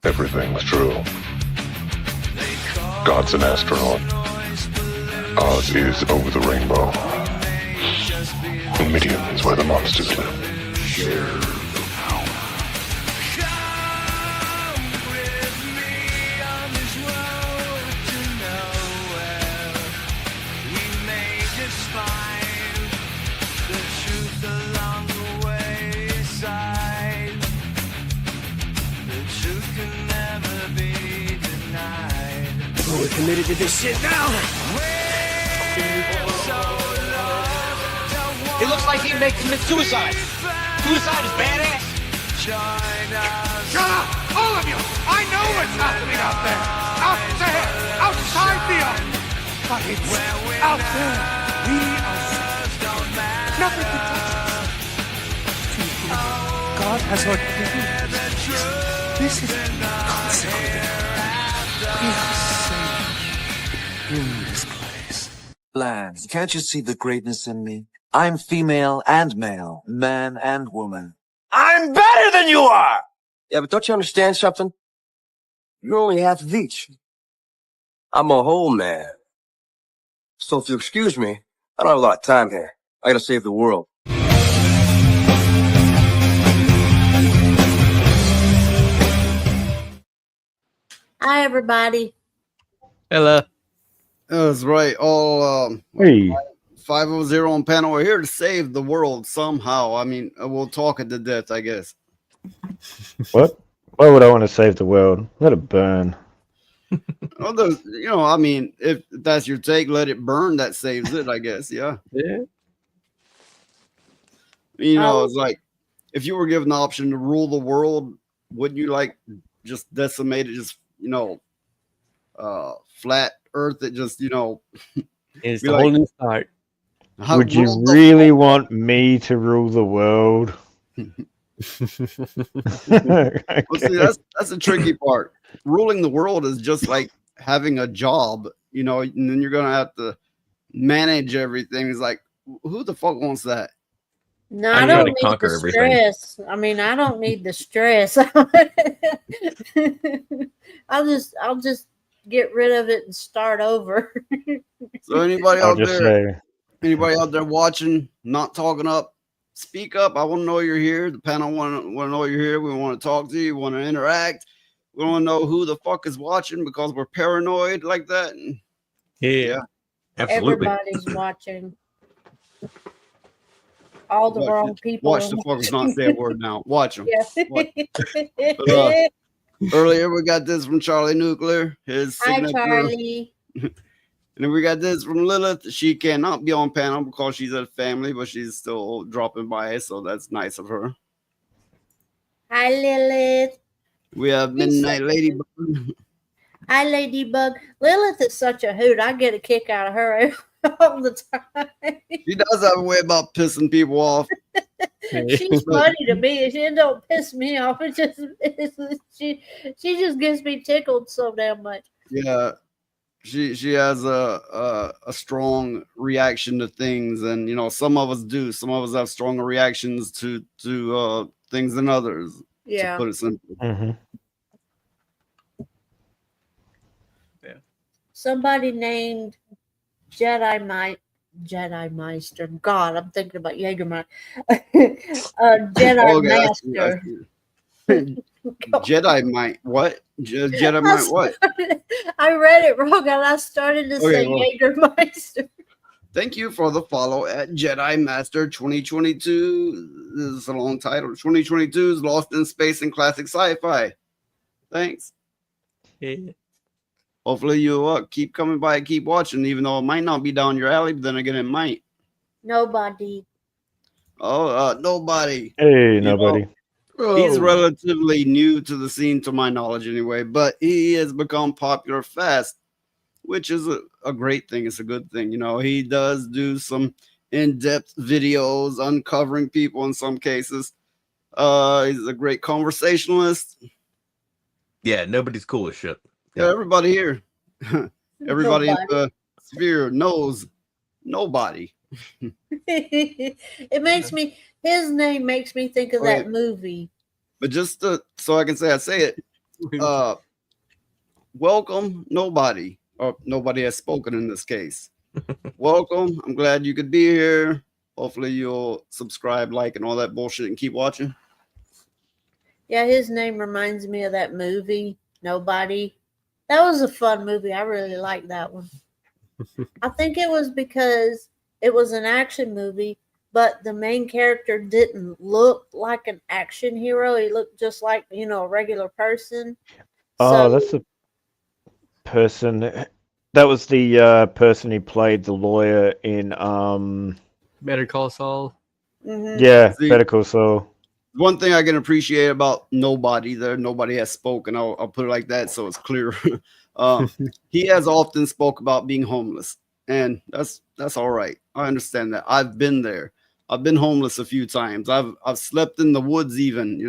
Everything's true. God's an astronaut. Oz is over the rainbow. Midian is where the monsters live. We're committed to this shit now. It looks like he may commit suicide. Suicide is badass. Shut up, all of you! I know what's happening out there! Out there! Outside the earth! But it's out there! We are safe. Nothing can touch us. God has ordained this is consecrated. We are safe in this place. Lance, can't you see the greatness in me? I'm female and male, man and woman. I'm better than you are! Yeah, but don't you understand something? You're only half of each. I'm a whole man. So if you'll excuse me, I don't have a lot of time here. I gotta save the world. Hi, everybody. Hello. That's right. All Hey. 500 on panel. We're here to save the world somehow. I mean, we'll talk it to death, I guess. What? Why would I want to save the world? Let it burn. Well, I mean, if that's your take, let it burn. That saves it, I guess. Yeah. Yeah. It's like if you were given the option to rule the world, wouldn't you like just decimate it? Just flat Earth. It just It's Be the like- whole new start. Would you rule the really want me to rule the world? Well, see, that's the tricky part. Ruling the world is just like having a job, and then you're gonna have to manage everything. It's like, who the fuck wants that? No, I I gotta don't need conquer the everything. stress. I mean, I don't need the stress. I'll just get rid of it and start over. So anybody I'll out just there, say, anybody out there watching, not talking up, speak up. I want to know you're here. The panel want to know you're here. We want to talk to you. We want to interact. We want to know who the fuck is watching because we're paranoid like that. Yeah. Absolutely. Everybody's watching. All the wrong people. Watch the fuckers not say a word now. Watch them. Yeah. But, earlier we got this from Charlie Nuclear. His Hi, signature. Charlie. And then we got this from Lilith. She cannot be on panel because she's at family, but she's still dropping by, so that's nice of her. Hi, Lilith. We have Midnight Ladybug. Hi, Ladybug. Lilith is such a hoot. I get a kick out of her all the time. She does have a way about pissing people off. She's funny to me. She don't piss me off. She just gets me tickled so damn much. Yeah, she has a strong reaction to things, and some of us do. Some of us have stronger reactions to things than others. Yeah. To put it simply. mhm. Somebody named Jedi Meister. God, I'm thinking about Jägermeister. Jedi Okay, that's Master. Jedi might what? Jedi might what? I read it wrong and I started to say well. Jägermeister. Thank you for the follow at Jedi Master 2022. This is a long title. 2022 is Lost in Space and Classic Sci-Fi. Thanks. Yeah. Hopefully you keep coming by and keep watching, even though it might not be down your alley, but then again it might. Nobody. Oh, nobody. Hey, nobody. He's relatively new to the scene, to my knowledge, anyway. But he has become popular fast, which is a great thing. It's a good thing, He does do some in-depth videos, uncovering people in some cases. He's a great conversationalist. Yeah, nobody's cool as shit. Yeah, everybody here, everybody in Nobody. the sphere knows nobody. It makes me. His name makes me think of that movie. But just so I can say it, welcome, nobody, or nobody has spoken in this case. Welcome. I'm glad you could be here. Hopefully you'll subscribe, like, and all that bullshit and keep watching. Yeah, his name reminds me of that movie, Nobody. That was a fun movie. I really liked that one. I think it was because it was an action movie, but the main character didn't look like an action hero. He looked just like, a regular person. Oh, So- that's the person. That was the person who played the lawyer in Better Call Saul. Mhm. yeah, See- Better Call Saul. One thing I can appreciate about nobody there, nobody has spoken. I'll put it like that so it's clear. He has often spoke about being homeless, and that's all right. I understand that. I've been there. I've been homeless a few times. I've slept in the woods, even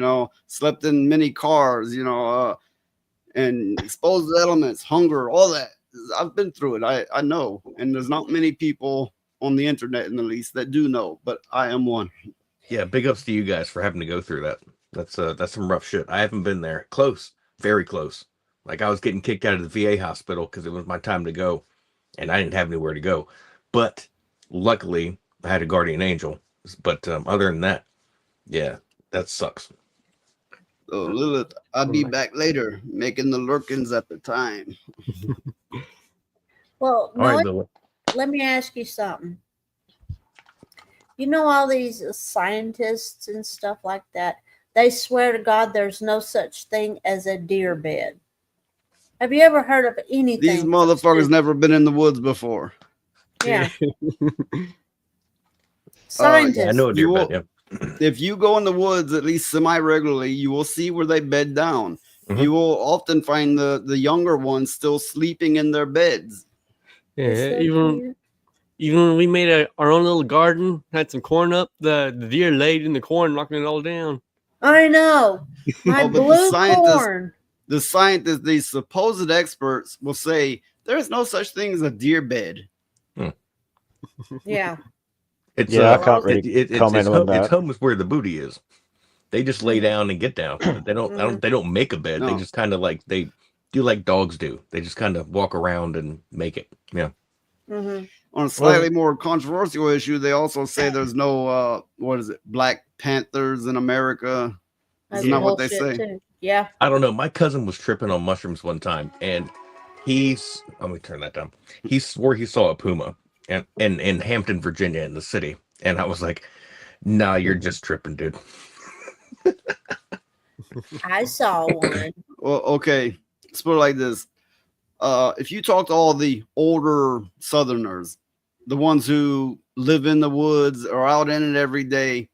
slept in many cars, and exposed to elements, hunger, all that. I've been through it. I know, and there's not many people on the internet, in the least, that do know, but I am one. Yeah, big ups to you guys for having to go through that. That's some rough shit. I haven't been there. Close, very close. Like I was getting kicked out of the VA hospital because it was my time to go, and I didn't have anywhere to go. But luckily, I had a guardian angel. But other than that, yeah, that sucks. So Lilith, I'll be back later, making the lurkins at the time. Well, All right, no, Lilith. let me ask you something. All these scientists and stuff like that, they swear to God there's no such thing as a deer bed. Have you ever heard of anything? These motherfuckers never been in the woods before. Yeah. Scientists. Yeah, I know a deer You bed. will- Yeah. If you go in the woods at least semi-regularly, you will see where they bed down. Mhm. You will often find the younger ones still sleeping in their beds. Yeah, Is that even deer? when we made our own little garden, had some corn up, the deer laid in the corn, knocking it all down. I know. My Oh, but the blue scientists- corn. The scientists, these supposed experts, will say there is no such thing as a deer bed. Yeah. It's, Yeah, I can't really comment on that. It's home is where the booty is. They just lay down and get down. They don't. They don't make a bed. They No. just kind of like they do like dogs do. They just kind of walk around and make it. Yeah. Mm-hmm. On a slightly more controversial issue, they also say there's no Black Panthers in America. That's Isn't that what they bullshit, say? too. Yeah. I don't know. My cousin was tripping on mushrooms one time, and let me turn that down. He swore he saw a puma in Hampton, Virginia, in the city, and I was like, "Nah, you're just tripping, dude." I saw one. Well, okay. Let's put it like this. If you talk to all the older Southerners, the ones who live in the woods or out in it every day,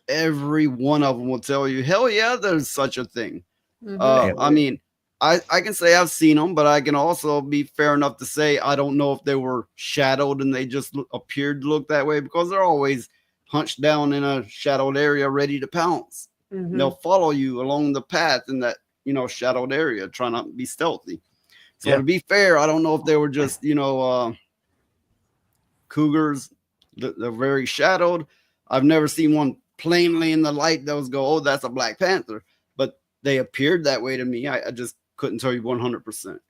every one of them will tell you, hell yeah, there's such a thing. Mhm. I mean, I can say I've seen them, but I can also be fair enough to say I don't know if they were shadowed and they just appeared to look that way, because they're always hunched down in a shadowed area ready to pounce. Mhm. They'll follow you along the path in that, shadowed area, trying not to be stealthy. So Yeah. to be fair, I don't know if they were just, cougars. They're very shadowed. I've never seen one plainly in the light that was oh, that's a Black Panther. But they appeared that way to me. I just couldn't tell you 100%.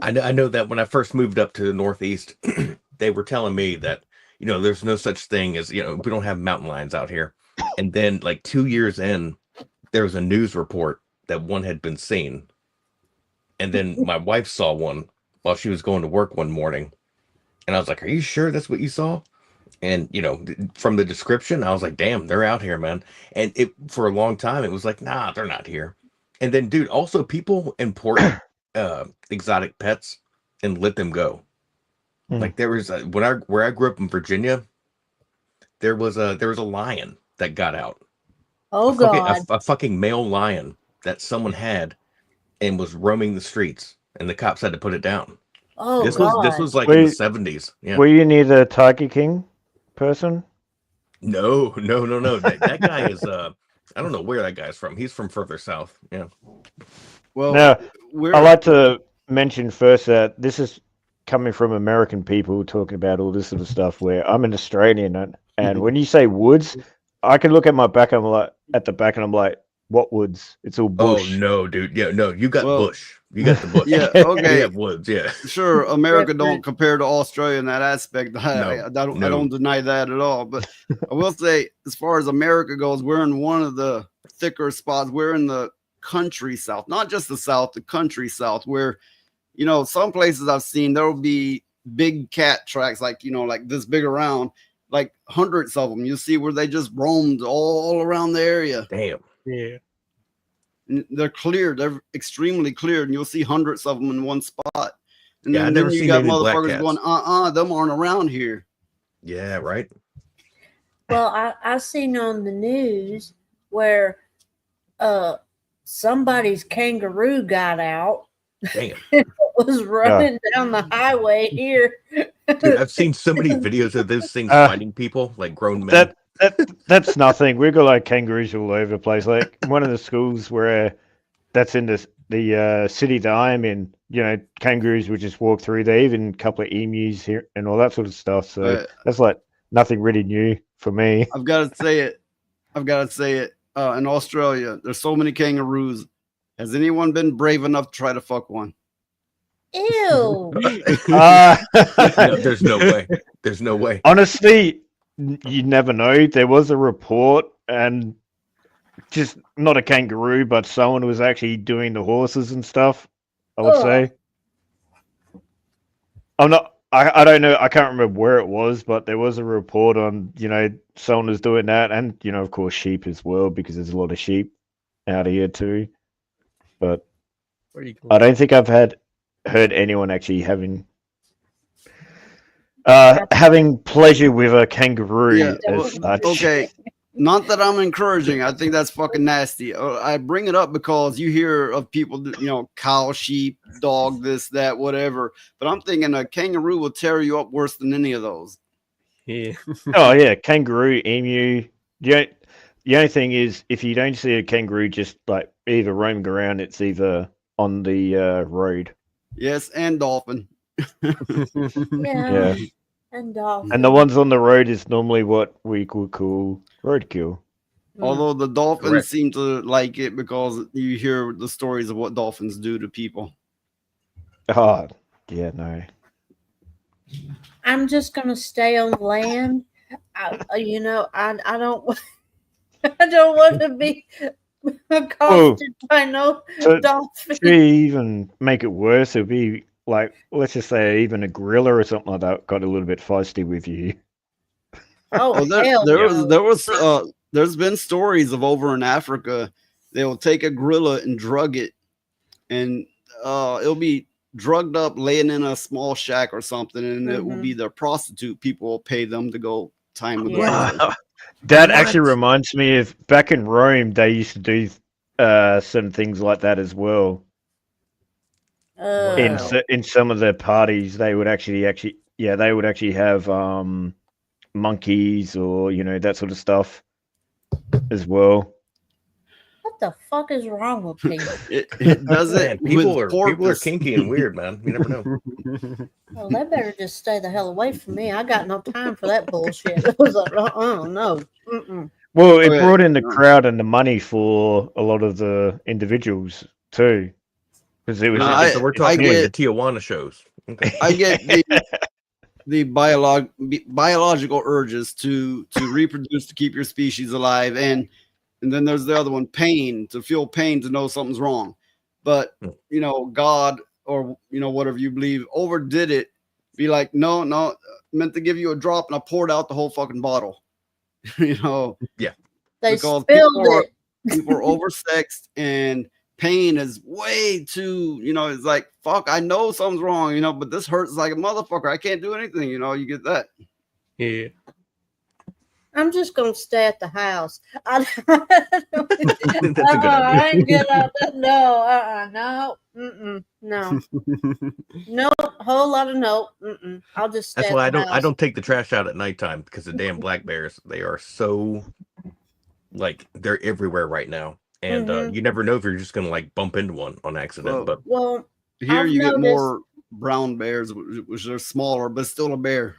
I know that when I first moved up to the Northeast, they were telling me that, there's no such thing as, we don't have mountain lions out here. And then like 2 years in, there was a news report that one had been seen. And then my wife saw one while she was going to work one morning. And I was like, "Are you sure that's what you saw?" And, from the description, I was like, "Damn, they're out here, man." And for a long time, it was like, "Nah, they're not here." And then, dude, also people import exotic pets and let them go. Like there was where I grew up in Virginia, there was a lion that got out. Oh, God. A fucking male lion that someone had and was roaming the streets, and the cops had to put it down. Oh, This God. was like in the 70s. Yeah. Were you near the Tiger King person? No. That guy is I don't know where that guy's from. He's from further south. Yeah. Well, Now, I like to mention first that this is coming from American people talking about all this sort of stuff, where I'm an Australian, and when you say woods, I can look at my back and I'm like, at the back, and I'm like, What woods? It's all Oh bush. no, dude. Yeah, no, you got Well, bush. You got the bush. Yeah, We okay. have woods. Yeah. Sure, America don't Different. compare to Australia in that aspect. I don't deny that at all. But I will say, as far as America goes, we're in one of the thicker spots. We're in the country south, not just the south, the country south, where, you know, some places I've seen there will be big cat tracks, like, you know, like this big around, like hundreds of them. You see where they just roamed all around the area. Damn. Yeah. And they're cleared. They're extremely cleared, and you'll see hundreds of them in one spot. And Yeah, I've then never you seen got any black motherfuckers cats. going, them aren't around here. Yeah, right. Well, I seen on the news where somebody's kangaroo got out. Damn. Was running down the highway here. Dude, I've seen so many videos of those things fighting people, like grown men. That's nothing. We've got like kangaroos all over the place. Like one of the schools where that's in the city that I'm in, you know, kangaroos would just walk through there, even a couple of emus here and all that sort of stuff. So that's like nothing really new for me. I've got to say it. In Australia, there's so many kangaroos. Has anyone been brave enough to try to fuck one? Ew. No, there's no way. There's no way. Honestly, you never know. There was a report, and just not a kangaroo, but someone was actually doing the horses and stuff. I would say. I don't know. I can't remember where it was, but there was a report on, you know, someone was doing that, and, you know, of course, sheep as well, because there's a lot of sheep out here too. But I don't think I've heard anyone actually having pleasure with a kangaroo. Yeah, as such. okay. Not that I'm encouraging. I think that's fucking nasty. I bring it up because you hear of people, you know, cow, sheep, dog, this, that, whatever. But I'm thinking a kangaroo will tear you up worse than any of those. Yeah. Oh yeah, kangaroo, emu. The only thing is, if you don't see a kangaroo just like either roaming around, it's either on the road. Yes, and dolphin. Yeah. And dolphin. And the ones on the road is normally what we would call roadkill. Although the dolphins Correct. seem to like it because you hear the stories of what dolphins do to people. Oh, yeah, no. I'm just gonna stay on land. I don't. I don't want to be accosted by no dolphin. To even make it worse, it would be like, let's just say, even a gorilla or something like that got a little bit feisty with you. Oh, there's been stories of over in Africa, they will take a gorilla and drug it, and it'll be drugged up, laying in a small shack or something, and it will be the prostitute people will pay them to go time with the gorilla. That actually reminds me of back in Rome, they used to do certain things like that as well. In some of their parties, they would actually have monkeys or, you know, that sort of stuff as well. What the fuck is wrong with people? It doesn't. Man, people are kinky and weird, man. You never know. Well, they better just stay the hell away from me. I got no time for that bullshit. I was like, no. Mm-mm. Well, it brought in the crowd and the money for a lot of the individuals too, because it was. So we're talking like the Tijuana shows. Okay. I get the biological urges to reproduce, to keep your species alive, and then there's the other one, pain, to feel pain, to know something's wrong. But you know, God, or you know, whatever you believe, overdid it. Be like, no, meant to give you a drop, and I poured out the whole fucking bottle. You know, yeah, because people are oversexed, and pain is way too, you know, it's like, fuck, I know something's wrong, you know, but this hurts like a motherfucker. I can't do anything, you know, you get that. Yeah. I'm just gonna stay at the house. That's a good idea. I ain't get out there. No, no, no, whole lot of no. I'll just stay. That's why at the I house. don't take the trash out at nighttime, because the damn black bears, they are so, like, they're everywhere right now, and you never know if you're just gonna like bump into one on accident. Well, here I've you noticed, get more brown bears, which are smaller, but still a bear.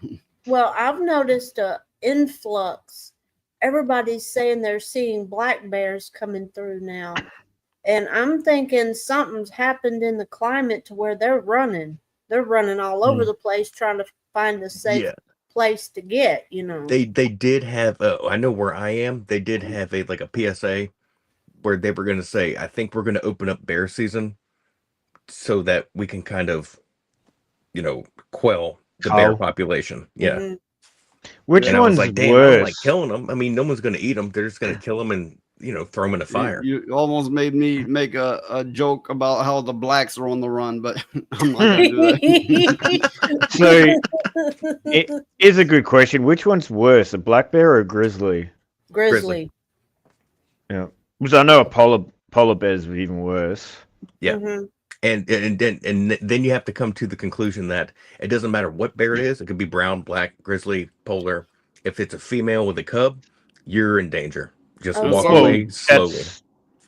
Well, I've noticed a influx everybody's saying they're seeing black bears coming through now. And I'm thinking something's happened in the climate to where they're running. They're running all over the place trying to find a safe place to get, you know. They did have I know where I am, they did have a PSA where they were going to say, I think we're going to open up bear season so that we can kind of, you know, quell the bear population. Yeah. Mhm. Which And I was one's like, damn, I don't worse? like killing them. I mean, no one's going to eat them. They're just going to kill them and, you know, throw them in a fire. You almost made me make a joke about how the blacks are on the run, but I'm not gonna do that. So it is a good question. Which one's worse, a black bear or a grizzly? Grizzly. Yeah, because I know a polar bears are even worse. Yeah. Mhm. And then you have to come to the conclusion that it doesn't matter what bear it is. It could be brown, black, grizzly, polar. If it's a female with a cub, you're in danger. Just Oh, walk so- away slowly.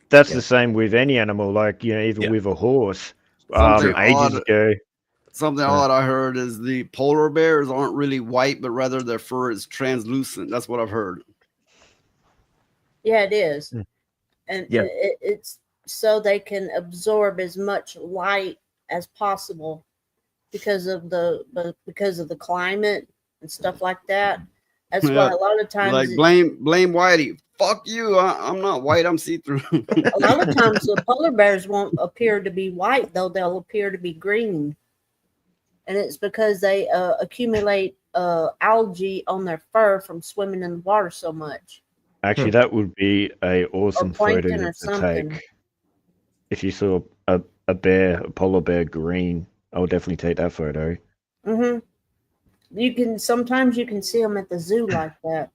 That's Yeah. the same with any animal, like, you know, even Yeah. with a horse. Something Ages odd. ago. Something Yeah. odd I heard is the polar bears aren't really white, but rather their fur is translucent. That's what I've heard. Yeah, it is. Mm. And Yeah. it's so they can absorb as much light as possible because of the climate and stuff like that. That's why Yeah. a lot of times Like blame Whitey. Fuck you. I'm not white. I'm see-through. a lot of times the polar bears won't appear to be white, though they'll appear to be green. And it's because they accumulate algae on their fur from swimming in the water so much. Actually, that would be a awesome photo plankton or to something. take. If you saw a polar bear green, I would definitely take that photo. Mm-hmm. Sometimes you can see them at the zoo like that.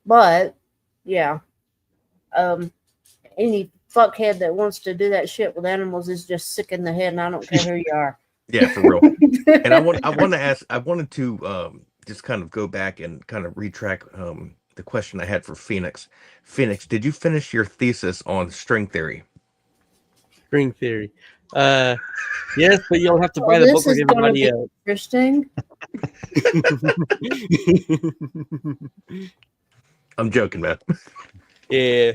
But yeah, any fuckhead that wants to do that shit with animals is just sick in the head, and I don't care who you are. Yeah, for real. And I wanted to just kind of go back and kind of retrack the question I had for Phoenix. Phoenix, did you finish your thesis on string theory? String theory. Yes, but you'll have to buy Well, the this book like is gonna everybody be else. interesting. I'm joking, man. Yeah.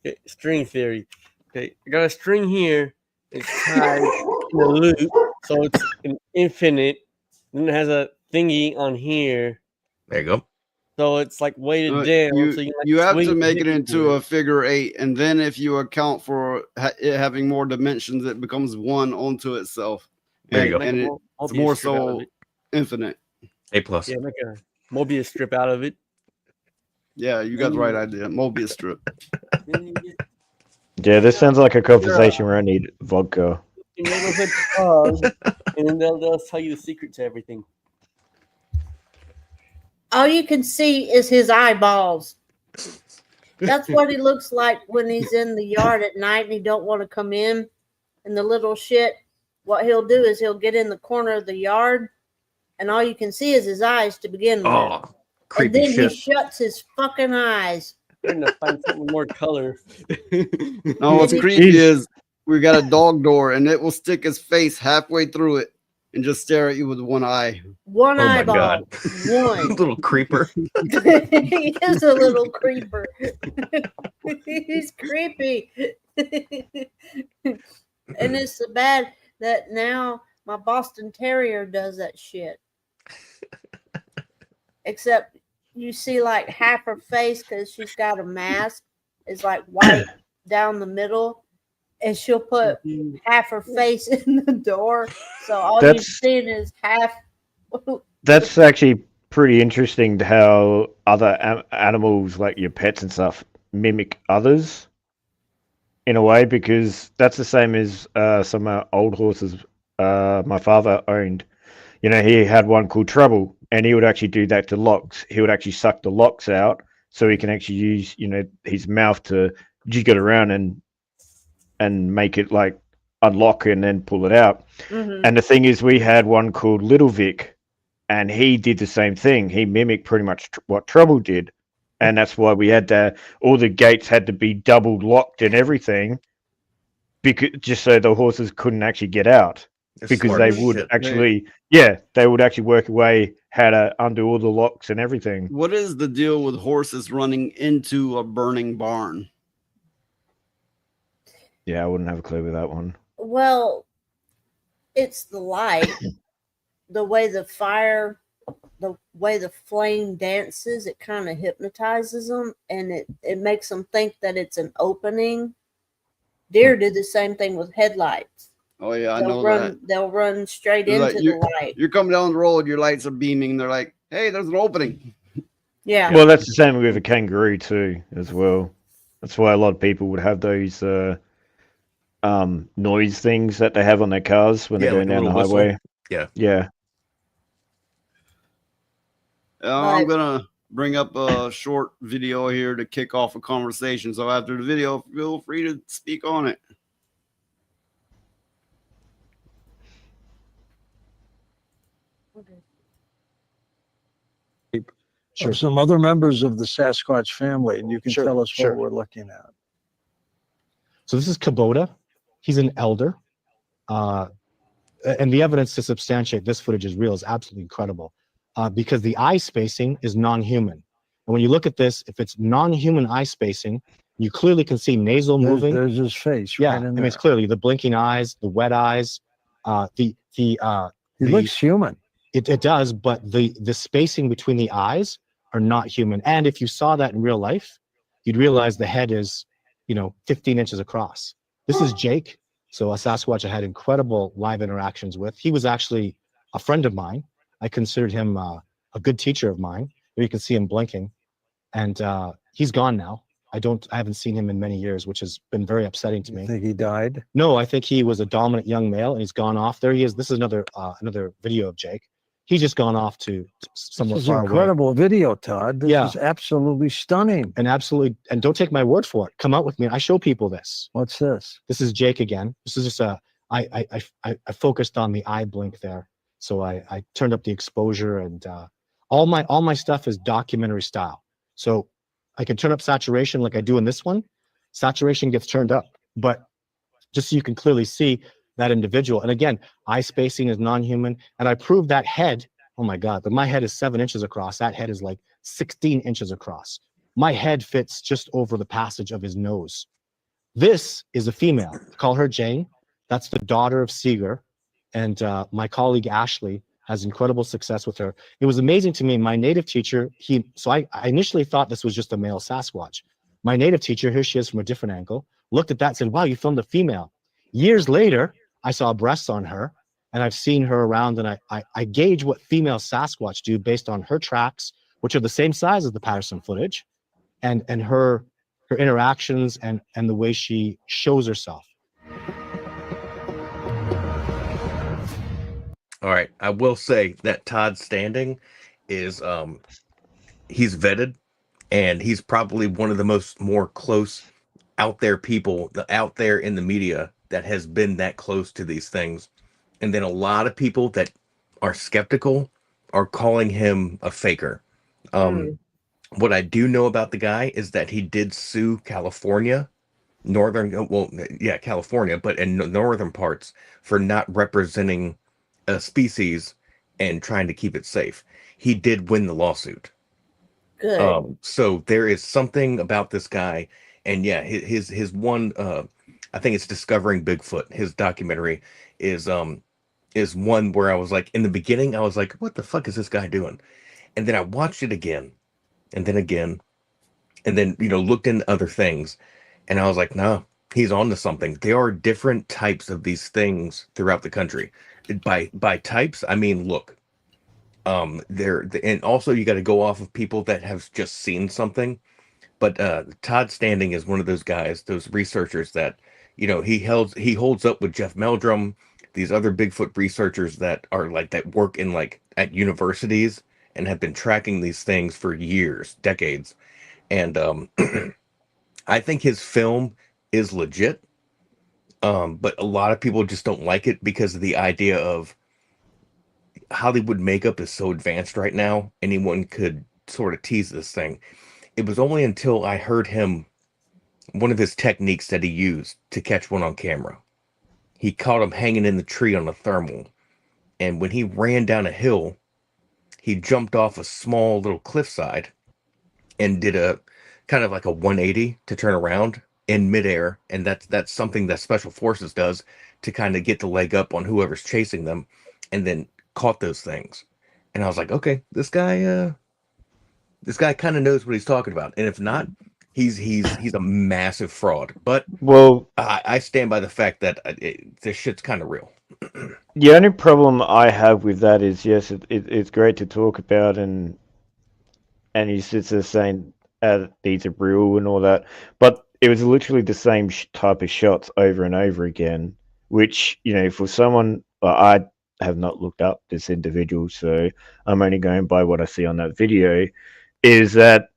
Okay, string theory. Okay, I got a string here. It's tied in a loop, so it's an infinite. Then it has a thingy on here, There you go. so it's like weighted But down. you, so you, like, you have swing to make it hit into it. a figure 8, and then if you account for it having more dimensions, it becomes one onto itself. There you And- go. And Make a it's Mobius more strip out of so it. infinite. A plus. Yeah, make a Mobius strip out of it. Yeah, you got the right idea. Mobius strip. Then you get Yeah, this sounds like a conversation where I need vodka. your neighborhood pub, and then they'll tell you the secret to everything. All you can see is his eyeballs. That's what he looks like when he's in the yard at night and he don't want to come in. And the little shit, what he'll do is he'll get in the corner of the yard, and all you can see is his eyes to begin with. Oh, And creepy then shit. he shuts his fucking eyes. Trying to find something more color. No, what's He- creepy He's- is we got a dog door, and it will stick his face halfway through it and just stare at you with one eye. One Oh my eyeball. God. One. Little creeper. He is a little creeper. He's creepy. And it's so bad that now my Boston Terrier does that shit. Except you see like half her face because she's got a mask. It's like white down the middle. And she'll put half her face in the door. So all you're That's- seeing is half. That's actually pretty interesting to how other animals, like your pets and stuff, mimic others in a way, because that's the same as some old horses my father owned. You know, he had one called Trouble, and he would actually do that to locks. He would actually suck the locks out so he can actually use, you know, his mouth to jig it around and make it like unlock and then pull it out. Mhm. And the thing is, we had one called Little Vic, and he did the same thing. He mimicked pretty much what Trouble did, and that's why we had all the gates had to be double locked and everything, because just so the horses couldn't actually get out, They're because smart they as would shit. actually, yeah, they would actually work away how to undo all the locks and everything. What is the deal with horses running into a burning barn? Yeah, I wouldn't have a clue with that one. Well, it's the light, the way the flame dances, it kind of hypnotizes them, and it makes them think that it's an opening. Deer do the same thing with headlights. Oh yeah, I know run, that. They'll run straight They're into like, the light. You're coming down the road, your lights are beaming. They're like, hey, there's an opening. Yeah. Well, that's the same with a kangaroo too, as well. That's why a lot of people would have those noise things that they have on their cars when they're going like a down the little whistle. highway. Yeah. Yeah. I'm gonna bring up a short video here to kick off a conversation. So after the video, feel free to speak on it. Sure. Some other members of the Sasquatch family, and you can Sure, tell us sure. what we're looking at. So this is Kubota. He's an elder. And the evidence to substantiate this footage is real is absolutely incredible because the eye spacing is non-human. And when you look at this, if it's non-human eye spacing, you clearly can see nasal moving. There's his face. Yeah, right in I mean, there. it's clearly the blinking eyes, the wet eyes, He looks human. It does, but the spacing between the eyes are not human. And if you saw that in real life, you'd realize the head is, 15 inches across. This is Jake. So a Sasquatch I had incredible live interactions with. He was actually a friend of mine. I considered him a good teacher of mine. You can see him blinking, and he's gone now. I haven't seen him in many years, which has been very upsetting to me. You think he died? No, I think he was a dominant young male, and he's gone off. There he is. This is another video of Jake. He's just gone off to somewhere This is far an away. incredible video, Todd. This Yeah. is absolutely stunning. And don't take my word for it. Come out with me. I show people this. What's this? This is Jake again. This is just I focused on the eye blink there. So I turned up the exposure, and all my stuff is documentary style. So I can turn up saturation like I do in this one. Saturation gets turned up, but just so you can clearly see that individual. And again, eye spacing is non-human. And I proved that head. Oh my God, but my head is 7 inches across. That head is like 16 inches across. My head fits just over the passage of his nose. This is a female. Call her Jane. That's the daughter of Seeger. And my colleague Ashley has incredible success with her. It was amazing to me. My native teacher, I initially thought this was just a male Sasquatch. My native teacher, here she is from a different angle, looked at that and said, wow, you filmed a female. Years later, I saw breasts on her, and I've seen her around, and I gauge what female Sasquatch do based on her tracks, which are the same size as the Patterson footage, and her interactions and the way she shows herself. All right, I will say that Todd Standing is he's vetted, and he's probably one of the more close out there people out there in the media that has been that close to these things. And then a lot of people that are skeptical are calling him a faker. What I do know about the guy is that he did sue California, California, but in northern parts for not representing a species and trying to keep it safe. He did win the lawsuit. Good. So there is something about this guy, and yeah, his one I think it's Discovering Bigfoot. His documentary is one where I was like, in the beginning, I was like, what the fuck is this guy doing? And then I watched it again, and then again, and then looked into other things, and I was like, no, he's on to something. There are different types of these things throughout the country. By types, I mean, look, and also you got to go off of people that have just seen something. But Todd Standing is one of those guys, those researchers that he holds up with Jeff Meldrum, these other Bigfoot researchers that are like that work in like at universities and have been tracking these things for years, decades. And I think his film is legit. But a lot of people just don't like it because of the idea of Hollywood makeup is so advanced right now. Anyone could sort of tease this thing. It was only until I heard one of his techniques that he used to catch one on camera. He caught him hanging in the tree on a thermal. And when he ran down a hill, he jumped off a small little cliffside and did a kind of like a 180 to turn around in midair, and that's something that special forces does to kind of get the leg up on whoever's chasing them, and then caught those things. And I was like, okay, this guy kind of knows what he's talking about, and if not, he's a massive fraud. But Well, I stand by the fact that this shit's kind of real. the only problem I have with that is, yes, it's great to talk about, and he sits there saying these are real and all that, but it was literally the same type of shots over and over again, which, for someone, I have not looked up this individual, so I'm only going by what I see on that video, is that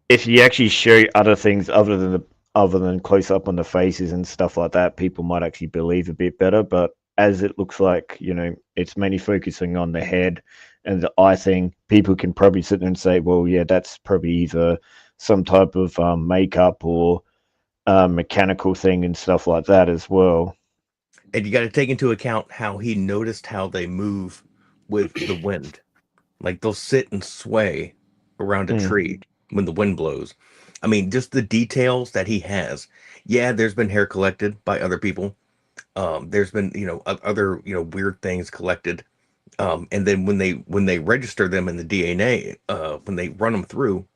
if you actually show other things other than close up on the faces and stuff like that, people might actually believe a bit better. But as it looks like, it's mainly focusing on the head and the eye thing, people can probably sit there and say, well, yeah, that's probably either some type of makeup or mechanical thing and stuff like that as well. And you got to take into account how he noticed how they move with the wind. Like they'll sit and sway around a tree when the wind blows. I mean, just the details that he has. Yeah, there's been hair collected by other people. There's been, other, weird things collected. And then when they register them in the DNA, when they run them through,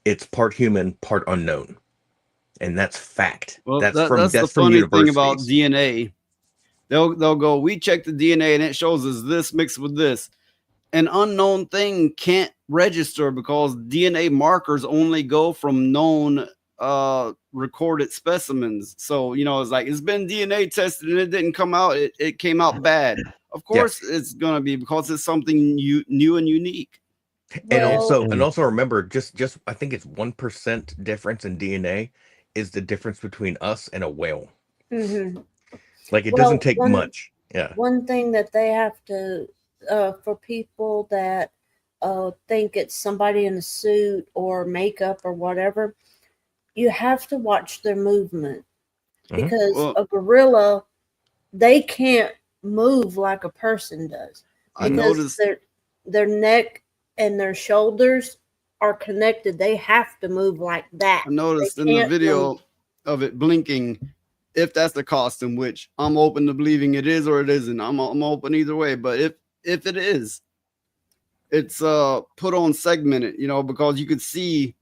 it's part human, part unknown. And that's fact. Well, that's the from funny thing about universities. DNA. They'll go, we check the DNA and it shows us this mixed with this. An unknown thing can't register because DNA markers only go from known recorded specimens. So, it's like it's been DNA tested and it didn't come out. It came out bad. Of course it's gonna be, because it's something new and unique. And also remember, just I think it's 1% difference in DNA is the difference between us and a whale. Mm-hmm. Like it doesn't take much. Yeah. One thing that they have to, for people that think it's somebody in a suit or makeup or whatever, you have to watch their movement, because a gorilla, they can't move like a person does. I noticed their neck and their shoulders are connected. They have to move like that. I noticed in the video of it blinking, if that's the costume, which I'm open to believing it is or it isn't. I'm open either way. But if it is, it's put on segmented, because you could see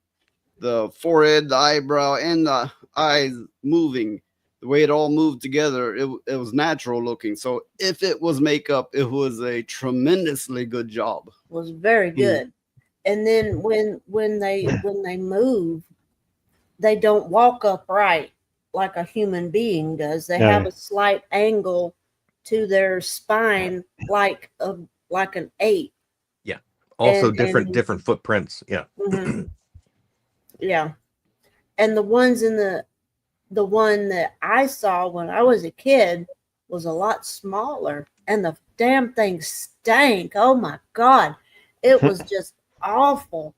the forehead, the eyebrow, and the eyes moving. The way it all moved together, it was natural looking. So if it was makeup, it was a tremendously good job. It was very good. And then when they move, they don't walk upright like a human being does. They have a slight angle to their spine, like an ape. Yeah. Also different footprints. Yeah. Mm-hmm. Yeah. And the ones the one that I saw when I was a kid was a lot smaller, and the damn thing stank. Oh my God. It was just awful.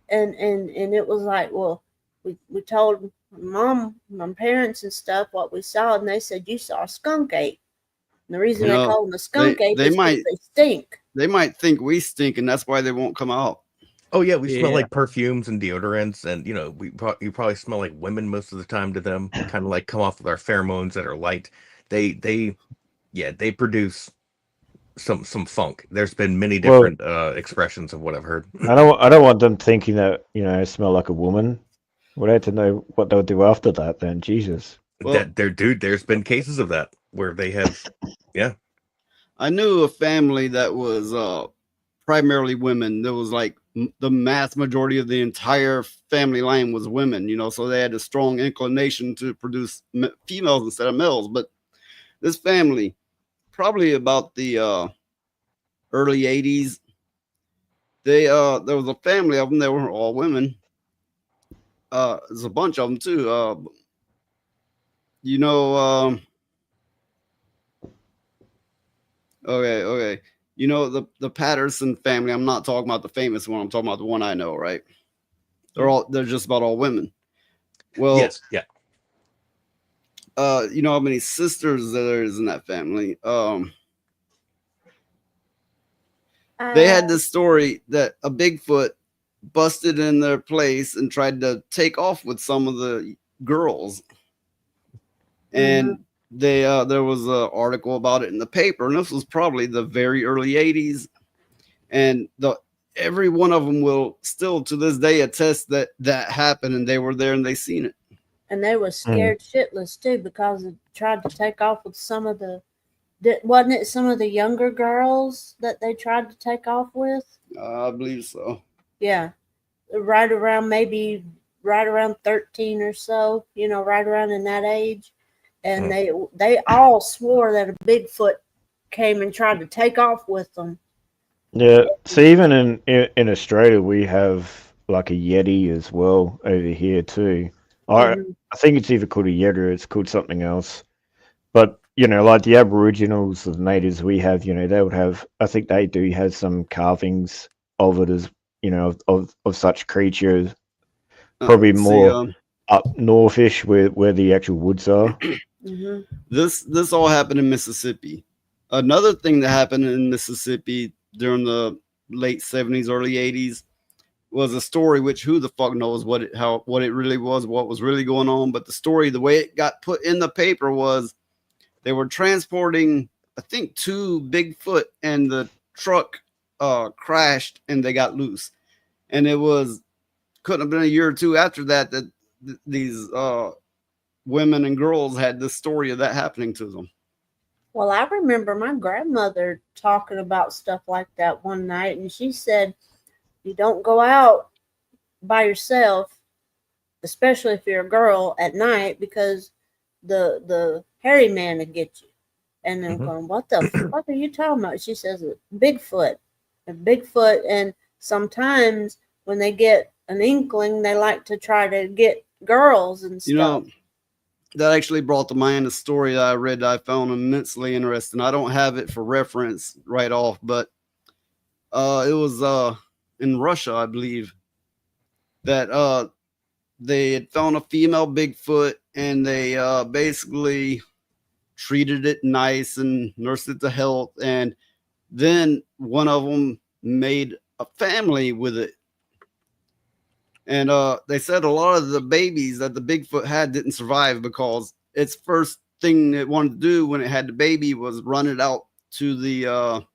And it was like, well, we told my parents and stuff what we saw, and they said, you saw a skunk ape. And the reason they call them a skunk ape is because they stink. They might think we stink, and that's why they won't come out. Oh yeah, we smell like perfumes and deodorants, and you probably smell like women most of the time to them. Kind of like come off with our pheromones that are light. They produce some funk. There's been many different expressions of what I've heard. I don't want them thinking that I smell like a woman. Would I have to know what they'll do after that? Then Jesus. Well, there's been cases of that where they have, yeah. I knew a family that was primarily women. There was like the mass majority of the entire family line was women, so they had a strong inclination to produce females instead of males. But this family, probably about the early 80s, there was a family of them. They weren't all women. There's a bunch of them too. Okay. The Patterson family. I'm not talking about the famous one. I'm talking about the one I know, right? They're just about all women. Well, yes, yeah. You know how many sisters there is in that family? They had this story that a Bigfoot busted in their place and tried to take off with some of the girls. And there was an article about it in the paper, and this was probably the very early 80s. And every one of them will still to this day attest that that happened and they were there and they seen it. And they were scared shitless too because it tried to take off with some of the wasn't it some of the younger girls that they tried to take off with? I believe so. Yeah. Right around 13 or so, right around in that age. And they all swore that a Bigfoot came and tried to take off with them. Yeah. So even in Australia, we have like a Yeti as well over here too. I think it's either called a Yeti or it's called something else. But like the Aboriginals, the natives we have, they would have. I think they do have some carvings of it as of such creatures. Probably more up northish where the actual woods are. This all happened in Mississippi. Another thing that happened in Mississippi during the late 70s, early 80s was a story which who the fuck knows what it really was, what was really going on. But the story, the way it got put in the paper was they were transporting, I think, 2 Bigfoot, and the truck crashed and they got loose. And it couldn't have been a year or two after that these women and girls had the story of that happening to them. Well, I remember my grandmother talking about stuff like that one night, and she said, you don't go out by yourself, especially if you're a girl, at night, because the hairy man will get you. And I'm going, what the fuck are you talking about? She says, Bigfoot. And sometimes when they get an inkling, they like to try to get girls and stuff. That actually brought to mind a story that I read that I found immensely interesting. I don't have it for reference right off, but it was in Russia, I believe, that they had found a female Bigfoot, and they basically treated it nice and nursed it to health. And then one of them made a family with it. And they said a lot of the babies that the Bigfoot had didn't survive because its first thing it wanted to do when it had the baby was run it out to the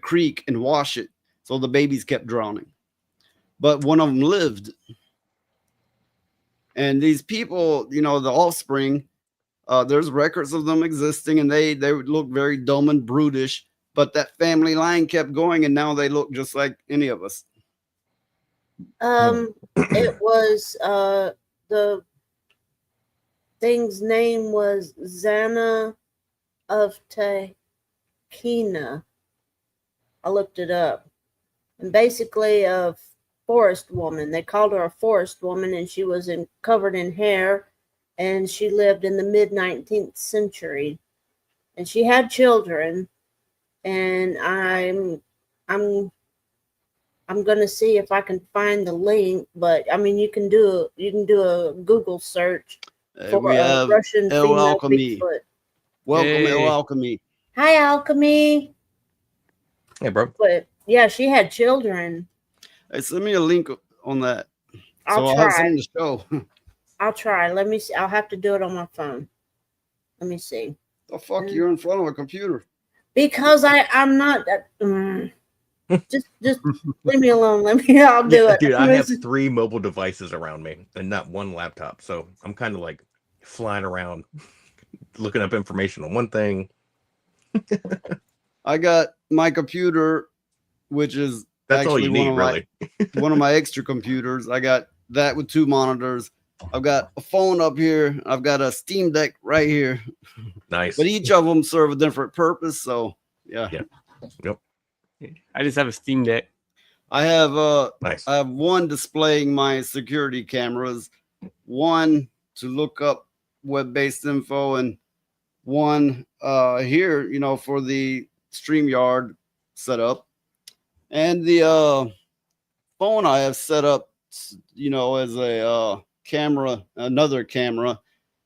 creek and wash it. So the babies kept drowning. But one of them lived. And these people, the offspring, there's records of them existing, and they would look very dumb and brutish. But that family line kept going, and now they look just like any of us. It was the thing's name was Zana of Tahkeena. I looked it up, and basically a forest woman. They called her a forest woman, and she was covered in hair, and she lived in the mid 19th century, and she had children. And I'm going to see if I can find the link, but I mean, you can do a Google search for we have Russian El female Alchemy. Bigfoot. Welcome, El Alchemy. Hi, Alchemy. Hey, bro. But yeah, she had children. Hey, send me a link on that. I'll have try. something to show. I'll try. Let me see. I'll have to do it on my phone. Let me see. The fuck, you're in front of a computer. Because I'm not. Just leave me alone. I'll do it. Dude, I have 3 mobile devices around me and not one laptop. So I'm kind of like flying around looking up information on one thing. I got my computer, which is that's all you need, really. One of my extra computers. I got that with 2 monitors. I've got a phone up here. I've got a Steam Deck right here. Nice. But each of them serve a different purpose. So yeah. Yep. I just have a Steam Deck. I have nice. I have one displaying my security cameras, one to look up web-based info, and one here, for the StreamYard setup. And the phone I have set up, as a camera, another camera,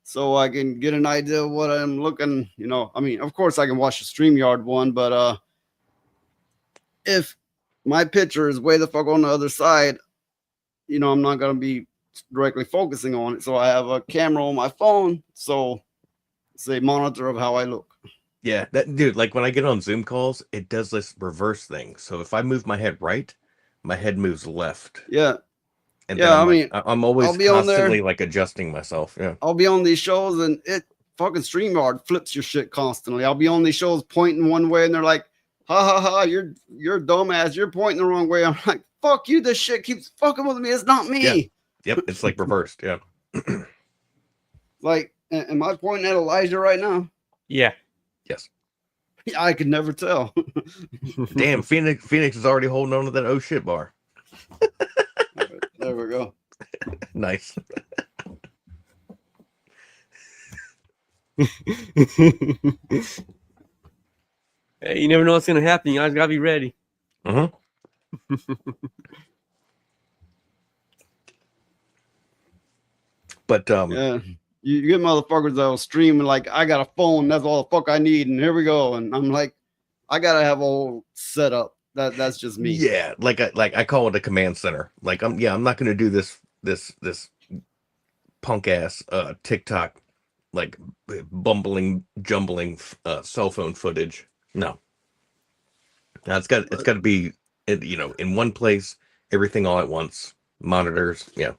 so I can get an idea of what I'm looking. I mean, of course I can watch the StreamYard one, but if my picture is way the fuck on the other side, you know, I'm not gonna be directly focusing on it. So I have a camera on my phone, so it's a monitor of how I look. Yeah, that dude, like when I get on Zoom calls, it does this reverse thing. So if I move my head right, my head moves left. Yeah. And Yeah, then I mean, I'm always I'll be on there. constantly like adjusting myself. Yeah. I'll be on these shows and it fucking StreamYard flips your shit constantly. I'll be on these shows pointing one way and they're like, ha ha ha, you're a dumbass, you're pointing the wrong way. I'm like, fuck you, this shit keeps fucking with me. It's not me. Yeah. Yep, it's like reversed. Yeah. Like, am I pointing at Elijah right now? Yeah. Yes. I could never tell. Damn, Phoenix is already holding on to that oh shit bar. There we go. Nice. Hey, you never know what's gonna happen. You guys gotta be ready. But yeah, you get motherfuckers that'll stream and like, I got a phone, that's all the fuck I need, and here we go. And I'm like, I gotta have a whole setup. That's just me. Yeah, like I call it a command center. Like I'm not gonna do this punk ass TikTok like bumbling jumbling cell phone footage. No. Now it's got to be in one place, everything all at once, monitors. Yeah.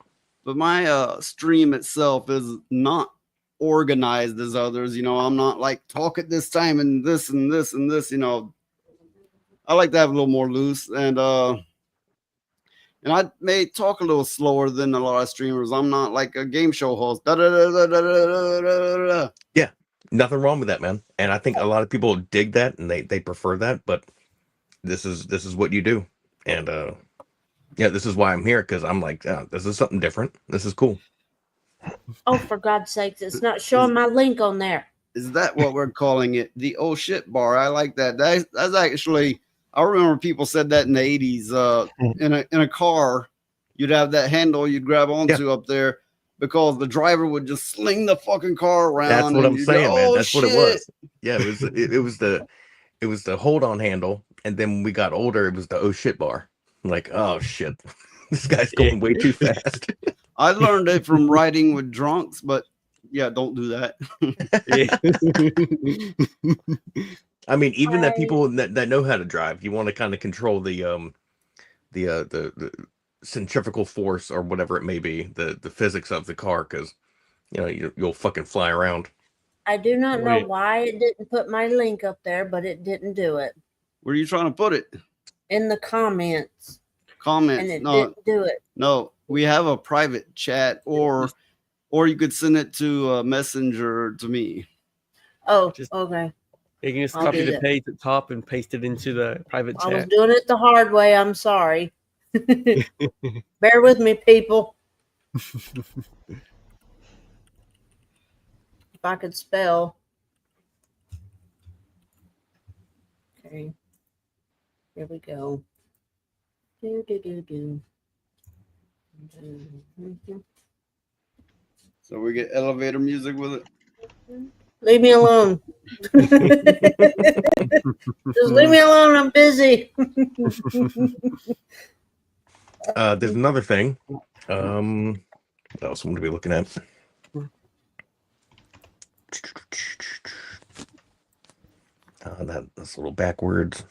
But my stream itself is not organized as others. You know, I'm not like talk at this time and this and this and this. You know, I like to have a little more loose and I may talk a little slower than a lot of streamers. I'm not like a game show host. Yeah, nothing wrong with that, man. And I think a lot of people dig that and they prefer that. But this is what you do, and yeah, this is why I'm here, because I'm like, this is something different. This is cool. Oh, for God's sakes, it's not showing my link on there. Is that what we're calling it? The oh shit bar. I like that. That's actually, I remember people said that in the 80s. In a car, you'd have that handle you'd grab onto up there because the driver would just sling the fucking car around. That's what I'm saying, go, man. oh, That's shit. what it was. Yeah, it was the hold on handle, and then when we got older, it was the oh shit bar. I'm like, oh shit, this guy's going way too fast. I learned it from riding with drunks, but yeah, don't do that. I mean, even that people that know how to drive, you want to kind of control the centrifugal force or whatever it may be, the physics of the car, because you'll fucking fly around. I do not know why it didn't put my link up there, but it didn't do it. Where are you trying to put it? In the comments. Comments. And it No, didn't do it. no, we have a private chat, or you could send it to Messenger to me. Oh, okay. You can just I'll copy do the that. page at the top and paste it into the private I was chat. doing it the hard way. I'm sorry. Bear with me, people. If I could spell. Okay. Here we go. Do. So we get elevator music with it. Leave me alone. Just leave me alone. I'm busy. There's another thing. What else would we be looking at? That's a little backwards.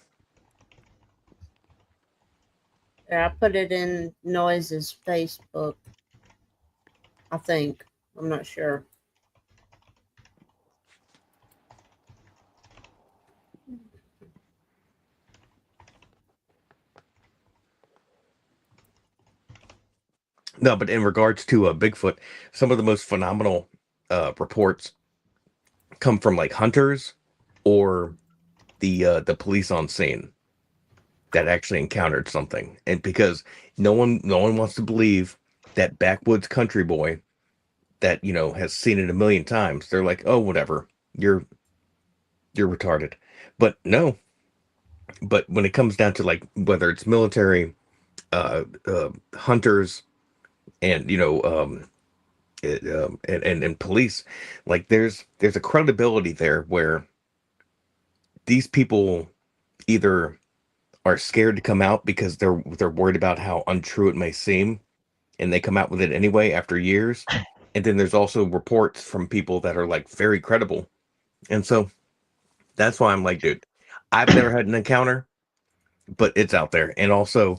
Yeah, I put it in Noise's Facebook. I think. I'm not sure. No, but in regards to Bigfoot, some of the most phenomenal reports come from like hunters or the police on scene that actually encountered something. And because no one wants to believe that backwoods country boy that has seen it a million times. They're like, oh, whatever, you're retarded. But no. But when it comes down to like whether it's military, hunters, and and police, like there's a credibility there where these people either are scared to come out because they're worried about how untrue it may seem, and they come out with it anyway after years. And then there's also reports from people that are like very credible, and so that's why I'm like, dude, I've never had an encounter, but it's out there. And also,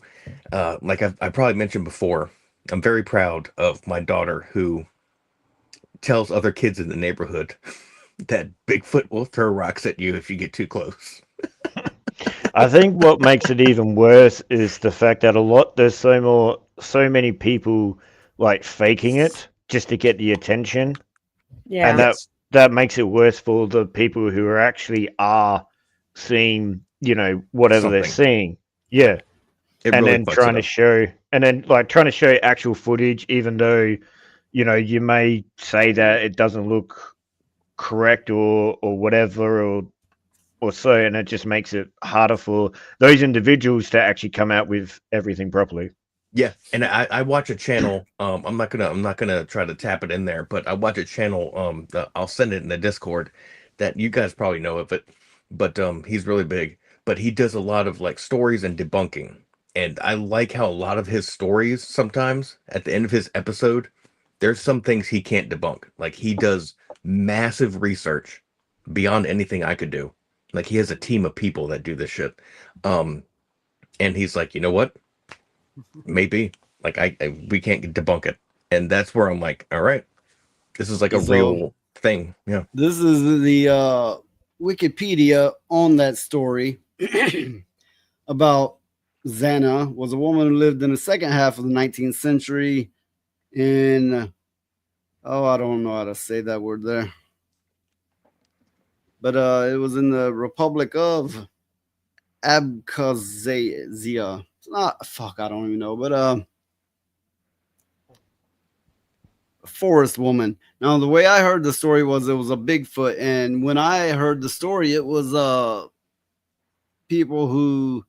like I probably mentioned before, I'm very proud of my daughter who tells other kids in the neighborhood that Bigfoot will throw rocks at you if you get too close. I think what makes it even worse is the fact that there's so many people like faking it just to get the attention. Yeah. And that makes it worse for the people who are seeing, whatever they're Something. seeing. Yeah. It And really then fucks trying it to show actual footage, even though, you may say that it doesn't look correct or whatever or so, and it just makes it harder for those individuals to actually come out with everything properly. Yeah, and I watch a channel. I'm not gonna try to tap it in there, but I watch a channel. I'll send it in the Discord that you guys probably know of it, but he's really big. But he does a lot of like stories and debunking, and I like how a lot of his stories sometimes at the end of his episode, there's some things he can't debunk. Like he does massive research beyond anything I could do. Like he has a team of people that do this shit, and he's like, you know what? Maybe like we can't debunk it, and that's where I'm like, all right, this is like a real thing. Yeah, this is the Wikipedia on that story about Xana. Was a woman who lived in the second half of the 19th century in I don't know how to say that word there, but it was in the Republic of Abkhazia. I don't even know, but forest woman. Now, the way I heard the story was it was a Bigfoot, and when I heard the story, it was people who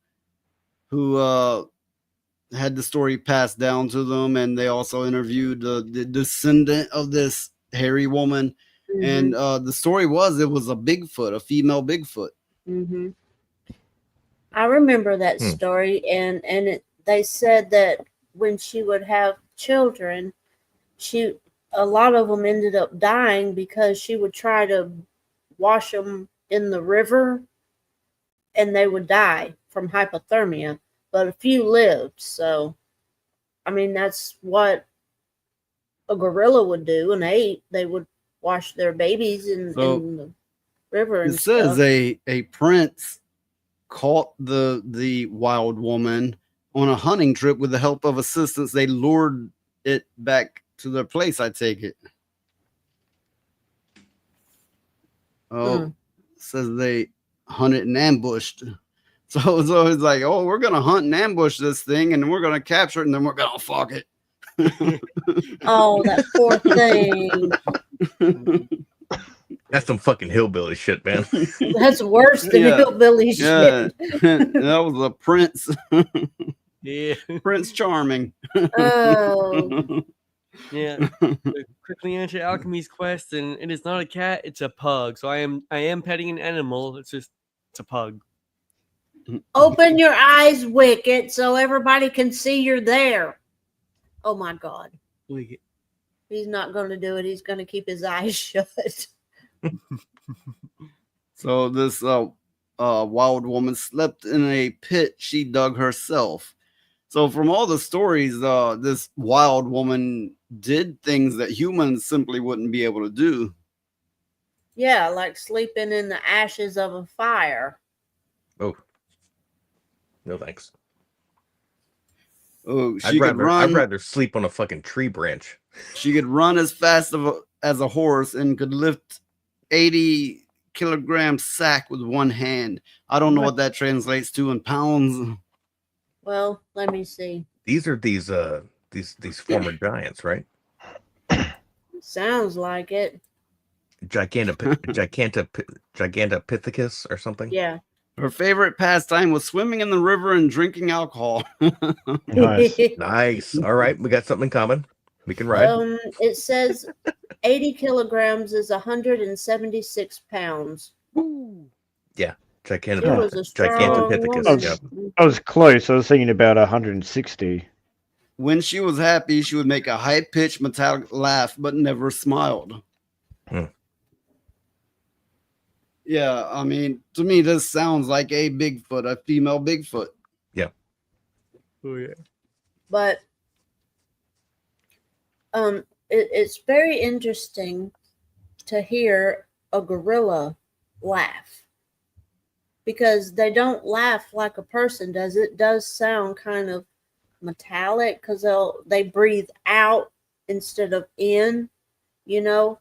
had the story passed down to them, and they also interviewed the descendant of this hairy woman, and the story was it was a Bigfoot, a female Bigfoot. Mm-hmm. I remember that story, and they said that when she would have children, a lot of them ended up dying because she would try to wash them in the river, and they would die from hypothermia. But a few lived. So, I mean, that's what a gorilla would do. An ape, they would wash their babies in the river. And it says stuff. a prince caught the wild woman on a hunting trip with the help of assistants. They lured it back to their place, I take it. It says they hunted and ambushed. So it's always like, oh, we're going to hunt and ambush this thing, and we're going to capture it, and then we're going to fuck it. Oh, that poor thing. that's some fucking hillbilly shit, man. That's worse than hillbilly shit. That was a prince. Yeah. Prince Charming. Oh. Yeah. To quickly answer Alchemy's question, it is not a cat, it's a pug. So I am petting an animal. It's a pug. Open your eyes, Wicket, so everybody can see you're there. Oh my God. Wicket. He's not going to do it. He's going to keep his eyes shut. So this wild woman slept in a pit she dug herself. So from all the stories, this wild woman did things that humans simply wouldn't be able to do. Yeah, like sleeping in the ashes of a fire. Oh. No thanks. Oh, I'd rather sleep on a fucking tree branch. She could run as fast as a horse and could lift 80 kilogram sack with one hand. I don't know what that translates to in pounds. Well, let me see. These are these former giants, right? Sounds like it. Gigantopithecus or something. Yeah. Her favorite pastime was swimming in the river and drinking alcohol. Nice. All right, we got something in common. We can ride. It says 80 kilograms is 176 pounds. Yeah, Gigantopithecus. Gigantopithecus. Yep. I was close. I was thinking about 160. When she was happy, she would make a high-pitched metallic laugh, but never smiled. Hmm. Yeah, I mean, to me, this sounds like a Bigfoot, a female Bigfoot. Yeah. Oh yeah. But it's very interesting to hear a gorilla laugh, because they don't laugh like a person does. It does sound kind of metallic because they breathe out instead of in, you know.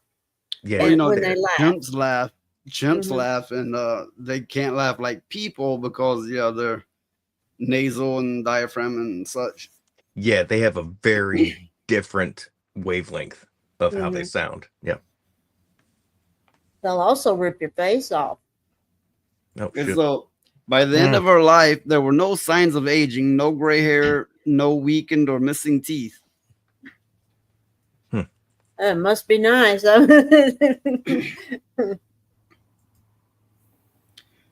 Yeah. Well, you know, when they laugh. Chimps Mhm. laugh, and they can't laugh like people because they're nasal and diaphragm and such. Yeah, they have a very different wavelength of how they Mhm. sound. Yeah. They'll also rip your face off. Oh, And shit. so by the end of her life, there were no signs of aging, no gray hair, no weakened or missing teeth. It must be nice.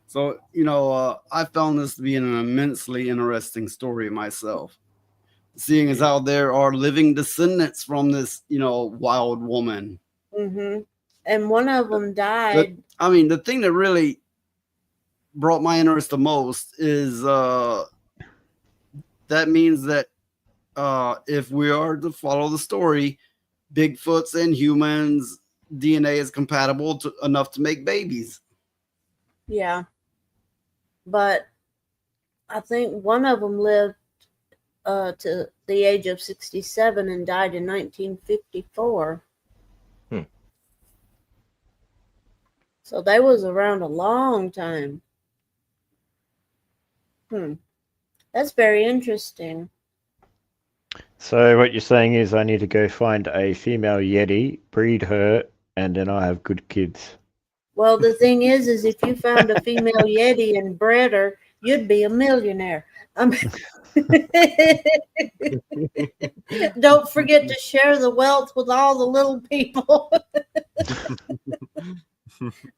So, I found this to be an immensely interesting story myself, seeing as how there are living descendants from this, wild woman. hmm And one of them died. I mean, the thing that really brought my interest the most is that means that if we are to follow the story, Bigfoots and humans' DNA is compatible enough to make babies. Yeah. But I think one of them lived to the age of 67 and died in 1954. So they was around a long time. That's very interesting. So what you're saying is I need to go find a female Yeti, breed her, and then I have good kids. Well, the thing is if you found a female Yeti and bred her, you'd be a millionaire. Don't forget to share the wealth with all the little people.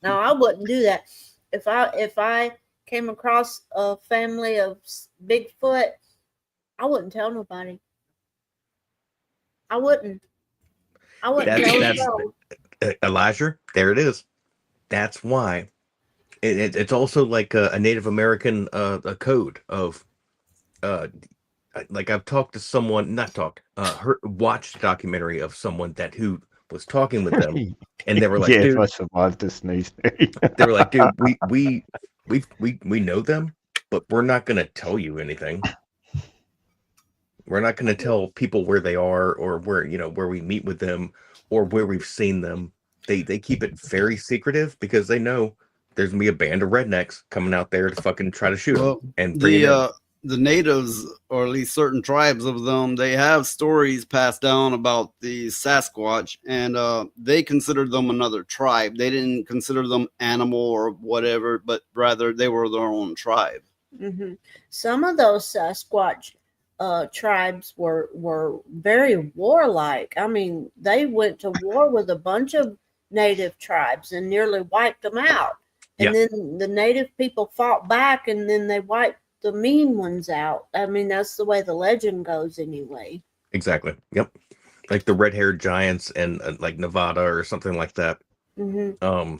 No, I wouldn't do that. If I came across a family of Bigfoot, I wouldn't tell nobody. I wouldn't tell them. Elijah, there it is. That's why it's also like a Native American a code of like I've talked to someone, watched a documentary of someone who was talking with them, and they were like, yeah, dude, if I survived the sneeze. they were like, dude, we know them, but we're not gonna tell you anything. We're not gonna tell people where they are or where we meet with them or where we've seen them. They keep it very secretive because they know there's gonna be a band of rednecks coming out there to fucking try to shoot them and bring it in. The natives, or at least certain tribes of them, they have stories passed down about the Sasquatch, and they considered them another tribe. They didn't consider them animal or whatever, but rather they were their own tribe. Mm-hmm. Some of those Sasquatch tribes were very warlike. I mean, they went to war with a bunch of native tribes and nearly wiped them out. And then the native people fought back, and then they wiped the mean ones out. I mean, that's the way the legend goes anyway. Exactly. Yep. Like the red-haired giants and like Nevada or something like that. Mm-hmm.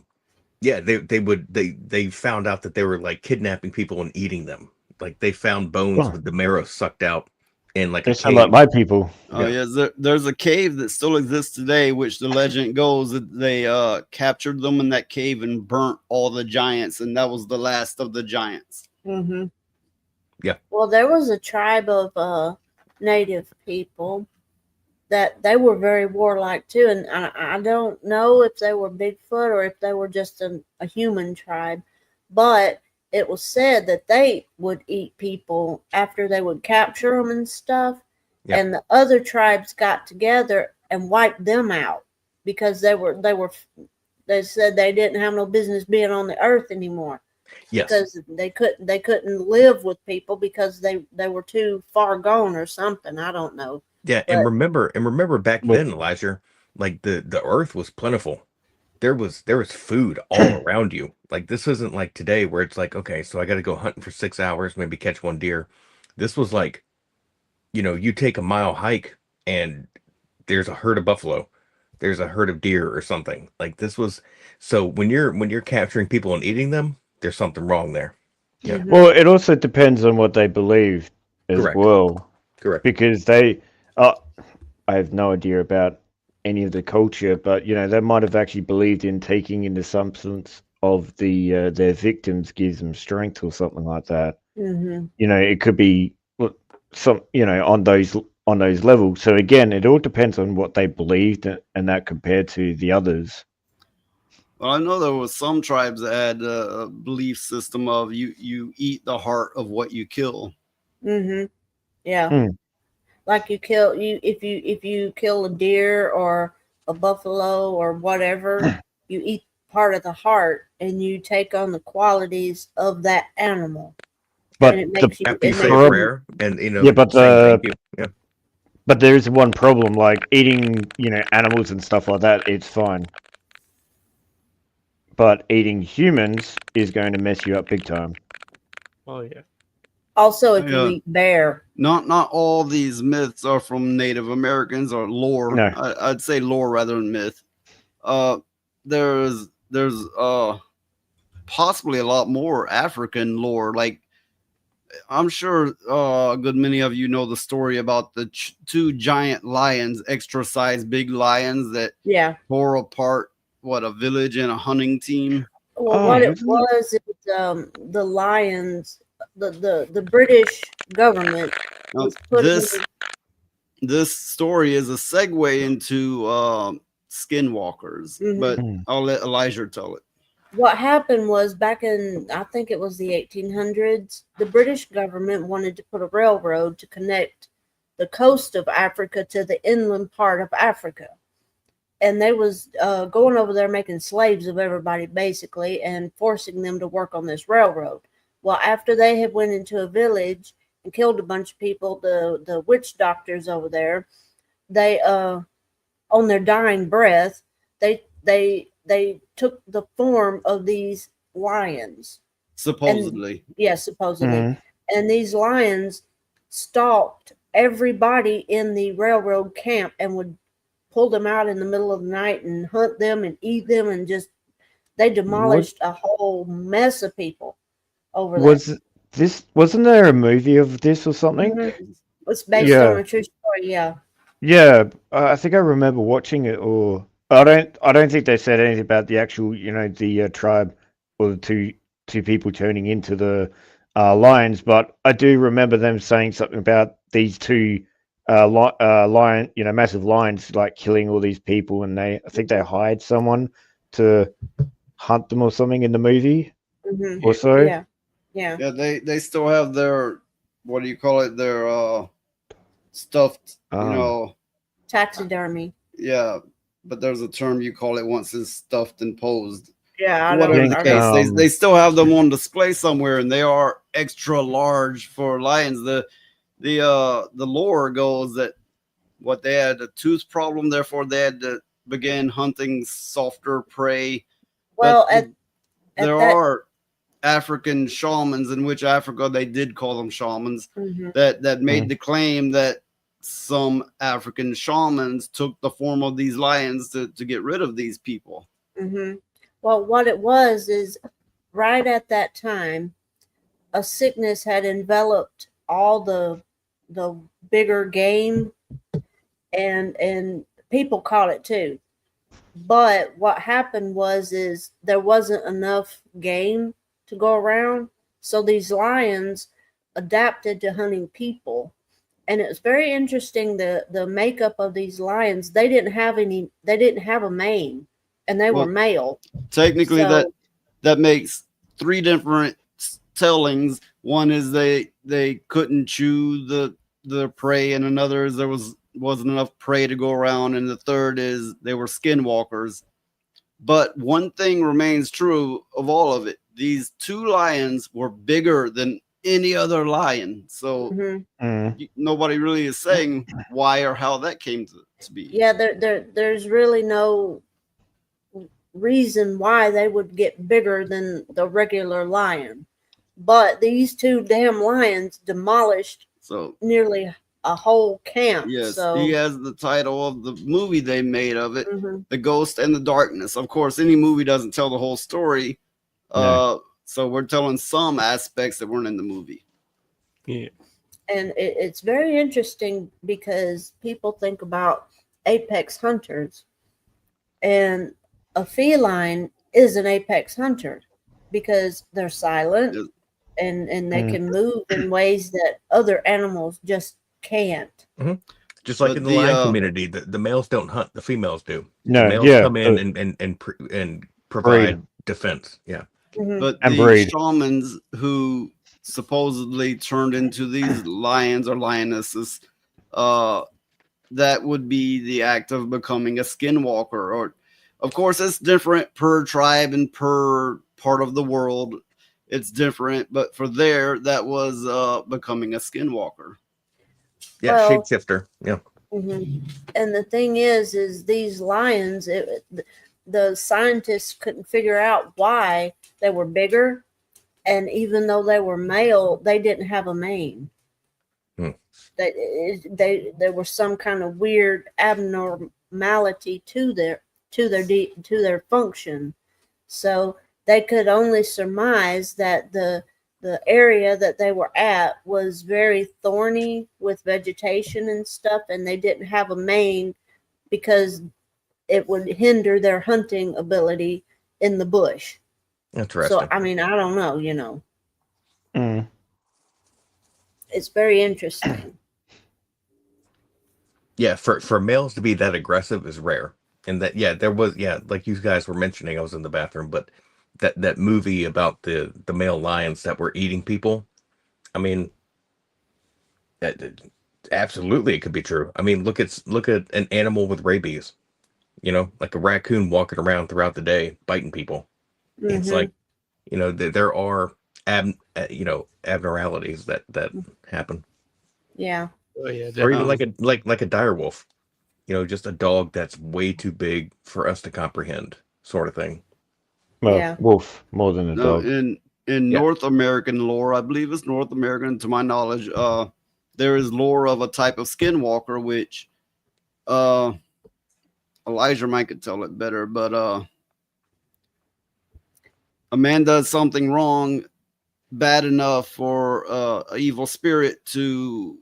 Yeah, they found out that they were like kidnapping people and eating them. Like they found bones with the marrow sucked out in like They a sound cave. like my people. Oh yeah, there's a cave that still exists today, which the legend goes that they captured them in that cave and burnt all the giants, and that was the last of the giants. Mm-hmm. Yeah. Well, there was a tribe of native people that they were very warlike too, and I don't know if they were Bigfoot or if they were just a human tribe, but it was said that they would eat people after they would capture them and stuff. Yep. And the other tribes got together and wiped them out because they said they didn't have no business being on the earth anymore. Yes. Because they couldn't live with people because they were too far gone or something. I don't know. Yeah, and remember back then, Elijah, like the earth was plentiful. there was food all around you. Like this isn't like today where it's like, okay, so I got to go hunting for 6 hours, maybe catch one deer. This was like, you take a mile hike and there's a herd of buffalo, there's a herd of deer or something. Like this was, so when you're capturing people and eating them, there's something wrong there. Yeah. Well, it also depends on what they believe as Correct. well, Correct. because I have no idea about any of the culture, but they might have actually believed in taking in the substance of their victims gives them strength or something like that. Mm-hmm. It could be some on those levels. So again, it all depends on what they believed and that compared to the others. Well, I know there was some tribes that had a belief system of you eat the heart of what you kill. Mm-hmm. Yeah. Like if you kill a deer or a buffalo or whatever, you eat part of the heart and you take on the qualities of that animal. But and it makes you, After you it say makes a prayer and Yeah, but saying thank you. Yeah. but there is one problem, like eating animals and stuff like that, it's fine. But eating humans is going to mess you up big time. Oh yeah. Also, if you Yeah. eat bear. Not all these myths are from Native Americans or lore. No. I'd say lore rather than myth. There's possibly a lot more African lore. Like I'm sure a good many of you know the story about the two giant lions, extra sized big lions that Yeah. tore apart a village and a hunting team. Well, what it was is the lions, the British government Now, was putting this story is a segue into skinwalkers, but I'll let Elijah tell it. what happened was back in, I think it was the 1800s, the British government wanted to put a railroad to connect the coast of Africa to the inland part of Africa. And they was going over there making slaves of everybody basically and forcing them to work on this railroad. Well, after they had went into a village and killed a bunch of people, the witch doctors over there, they on their dying breath, they took the form of these lions. Supposedly. Supposedly. Mhm. And these lions stalked everybody in the railroad camp and would pull them out in the middle of the night and hunt them and eat them and just they demolished a whole mess of people over there. Wasn't there a movie of this or something? Mhm. It's based Yeah. on a true story, yeah. Yeah, I think I remember watching it, or I don't think they said anything about the actual, the tribe or the two people turning into the lions, but I do remember them saying something about these two lion, massive lions, like killing all these people, and I think they hired someone to hunt them or something in the movie, or so. Yeah. Yeah, they still have their what do you call it? Their stuffed, Taxidermy. Yeah, but there's a term you call it once it's stuffed and posed. Yeah, I Whatever don't the know. case, they still have them on display somewhere, and they are extra large for lions. The lore goes that they had a tooth problem, therefore they had to begin hunting softer prey. Well, But at there that- are African shamans, in which Africa they did call them shamans, Mhm. that made the claim that some African shamans took the form of these lions to get rid of these people. Mm-hmm. Well, what it was is right at that time, a sickness had enveloped all the bigger game, and people caught it too. But what happened is there wasn't enough game to go around, so these lions adapted to hunting people. And it's very interesting the makeup of these lions. They didn't have a mane, and they were male. Technically, So- that makes three different tellings. One is they couldn't chew the prey, and another is there wasn't enough prey to go around, and the third is they were skinwalkers. But one thing remains true of all of it: these two lions were bigger than any other lion. So nobody really is saying why or how that came to be. Yeah, there's really no reason why they would get bigger than the regular lion. But these two damn lions demolished So nearly a whole camp. yes, So he has the title of the movie they made of it, mhm. The Ghost and the Darkness. Of course, any movie doesn't tell the whole story. So we're telling some aspects that weren't in the movie. Yeah. And it's very interesting because people think about apex hunters, and a feline is an apex hunter because they're silent and they can move in ways that other animals just can't. Just like But in the the, lion community, the males don't hunt, the females do. No, the males yeah, come in but- and provide defense. Yeah. But And the breed. shamans who supposedly turned into these lions or lionesses, that would be the act of becoming a skinwalker. Or, of course, it's different per tribe and per part of the world. It's different, but for there, that was becoming a skinwalker. Yeah, Well- shapeshifter. Yeah. Mhm. And the thing is these lions, the scientists couldn't figure out why they were bigger, and even though they were male, they didn't have a mane. There was some kind of weird abnormality to their function, so they could only surmise that the area that they were at was very thorny with vegetation and stuff, and they didn't have a mane because it would hinder their hunting ability in the bush. Interesting. So, I mean, I don't know, you know. Mm. It's very interesting. Yeah, for males to be that aggressive is rare. And that, yeah, there was, yeah, like you guys were mentioning, I was in the bathroom, but that movie about the male lions that were eating people, I mean, absolutely it could be true. I mean, look at an animal with rabies, you know, like a raccoon walking around throughout the day biting people. It's Mhm. like, you know, there are abnormalities that happen. Yeah. Oh yeah. Or even definitely. like a dire wolf, you know, just a dog that's way too big for us to comprehend, sort of thing. Well, Yeah. wolf more than a No, dog. in Yeah. North American lore, I believe it's North American to my knowledge, there is lore of a type of skinwalker which Elijah might could tell it better, but a man does something wrong bad enough for an evil spirit to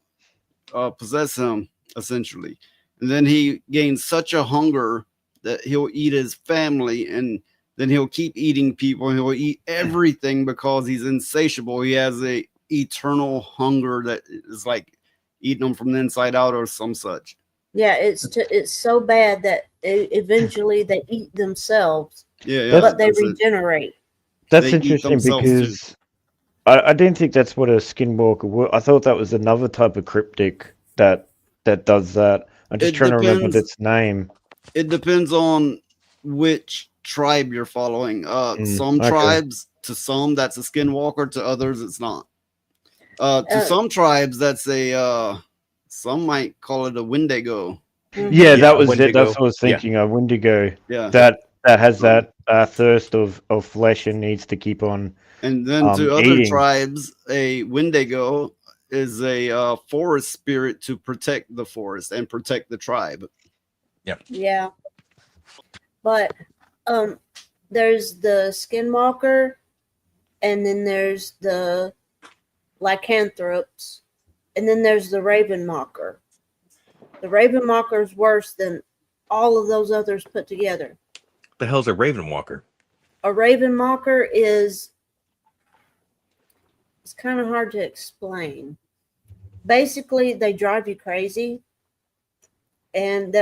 possess him, essentially, and then he gains such a hunger that he'll eat his family, and then he'll keep eating people. He'll eat everything because he's insatiable. He has a eternal hunger that is like eating them from the inside out or some such. Yeah, it's so bad that eventually they eat themselves, Yeah, but they that's it. regenerate. That's They eat interesting themselves too. because I didn't think that's what a skinwalker was. I thought that was another type of cryptic that does that. I'm just It trying to remember depends. its name. It depends on which tribe you're following. Some okay. tribes, to some, that's a skinwalker. To others, it's not. To some tribes, that's a some might call it a Wendigo. Yeah, that was it. Wendigo. That's what I was Yeah. thinking of. Wendigo. Yeah. That has that thirst of flesh and needs to keep on. And then to other eating. tribes, a Wendigo is a forest spirit to protect the forest and protect the tribe. Yeah. But there's the skinwalker, and then there's the lycanthropes, and then there's the ravenmocker. The ravenmocker is worse than all of those others put together. The hell's a raven walker? A ravenmocker is, it's kind of hard to explain. Basically, they drive you crazy, and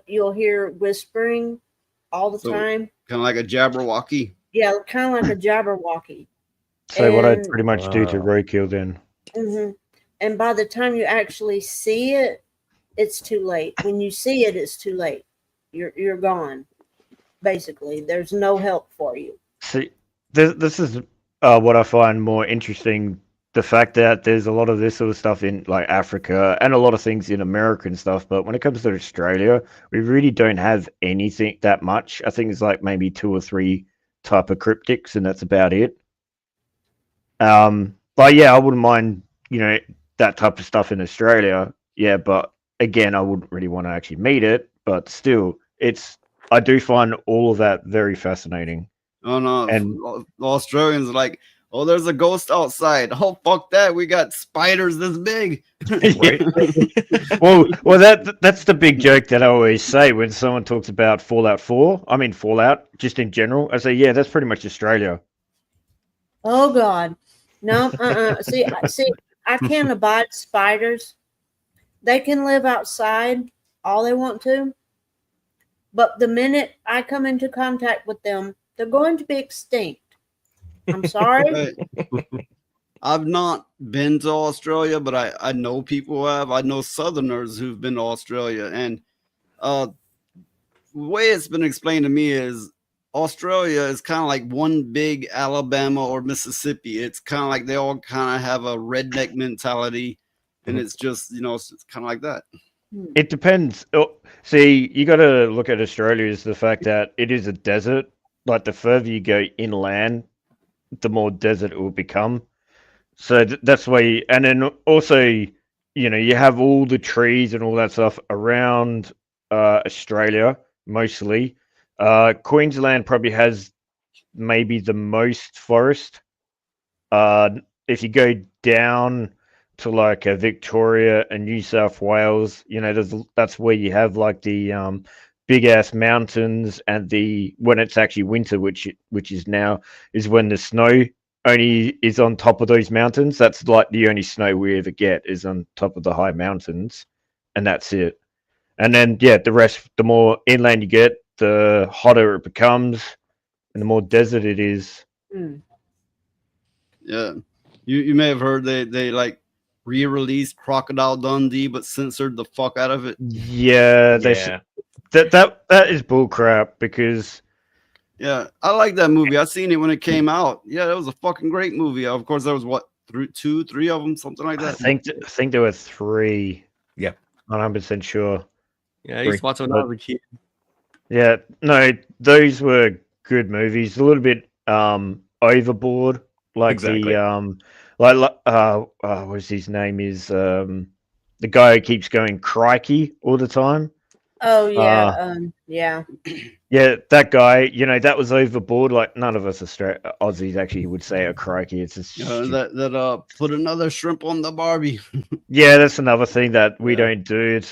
you'll hear whispering all the So- time. Kind of like a Jabberwocky. Yeah, kind of like a Jabberwocky. So what I'd And- pretty much do to roadkill then. Mhm. And by the time you actually see it, it's too late. When you see it, it's too late. You're gone. Basically, there's no help for you. See, this is what I find more interesting the fact that there's a lot of this sort of stuff in like Africa and a lot of things in America and stuff, but when it comes to Australia, we really don't have anything that much. I think it's like maybe 2 or 3 type of cryptics, and that's about it. But yeah, I wouldn't mind, that type of stuff in Australia. Yeah, but again, I wouldn't really want to actually meet it. But still, I do find all of that very fascinating. Oh no, And the Australians are like, oh, there's a ghost outside. Oh fuck that, we got spiders this big. well, that's the big joke that I always say when someone talks about Fallout 4. I mean Fallout, just in general. I say, yeah, that's pretty much Australia. Oh God, no. See, I can't abide spiders. They can live outside all they want to, but the minute I come into contact with them, they're going to be extinct. I'm sorry. I've not been to Australia, but I know people who have. I know Southerners who've been to Australia, and the way it's been explained to me is Australia is kind of like one big Alabama or Mississippi. It's kind of like they all kind of have a redneck mentality, and it's just, it's kind of like that. It depends. See, you got to look at Australia as the fact that it is a desert. Like the further you go inland, the more desert it will become. So that's why, and then also, you have all the trees and all that stuff around Australia, mostly. Queensland probably has maybe the most forest. If you go down to like Victoria and New South Wales, that's where you have like the big ass mountains, and when it's actually winter, which is now, is when the snow only is on top of those mountains. That's like the only snow we ever get is on top of the high mountains, and that's it. And then the rest, the more inland you get, the hotter it becomes, and the more desert it is. Yeah, you may have heard they like re-released Crocodile Dundee, but censored the fuck out of it. Yeah, that is bullcrap because. Yeah, I like that movie. I seen it when it came out. Yeah, that was a fucking great movie. Of course, there was what 2, 3 of them, something like that. I think there were 3. Yeah, 100% sure. Yeah, I used to watch when I was a kid. Yeah, no, those were good movies. A little bit overboard, like Exactly. what's his name is the guy who keeps going crikey all the time. Oh yeah, yeah. Yeah, that guy. That was overboard. Like none of us Aussies actually would say a crikey. It's just that put another shrimp on the Barbie. Yeah, that's another thing that we don't do. It's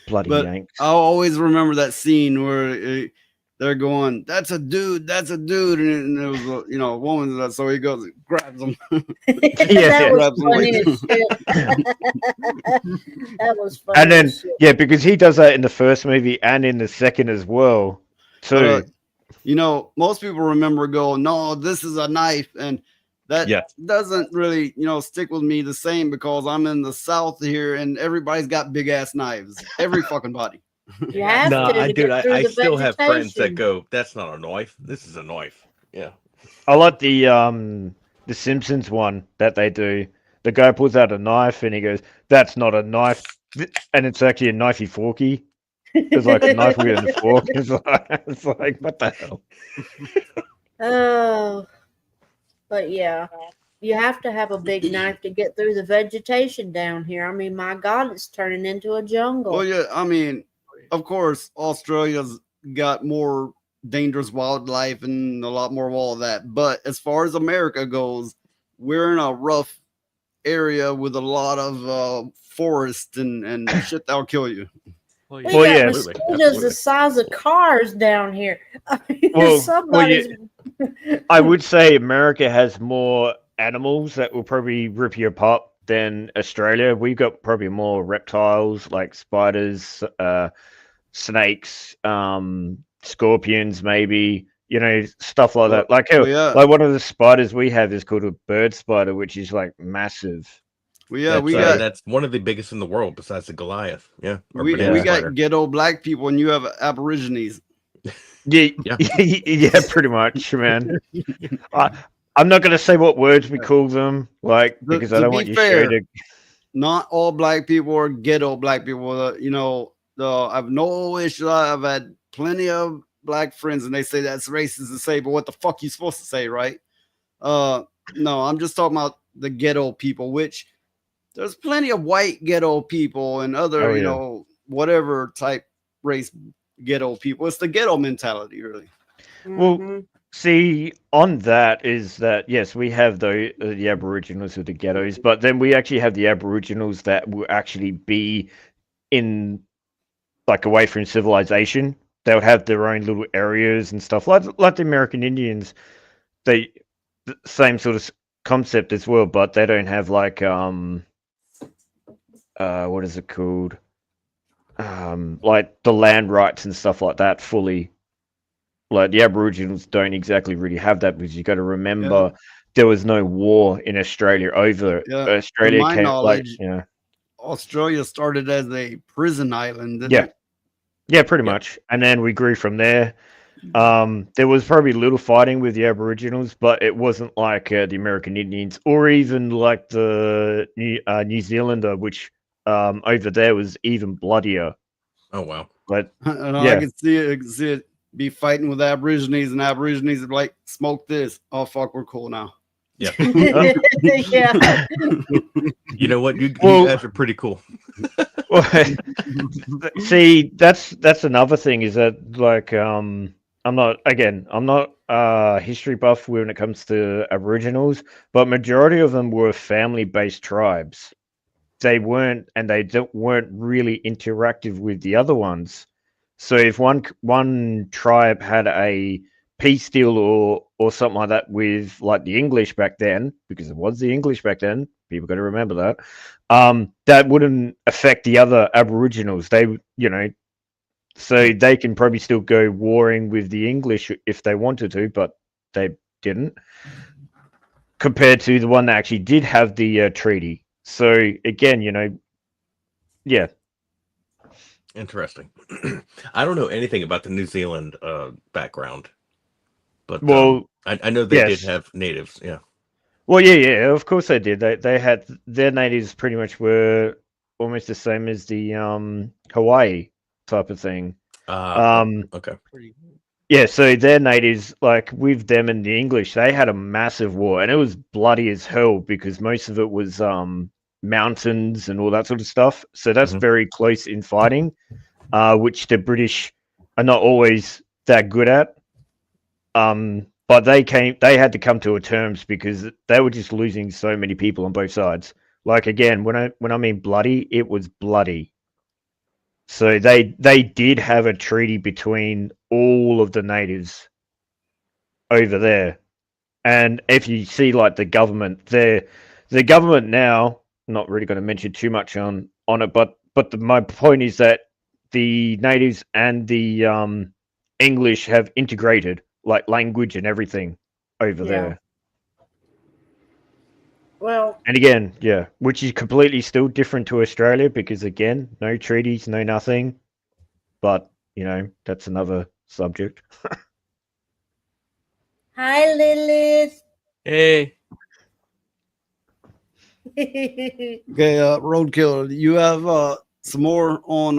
bloody But Yanks. I'll always remember that scene where they're going, "That's a dude, and there was a woman that, so he goes, grabs him. That was funny as shit. That was funny. And then as shit. because he does that in the first movie and in the second as well. So most people remember going, "No, this is a knife," and that doesn't really stick with me the same because I'm in the South here and everybody's got big ass knives, every fucking body. You have to I still have friends that vegetation. go, "That's not a knife. This is a knife." Yeah. I like the Simpsons one that they do. The guy pulls out a knife and he goes, "That's not a knife," and it's actually a knifey forky. It's like a knife with a fork. It's like what the hell? Oh, but yeah, you have to have a big knife to get through the vegetation down here. I mean, my God, it's turning into a jungle. Well, yeah, I mean, of course, Australia's got more dangerous wildlife and a lot more of all of that. But as far as America goes, we're in a rough area with a lot of forest and shit that'll kill you. We got mosquitoes the size of cars down here. I mean, somebody's. I would say America has more animals that will probably rip you apart than Australia. We've got probably more reptiles like spiders, snakes, scorpions, maybe, stuff like that. Like like one of the spiders we have is called a bird spider, which is like massive. That's one of the biggest in the world besides the Goliath. Yeah, we got ghetto black people and you have Aborigines. Yeah, pretty much, man. I'm not going to say what words we call them, like, because I don't want your show to. Not all black people are ghetto black people. I've no issue. I've had plenty of black friends, and they say that's racist to say, but what the fuck you supposed to say, right? No, I'm just talking about the ghetto people, which there's plenty of white ghetto people and other, whatever type race ghetto people. It's the ghetto mentality, really. Well, see, on that is that, yes, we have the Aboriginals of the ghettos, but then we actually have the Aboriginals that will actually be in, like, away from civilization. They'll have their own little areas and stuff, like the American Indians. The same sort of concept as well, but they don't have, like, what is it called? Like the land rights and stuff like that fully. Like the Aboriginals don't exactly really have that, because you got to remember there was no war in Australia over Australia. To my knowledge, yeah, Australia started as a prison island. Yeah, yeah, pretty much, and then we grew from there. There was probably little fighting with the Aboriginals, but it wasn't like the American Indians or even like the New Zealander, which over there was even bloodier. Oh wow! But I can see it. Be fighting with Aborigines, and Aborigines are like, smoke this. Oh fuck, we're cool now. Yeah. Yeah. You know what? You guys are pretty cool. See, that's another thing, is that, like, I'm not a history buff when it comes to Aboriginals, but majority of them were family-based tribes. They weren't really interactive with the other ones. So if one tribe had a peace deal or something like that with, like, the English back then, because it was the English back then, people got to remember that, that wouldn't affect the other Aboriginals. They, so they can probably still go warring with the English if they wanted to, but they didn't. Compared to the one that actually did have the treaty. So again, yeah. Interesting. I don't know anything about the New Zealand background, but I know they did have natives. Yeah. Well, yeah, of course they did. They had their natives pretty much were almost the same as the Hawaii type of thing. Okay. Yeah, so their natives, like with them and the English, they had a massive war, and it was bloody as hell because most of it was mountains and all that sort of stuff. So that's very close in fighting, which the British are not always that good at. But they had to come to a terms because they were just losing so many people on both sides. Like, again, when I mean bloody, it was bloody. So they did have a treaty between all of the natives over there. And if you see, like, the government now, I'm not really going to mention too much on it, but my point is that the natives and the English have integrated, like, language and everything over there. Well, and again, which is completely still different to Australia because, again, no treaties, no nothing. But, that's another subject. Hi, Lilith. Hey. Okay, Roadkill, you have some more on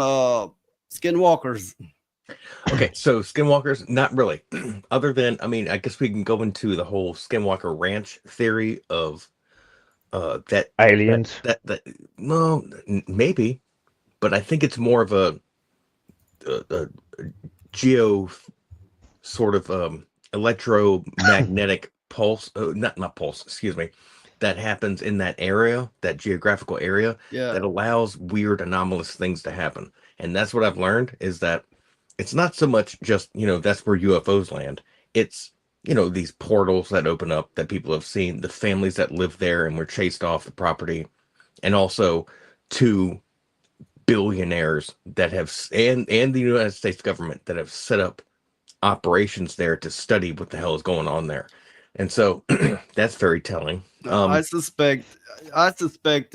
Skinwalkers. Okay, so Skinwalkers, not really. Other than, I guess we can go into the whole Skinwalker Ranch theory of that aliens. No, maybe, but I think it's more of a geo sort of electromagnetic pulse. Not pulse. Excuse me. That happens in that area, that geographical area, that allows weird anomalous things to happen. And that's what I've learned, is that it's not so much just, that's where UFOs land. It's, these portals that open up that people have seen, the families that live there and were chased off the property, and also 2 billionaires that have, and the United States government that have set up operations there to study what the hell is going on there. And so that's very telling. I suspect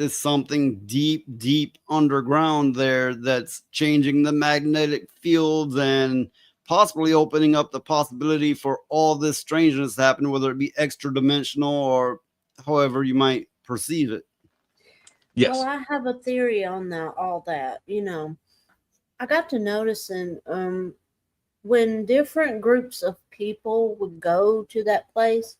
it's something deep underground there that's changing the magnetic fields and possibly opening up the possibility for all this strangeness to happen, whether it be extra dimensional or however you might perceive it. Yes. Well, I have a theory on all that. I got to noticing when different groups of people would go to that place,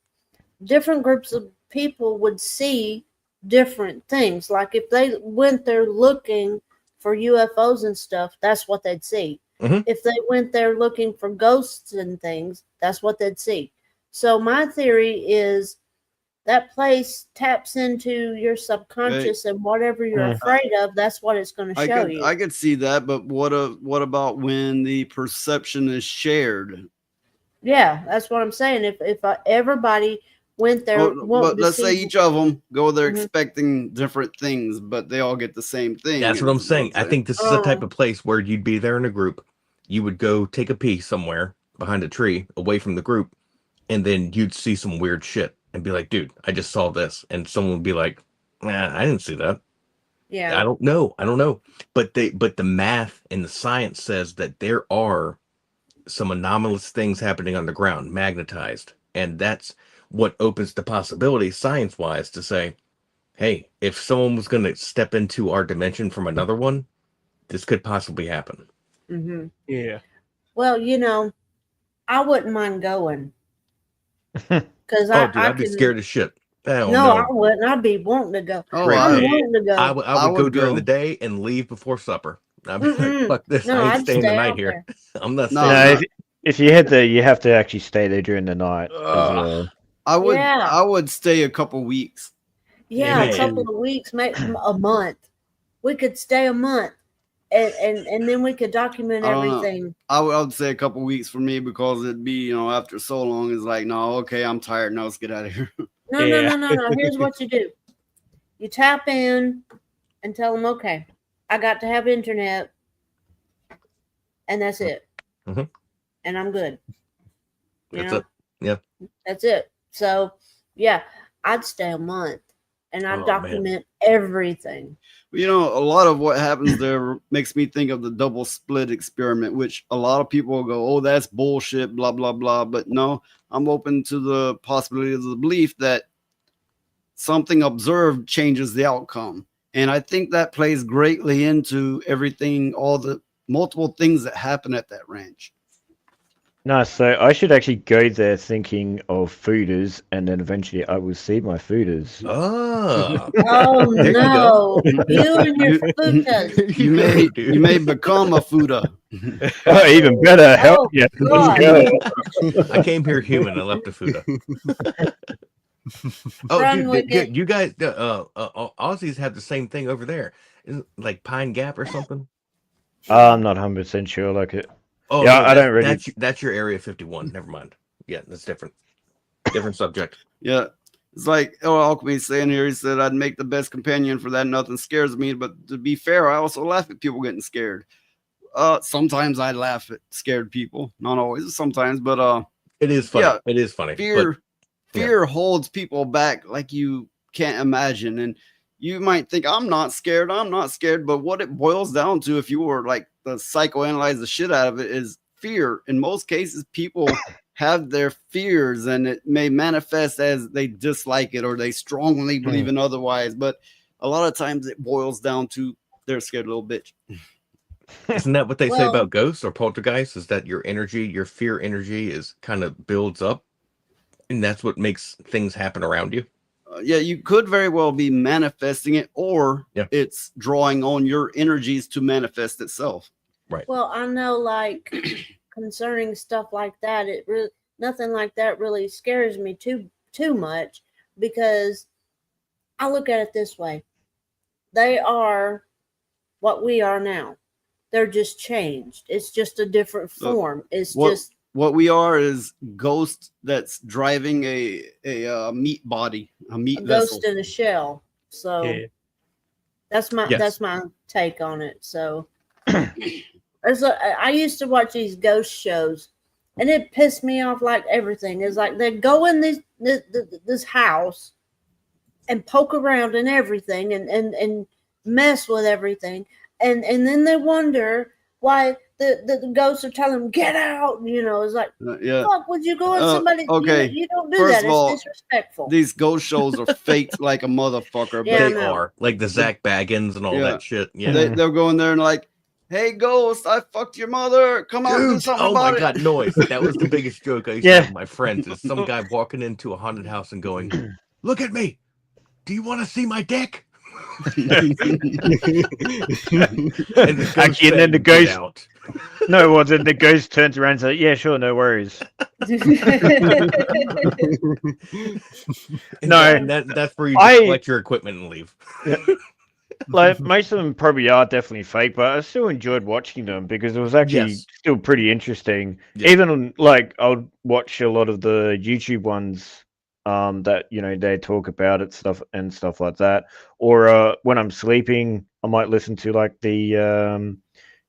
different groups of people would see different things. Like if they went there looking for UFOs and stuff, that's what they'd see. Mhm. If they went there looking for ghosts and things, that's what they'd see. So my theory is that place taps into your subconscious, and whatever you're afraid of, that's what it's going to show you. I could see that, but what about when the perception is shared? Yeah, that's what I'm saying. If everybody went there, But let's say each of them go there Mhm. expecting different things, but they all get the same thing. That's what I'm saying. I think this is the Oh. type of place where you'd be there in a group. You would go take a pee somewhere behind a tree away from the group, and then you'd see some weird shit and be like, dude, I just saw this. And someone would be like, nah, I didn't see that. Yeah. I don't know. But the math and the science says that there are some anomalous things happening on the ground, magnetized. And that's what opens the possibility science-wise to say, hey, if someone was going to step into our dimension from another one, this could possibly happen. Mm-hmm. Yeah. Well, I wouldn't mind going because Oh, dude, I'd be scared as shit. Hell No, I no. wouldn't. I'd be wanting to go. Oh, I'm Crazy. wanting to go. I would go would during go. the day and leave before supper. I'd be like, Mm-mm. fuck this. No, I ain't I'd staying stay the night out here. there. I'm not No, staying. No, the if, night. if you head there, you have to actually stay there during the night as well. Yeah. I would stay a couple weeks. Yeah, Man. a couple of weeks, maybe a month. We could stay a month, and then we could document I don't know. everything. I would say a couple weeks for me because it'd be, after so long, it's like, no, okay, I'm tired. Now let's get out of here. No. Here's what you do: you tap in and tell them, okay, I got to have internet, and that's it, Mhm. and I'm good. That's it. Yeah. That's it. So, yeah, I'd stay a month, and I'd Oh, man. document everything. A lot of what happens there makes me think of the double split experiment, which a lot of people will go, oh, that's bullshit, blah, blah, blah. But no, I'm open to the possibility of the belief that something observed changes the outcome. And I think that plays greatly into everything, all the multiple things that happen at that ranch. No, so I should actually go there thinking of fooders, and then eventually I will see my fooders. Oh. Oh There you no, go. you and your futas. You may become a Fuda. Oh, even better. Help Oh, yeah. God. Let's go. I came here human. I left a Fuda. Oh, Run, dude, Wicket. you guys, Aussies have the same thing over there. Isn't it like Pine Gap or something? I'm not 100% sure. Like it. Oh, Yeah, no, I don't really- That's your Area 51. Never mind. Yeah, that's different. Different subject. Yeah. It's like Alchemy saying here, he said, I'd make the best companion for that. Nothing scares me. But to be fair, I also laugh at people getting scared. Sometimes I laugh at scared people. Not always, sometimes, but It is funny. Yeah, It is funny. fear holds people back like you can't imagine. And you might think, I'm not scared. But what it boils down to, if you were like the psychoanalyze the shit out of it, is fear. In most cases, people have their fears, and it may manifest as they dislike it or they strongly believe in otherwise. But a lot of times it boils down to they're a scared little bitch. Isn't that what they say Well- about ghosts or poltergeists? Is that your energy, your fear energy is kind of builds up, and that's what makes things happen around you? Yeah, you could very well be manifesting it, or it's drawing on your energies to manifest itself. Right. Well, I know, like concerning stuff like that, nothing like that really scares me too much, because I look at it this way: they are what we are now. They're just changed. It's just a different form. It's just What we are is ghost that's driving a meat body, a meat a vessel. ghost in a shell. So Yeah. that's my Yes. take on it. So I used to watch these ghost shows, and it pissed me off like everything. It's like they go in this house and poke around and everything and mess with everything, and then they wonder why the ghosts are telling him, get out. You know, it's like, Yeah. fuck, would you go in somebody? Okay. You don't do First that. of all, It's disrespectful. These ghost shows are faked like a motherfucker. Yeah, I They know. are like the Zach Baggins and all Yeah. that shit. Yeah. They'll go in there and like, hey, ghost, I fucked your mother. Come out and do Dude, something oh about my it. god, noise. That was the biggest joke I used to Yeah. have with my friends. Is some guy walking into a haunted house and going, look at me. Do you want to see my dick? And the ghost Actually, and then the said, "Get ghost. out." No, well, then the ghost turns around and says, "Yeah, sure, no worries." And No, that's where you just collect your equipment and leave. Like most of them probably are definitely fake, but I still enjoyed watching them because it was actually Yes. still pretty interesting. Yeah. Even like I'll watch a lot of the YouTube ones that they talk about it stuff like that. Or when I'm sleeping, I might listen to like the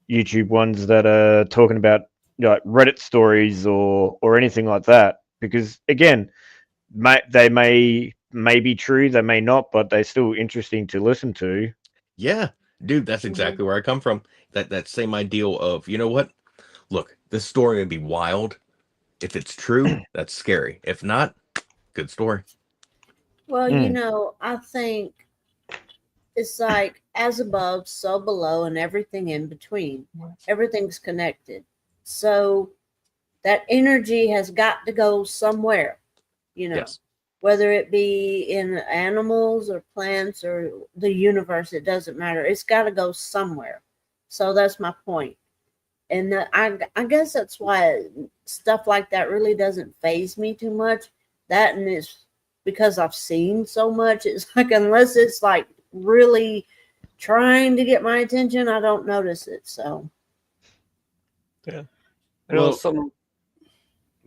YouTube ones that are talking about like Reddit stories or anything like that. Because again, they may be true, they may not, but they're still interesting to listen to. Yeah, dude, that's exactly where I come from. That same ideal of, you know what? Look, this story may be wild. If it's true, that's scary. If not, good story. Well, I think it's like as above, so below, and everything in between. Everything's connected. So that energy has got to go somewhere, Yes. whether it be in animals or plants or the universe, it doesn't matter. It's got to go somewhere. So that's my point. And I guess that's why stuff like that really doesn't faze me too much. That and it's because I've seen so much. It's like unless it's like really trying to get my attention, I don't notice it. So yeah, I know Well, some.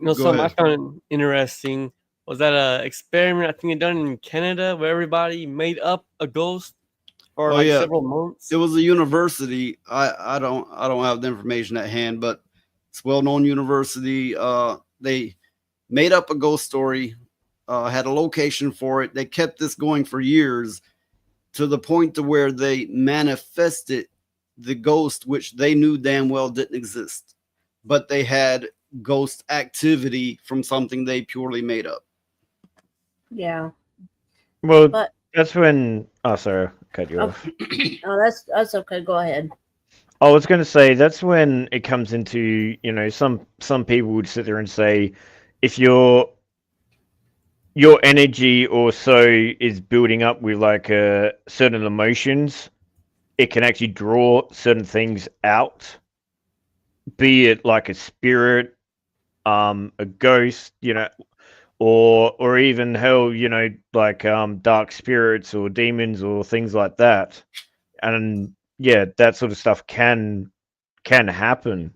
go Something I ahead. found interesting was that a experiment I think done in Canada where everybody made up a ghost for Oh, like yeah. several months. It was a university. I don't have the information at hand, but it's a well-known university. They made up a ghost story, had a location for it. They kept this going for years to the point to where they manifested the ghost, which they knew damn well didn't exist, but they had ghost activity from something they purely made up. yeah. Well, But that's when. Oh, sorry, cut you oh, off. oh, that's okay. Go ahead. I was going to say that's when it comes into some people would sit there and say if your energy or so is building up with like certain emotions, it can actually draw certain things out, be it like a spirit, a ghost, or even hell, like dark spirits or demons or things like that. And yeah, that sort of stuff can happen,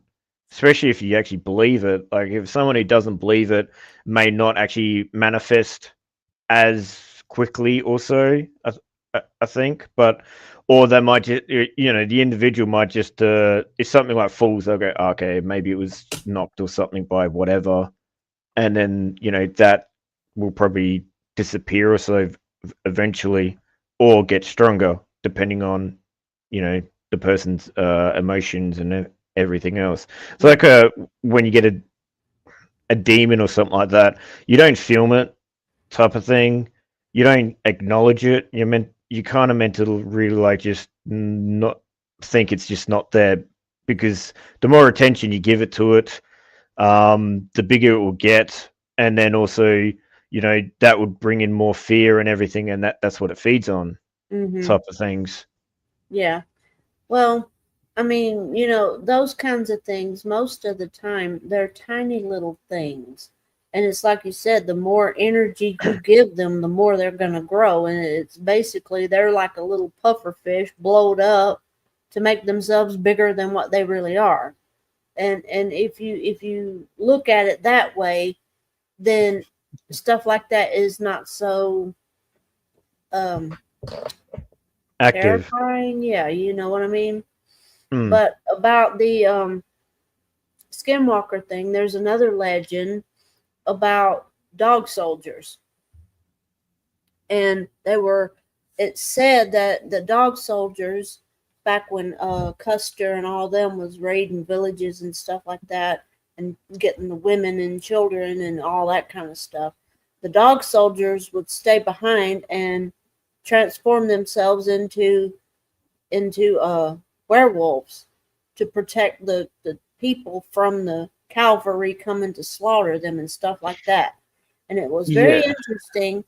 especially if you actually believe it. Like if someone who doesn't believe it may not actually manifest as quickly also, I think, or they might just, the individual might just, if something like falls, they'll go, okay, maybe it was knocked or something by whatever. And then, that will probably disappear or so eventually, or get stronger, depending on, the person's emotions and everything else. So like when you get a demon or something like that, you don't film it type of thing. You don't acknowledge it. You kind of meant to really like just not think it's just not there, because the more attention you give it to it, the bigger it will get, and then also that would bring in more fear and everything, and that's what it feeds on, type of things. Yeah. Well, I mean, those kinds of things, most of the time, they're tiny little things. And it's like you said, the more energy you give them, the more they're going to grow. And it's basically, they're like a little puffer fish blowed up to make themselves bigger than what they really are. And if you look at it that way, then stuff like that is not so Active. terrifying. Yeah, you know what I mean? Mm. But about the skinwalker thing, there's another legend about dog soldiers. And it said that the dog soldiers back when Custer and all them was raiding villages and stuff like that, and getting the women and children and all that kind of stuff. The dog soldiers would stay behind and transform themselves into werewolves to protect the people from the cavalry coming to slaughter them and stuff like that. And it was very Yeah. interesting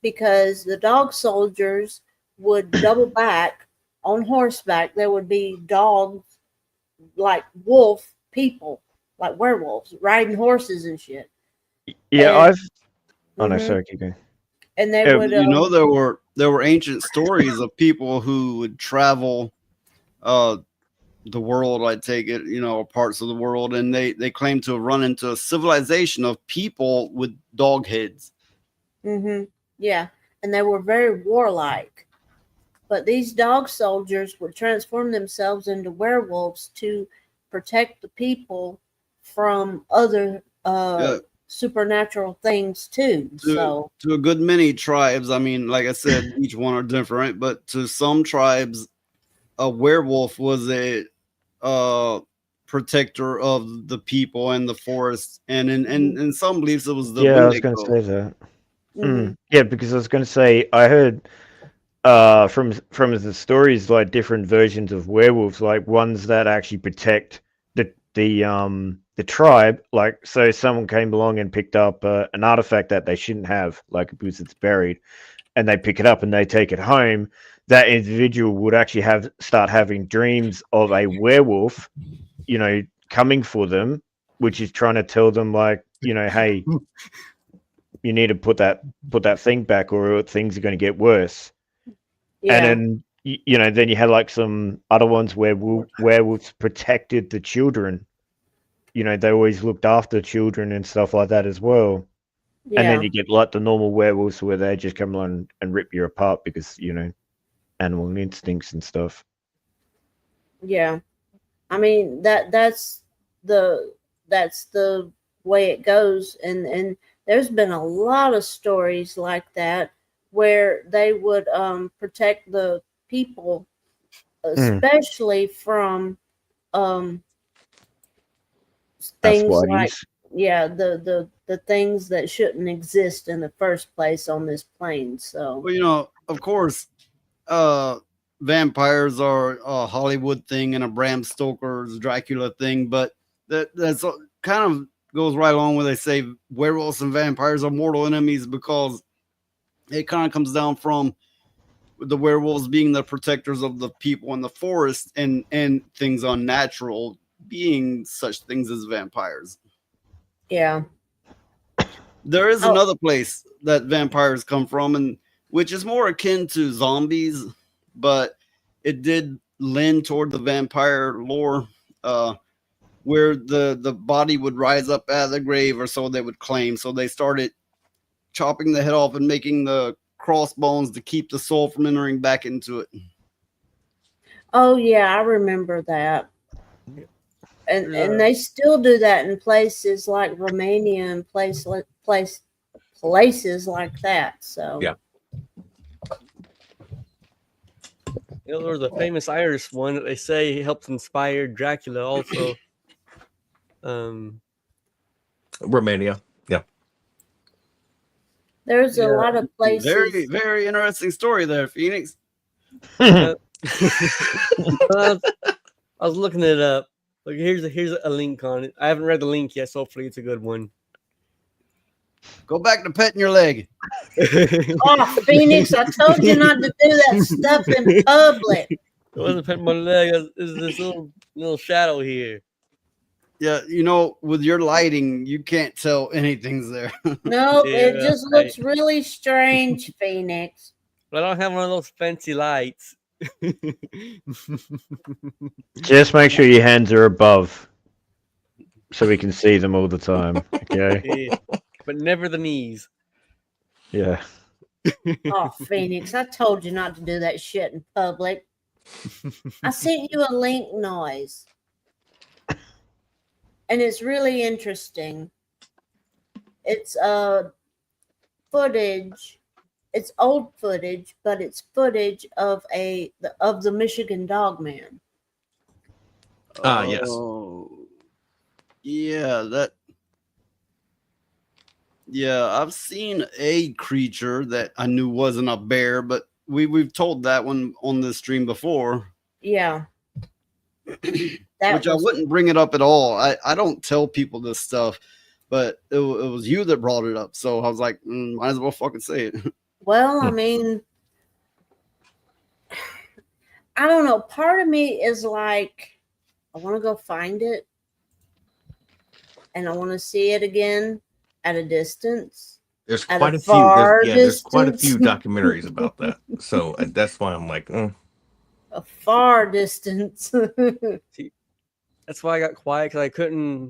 because the dog soldiers would double back on horseback. There would be dogs like wolf people, like werewolves, riding horses and shit. Yeah, And- Oh no, Mhm. sorry, keep going. And they Yeah, would, You know, there were ancient stories of people who would travel the world, I take it, you know, parts of the world, and they claim to have run into a civilization of people with dog heads. yeah, and they were very warlike. But these dog soldiers would transform themselves into werewolves to protect the people from other Yeah. supernatural things too. So To a good many tribes, I mean, like I said, each one are different, but to some tribes, a werewolf was a protector of the people and the forest, and in some beliefs it was the Yeah, I was going to Wendigo. say that. Mhm. Yeah, because I was going to say I heard from the stories like different versions of werewolves, like ones that actually protect the tribe. Like, so someone came along and picked up an artifact that they shouldn't have, like because it's buried, and they pick it up and they take it home. That individual would actually start having dreams of a werewolf, you know, coming for them, which is trying to tell them like, you know, hey, you need to put that thing back or things are going to get worse. yeah, And then you know, then you had like some other ones where werewolves protected the children. You know, they always looked after children and stuff like that as well. yeah, And then you get like the normal werewolves where they just come along and rip you apart because, you know, animal instincts and stuff. yeah. I mean that's the way it goes, and there's been a lot of stories like that where they would protect the people, especially from That's things what it like is. the things that shouldn't exist in the first place on this plane. So Well, you know, of course, vampires are a Hollywood thing and a Bram Stoker's Dracula thing, but that's kind of goes right along where they say werewolves and vampires are mortal enemies, because it kind of comes down from the werewolves being the protectors of the people in the forest, and things unnatural being such things as vampires. yeah. There is Oh. another place that vampires come from, and which is more akin to zombies, but it did lend toward the vampire lore, where the body would rise up out of the grave, or so they would claim. So they started chopping the head off and making the crossbones to keep the soul from entering back into it. Oh yeah, I remember that. And they still do that in places like Romania and places like that. So Yeah. You know, there was a famous Irish one that they say helped inspire Dracula also. Romania. Yeah. there's a lot of places. Very, very interesting story there, Phoenix. I was looking it up. Look, here's a link on it. I haven't read the link yet, so hopefully it's a good one. Go back to petting your leg. Oh, Phoenix, I told you not to do that stuff in public. It wasn't petting my leg. It's this little shadow here. Yeah, you know, with your lighting, you can't tell anything's there. Nope, it Yeah, just looks really strange, Phoenix. But I don't have one of those fancy lights. Just make sure your hands are above so we can see them all the time. Okay. Yeah, but never the knees. Yeah. Oh, Phoenix, I told you not to do that shit in public. I sent you a link noise. And it's really interesting. It's footage it's old footage, but it's footage of the Michigan Dog Man. Yes. Oh, yeah, I've seen a creature that I knew wasn't a bear, but we've told that one on the stream before. Yeah. Which I wouldn't bring it up at all. I don't tell people this stuff, but it was you that brought it up. So I was like, might as well fucking say it. Well, I mean, I don't know. Part of me is like, I want to go find it and I want to see it again at a distance. There's At quite a a few. far There's quite a few distance. documentaries about that. So that's why I'm like, A far distance. See, that's why I got quiet because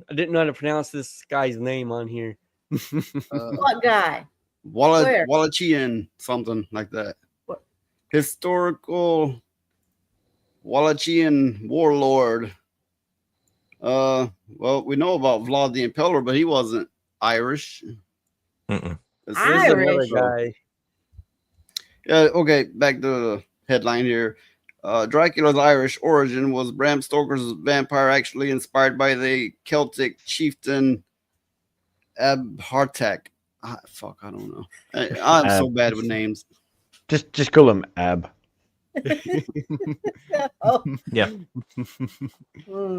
I didn't know how to pronounce this guy's name on here. What guy? Where? Wallachian, something like that. What? Historical Wallachian warlord. Well, we know about Vlad the Impaler, but he wasn't Irish. This is another guy. Yeah, okay, back to the headline here. Dracula's Irish origin was Bram Stoker's vampire actually inspired by the Celtic chieftain Abhartak. I don't know. I'm so bad with names. Just call him Ab. Oh. Yeah.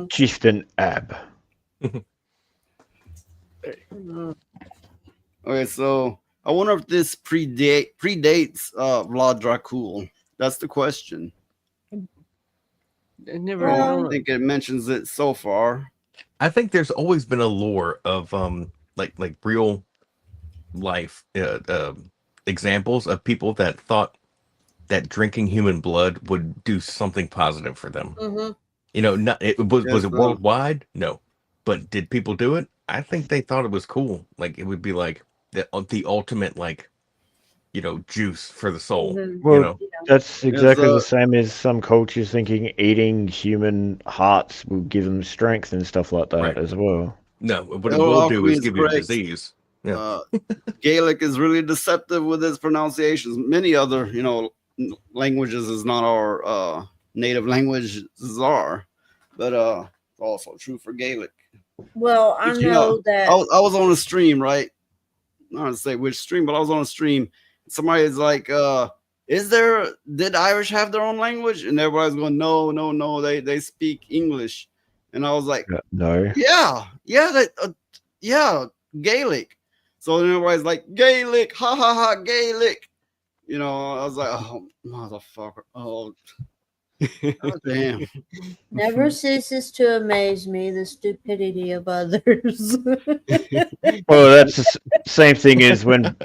Chieftain Ab. Okay, so I wonder if this predates Vlad Dracul. That's the question. I never. I don't think it mentions it so far. I think there's always been a lore of like real life examples of people that thought that drinking human blood would do something positive for them. Mm-hmm. You know, not it was Yes, it worldwide? No, but did people do it? I think they thought it was cool. Like it would be like the ultimate, like, you know, juice for the soul. Mm-hmm. Well, You know, that's exactly the same as some cultures thinking eating human hearts will give them strength and stuff like that Right. as well. no, what it will do is give you a correct. disease. Yeah. Gaelic is really deceptive with its pronunciations. Many other, languages is not our native languages are, but also true for Gaelic. Well, I But, know that. I was on a stream, right? I don't say which stream, but I was on a stream. Somebody's like, did Irish have their own language? And everybody's going, no, they speak English. And I was like, No. yeah, Gaelic. So then everybody's like, Gaelic, ha ha ha, Gaelic. I was like, oh, motherfucker. Oh, oh damn. Never ceases to amaze me the stupidity of others. Well, that's the same thing as when,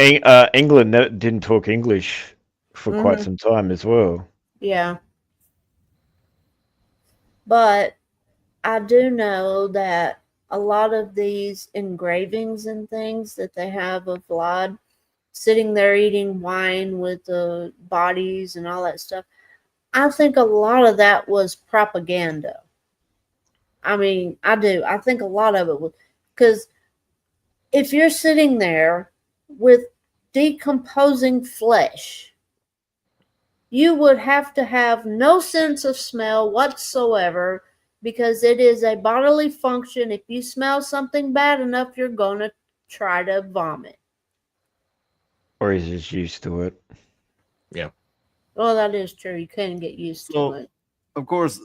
England didn't talk English for quite Mhm. some time as well. Yeah. But I do know that a lot of these engravings and things that they have of Vlad sitting there eating wine with the bodies and all that stuff, I think a lot of that was propaganda. I mean, I do. I think a lot of it was because if you're sitting there with decomposing flesh, you would have to have no sense of smell whatsoever because it is a bodily function. If you smell something bad enough, you're going to try to vomit. Or he's just used to it. Yeah. Well, that is true. You couldn't get used to So, it. of course,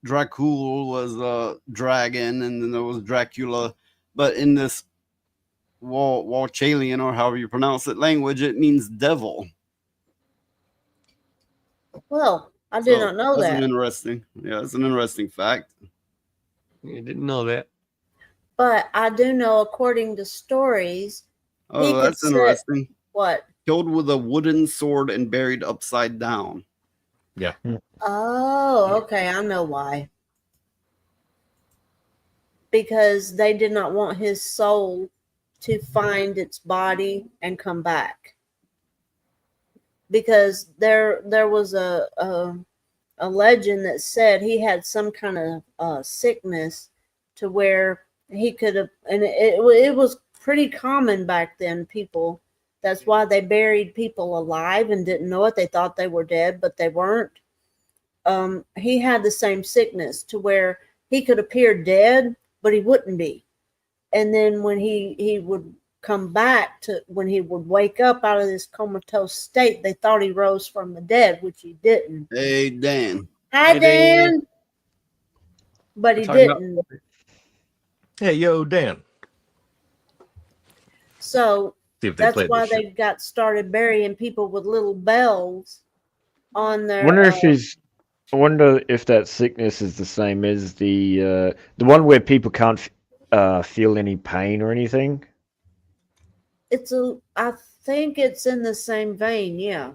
Dracul was dragon, and then there was Dracula. But in this Walchalian, or however you pronounce it, language, it means devil. Well, I did not know that's that. It's an interesting fact. You didn't know that. But I do know, according to stories, he Oh, could that's sit- interesting. What? Killed with a wooden sword and buried upside down. Yeah. Oh, okay. I know why. Because they did not want his soul to find its body and come back. Because there was a legend that said he had some kind of sickness to where he could have, and it was pretty common back then, people That's why they buried people alive and didn't know it. They thought they were dead, but they weren't. He had the same sickness to where he could appear dead, but he wouldn't be. And then when he would come back to, when he would wake up out of this comatose state, they thought he rose from the dead, which he didn't. Hey, Dan. Hi, Hey, Dan. Dan. But he Talking about- didn't. Hey, yo, Dan. So See if they that's played why this shit. they got started burying people with little bells on their. I wonder if that sickness is the same as the one where people can't feel any pain or anything. I think it's in the same vein, yeah.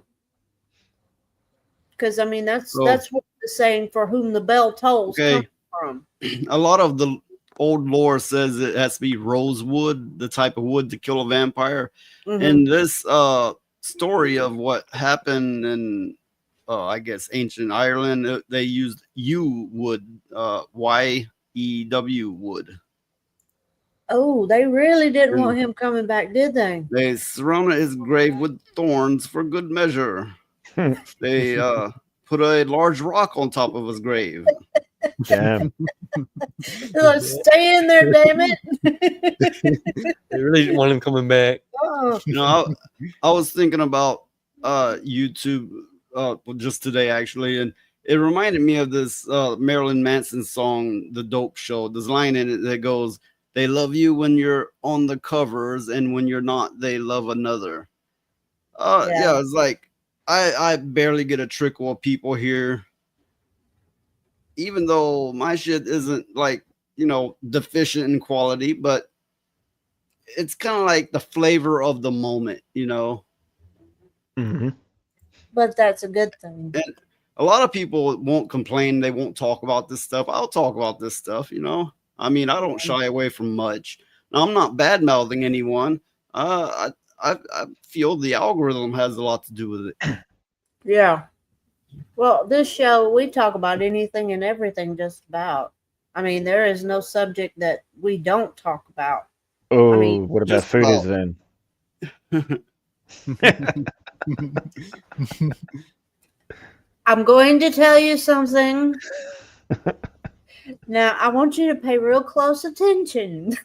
Because I mean that's what the saying "for whom the bell tolls" Okay. comes from. A lot of the old lore says it has to be rosewood, the type of wood to kill a vampire. Mhm. And this story of what happened in I guess ancient Ireland, they used yew wood, YEW wood. Oh, they really didn't want him coming back, did they? They surrounded his grave with thorns for good measure. They put a large rock on top of his grave. Damn. Like, stay in there, damn it. They really didn't want him coming back. Oh. You know, I was thinking about YouTube just today actually, and it reminded me of this Marilyn Manson song, "The Dope Show." There's a line in it that goes, "They love you when you're on the covers, and when you're not, they love another." Yeah, it's like I barely get a trickle of people here, even though my shit isn't like, you know, deficient in quality, but it's kind of like the flavor of the moment, you know. Mm-hmm. But that's a good thing. And a lot of people won't complain. They won't talk about this stuff. I'll talk about this stuff, you know. I mean, I don't shy away from much. Now, I'm not bad mouthing anyone. I feel the algorithm has a lot to do with it. Yeah. Well, this show, we talk about anything and everything just about. I mean, there is no subject that we don't talk about. Oh, I mean, what about just foodies about- then? I'm going to tell you something. Now, I want you to pay real close attention.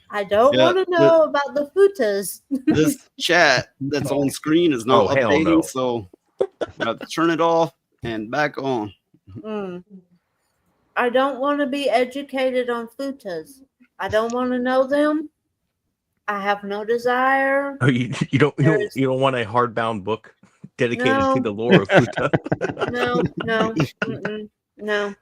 I don't Yeah, want to know about the futas. This chat that's on screen is not Oh, hell updating, no. so I have to turn it off and back on. Mm. I don't want to be educated on futas. I don't want to know them. I have no desire. Oh, you There's- don't want a hardbound book dedicated No. to the lore of Futa? No, mm-mm, no.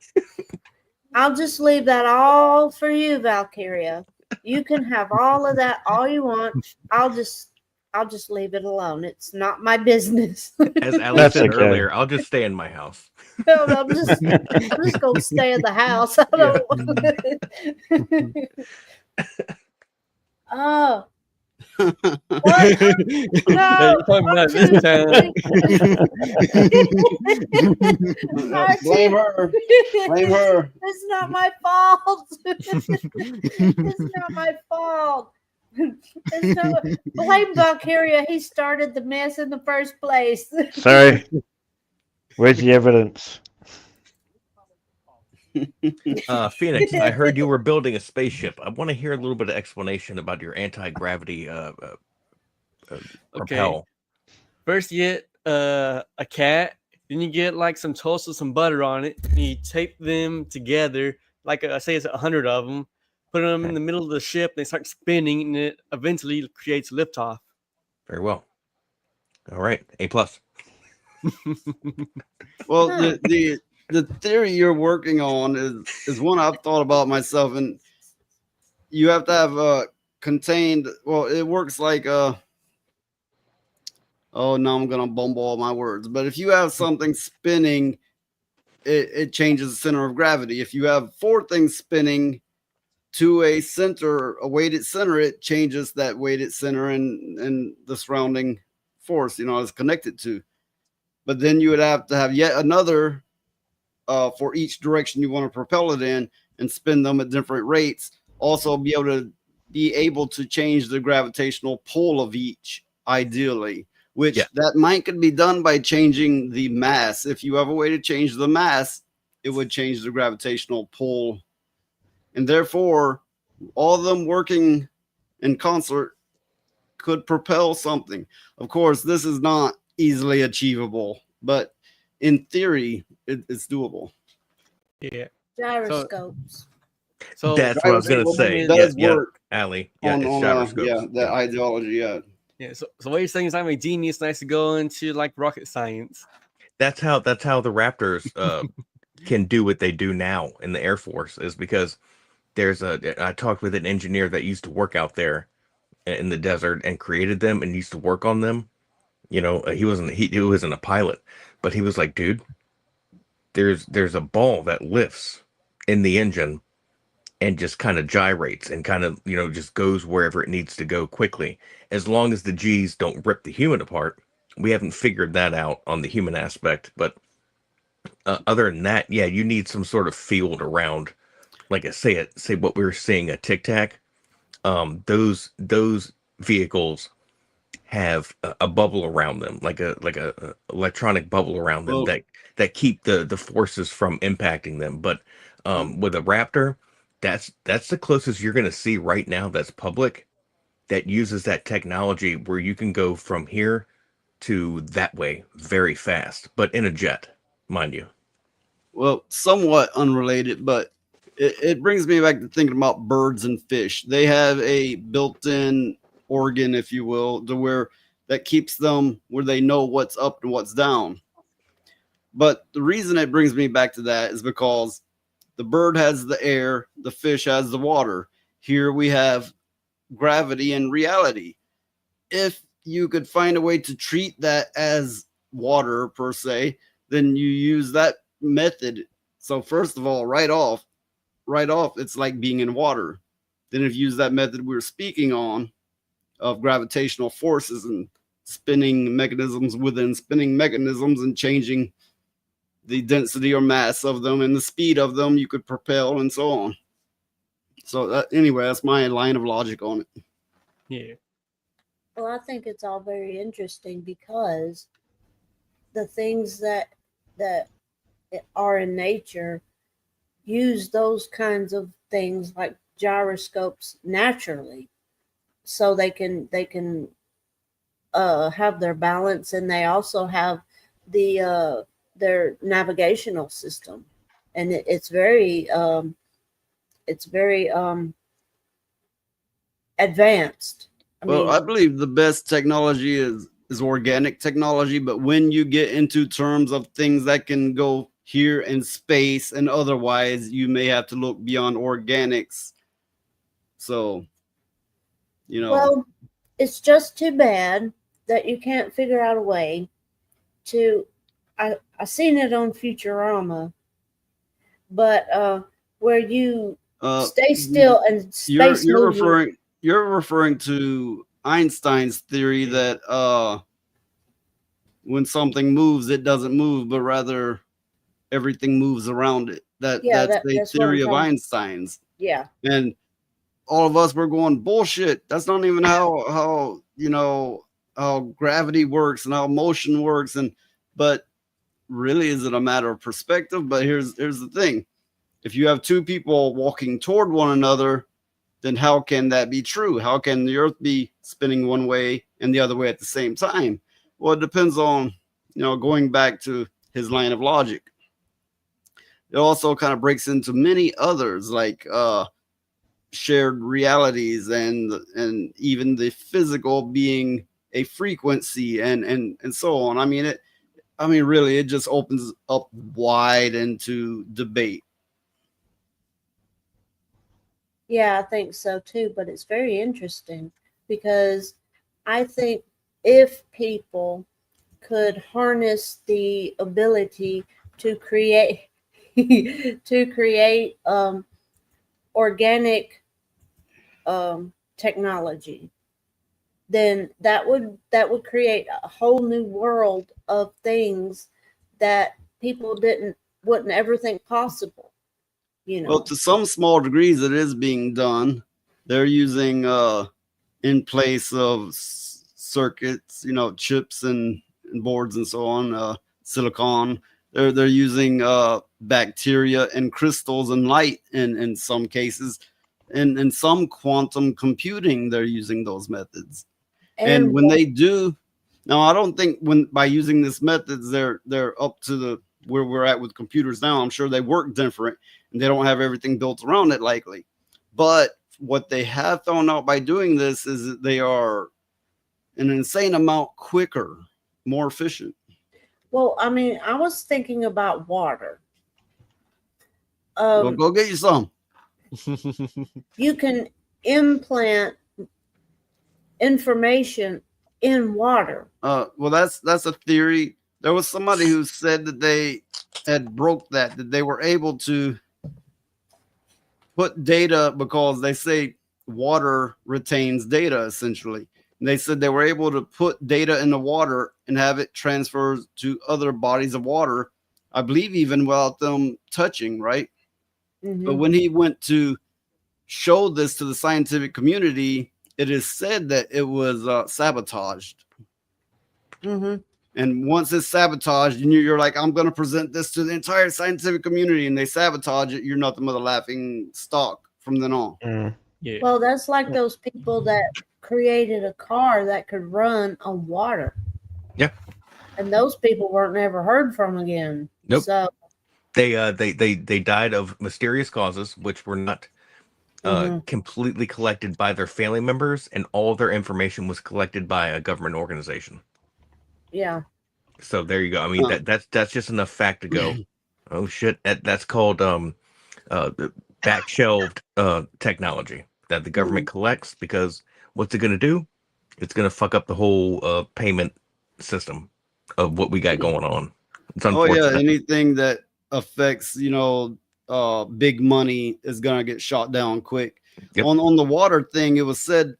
I'll just leave that all for you, Valkyria. You can have all of that all you want. I'll just leave it alone. It's not my business. As Alex That's said okay. earlier, I'll just stay in my house. I'm just gonna stay in the house. I don't Oh. What? No. You're talking about this time. Blame her. Blame her. It's not my fault. It's not my fault. It's not, blame Valkyria. He started the mess in the first place. Sorry. Where's the evidence? Phoenix, I heard you were building a spaceship. I want to hear a little bit of explanation about your anti-gravity propel. First, you get a cat. Then you get like some toast with some butter on it. And you tape them together. Like I say, it's 100 of them. Put them in the middle of the ship. They start spinning, and it eventually creates liftoff. Very well. All right, A+. Well, the theory you're working on is one I've thought about myself, and you have to have contained. Well, it works like oh, now I'm gonna bumble all my words. But if you have something spinning, it changes the center of gravity. If you have 4 things spinning to a center, a weighted center, it changes that weighted center and the surrounding force, you know, is connected to. But then you would have to have yet another for each direction you want to propel it in and spin them at different rates. Also be able to be able to change the gravitational pull of each, ideally, which Yeah. that might could be done by changing the mass. If you have a way to change the mass, it would change the gravitational pull. And therefore, all of them working in concert could propel something. Of course, this is not easily achievable, but in theory, it's doable. Yeah. Gyroscopes. So That's what I was gonna Gyroscope say. does Yeah, work Ali. Yeah, on, it's on gyroscopes. that ideology. Yeah. Yeah. So what you're saying is I'm a genius and I should go into like rocket science. That's how the Raptors can do what they do now in the Air Force, is because I talked with an engineer that used to work out there in the desert and created them and used to work on them. You know, he wasn't a pilot, but he was like, dude, there's a ball that lifts in the engine and just kind of gyrates and kind of, just goes wherever it needs to go quickly. As long as the G's don't rip the human apart. We haven't figured that out on the human aspect, but other than that, yeah, you need some sort of field around, like say what we were seeing at Tic Tac. Those vehicles have a bubble around them, like a electronic bubble around them that keep the forces from impacting them. But with a Raptor, that's the closest you're going to see right now that's public that uses that technology where you can go from here to that way very fast, but in a jet, mind you. Well, somewhat unrelated, but it brings me back to thinking about birds and fish. They have a built-in organ, if you will, to where that keeps them where they know what's up and what's down. But the reason it brings me back to that is because the bird has the air, the fish has the water. Here we have gravity and reality. If you could find a way to treat that as water per se, then you use that method. So first of all, right off, it's like being in water. Then if you use that method we were speaking on of gravitational forces and spinning mechanisms within spinning mechanisms and changing the density or mass of them and the speed of them, you could propel and so on. So anyway, that's my line of logic on it. Yeah. Well, I think it's all very interesting because the things that are in nature use those kinds of things like gyroscopes naturally, so they can have their balance, and they also have their navigational system, and it's very advanced. I believe the best technology is organic technology, but when you get into terms of things that can go here in space and otherwise, you may have to look beyond organics. So, Well, it's just too bad that you can't figure out a way to. I seen it on Futurama, but where you stay still and space moves you. You're referring to Einstein's theory that when something moves, it doesn't move, but rather everything moves around it. That's the theory of Einstein's. Yeah. And all of us were going, bullshit. That's not even how gravity works and how motion works. But really, is it a matter of perspective? But here's the thing. If you have two people walking toward one another, then how can that be true? How can the earth be spinning one way and the other way at the same time? Well, it depends on, going back to his line of logic. It also kind of breaks into many others, like shared realities and even the physical being a frequency and so on. Really, it just opens up wide into debate. Yeah, I think so too, but it's very interesting because I think if people could harness the ability to create organic technology, then that would create a whole new world of things that people wouldn't ever think possible. Well, to some small degrees, it is being done, they're using in place of circuits, chips and boards and so on, silicon. They're using bacteria and crystals and light in some cases. And in some quantum computing, they're using those methods. And when they do, now I don't think by using these methods, they're up to where we're at with computers now. I'm sure they work different and they don't have everything built around it likely. But what they have found out by doing this is that they are an insane amount quicker, more efficient. Well, I mean, I was thinking about water. Well, go get you some. You can implant information in water. Well, that's a theory. There was somebody who said that they had broke that they were able to put data, because they say water retains data essentially. And they said they were able to put data in the water and have it transfer to other bodies of water, I believe even without them touching, right? Mm-hmm. But when he went to show this to the scientific community, it is said that it was sabotaged. Mm-hmm. And once it's sabotaged, and you're like, I'm going to present this to the entire scientific community, and they sabotage it, you're nothing but a laughing stock from then on. Yeah. Well, that's like those people that created a car that could run on water. Yeah. And those people weren't never heard from again. Nope. So They died of mysterious causes, which were not completely collected by their family members, and all their information was collected by a government organization. yeah. So there you go. I mean, that's just enough fact to go, oh shit, that's called back shelved technology that the government collects, because what's it going to do? It's going to fuck up the whole payment system of what we got going on. It's unfortunate. Anything that affects big money is going to get shot down quick. Yep. On the water thing, it was said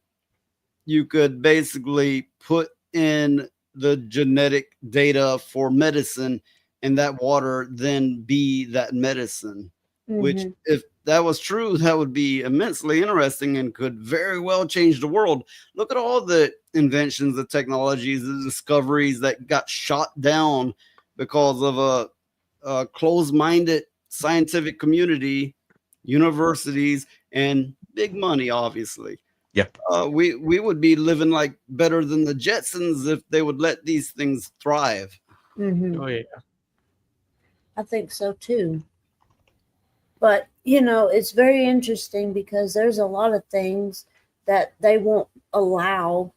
you could basically put in the genetic data for medicine, and that water then be that medicine. Which, if that was true, that would be immensely interesting and could very well change the world. Look at all the inventions, the technologies, the discoveries that got shot down because of a closed-minded scientific community, universities, and big money, obviously. Yeah. We would be living like better than the Jetsons if they would let these things thrive. Mm-hmm. Oh yeah. I think so too. But, it's very interesting because there's a lot of things that they won't allow,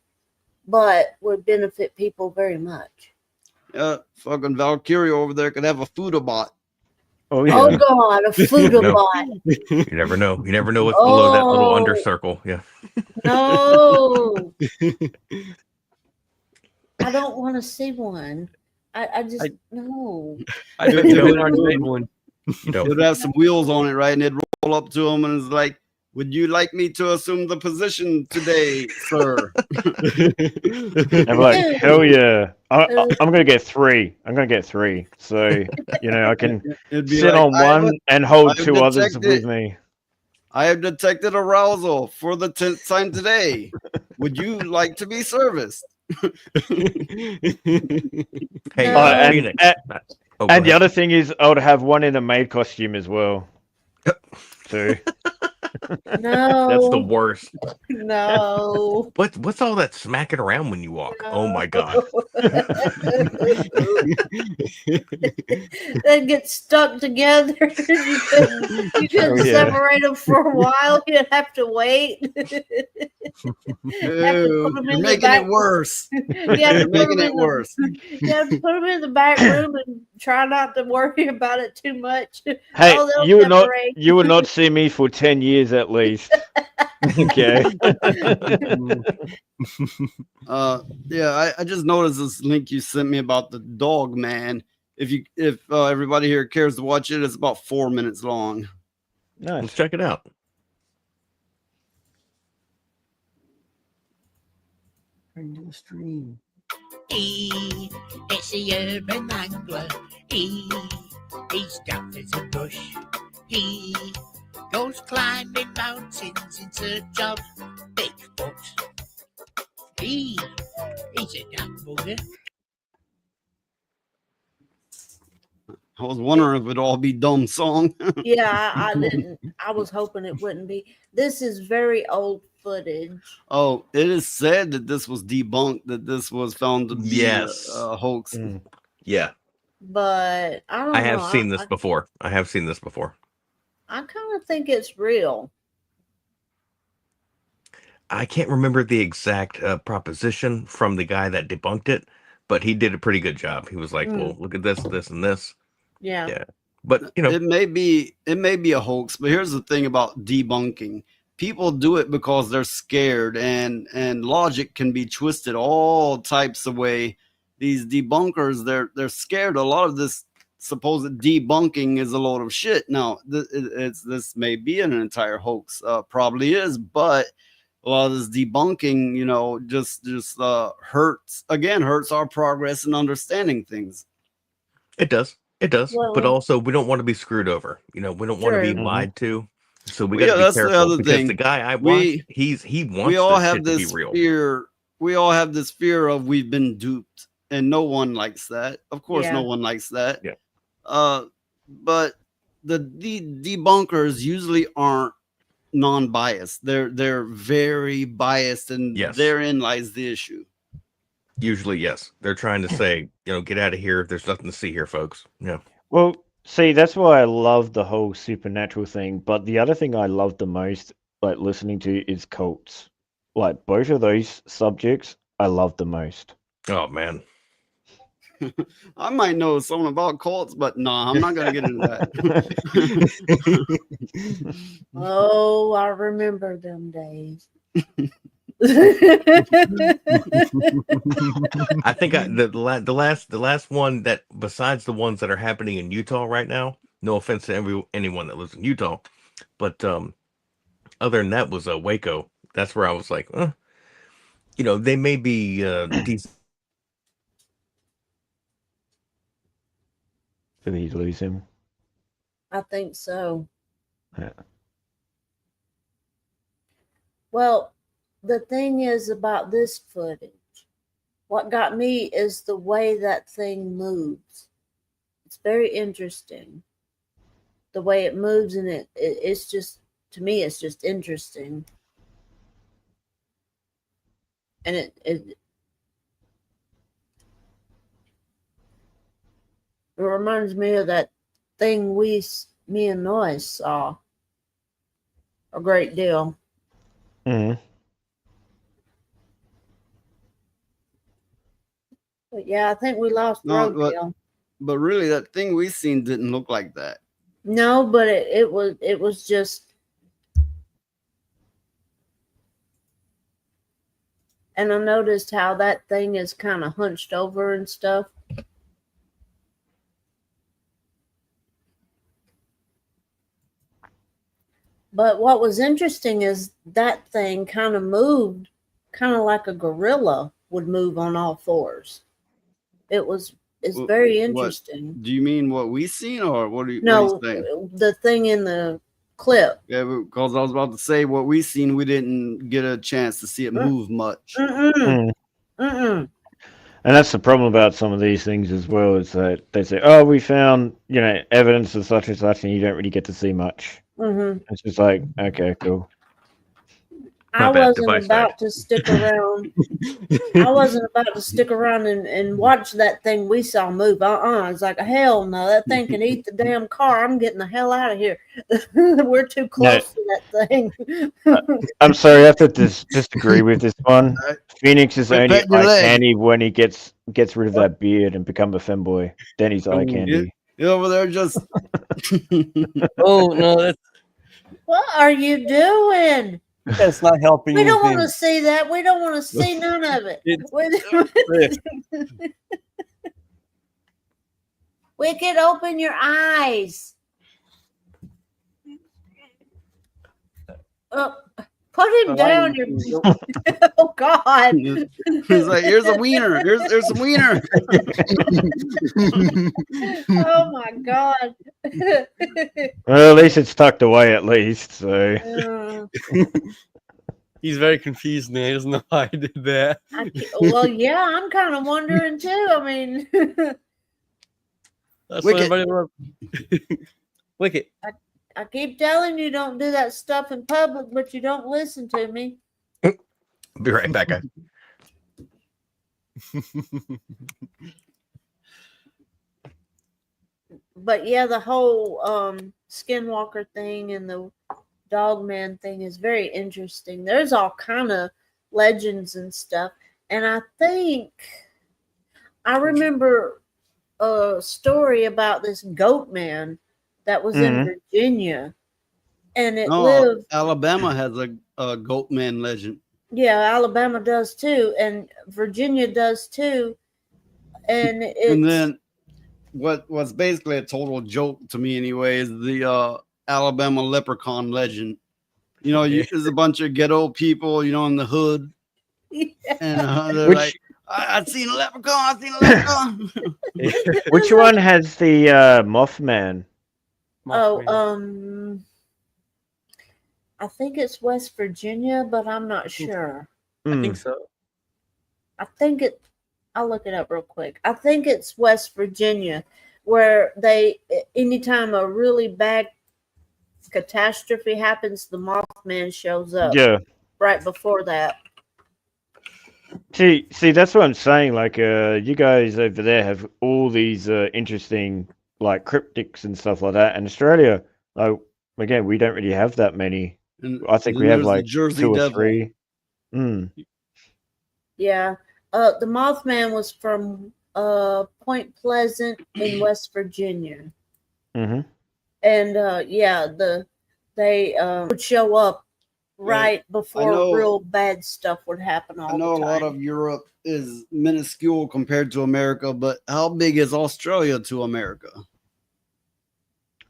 but would benefit people very much. Fucking Valkyria over there could have a Foodabot. Oh yeah. Oh, God, a Foodabot. You never know. You never know what's below that little under circle. Yeah. No. I don't want to see one. I just, no. I don't know when I made one. You know, It would have some wheels on it, right? And it'd roll up to them and it's like, would you like me to assume the position today, sir? I'm like, hell yeah. I'm going to get 3. I'm going to get 3. So, I can It'd be sit like, on one and hold I've 2 others detected- with me. I have detected arousal for the 10th time today. Would you like to be serviced? hey, No. Phoenix. Oh, And go the ahead. other thing is, I would have one in a maid costume as well. So, No. That's the worst. No. What's all that smacking around when you walk? Oh my god. They get stuck together. You couldn't Oh, yeah. separate them for a while. You'd have to wait. Ew, you're making it worse. You're making it worse. You have to put them in the back room and try not to worry about it too much. hey, Oh, they'll you will not separate. see me for 10 years at least. Okay. I just noticed this link you sent me about the dog man. If everybody here cares to watch it, it's about 4 minutes long. Nice. Let's check it out. Into the stream. It's the urban angler. He's tough as a bush. He goes climbing mountains in search of Bigfoot. He's a dumb booger. I was wondering if it'd all be dumb song. Yeah, I didn't. I was hoping it wouldn't be. This is very old footage. Oh, it is said that this was debunked, that this was found to be Yes. a hoax. Yeah, But I don't know. I have seen this before. I have seen this before. I kind of think it's real. I can't remember the exact proposition from the guy that debunked it, but he did a pretty good job. He was like, "Well, look at this, this, and this." Yeah. Yeah, but you know, it may be a hoax, but here's the thing about debunking. People do it because they're scared, and logic can be twisted all types of way. These debunkers, they're scared. A lot of this supposed debunking is a load of shit. Now, this may be an entire hoax, probably is, but a lot of this debunking, you know, just hurts our progress in understanding things. it does. It does, but Well- also we don't want to be screwed over. You know, we don't want to be True. lied to. So we Well, got to that's be the careful other because thing. the guy I We- watched, he wants We all this have shit to be this real. fear. We all have this fear of we've been duped, and no one likes that. Of course, Yeah. no one likes that. Yeah. But the debunkers usually aren't non-biased. They're very biased, and Yes. therein lies the issue. Usually, yes, they're trying to say, you know, get out of here. There's nothing to see here, folks. Yeah. Well, see, that's why I love the whole supernatural thing. But the other thing I love the most, like listening to, is cults. Like both of those subjects, I love the most. Oh man. I might know something about cults, but nah, I'm not gonna get into that. Oh, I remember them days. I think the last one that, besides the ones that are happening in Utah right now, no offense to anyone that lives in Utah, but other than that was Waco. That's where I was like, you know, they may be decent. Did he lose him? I think so. Yeah. Well, the thing is about this footage, what got me is the way that thing moves. It's very interesting. The way it moves, and it's just, to me, it's just interesting. And it reminds me of that thing me and Noise saw a great deal. Mm. But yeah, I think we lost No, Roadkill. but really, that thing we seen didn't look like that. No, but it was just, and I noticed how that thing is kind of hunched over and stuff. But what was interesting is that thing kind of moved, kind of like a gorilla would move on all fours. It's very interesting. Do you mean what we seen, or what are you No, saying? the thing in the clip. Yeah, because I was about to say what we seen, we didn't get a chance to see it move much. Mm-mm. Mm-mm. And that's the problem about some of these things as well, is that they say, "Oh, we found, you know, evidence of such and such," and you don't really get to see much. Mm-hmm. It's just like, okay, cool. I Not bad, wasn't device about to stick around. I wasn't about to stick around and watch that thing we saw move. It's like, hell no, that thing can eat the damn car. I'm getting the hell out of here. We're too close to that thing. I'm sorry, I have to disagree with this one. Phoenix is only bet your eye leg. candy when he gets rid of that beard and become a femboy. Then he's eye candy. You're over there just. Oh no, What are you doing? that's not helping. We don't anything. want to see that. We don't want to see none of it. Wicked, open your eyes. Oh, Put him down. Oh God. He's like, here's a wiener. Here's some wiener. Oh my God. Well, at least it's tucked away. At least, so. He's very confused now. He doesn't know why I did that. Well, yeah, I'm kind of wondering too. I mean, That's what everybody loves. Wicked. I keep telling you don't do that stuff in public, but you don't listen to me. Be right back, guys. But yeah, the whole Skinwalker thing and the Dogman thing is very interesting. There's all kind of legends and stuff. And I think I remember a story about this goat man that was in Virginia, and it lived. Alabama has a goat man legend. Yeah, Alabama does too, and Virginia does too. And then what was basically a total joke to me anyway is the Alabama leprechaun legend. You know, there's a bunch of ghetto people, you know, in the hood. Yeah. And they're like, I've seen a leprechaun. I've seen a leprechaun. Which one has the Mothman? Oh, I think it's West Virginia, but I'm not sure. I think so. I think I'll look it up real quick. I think it's West Virginia, where anytime a really bad catastrophe happens, the Mothman shows up. Yeah. Right before that. See, that's what I'm saying. Like, you guys over there have all these interesting, like, cryptics and stuff like that. And Australia, like, again, we don't really have that many. I think we have like Jersey 2 or Devil. 3. Yeah. The Mothman was from Point Pleasant in West Virginia. Mm-hmm. And yeah, they would show up right before real bad stuff would happen all the time. I know a lot of Europe is minuscule compared to America, but how big is Australia to America?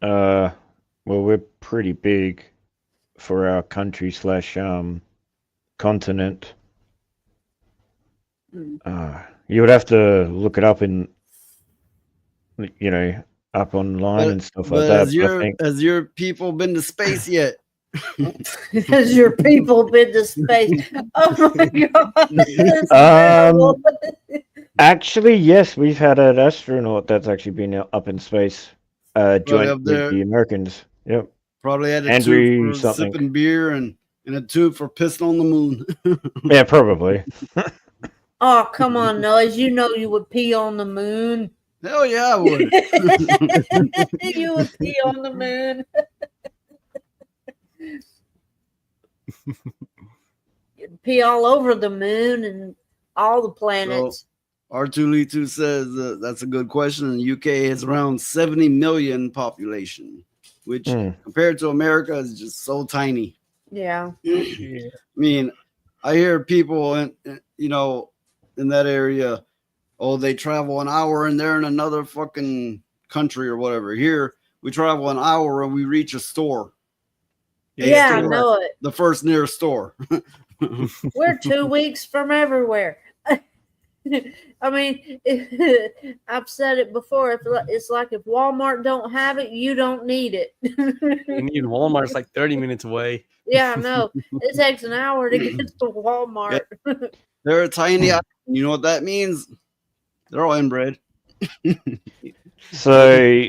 Well, we're pretty big for our country / continent. You would have to look it up in, you know, up online and stuff like that. Has your people been to space yet? Has your people been to space? Oh my God! Actually, yes, we've had an astronaut that's actually been up in space, joint with the Americans. Yep. Probably had a Andrew tube for sipping beer and a tube for pissing on the moon. Yeah, probably. Oh, come on, Noise. You know you would pee on the moon. Hell yeah, I would. You would pee on the moon. You'd pee all over the moon and all the planets. So, R2Litu says that's a good question. The UK has around 70 million population, which compared to America is just so tiny. Yeah. I mean, I hear people in that area, they travel an hour and they're in another fucking country or whatever. Here, we travel an hour and we reach a store. Yeah, I know it. The first nearest store. We're 2 weeks from everywhere. I mean, I've said it before. It's like if Walmart don't have it, you don't need it. You need Walmart. It's like 30 minutes away. Yeah, I know. It takes an hour to get to Walmart. Yeah. They're a tiny island. You know what that means? They're all inbred. So,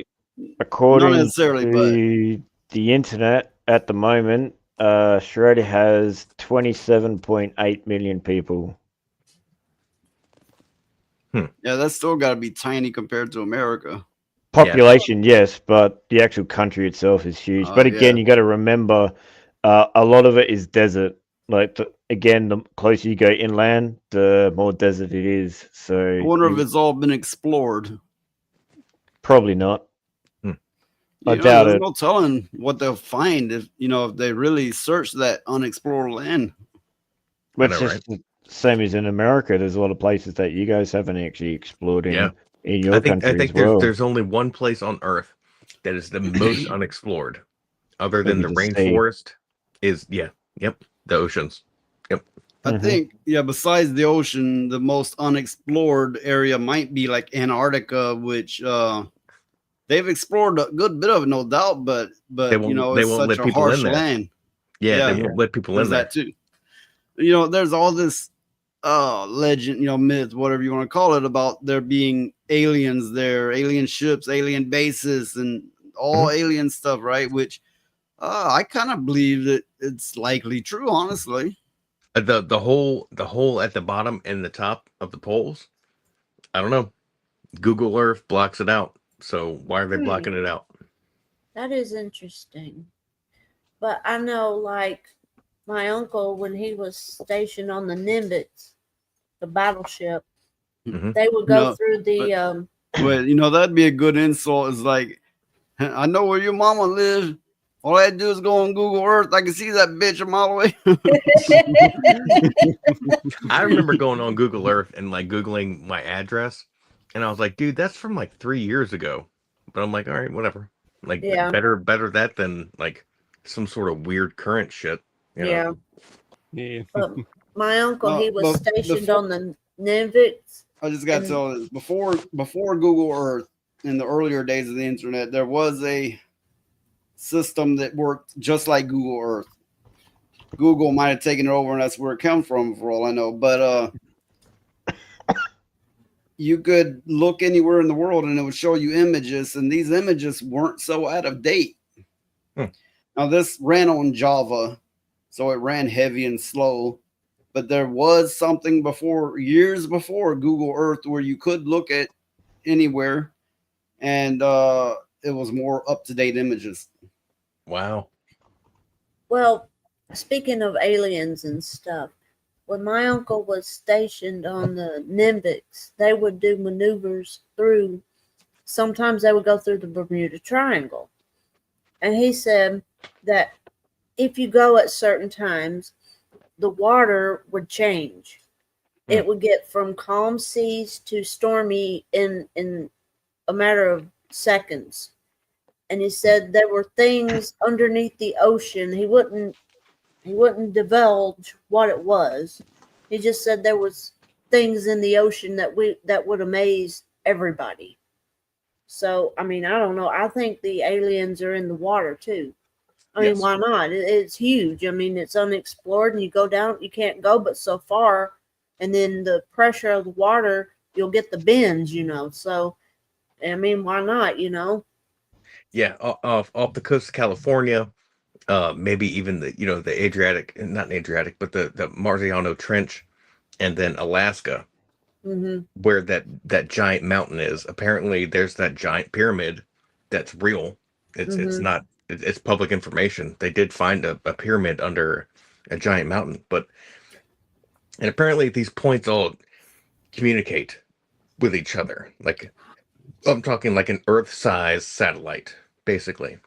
according Not necessarily, to the internet at the moment, Australia has 27.8 million people. Yeah, that's still got to be tiny compared to America. Population, yes, but the actual country itself is huge. But again, you got to remember, a lot of it is desert. Like, again, the closer you go inland, the more desert it is. So I wonder if it's all been explored. Probably not. I doubt there's it. no telling what they'll find if they really search that unexplored land. But it's just the same as in America. There's a lot of places that you guys haven't actually explored in your country. I think as well. there's only one place on Earth that is the most unexplored, other than the Maybe the sea. rainforest. Yep. the oceans. Yep. I think, yeah, besides the ocean, the most unexplored area might be like Antarctica, which they've explored a good bit of it, no doubt, but They you know, won't it's such let a people in harsh there. land. Yeah, they won't let people There's in there. that too. You know, there's all this legend, you know, myth, whatever you want to call it, about there being aliens there, alien ships, alien bases, and all alien stuff, right? Which I kind of believe that it's likely true, honestly. The hole at the bottom and the top of the poles. I don't know. Google Earth blocks it out. So why are they blocking it out? That is interesting. But I know, like, my uncle, when he was stationed on the Nimitz, the battleship, they would go No, through the Well, you know, that'd be a good insult. Is like, I know where your mama lives. All I had to do is go on Google Earth. I can see that bitch a mile away. I remember going on Google Earth and like Googling my address, and I was like, dude, that's from like 3 years ago. But I'm like, all right, whatever. Like, Yeah. better that than like some sort of weird current shit. You know? Yeah. But my uncle, he was but stationed before- on the Nimitz. I just got to And- tell you, before Google Earth, in the earlier days of the internet, there was a system that worked just like Google Earth. Google might have taken it over, and that's where it comes from, for all I know. But you could look anywhere in the world, and it would show you images, and these images weren't so out of date. Now, this ran on Java, so it ran heavy and slow. But there was something before, years before Google Earth, where you could look at anywhere, and it was more up-to-date images. Wow. Well, speaking of aliens and stuff, when my uncle was stationed on the Nimitz, they would do maneuvers through, sometimes they would go through the Bermuda Triangle. And he said that if you go at certain times, the water would change. It would get from calm seas to stormy in a matter of seconds. And he said there were things underneath the ocean. He wouldn't divulge what it was. He just said there was things in the ocean that would amaze everybody. So, I mean, I don't know. I think the aliens are in the water too. I mean, Yes. why not? It's huge. I mean, it's unexplored, and you go down, you can't go but so far. And then the pressure of the water, you'll get the bends, you know. So, I mean, why not, you know? Yeah, off the coast of California, maybe even the Adriatic, not Adriatic, but the Mariana Trench, and then Alaska, where that giant mountain is. Apparently, there's that giant pyramid that's real. It's not. It's public information. They did find a pyramid under a giant mountain, and apparently these points all communicate with each other. Like, I'm talking like an Earth-sized satellite, basically.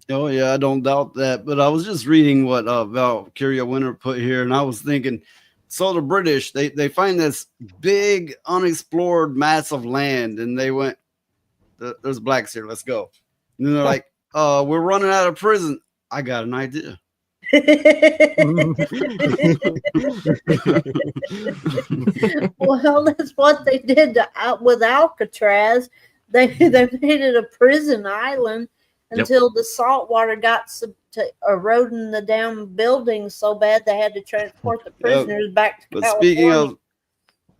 Oh yeah, I don't doubt that. But I was just reading what Valkyria Winter put here, and I was thinking, so the British they find this big unexplored mass of land, and they went, "There's blacks here, let's go." And then they're like, "We're running out of prison. I got an idea." Well, that's what they did with Alcatraz. They made it a prison island until the salt water got to eroding the down buildings so bad they had to transport the prisoners back to But California. speaking of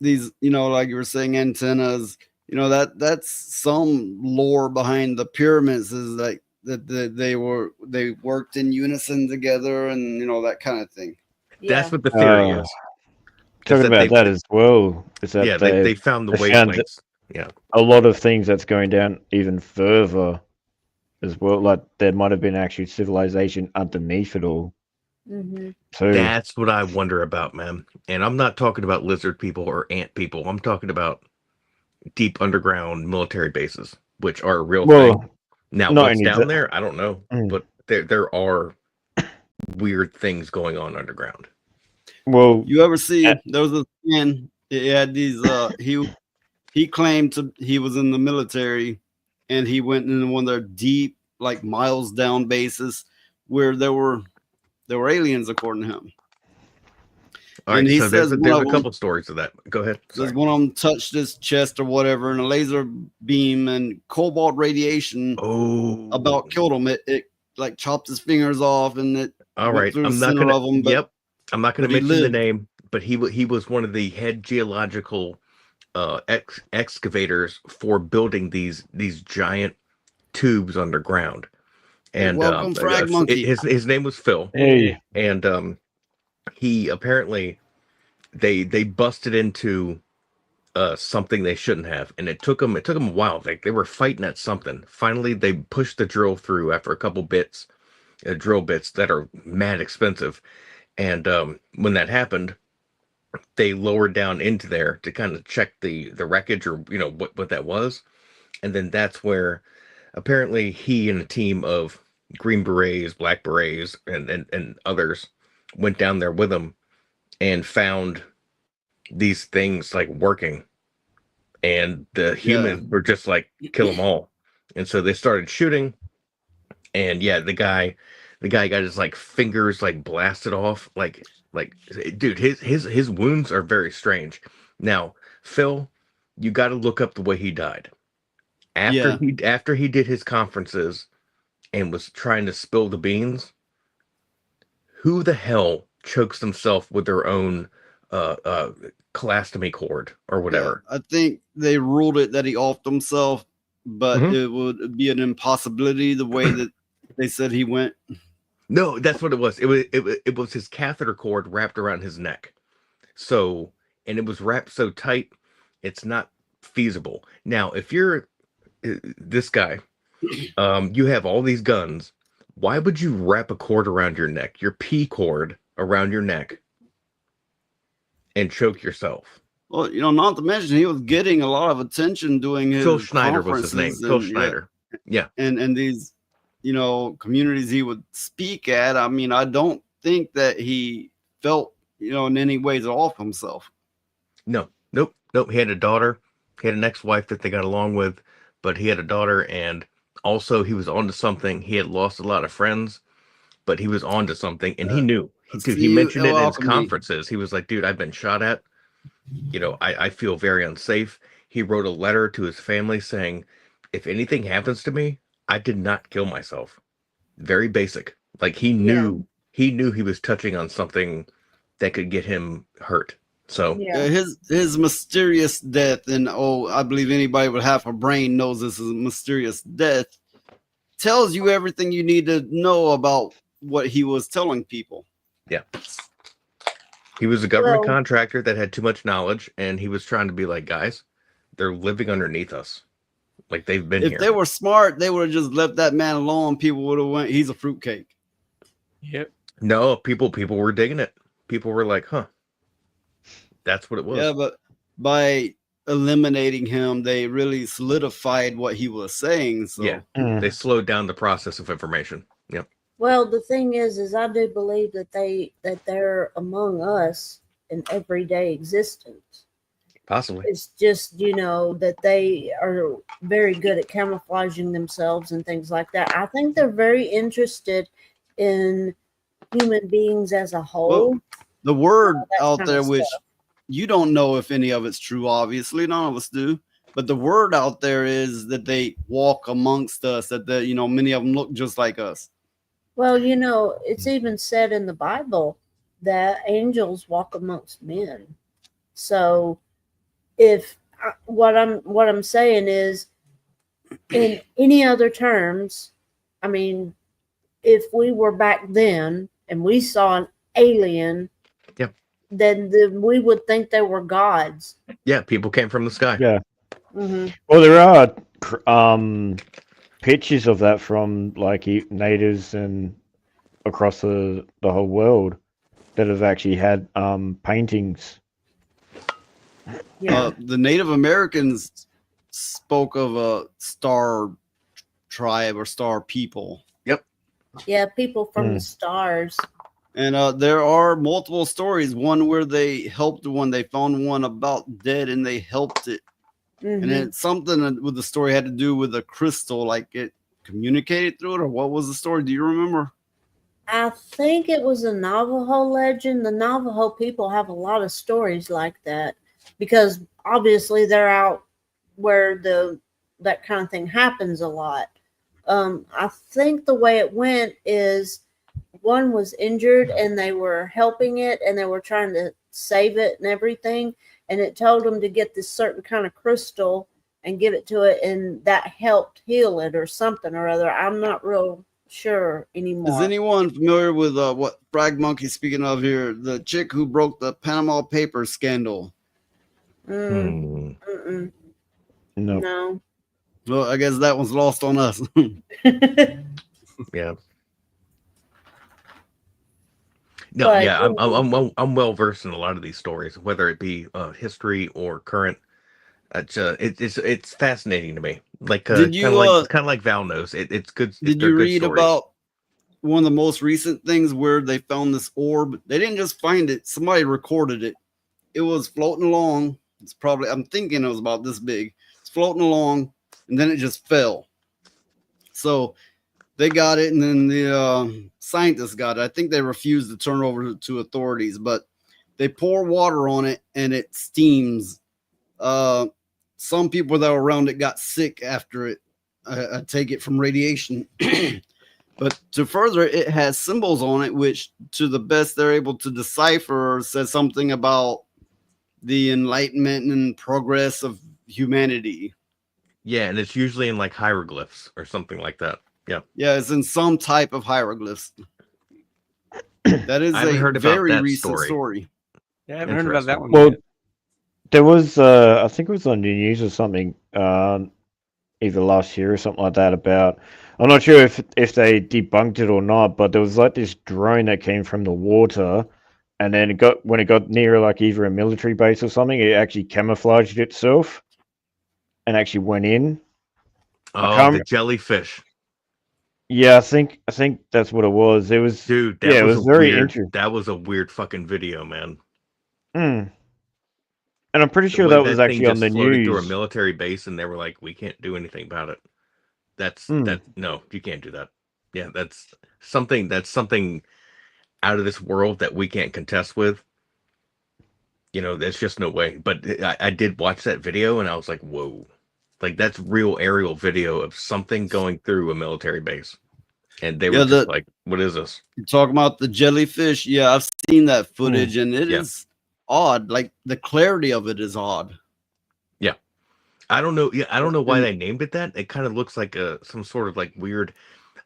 these, like you were saying, antennas, that's some lore behind the pyramids, is like that they worked in unison together, and that kind of thing. That's what the theory is. Talking about that as well. Is that they found the found wavelengths. Yeah, a lot of things that's going down even further as well. Like there might have been actually civilization underneath it all. So that's what I wonder about, man. And I'm not talking about lizard people or ant people. I'm talking about deep underground military bases, which are a real thing. Now, what's down there, I don't know, but there are weird things going on underground. Well, you ever see there was a man? He had these. He claimed he was in the military, and he went into one of their deep, like miles down bases, where there were They were aliens, according to him. All right, And he so says there's a couple stories of that. Go ahead. Sorry. There's one of them touched his chest or whatever, and a laser beam and cobalt radiation about killed him. It like chopped his fingers off, and it All went right, through I'm the not center gonna. of him. But, Yep, I'm not gonna but he mention the lived. name, but he was one of the head geological excavators for building these giant tubes underground. And Welcome, Frag Monkey. his name was Phil. Hey. And he apparently they busted into something they shouldn't have, and it took them a while. They were fighting at something. Finally, they pushed the drill through after a couple bits, drill bits that are mad expensive. And when that happened, they lowered down into there to kind of check the wreckage, or what that was. And then that's where apparently he and a team of Green Berets, Black Berets, and others went down there with him and found these things like working, and the humans were just like, kill them all. And so they started shooting, and the guy got his like fingers like blasted off, like dude, his wounds are very strange. Now, Phil, you got to look up the way he died. After he did his conferences and was trying to spill the beans, who the hell chokes themselves with their own colostomy cord or whatever? I think they ruled it that he offed himself, but it would be an impossibility the way that they said he went. No, that's what it was. It was his catheter cord wrapped around his neck. So, and it was wrapped so tight, it's not feasible. Now, if you're this guy, you have all these guns. Why would you wrap a cord around your neck, your P cord around your neck, and choke yourself? Well, not to mention he was getting a lot of attention doing his Phil Schneider was his name. Phil Schneider. Yeah. And these, communities he would speak at. I mean, I don't think that he felt, in any ways off himself. No. Nope. He had a daughter. He had an ex-wife that they got along with, but he had a daughter, and also he was onto something. He had lost a lot of friends, but he was onto something, and he knew. Dude, he mentioned it in his conferences. He was like, dude, I've been shot at. I feel very unsafe. He wrote a letter to his family saying, if anything happens to me, I did not kill myself. Very basic. Like he knew he was touching on something that could get him hurt. So his mysterious death, and I believe anybody with half a brain knows this is a mysterious death, tells you everything you need to know about what he was telling people. Yeah. He was a government contractor that had too much knowledge, and he was trying to be like, guys, they're living underneath us. Like they've been here. If they were smart, they would have just left that man alone. People would have went, he's a fruitcake. Yep. No, people were digging it. People were like, huh. That's what it was. Yeah, but by eliminating him, they really solidified what he was saying. So they slowed down the process of information. Yep. Well, the thing is I do believe that they're among us in everyday existence. Possibly. It's just, that they are very good at camouflaging themselves and things like that. I think they're very interested in human beings as a whole. Well, the word out there, which you don't know if any of it's true, obviously, none of us do. But the word out there is that they walk amongst us, that many of them look just like us. Well, it's even said in the Bible that angels walk amongst men. So if what I'm saying is, in any other terms, I mean, if we were back then and we saw an alien, then we would think they were gods. Yeah, people came from the sky. Yeah. Mm-hmm. Well, there are pictures of that from like natives and across the whole world that have actually had paintings. The Native Americans spoke of a star tribe or star people. Yep. Yeah, people from the stars. And there are multiple stories. One where they helped one. They found one about dead and they helped it. And it's something with the story had to do with a crystal, like it communicated through it, or what was the story? Do you remember? I think it was a Navajo legend. The Navajo people have a lot of stories like that because obviously they're out where that kind of thing happens a lot. I think the way it went is one was injured and they were helping it and they were trying to save it and everything, and it told them to get this certain kind of crystal and give it to it, and that helped heal it or something or other. I'm not real sure anymore. Is anyone familiar with what Bragg Monkey's speaking of here? The chick who broke the Panama Papers scandal. Mm, No. no. Well, I guess that one's lost on us. Yeah. No, But- yeah, I'm well versed in a lot of these stories, whether it be history or current. It's fascinating to me. Like Did you, kind of like Val knows it's good. Did they're you good read stories. about one of the most recent things where they found this orb? They didn't just find it; somebody recorded it. It was floating along. It's probably, I'm thinking it was about this big. It's floating along, and then it just fell. So they got it, and then the scientists got it. I think they refused to turn it over to authorities, but they pour water on it, and it steams. Some people that were around it got sick after it. I take it from radiation. But to further, it has symbols on it, which to the best they're able to decipher says something about the enlightenment and progress of humanity. Yeah, and it's usually in like hieroglyphs or something like that. Yeah. Yeah, it's in some type of hieroglyphs. That is I haven't a heard about very that recent story. story. Yeah, I haven't heard about that one. Well, yet. there was, I think it was on the news or something, either last year or something like that. About, I'm not sure if they debunked it or not, but there was like this drone that came from the water, and then when it got near like either a military base or something, it actually camouflaged itself, and actually went in. Oh, the jellyfish. Yeah, I think that's what it was. It was, Dude, yeah, it was very weird, interesting. that was a weird fucking video, man. And I'm pretty The sure way that was thing actually on just the floated through a news. military base, and they were like, "We can't do anything about it." That's no, you can't do that. Yeah, that's something out of this world that we can't contest with. You know, there's just no way. But I did watch that video, and I was like, "Whoa!" Like that's real aerial video of something going through a military base, and they were just like, "What is this?" You're talking about the jellyfish. Yeah, I've seen that footage, and it is odd. Like the clarity of it is odd. Yeah, I don't know. Yeah, I don't know why they named it that. It kind of looks like some sort of like weird.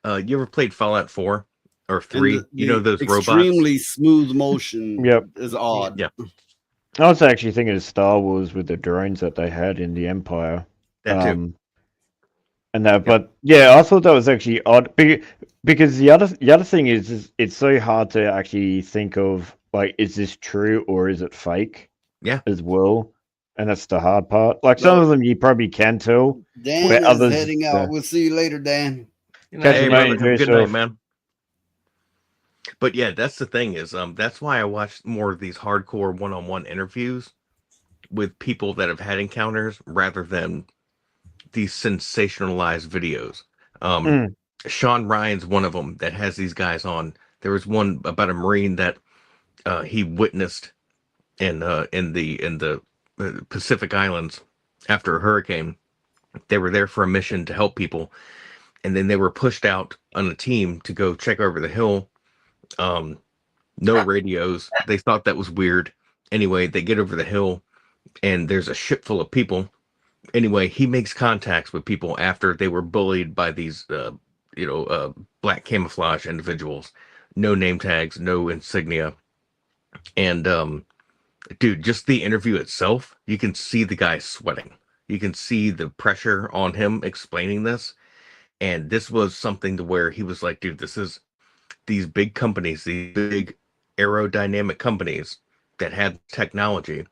You ever played Fallout 4 or 3? You know those robots. Extremely smooth motion. Yep. Is odd. Yeah. I was actually thinking of Star Wars with the drones that they had in the Empire. That too. And that, but yeah, I thought that was actually odd because the other thing is it's so hard to actually think of like, is this true or is it fake? Yeah, as well, and that's the hard part. Like some of them you probably can tell. Dan where is others, heading out. We'll see you later, Dan. Hey, brother, have a good night, man. But yeah, that's the thing is, that's why I watched more of these hardcore one-on-one interviews with people that have had encounters rather than these sensationalized videos. Sean Ryan's one of them that has these guys on. There was one about a Marine that he witnessed in the Pacific Islands after a hurricane. They were there for a mission to help people, and then they were pushed out on a team to go check over the hill. No radios. They thought that was weird. Anyway, they get over the hill, and there's a ship full of people. Anyway, he makes contacts with people after they were bullied by these, black camouflage individuals. No name tags, no insignia. And, dude, just the interview itself, you can see the guy sweating. You can see the pressure on him explaining this. And this was something to where he was like, dude, this is these big companies, these big aerodynamic companies that had technology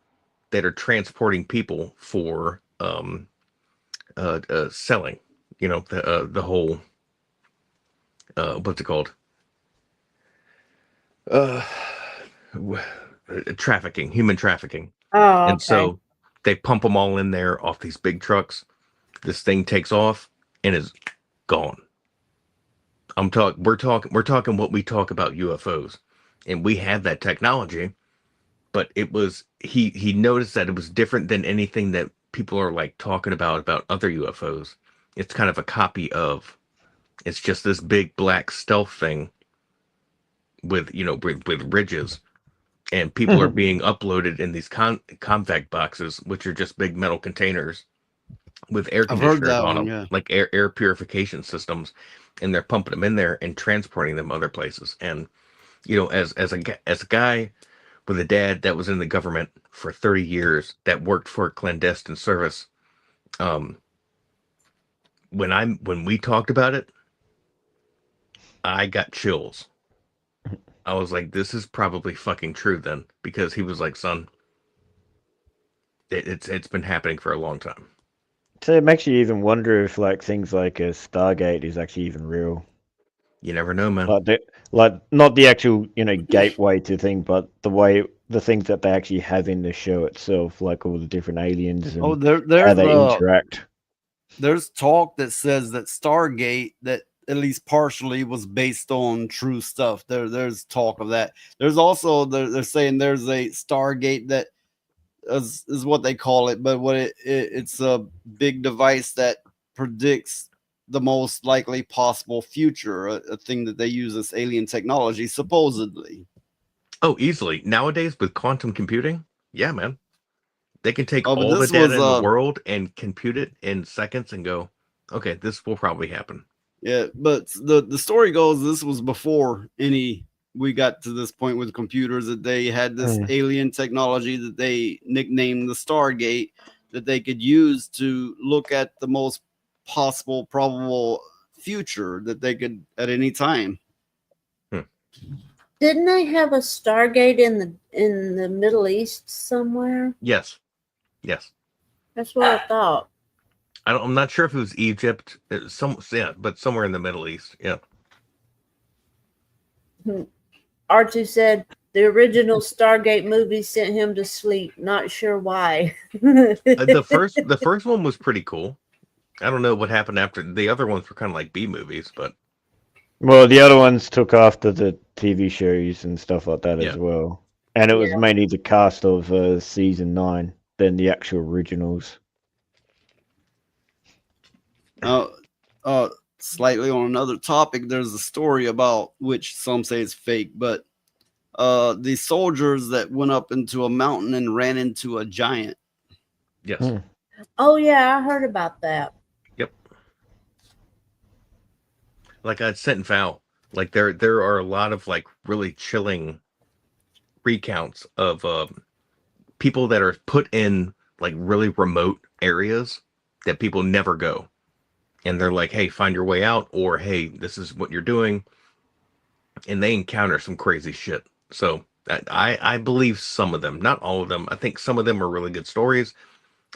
that are transporting people for selling, the whole what's it called, trafficking, human trafficking. Oh, and so they pump them all in there off these big trucks. This thing takes off and is gone. We're talking what we talk about UFOs, and we have that technology, but it was he noticed that it was different than anything that people are like talking about other UFOs. It's kind of a copy of. It's just this big black stealth thing with with ridges, and people are being uploaded in these compact boxes, which are just big metal containers with air I've heard conditioners that on one, them, yeah. like air purification systems, and they're pumping them in there and transporting them other places. And as a guy with a dad that was in the government for 30 years that worked for a clandestine service, when we talked about it, I got chills. I was like, this is probably fucking true then, because he was like, son, it's been happening for a long time. So it makes you even wonder if like things like a Stargate is actually even real. You never know, man. Like not the actual gateway to thing, but the things that they actually have in the show itself, like all the different aliens and Oh, how there's they interact. There's talk that says that Stargate, that at least partially, was based on true stuff. There's talk of that. There's also they're saying there's a Stargate that is what they call it, but what it's a big device that predicts the most likely possible future, a thing that they use as alien technology, supposedly. Oh, easily. Nowadays with quantum computing, yeah, man. They can take Oh, but all the this data was, in the world and compute it in seconds and go, okay, this will probably happen. Yeah, but the story goes this was before we got to this point with computers, that they had this alien technology that they nicknamed the Stargate, that they could use to look at the most possible probable future that they could at any time. Didn't they have a Stargate in the Middle East somewhere? Yes. That's what I thought. I'm not sure if it was Egypt, but somewhere in the Middle East. Yeah. Archie said the original Stargate movie sent him to sleep. Not sure why. The first one was pretty cool. I don't know what happened after. The other ones were kind of like B movies, but Well, the other ones took after the TV shows and stuff like that as well, and it was mainly the cast of season 9 than the actual originals. Slightly on another topic, there's a story about, which some say is fake, but the soldiers that went up into a mountain and ran into a giant. Yes. Oh yeah, I heard about that. Yep. Like I said in Foul, like there are a lot of like really chilling recounts of people that are put in like really remote areas that people never go. And they're like, hey, find your way out, or hey, this is what you're doing. And they encounter some crazy shit. So I believe some of them, not all of them. I think some of them are really good stories,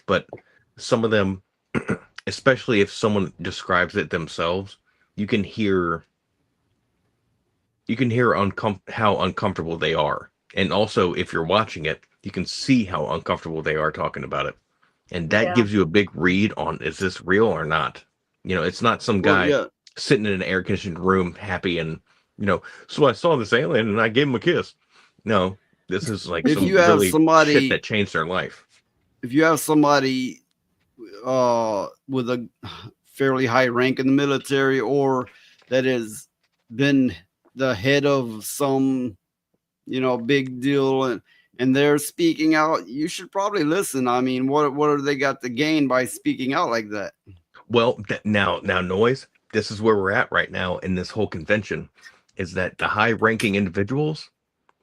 but some of them, especially if someone describes it themselves, you can hear how uncomfortable they are. And also, if you're watching it, you can see how uncomfortable they are talking about it. And that gives you a big read on, is this real or not? It's not some guy sitting in an air-conditioned room happy and, so I saw this alien and I gave him a kiss. No, this is like If some you have really somebody- shit that changed their life. If you have somebody with a fairly high rank in the military, or that has been the head of some, big deal, and they're speaking out, you should probably listen. I mean, what have they got to gain by speaking out like that? Well, now, Noise, this is where we're at right now in this whole convention, is that the high-ranking individuals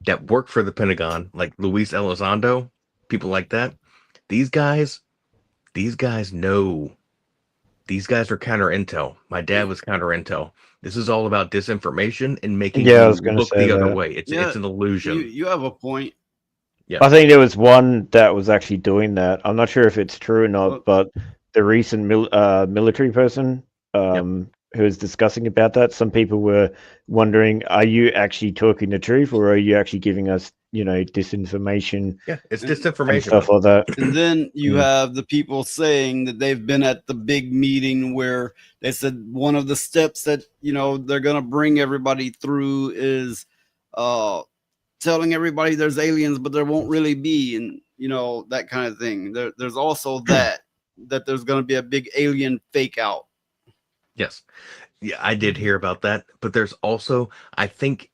that work for the Pentagon, like Luis Elizondo, people like that, these guys know. These guys are counter intel. My dad was counter intel. This is all about disinformation and making you look the other way. It's an illusion. You have a point. Yeah. I think there was one that was actually doing that. I'm not sure if it's true or not, but the recent military person who was discussing about that. Some people were wondering, are you actually talking the truth, or are you actually giving us, disinformation? Yeah, it's and disinformation. stuff like that. And then you Mm. have the people saying that they've been at the big meeting where they said one of the steps that they're gonna bring everybody through is telling everybody there's aliens, but there won't really be, and that kind of thing. There's also that there's gonna be a big alien fake out. Yes. Yeah, I did hear about that, but there's also I think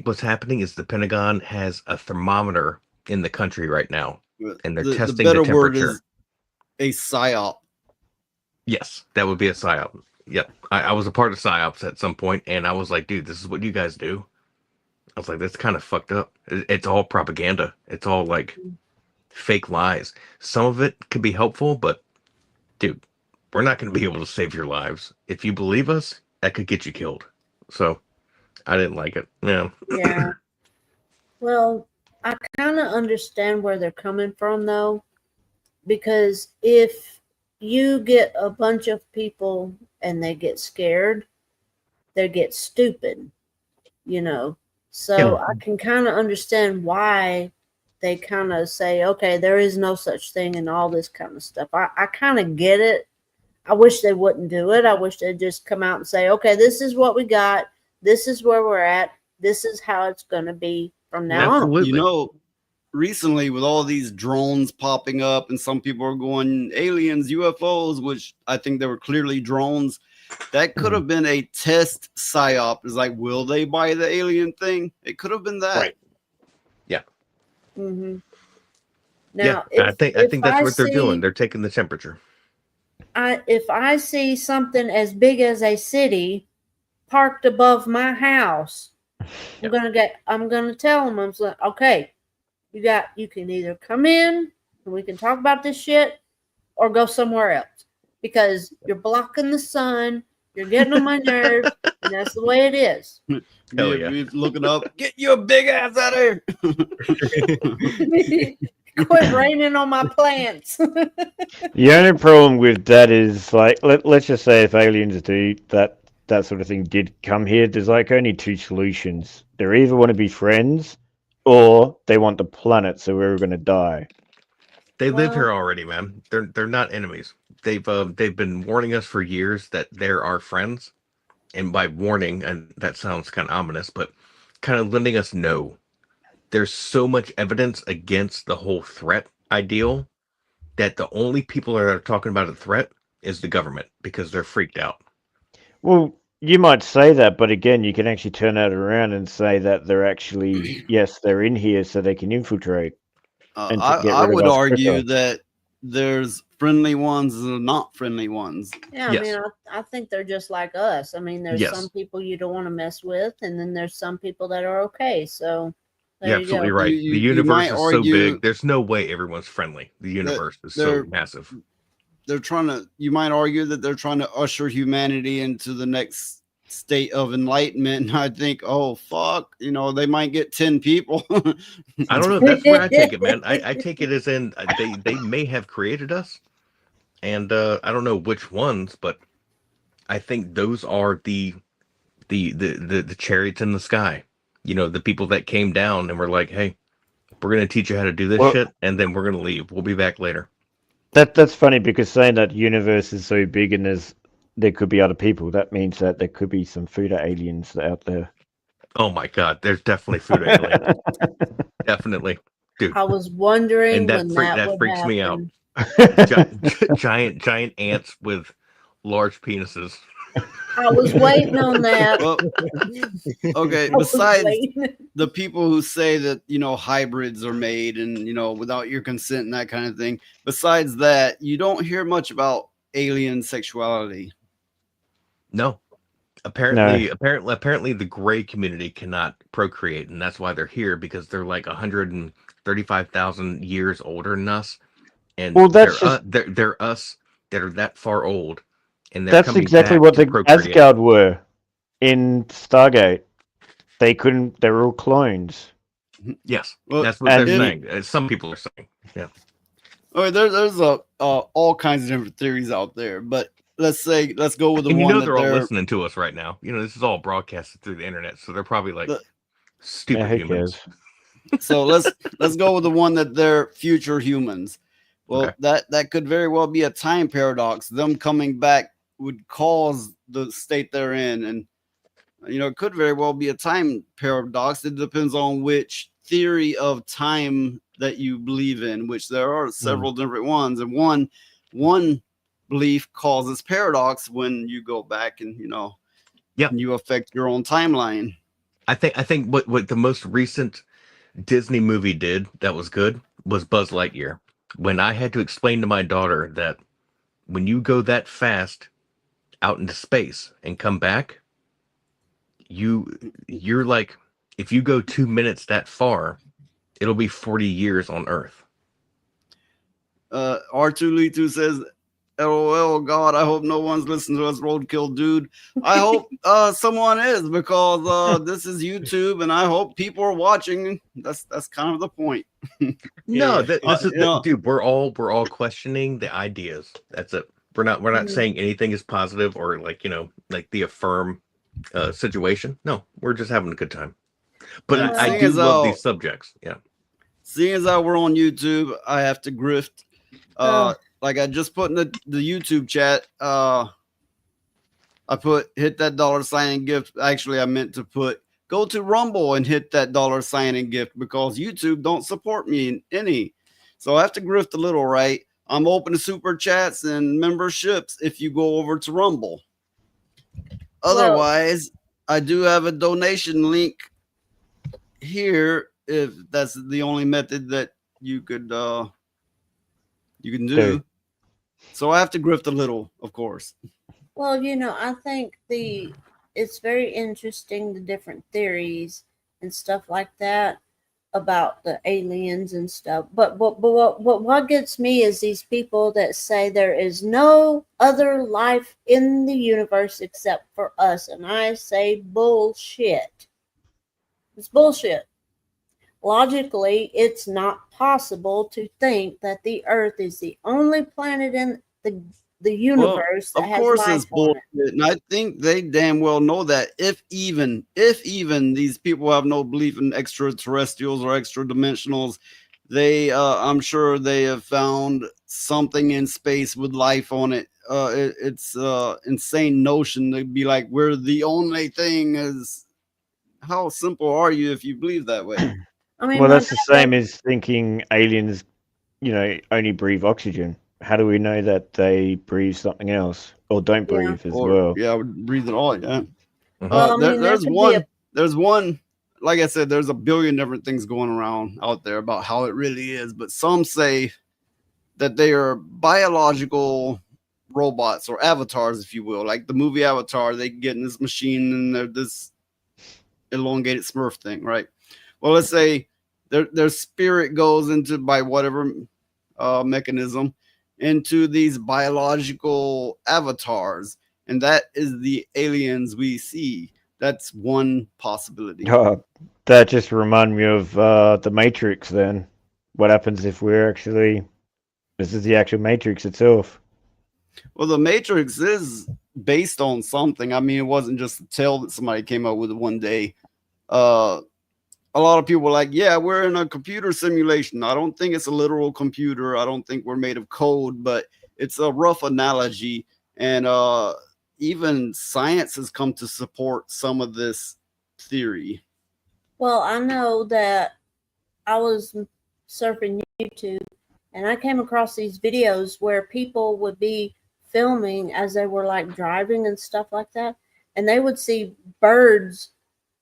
what's happening is the Pentagon has a thermometer in the country right now, and they're testing the better word temperature. is a psyop. Yes, that would be a psyop. Yep. I was a part of psyops at some point, and I was like, dude, this is what you guys do. I was like, that's kind of fucked up. It's all propaganda. It's all like fake lies. Some of it could be helpful, but dude, we're not going to be able to save your lives. If you believe us, that could get you killed. So I didn't like it. Yeah. Yeah. Well, I kind of understand where they're coming from, though, because if you get a bunch of people and they get scared, they get stupid, So I can kind of understand why they kind of say, okay, there is no such thing and all this kind of stuff. I kind of get it. I wish they wouldn't do it. I wish they'd just come out and say, okay, this is what we got. This is where we're at. This is how it's going to be from now on. Recently with all these drones popping up and some people are going aliens, UFOs, which I think they were clearly drones. That could have been a test psyop. It's like, will they buy the alien thing? It could have been that. Right. Yeah. Mm-hmm. Now, yeah, I think that's what they're doing. They're taking the temperature. If I see something as big as a city parked above my house, I'm gonna tell them, I'm like, okay, you can either come in and we can talk about this shit, or go somewhere else, because you're blocking the sun, you're getting on my nerves, and that's the way it is. Hell yeah. Looking up, get your big ass out of here. Quit raining on my plants. The only problem with that is, like, let's just say if aliens do that sort of thing did come here, there's like only two solutions. They either want to be friends, or they want the planet, so we're going to die. They live here already, man. They're not enemies. They've been warning us for years that they're our friends, and by warning, and that sounds kind of ominous, but kind of letting us know. There's so much evidence against the whole threat ideal that the only people that are talking about a threat is the government, because they're freaked out. Well, you might say that, but again, you can actually turn that around and say that they're actually, yes, they're in here so they can infiltrate. I would argue that there's friendly ones and not friendly ones. Yeah, I mean, I think they're just like us. I mean, there's some people you don't want to mess with, and then there's some people that are okay. So you're absolutely right. The universe is so big. There's no way everyone's friendly. The universe is so massive. You might argue that they're trying to usher humanity into the next state of enlightenment. And I think, oh, fuck, they might get 10 people. I don't know. That's where I take it, man. I take it as in they may have created us. And I don't know which ones, but I think those are the chariots in the sky. The people that came down and were like, hey, we're going to teach you how to do this shit, and then we're going to leave. We'll be back later. That's funny, because saying that universe is so big and there could be other people, that means that there could be some food aliens out there. Oh my God, there's definitely food aliens. Definitely. Dude. I was wondering, and that freaks happen. Me out. giant ants with large penises. I was waiting on that. Well, okay, besides the people who say that, hybrids are made and, without your consent and that kind of thing, besides that, you don't hear much about alien sexuality. No. Apparently the gray community cannot procreate, and that's why they're here, because they're like 135,000 years older than us. And they're us that are that far old. And that's exactly what the Asgard were in Stargate. They couldn't. They were all clones. Yes, that's what they're saying. Some people are saying. Yeah. Okay, there's all kinds of different theories out there, but let's go with the And you one know that they're all they're listening to us right now. You know, this is all broadcasted through the internet, so they're probably like The- stupid Yeah, who humans. cares? so let's go with the one that they're future humans. Well, Okay. that could very well be a time paradox. Them coming back would cause the state they're in, and it could very well be a time paradox. It depends on which theory of time that you believe in, which there are several different ones, and one belief causes paradox when you go back and Yep. you affect your own timeline. I think what the most recent Disney movie did that was good was Buzz Lightyear. When I had to explain to my daughter that when you go that fast out into space and come back, you're like, if you go 2 minutes that far, it'll be 40 years on Earth. R2Litu says, LOL, God, I hope no one's listening to us, Roadkill Dude. I hope someone is, because this is YouTube, and I hope people are watching. That's kind of the point. No, this is dude. We're all questioning the ideas. That's it. We're not saying anything is positive or like the affirm situation. No, we're just having a good time. But And I seeing do as love how- these subjects. Yeah. Seeing as how we're on YouTube, I have to grift. Like I just put in the YouTube chat. I put hit that $sign and gift. Actually, I meant to put go to Rumble and hit that $sign and gift, because YouTube don't support me in any. So I have to grift a little, right? I'm open to super chats and memberships if you go over to Rumble. Otherwise, I do have a donation link here if that's the only method that you could do. Okay. So I have to grift a little, of course. Well, I think it's very interesting, the different theories and stuff like that about the aliens and stuff. But what gets me is these people that say there is no other life in the universe except for us. And I say bullshit. It's bullshit. Logically, it's not possible to think that the Earth is the only planet in the universe that of has course life it's on bullshit, it. and I think they damn well know that. If even these people have no belief in extraterrestrials or extra dimensionals, I'm sure they have found something in space with life on it. It's insane notion to be like we're the only thing. Is how simple are you if you believe that way? I mean, Well, that's the same as thinking aliens, only breathe oxygen. How do we know that they breathe something else or don't breathe as well? Yeah, I would breathe it all. Yeah. Well, I mean, There's one. Like I said, there's a billion different things going around out there about how it really is, but some say that they are biological robots or avatars, if you will, like the movie Avatar. They get in this machine and they're this elongated Smurf thing, right? Well, let's say their spirit goes into, by whatever mechanism, into these biological avatars, and that is the aliens we see. That's one possibility. That just reminded me of the Matrix then. What happens if this is the actual Matrix itself? Well, the Matrix is based on something. I mean, it wasn't just a tale that somebody came up with one day. A lot of people were like, yeah, we're in a computer simulation. I don't think it's a literal computer. I don't think we're made of code, but it's a rough analogy. And even science has come to support some of this theory. Well, I know that I was surfing YouTube and I came across these videos where people would be filming as they were like driving and stuff like that. And they would see birds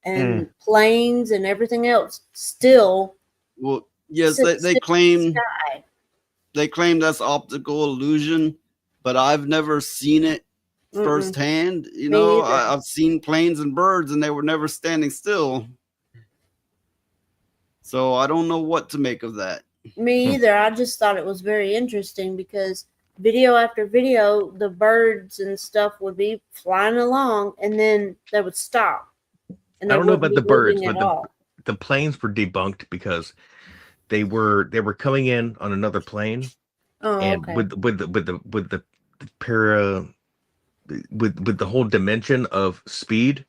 and planes and everything else still. Well, yes, they claim that's optical illusion, but I've never seen it firsthand. I've seen planes and birds and they were never standing still. So I don't know what to make of that. Me either. I just thought it was very interesting because video after video, the birds and stuff would be flying along and then they would stop. And I don't know about the birds, but but the planes were debunked because they were coming in on another plane, and with the with the whole dimension of speed,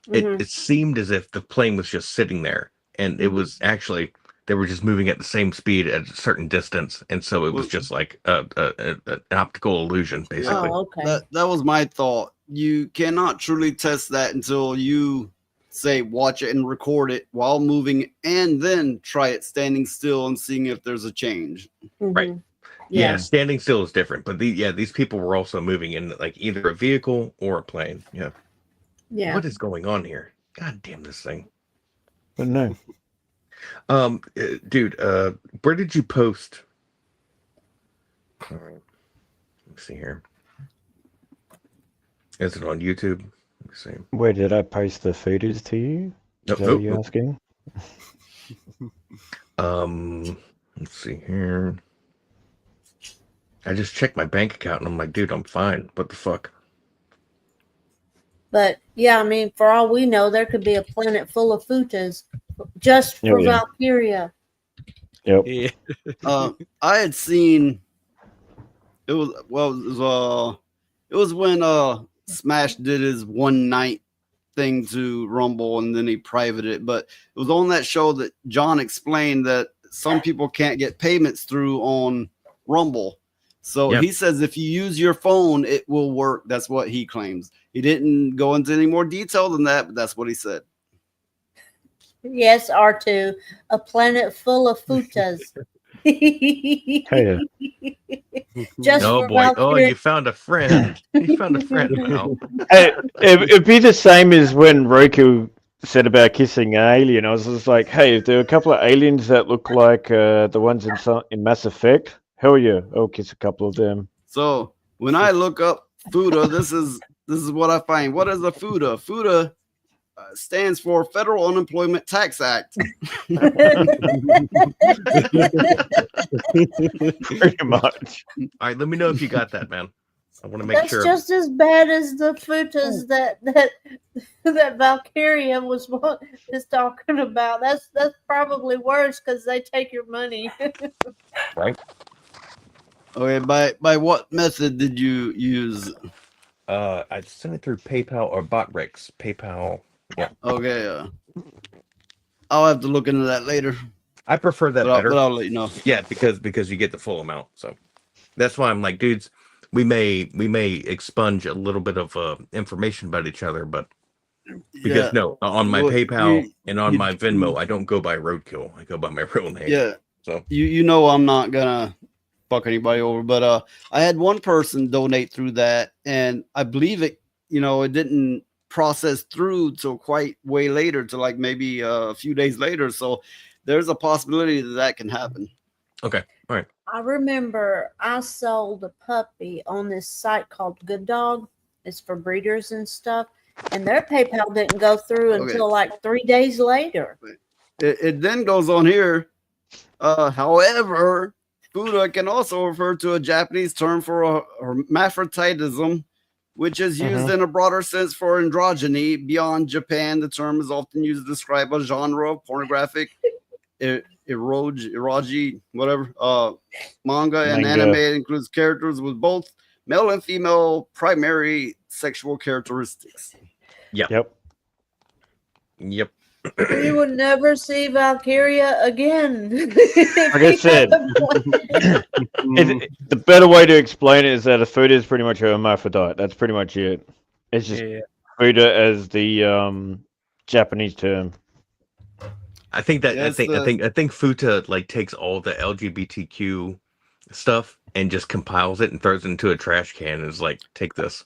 Mhm. it seemed as if the plane was just sitting there, and it was actually they were just moving at the same speed at a certain distance, and so it was just like an optical illusion, basically. Oh, okay. That was my thought. You cannot truly test that until you say watch it and record it while moving, and then try it standing still and seeing if there's a change. Right. Yeah, standing still is different, but these people were also moving in like either a vehicle or a plane. Yeah. Yeah. What is going on here? God damn this thing. But no. Dude, where did you post? All right. Let me see here. Is it on YouTube? Let me see. Where did I post the photos to you? Is that what you're asking? Let's see here. I just checked my bank account and I'm like, dude, I'm fine. What the fuck? But yeah, I mean, for all we know, there could be a planet full of futas just for yeah. Valkyria. Yep. Yeah. I had seen it was it was when Smash did his one night thing to Rumble and then he privated it, but it was on that show that John explained that some people can't get payments through on Rumble. So he says if you use your phone, it will work. That's what he claims. He didn't go into any more detail than that, but that's what he said. Yes, R2, a planet full of futas. Hey, Just oh for boy! Oh, Valkyria. you found a friend. You found a friend. Wow. hey, it'd be the same as when Roku said about kissing an alien. I was just like, hey, if there are a couple of aliens that look like the ones in Mass Effect, hell yeah, I'll kiss a couple of them. So when I look up FUTA, this is what I find. What is a FUTA? FUTA stands for Federal Unemployment Tax Act. Pretty much. All right, let me know if you got that, man. I want to make That's sure. just as bad as the futas that Valkyria is talking about. That's probably worse because they take your money. Right. Okay, by what method did you use? I sent it through PayPal or Botrex. PayPal. Yeah. Okay. I'll have to look into that later. I prefer that but better. I'll let you know. Yeah, because you get the full amount. So that's why I'm like, dudes, we may expunge a little bit of information about each other, but because on my PayPal and on my Venmo, I don't go by Roadkill. I go by my real name. Yeah. So you know I'm not gonna fuck anybody over, but I had one person donate through that, and I believe it didn't process through till quite way later, to like maybe a few days later. So there's a possibility that can happen. Okay. All right. I remember I sold a puppy on this site called Good Dog. It's for breeders and stuff. And their PayPal didn't go through until like 3 days later. It then goes on here. However, FUTA can also refer to a Japanese term for hermaphroditism, which is used in a broader sense for androgyny. Beyond Japan, the term is often used to describe a genre of pornographic, eroji, whatever, manga and anime. It includes characters with both male and female primary sexual characteristics. Yep. You will never see Valkyria again. Like I said, the better way to explain it is that a FUTA is pretty much a hermaphrodite. That's pretty much it. It's just FUTA as the Japanese term. I think that I think FUTA like takes all the LGBTQ stuff and just compiles it and throws it into a trash can and is like, take this.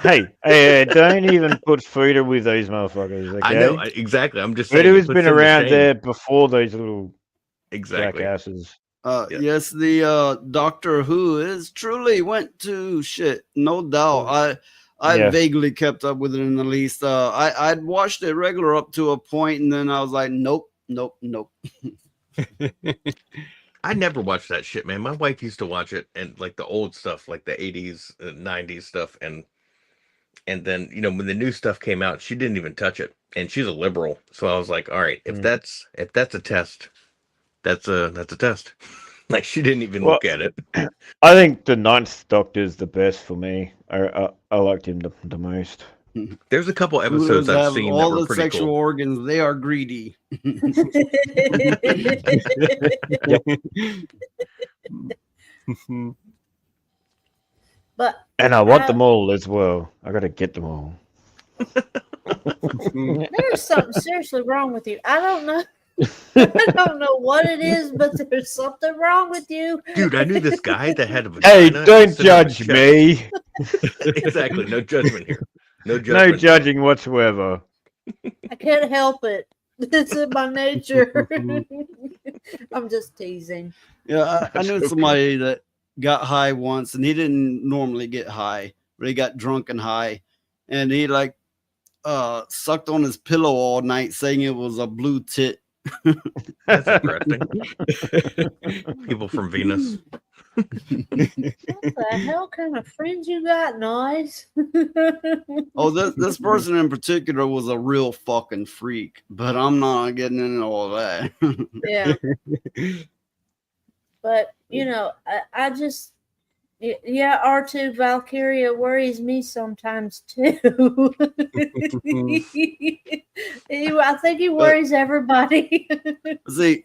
Hey, don't even put FUTA with those motherfuckers. Okay? I know exactly. I'm just saying. FUTA has been around there before those little jackasses. Yes, the Doctor Who is truly went to shit, no doubt. I vaguely kept up with it in the least. I'd watched it regular up to a point, and then I was like, nope. I never watched that shit, man. My wife used to watch it, and like the old stuff, like the 80s, 90s stuff, and then when the new stuff came out, she didn't even touch it, and she's a liberal. So I was like, all right, if that's a test, that's a test. Like she didn't even Well- look at it. I think the Ninth Doctor's the best for me. I liked him the most. There's a couple Kudos episodes I've have seen that all were the pretty sexual cool. organs. They are greedy. But And I want I- them all as well. I gotta get them all. there's something seriously wrong with you. I don't know. I don't know what it is, but there's something wrong with you. Dude, I knew this guy that had a vagina. Hey, and don't stood on his judge chest. me. Exactly. No judgment here. No No judgment. judging whatsoever. I can't help it. It's in my nature. I'm just teasing. Yeah, I That's knew okay. somebody that got high once, and he didn't normally get high, but he got drunk and high, and he like sucked on his pillow all night, saying it was a blue tit. That's interesting. People from Venus. What the hell kind of friends you got, Noise? Oh, this person in particular was a real fucking freak, but I'm not getting into all that. Yeah. But you know, I just yeah, R2 Valkyria worries me sometimes too. I think he worries everybody. See,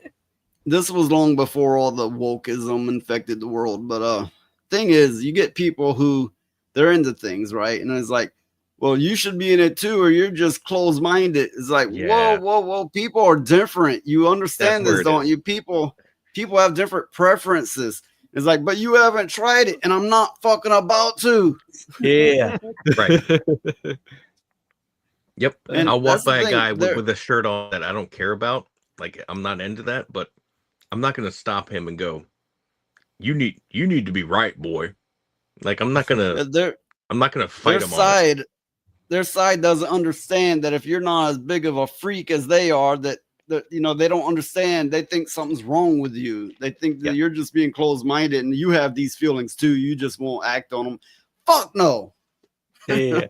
this was long before all the wokeism infected the world, but thing is, you get people who they're into things, right? And it's like, well, you should be in it too, or you're just closed-minded. It's like, Yeah. whoa, people are different. You understand That's where this, it don't is. you? People have different preferences. It's like, but you haven't tried it, and I'm not fucking about to. Yeah. Right. Yep. And I'll walk that's the by a thing, guy there- with a shirt on that I don't care about. Like I'm not into that, but I'm not gonna stop him and go, You need to be right, boy. Like I'm not gonna Their fight him on it. their side doesn't understand that if you're not as big of a freak as they are, that you know, they don't understand. They think something's wrong with you. They think that Yeah. you're just being closed-minded, and you have these feelings too. You just won't act on them. Fuck no. Yeah.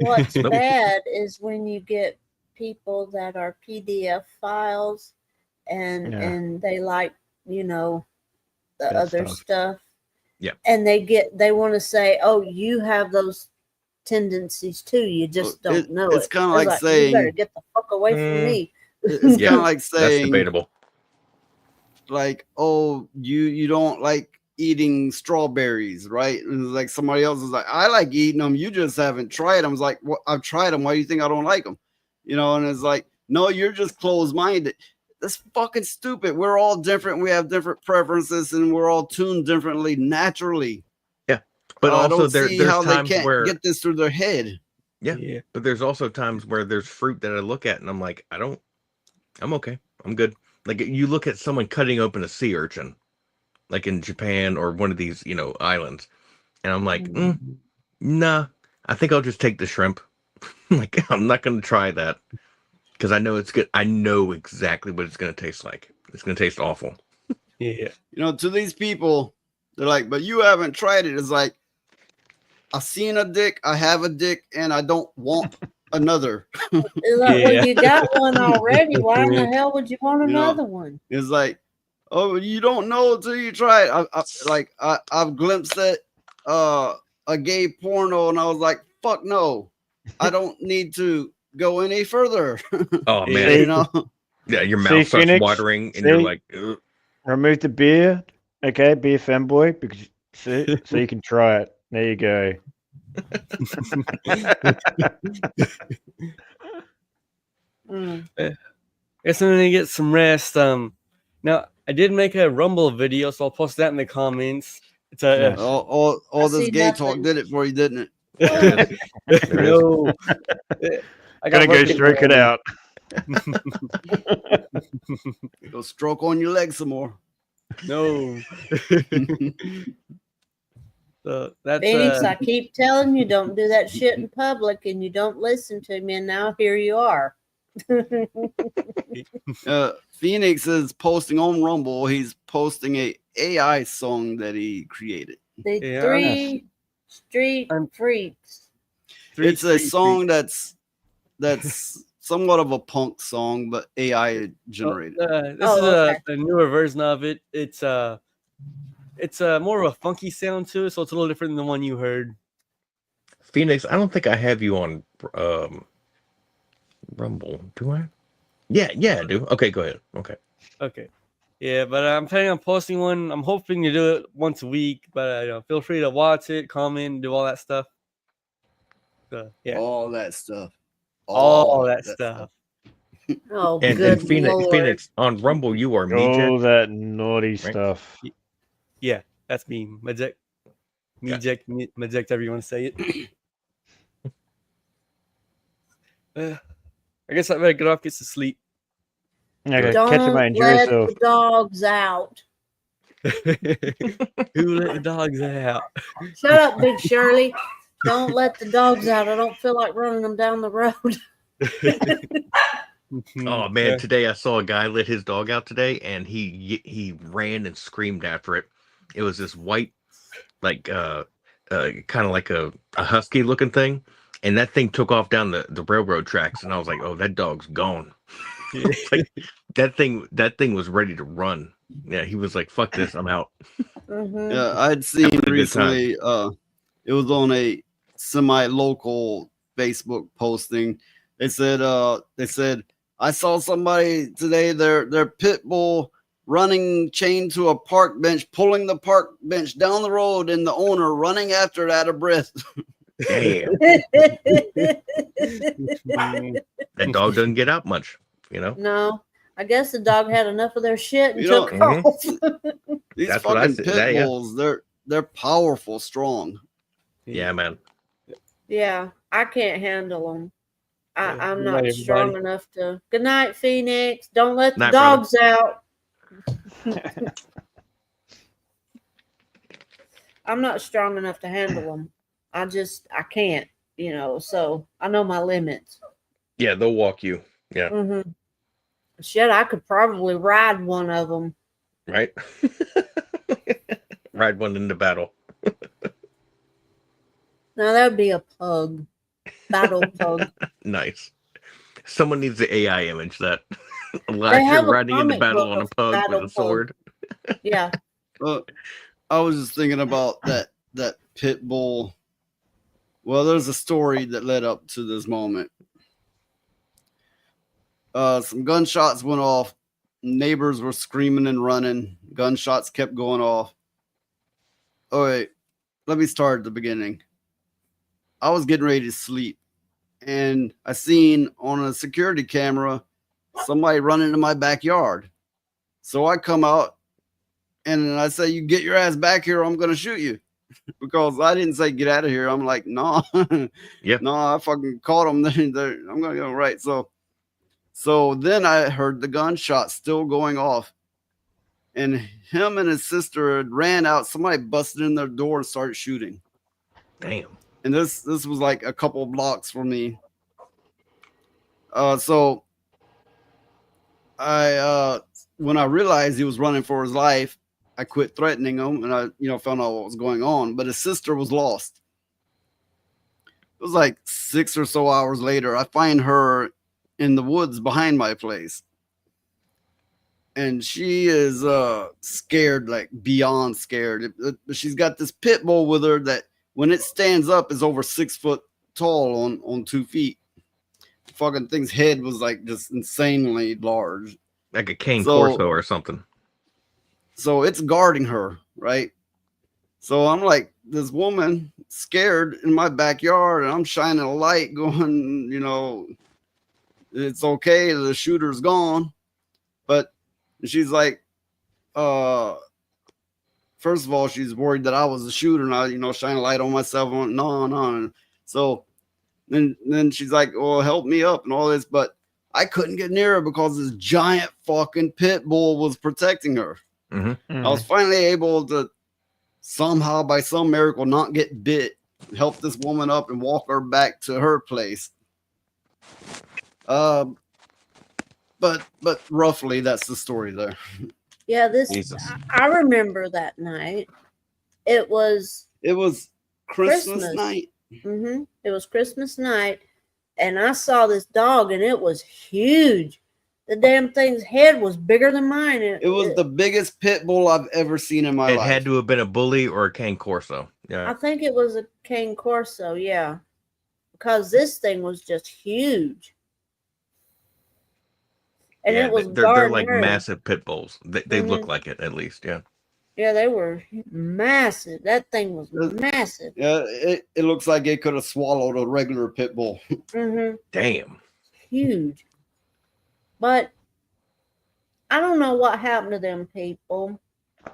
What's Nope. bad is when you get people that are PDF files and Yeah. and they like, you know, the That other stuff. stuff. Yeah. And they want to say, "Oh, you have those tendencies too. You just Well, don't know it's it." kinda like you better saying- get the fuck away from me. It's Yeah, kind of like That's saying, debatable. like, oh, you don't like eating strawberries, right? And it's like somebody else is like, I like eating them. You just haven't tried them. It's like, well, I've tried them. Why do you think I don't like them? You know, and it's like, no, you're just closed-minded. That's fucking stupid. We're all different. We have different preferences, and we're all tuned differently naturally. But I also don't see there's how they times can't where get this through their head. Yeah. but there's also times where there's fruit that I look at and I'm like, I'm okay. I'm good. Like you look at someone cutting open a sea urchin, like in Japan or one of these, islands, and I'm like, nah, I think I'll just take the shrimp. Like I'm not gonna try that because I know it's good. I know exactly what it's gonna taste like. It's gonna taste awful. Yeah. You know, to these people, they're like, but you haven't tried it. It's like, I've seen a dick, I have a dick, and I don't want another. It's like, Yeah. well, you got one already. Why in the hell would you want You know, another one? It's like, oh, you don't know until you try it. I've glimpsed at a gay porno, and I was like, fuck no, I don't need to go any further. Oh Yeah. man, You know, yeah, your See, mouth starts Phoenix? watering and you're See? like, ugh. Remove the beard. Okay, be a femboy because so you can try it. There you go. Mm. Guess I'm gonna get some rest. Now I did make a Rumble video, so I'll post that in the comments. It's a Yes. all I this see gay nothing. talk did it for you, didn't it? no. I Gotta got go work in stroke it the out. Go stroke on your leg some more. No. So that's Phoenix, I keep telling you, don't do that shit in public, and you don't listen to me, and now here you are. Phoenix is posting on Rumble. He's posting a AI song that he created. The Yeah. three street I'm- freaks. It's a song that's somewhat of a punk song, but AI generated. This Oh, is okay. a newer version of it. It's It's more of a funky sound to it, so it's a little different than the one you heard. Phoenix, I don't think I have you on Rumble, do I? Yeah, I do. Okay, go ahead. Okay. Yeah, but I'm planning on posting one. I'm hoping to do it once a week, but feel free to watch it, comment, do all that stuff. So, yeah, All that stuff. all that stuff. Oh, And good Phoenix, Lord. Phoenix on Rumble, you are me. All that naughty Right. stuff. Yeah, that's me, Majek, however you want to say it. I guess I better get off, get to sleep. Okay, Don't catch him, enjoy let yourself. the dogs out. Who let the dogs out? Shut up, Big Shirley. Don't let the dogs out. I don't feel like running them down the road. Oh man, today I saw a guy let his dog out today, and he ran and screamed after it. It was this white, like kind of like a husky looking thing, and that thing took off down the railroad tracks, and I was like, oh, that dog's gone. Like, that thing was ready to run. Yeah, he was like, fuck this, I'm out. Mhm. Yeah, I'd seen Having a good recently. It was on a semi-local Facebook posting. They said, I saw somebody today. Their pit bull running chained to a park bench, pulling the park bench down the road, and the owner running after it out of breath. Damn, that dog doesn't get out much, you know. No, I guess the dog had enough of their shit and You know- took off. These That's what I fucking said. pit Yeah. bulls, they're powerful, strong. Yeah, man. Yeah, I can't handle them. I'm Good not night, strong everybody. enough to. Good night, Phoenix. Don't let the Night, brother. dogs out. I'm not strong enough to handle them. I can't, so I know my limits. Yeah, they'll walk you. Yeah, Mm-hmm. Shit, I could probably ride one of them. right. Ride one into battle. Now that would be a pug. Battle pug. Nice. Someone needs the AI image that have Elijah a riding into comic battle book on a of pug Battle with a Pug. sword. Yeah. I was just thinking about that pit bull. Well, there's a story that led up to this moment. Some gunshots went off. Neighbors were screaming and running. Gunshots kept going off. Oh, wait. Let me start at the beginning. I was getting ready to sleep, and I seen on a security camera somebody running in my backyard. So I come out, and I say, "You get your ass back here, or I'm going to shoot you." Because I didn't say get out of here. I'm like, no, Yep. no, I fucking caught him. I'm going to go right. So then I heard the gunshot still going off, and him and his sister had ran out. Somebody busted in their door and started shooting. Damn. And this was like a couple of blocks from me. So I when I realized he was running for his life, I quit threatening him, and I found out what was going on. But his sister was lost. It was like 6 or so hours later. I find her in the woods behind my place, and she is scared, like beyond scared. She's got this pit bull with her that, when it stands up, is over 6 foot tall on 2 feet. The fucking thing's head was like just insanely large. Like a cane So- Corso or something. So it's guarding her, right? So I'm like, this woman scared in my backyard, and I'm shining a light going, it's okay, the shooter's gone. But she's like, first of all, she's worried that I was the shooter, and I, shine a light on myself. I went, no. So then she's like, well, help me up and all this. But I couldn't get near her because this giant fucking pit bull was protecting her. Mm-hmm. I was finally able to somehow, by some miracle, not get bit, help this woman up and walk her back to her place. But roughly that's the story there. Yeah, Jesus. I remember that night. It was Christmas Christmas. night. It was Christmas night, and I saw this dog, and it was huge. The damn thing's head was bigger than mine. It was the biggest pit bull I've ever seen in my It life. had to have been a bully or a cane corso. I Yeah. think it was a cane corso, yeah, because this thing was just huge, and Yeah, it was they're like guard-haired. massive pit bulls. They look Mhm. like it at least. Yeah. Yeah, they were massive. That thing was massive. Yeah, it looks like it could have swallowed a regular pit bull. Mm-hmm. Damn. Huge. But I don't know what happened to them people. I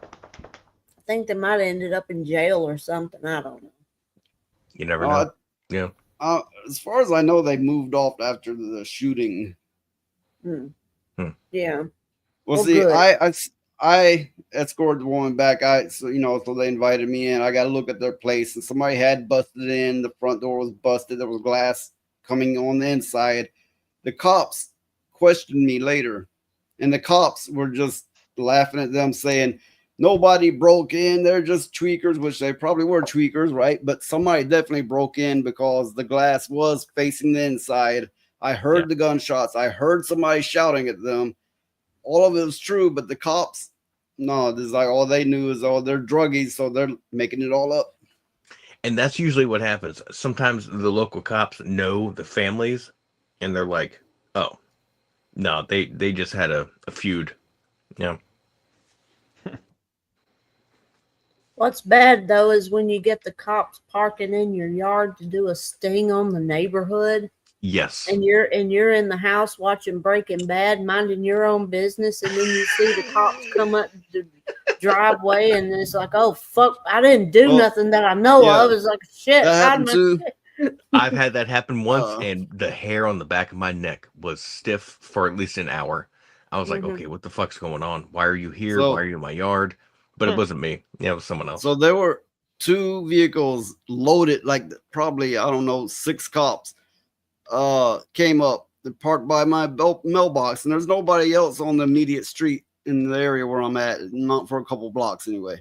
think they might have ended up in jail or something. I don't know. You never know. Yeah. As far as I know, they moved off after the shooting. Yeah. Well, Well, see, good. I escorted the woman back. So they invited me in. I got to look at their place, and somebody had busted in. The front door was busted. There was glass coming on the inside. The cops questioned me later, and the cops were just laughing at them, saying nobody broke in. They're just tweakers, which they probably were tweakers, right? But somebody definitely broke in because the glass was facing the inside. I heard the gunshots. I heard somebody shouting at them. All of it was true, but the cops, no, this is like all they knew is, they're druggies, so they're making it all up. And that's usually what happens. Sometimes the local cops know the families, and they're like, "Oh, no, they just had a feud." Yeah. What's bad though is when you get the cops parking in your yard to do a sting on the neighborhood. Yes. And you're in the house watching Breaking Bad, minding your own business, and then you see the cops come up the driveway, and it's like, oh fuck, I didn't do nothing that I know of. It's like shit. That happened too. I've had that happen once, and the hair on the back of my neck was stiff for at least an hour. I was like, okay, what the fuck's going on? Why are you here? So- Why are you in my yard? But it wasn't me. Yeah, it was someone else. So there were 2 vehicles loaded, like probably, I don't know, 6 cops came up. They parked by my mailbox, and there's nobody else on the immediate street in the area where I'm at, not for a couple blocks anyway.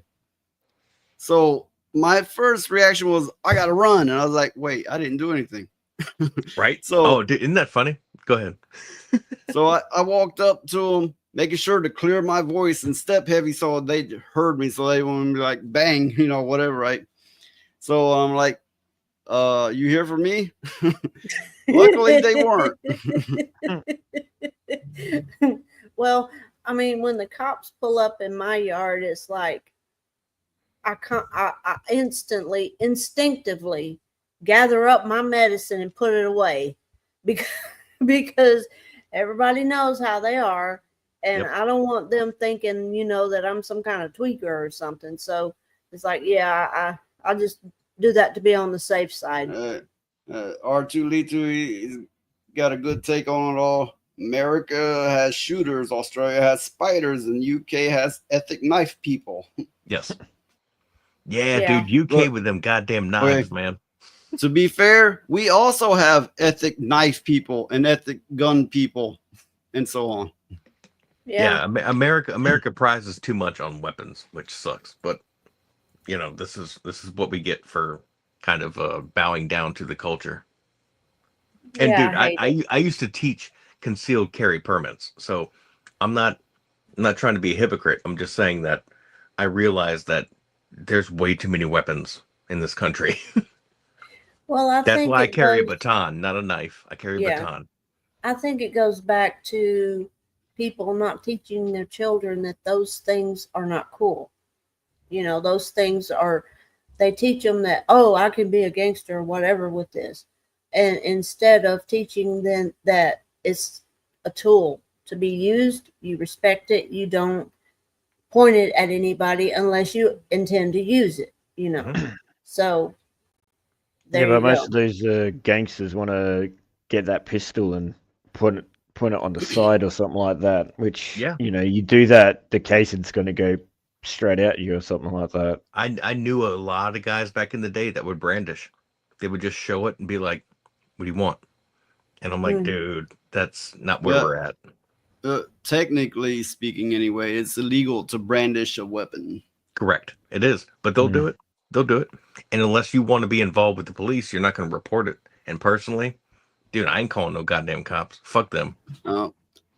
So my first reaction was, I gotta run, and I was like, wait, I didn't do anything. Right? So isn't that funny? Go ahead. So I walked up to them, making sure to clear my voice and step heavy so they heard me, so they wouldn't be like bang, whatever, right? So I'm like, you here for me? Luckily they weren't. Well, I mean, when the cops pull up in my yard, it's like I instinctively gather up my medicine and put it away because everybody knows how they are, and I don't want them thinking, that I'm some kind of tweaker or something. So it's like, I'll just do that to be on the safe side. R2L2, he's got a good take on it all. America has shooters, Australia has spiders, and UK has ethic knife people. Yes. Yeah, dude, UK with them goddamn knives, man. To be fair, we also have ethic knife people and ethic gun people, and so on. Yeah, America prizes too much on weapons, which sucks. But this is what we get for kind of bowing down to the culture. And dude, I used to teach concealed carry permits, so I'm not trying to be a hypocrite. I'm just saying that I realize that there's way too many weapons in this country. Well, that's why I carry a baton, not a knife. I carry a baton. I think it goes back to people not teaching their children that those things are not cool. Those things are, they teach them that, oh, I can be a gangster or whatever with this. And instead of teaching them that it's a tool to be used, you respect it, you don't point it at anybody unless you intend to use it, So there but you most go. of these gangsters want to get that pistol and point it on the side or something like that, which, you do that, the casing's going to go straight at you or something like that. I knew a lot of guys back in the day that would brandish. They would just show it and be like, what do you want? And I'm like, dude, that's not where we're at. Technically speaking, anyway, it's illegal to brandish a weapon. Correct. It is. But they'll do it. They'll do it. And unless you want to be involved with the police, you're not going to report it. And personally, dude, I ain't calling no goddamn cops. Fuck them.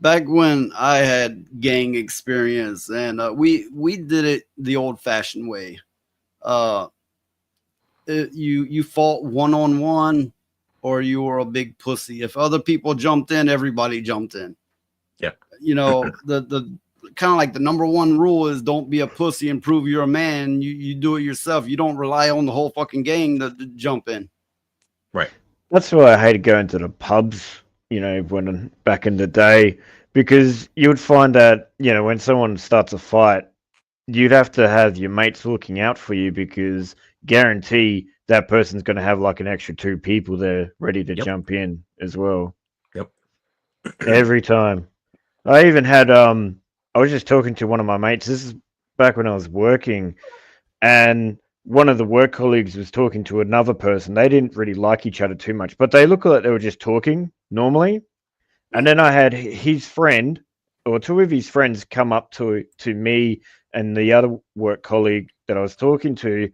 back when I had gang experience, and we did it the old-fashioned way. You fought one-on-one, or you were a big pussy. If other people jumped in, everybody jumped in. Yeah. You know, the kind of like the number one rule is don't be a pussy and prove you're a man. You do it yourself. You don't rely on the whole fucking gang to jump in. Right. That's why I hated going to the pubs, you know, when back in the day, because you would find that, you know, when someone starts a fight, you'd have to have your mates looking out for you, because guarantee that person's going to have like an extra 2 people there ready to jump in as well. Yep. Every time. I even had I was just talking to one of my mates. This is back when I was working, and one of the work colleagues was talking to another person. They didn't really like each other too much, but they looked like they were just talking normally. And then I had his friend, or 2 of his friends, come up to me and the other work colleague that I was talking to,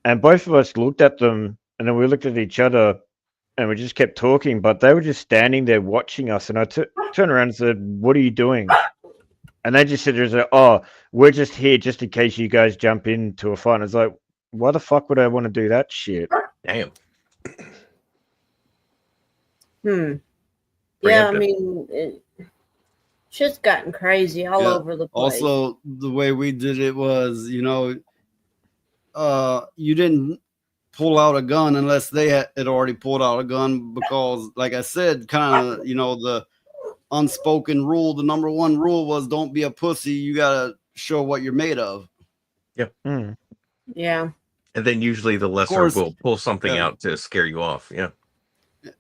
and both of us looked at them, and then we looked at each other, and we just kept talking, but they were just standing there watching us. And I turned around and said, "What are you doing?" And they just said, "Oh, we're just here just in case you guys jump into a fight." And I was like, why the fuck would I want to do that shit? Damn. Yeah, I mean, shit's gotten crazy all over the place. Also, the way we did it was, you know, you didn't pull out a gun unless they had already pulled out a gun, because, like I said, kind of, you know, the unspoken rule, the number one rule was don't be a pussy. You gotta show what you're made of. Yep. Yeah. And then usually the lesser will pull something out to scare you off. Yeah.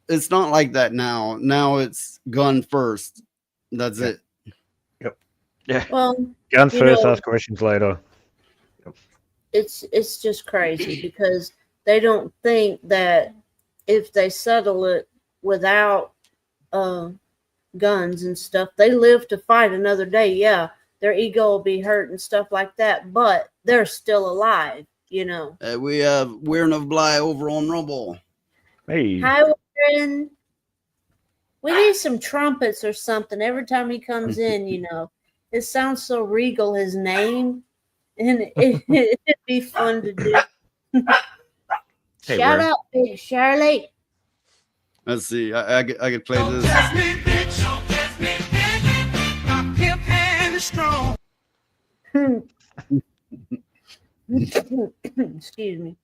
It's not like that now. Now it's gun first. That's it. Yep. Yeah. Well, Guns first, know, ask questions later. It's just crazy because they don't think that if they settle it without guns and stuff, they live to fight another day. Yeah, their ego will be hurt and stuff like that, but they're still alive, you know. We have Weirn of Bly over on Rumble. Hey. Hi, Warren. We need some trumpets or something every time he comes in, you know. It sounds so regal, his name, and it'd be fun to do. Hey, Shout out, Big Charlie. Let's see. I could play this. Excuse me.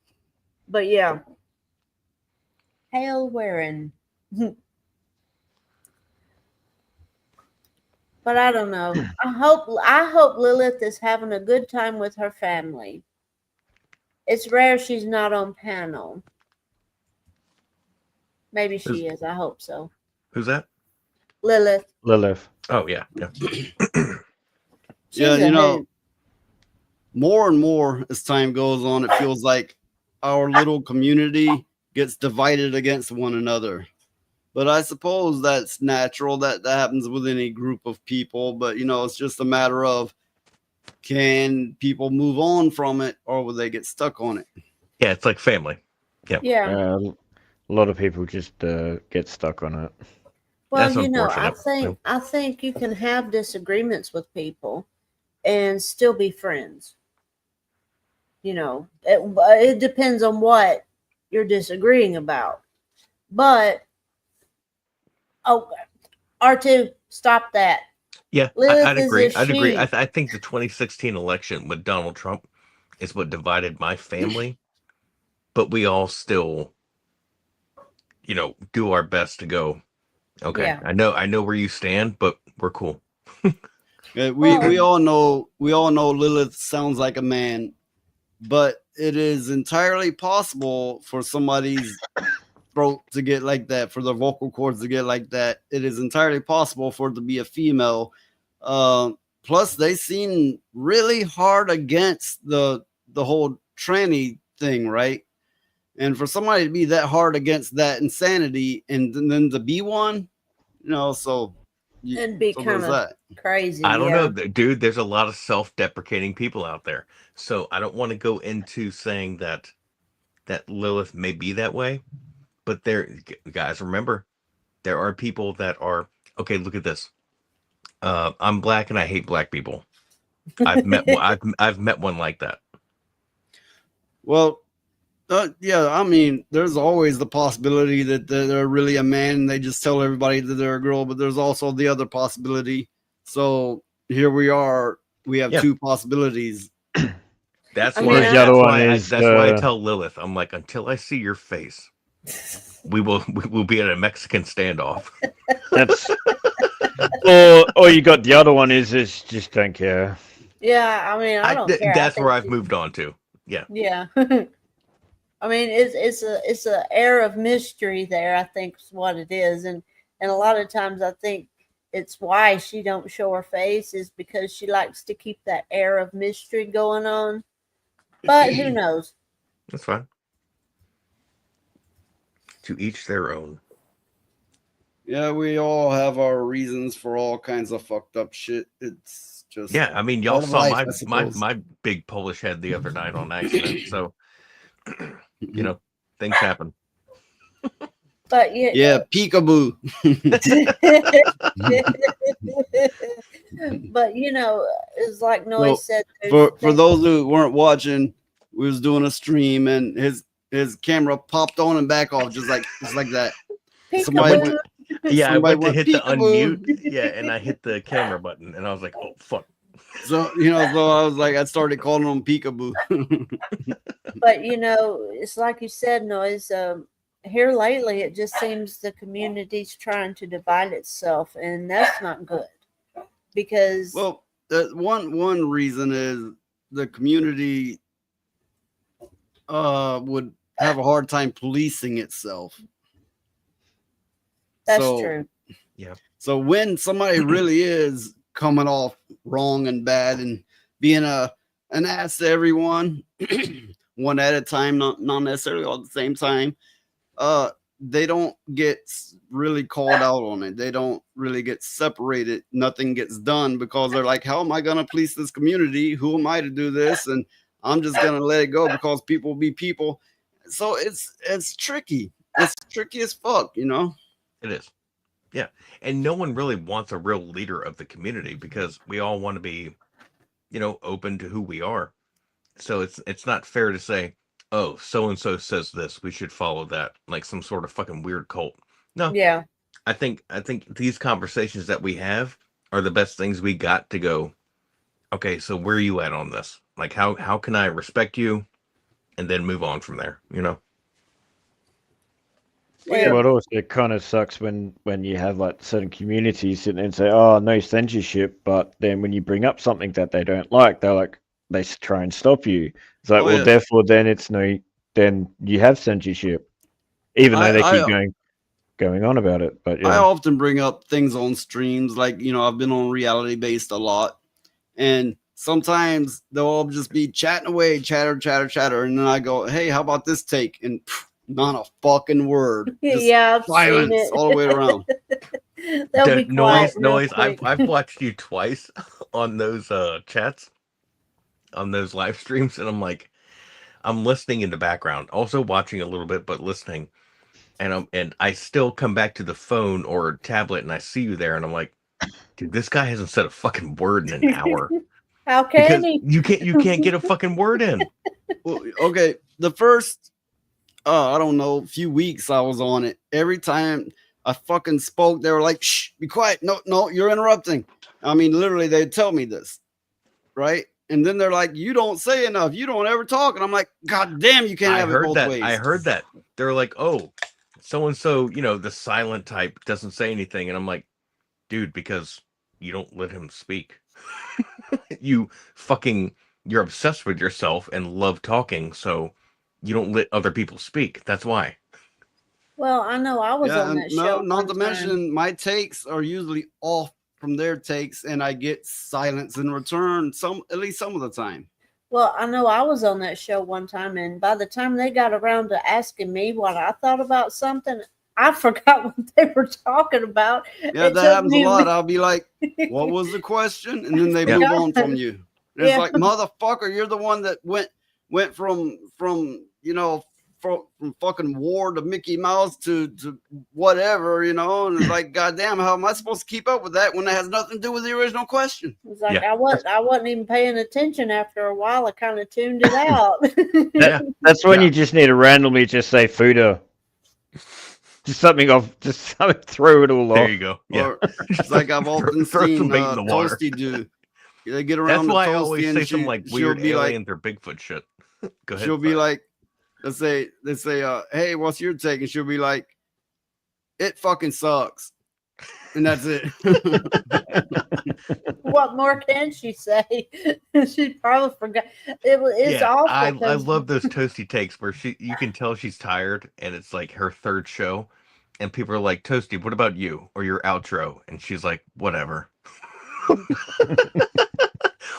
But yeah. Hail Warren. But I don't know. I hope Lilith is having a good time with her family. It's rare she's not on panel. Maybe she is. I hope so. Who's that? Lilith. Oh yeah. Yeah. Yeah, you know, more and more as time goes on, it feels like our little community gets divided against one another. But I suppose that's natural. That happens with any group of people. But, you know, it's just a matter of, can people move on from it, or will they get stuck on it? Yeah, it's like family. Yep. Yeah. A lot of people just get stuck on it. Well, That's you know, unfortunate. I think you can have disagreements with people and still be friends. You know, it depends on what you're disagreeing about. But R2, stop that. Yeah, Lilith I'd is agree. a I'd agree. she. I think the 2016 election with Donald Trump is what divided my family, but we all still, you know, do our best to go. Okay, Yeah. I know where you stand, but we're cool. We all know Lilith sounds like a man, but it is entirely possible for somebody's throat to get like that, for their vocal cords to get like that. It is entirely possible for it to be a female. Plus, they seem really hard against the whole tranny thing, right? And for somebody to be that hard against that insanity and then to be one, you know, It'd be kind of crazy. I don't yeah. know, dude. There's a lot of self-deprecating people out there, so I don't want to go into saying that Lilith may be that way. But guys, remember, there are people that are okay. Look at this. I'm black and I hate black people. I've met I've met one like that. Well, yeah, I mean, there's always the possibility that they're really a man and they just tell everybody that they're a girl, but there's also the other possibility. So here we are. We have two possibilities. That's I why. mean, the other one is that's why I tell Lilith, I'm like, until I see your face, we will be at a Mexican standoff. That's or you got the other one is just don't care. Yeah, I mean, I don't care. That's where I've moved on to. Yeah. Yeah. I mean, it's a air of mystery there. I think is what it is, and a lot of times I think it's why she don't show her face is because she likes to keep that air of mystery going on. But who knows? That's fine. To each their own. Yeah, we all have our reasons for all kinds of fucked up shit. It's just I mean, y'all part of saw life, my big Polish head the other night on accident. So you know, things happen. But yeah, peekaboo. But you know, it's like Noise said. For those who weren't watching, we was doing a stream and his camera popped on and back off just like that. Somebody went, I went to hit the peekaboo. unmute. Yeah, and I hit the camera button and I was like, oh fuck. So I was like, I started calling him peekaboo. But you know, it's like you said, Noise. Here lately, it just seems the community's trying to divide itself, and that's not good. Because one reason is the community would have a hard time policing itself. That's true. Yeah. So when somebody really is coming off wrong and bad and being an ass to everyone, one at a time, not necessarily all at the same time, they don't get really called out on it. They don't really get separated. Nothing gets done because they're like, how am I going to police this community? Who am I to do this? And I'm just going to let it go because people be people. So it's tricky. It's tricky as fuck, you know? It is. Yeah. And no one really wants a real leader of the community because we all want to be, you know, open to who we are. So it's not fair to say, oh, so-and-so says this, we should follow that, like some sort of fucking weird cult. No. Yeah. I think these conversations that we have are the best things we got to go, okay, so where are you at on this? Like, how can I respect you and then move on from there, you know? Yeah, but also it kind of sucks when you have like certain communities sit there and say, oh, no censorship, but then when you bring up something that they don't like, they try and stop you. It's like, therefore, then you have censorship, even though they keep going on about it. But yeah. I often bring up things on streams, like, you know, I've been on reality based a lot, and sometimes they'll all just be chatting away, chatter, and then I go, hey, how about this take? And not a fucking word. Just silence all the way around. They'll be quiet noise. I've watched you twice on those chats, on those live streams, and I'm like, I'm listening in the background, also watching a little bit, but listening, and I still come back to the phone or tablet, and I see you there, and I'm like, dude, this guy hasn't said a fucking word in an hour. How can he? You can't get a fucking word in. Well, okay, the first I don't know, few weeks I was on it. Every time I fucking spoke, they were like, shh, be quiet. No, you're interrupting. I mean, literally, they'd tell me this, right? And then they're like, you don't say enough. You don't ever talk. And I'm like, God damn, you can't have it both ways. I heard that. They're like, oh, so-and-so, you know, the silent type doesn't say anything. And I'm like, dude, because you don't let him speak. You're obsessed with yourself and love talking. So you don't let other people speak. That's why. Well, I know I was on that show. Not to mention, my takes are usually off from their takes, and I get silence in return at least some of the time. Well, I know I was on that show one time, and by the time they got around to asking me what I thought about something, I forgot what they were talking about. Yeah, that happens a lot. I'll be like, what was the question? And then they move on from you. And it's like, motherfucker, you're the one that went from, you know, from fucking War to Mickey Mouse to whatever, you know, and it's like, goddamn, how am I supposed to keep up with that when it has nothing to do with the original question? It's like Yeah. I wasn't even paying attention after a while. I kind of tuned it out. Yeah. That's when Yeah. you just need to randomly just say Fuda. Just something throw it all There off. you go. Yeah. Or it's like I've often Throw some seen bait in the water. Toasty do. They get That's around to why I Toasty always and say some like she'll weird be like, aliens or Bigfoot shit. Go ahead. she'll be sorry. like, they say, hey, what's your take? And she'll be like, it fucking sucks. And that's it. What more can she say? She probably forgot. It's awful. I 'cause- love those Toasty takes where you can tell she's tired and it's like her third show, and people are like, Toasty, what about you or your outro? And she's like, whatever.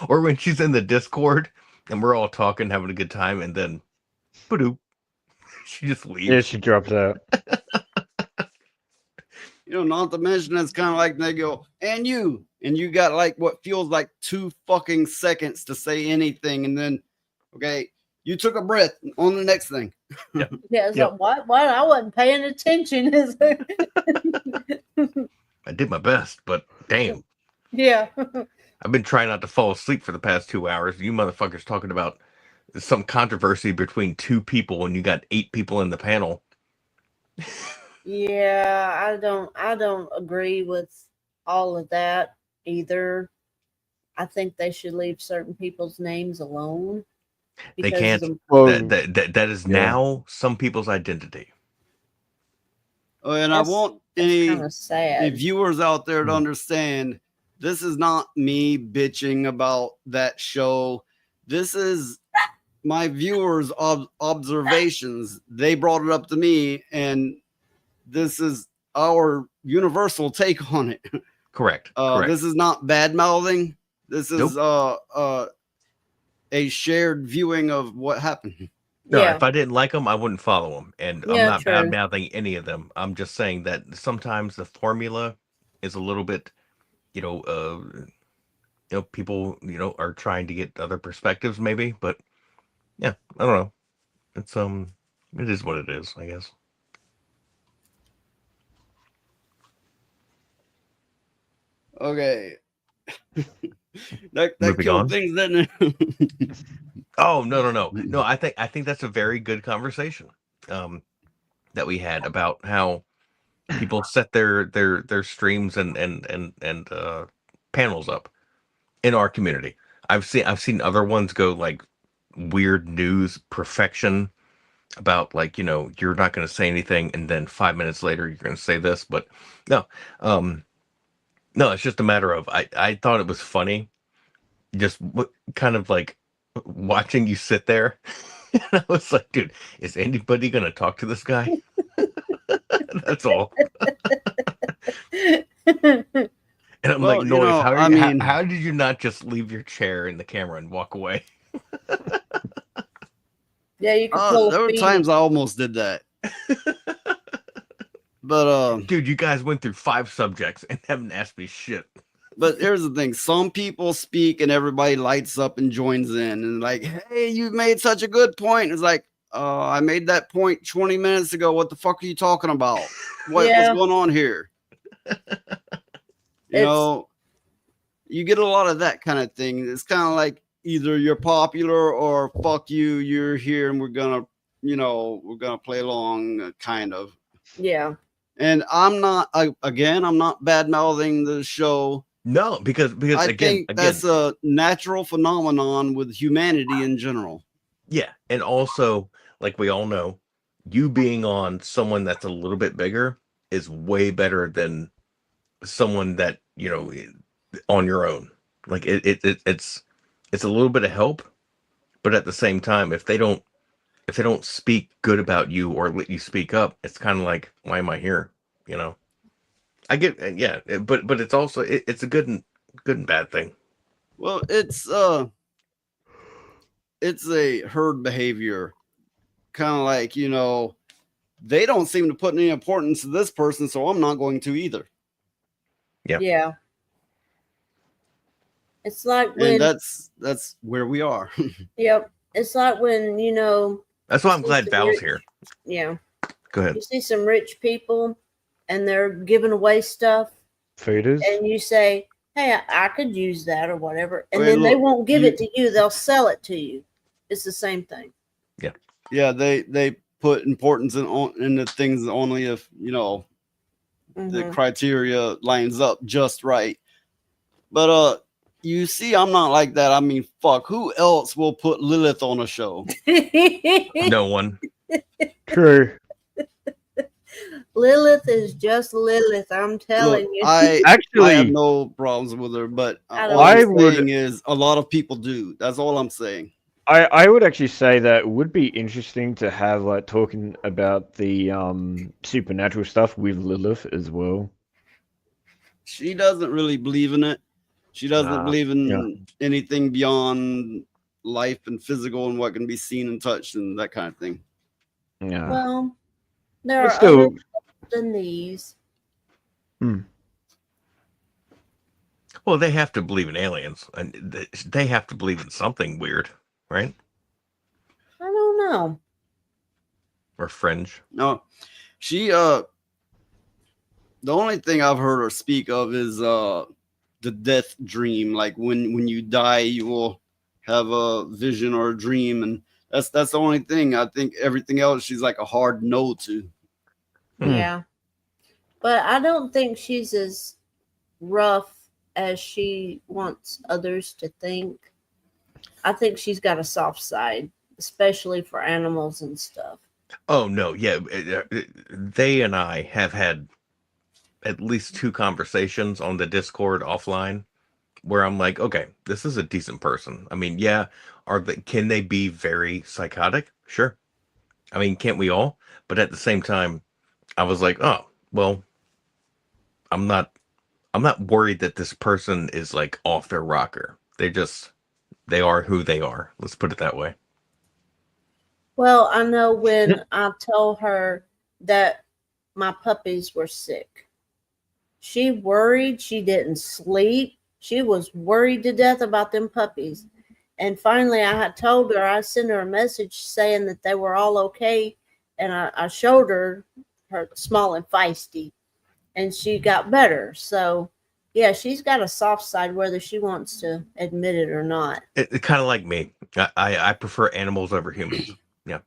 Or when she's in the Discord and we're all talking, having a good time, and then ba-doop, she just leaves. Yeah, she drops out. You know, not to mention it's kind of like they go, and you got like what feels like 2 fucking seconds to say anything, and then okay, you took a breath on the next thing. Yeah, it's like, what? I wasn't paying attention. I did my best, but damn, Yeah. I've been trying not to fall asleep for the past 2 hours. You motherfuckers talking about some controversy between 2 people and you got 8 people in the panel. Yeah, I don't agree with all of that either. I think they should leave certain people's names alone. They because can't. of- Well, That is now some people's identity. Oh, and I That's- want It's any kind of sad. viewers out there to understand this is not me bitching about that show. This is my viewers' observations. They brought it up to me, and this is our universal take on it. Correct. Correct. This is not bad mouthing. This is a shared viewing of what happened. No, Yeah. if I didn't like them, I wouldn't follow them. And I'm Yeah, not true. bad mouthing any of them. I'm just saying that sometimes the formula is a little bit, people, are trying to get other perspectives maybe, but yeah, I don't know. It's it is what it is, I guess. Okay. that Moving killed on. things, didn't it? Oh, no. I think that's a very good conversation that we had about how people set their streams and panels up in our community. I've seen other ones go like weird news perfection about like, you're not going to say anything and then 5 minutes later you're going to say this, but no, it's just a matter of I thought it was funny, just kind of like watching you sit there. And I was like, dude, is anybody going to talk to this guy? That's all. And I'm Well, like, Noise, I how did you not just leave your chair in the camera and walk away? Yeah, you can pull there a were Phoenix. times I almost did that. But Dude, you guys went through 5 subjects and haven't asked me shit. But here's the thing: some people speak and everybody lights up and joins in, and like, hey, you made such a good point. It's like, I made that point 20 minutes ago. What the fuck are you talking about? What's going on here? You know, you get a lot of that kind of thing. It's kind of like either you're popular or fuck you, you're here and we're gonna play along, kind of. Yeah. And I'm not, I'm not bad mouthing the show. No, because I again, think that's a natural phenomenon with humanity in general. yeah, and also like we all know, you being on someone that's a little bit bigger is way better than someone that on your own. Like it's a little bit of help, but at the same time, if they don't speak good about you or let you speak up, it's kind of like, why am I here? I get, but it's also it's a good and bad thing. Well, it's a herd behavior, kind of like, they don't seem to put any importance to this person, so I'm not going to either. Yeah. Yeah. It's like when And that's where we are. Yep. It's like when, That's why I'm see glad some Val's rich- here. Yeah. Go ahead. You see some rich people and they're giving away stuff, Feeders. and you say, hey, I could use that or whatever. And Okay, then they look, won't give you- it to you. They'll sell it to you. It's the same thing. Yeah, they put importance in the things only if the Mhm. criteria lines up just right. But you see, I'm not like that. I mean, fuck, who else will put Lilith on a show? No one. True. Lilith is just Lilith. I'm telling Look, you. I have Actually, no problems with her, but I all don't I'm I would- saying is a lot of people do. That's all I'm saying. I would actually say that it would be interesting to have like talking about the supernatural stuff with Lilith as well. She doesn't really believe in it. She doesn't Nah, believe in yeah. anything beyond life and physical and what can be seen and touched and that kind of thing. Yeah. Well, there But are still- other than these. Well, they have to believe in aliens, and they have to believe in something weird, right? I don't know. Or fringe. No, she the only thing I've heard her speak of is the death dream. Like when you die, you will have a vision or a dream, and that's the only thing. I think everything else she's like a hard no to. Yeah. But I don't think she's as rough as she wants others to think. I think she's got a soft side, especially for animals and stuff. Oh no, yeah, they and I have had at least 2 conversations on the Discord offline where I'm like, okay, this is a decent person. I mean, yeah, can they be very psychotic? Sure. I mean, can't we all? But at the same time, I was like, oh, well, I'm not worried that this person is like off their rocker. They are who they are. Let's put it that way. Well, I know when I told her that my puppies were sick, she worried. She didn't sleep. She was worried to death about them puppies. And finally, I had told her, I sent her a message saying that they were all okay. And I showed her Small and Feisty, and she got better. So, yeah, she's got a soft side, whether she wants to admit it or not. It kind of like me. I prefer animals over humans. Yeah.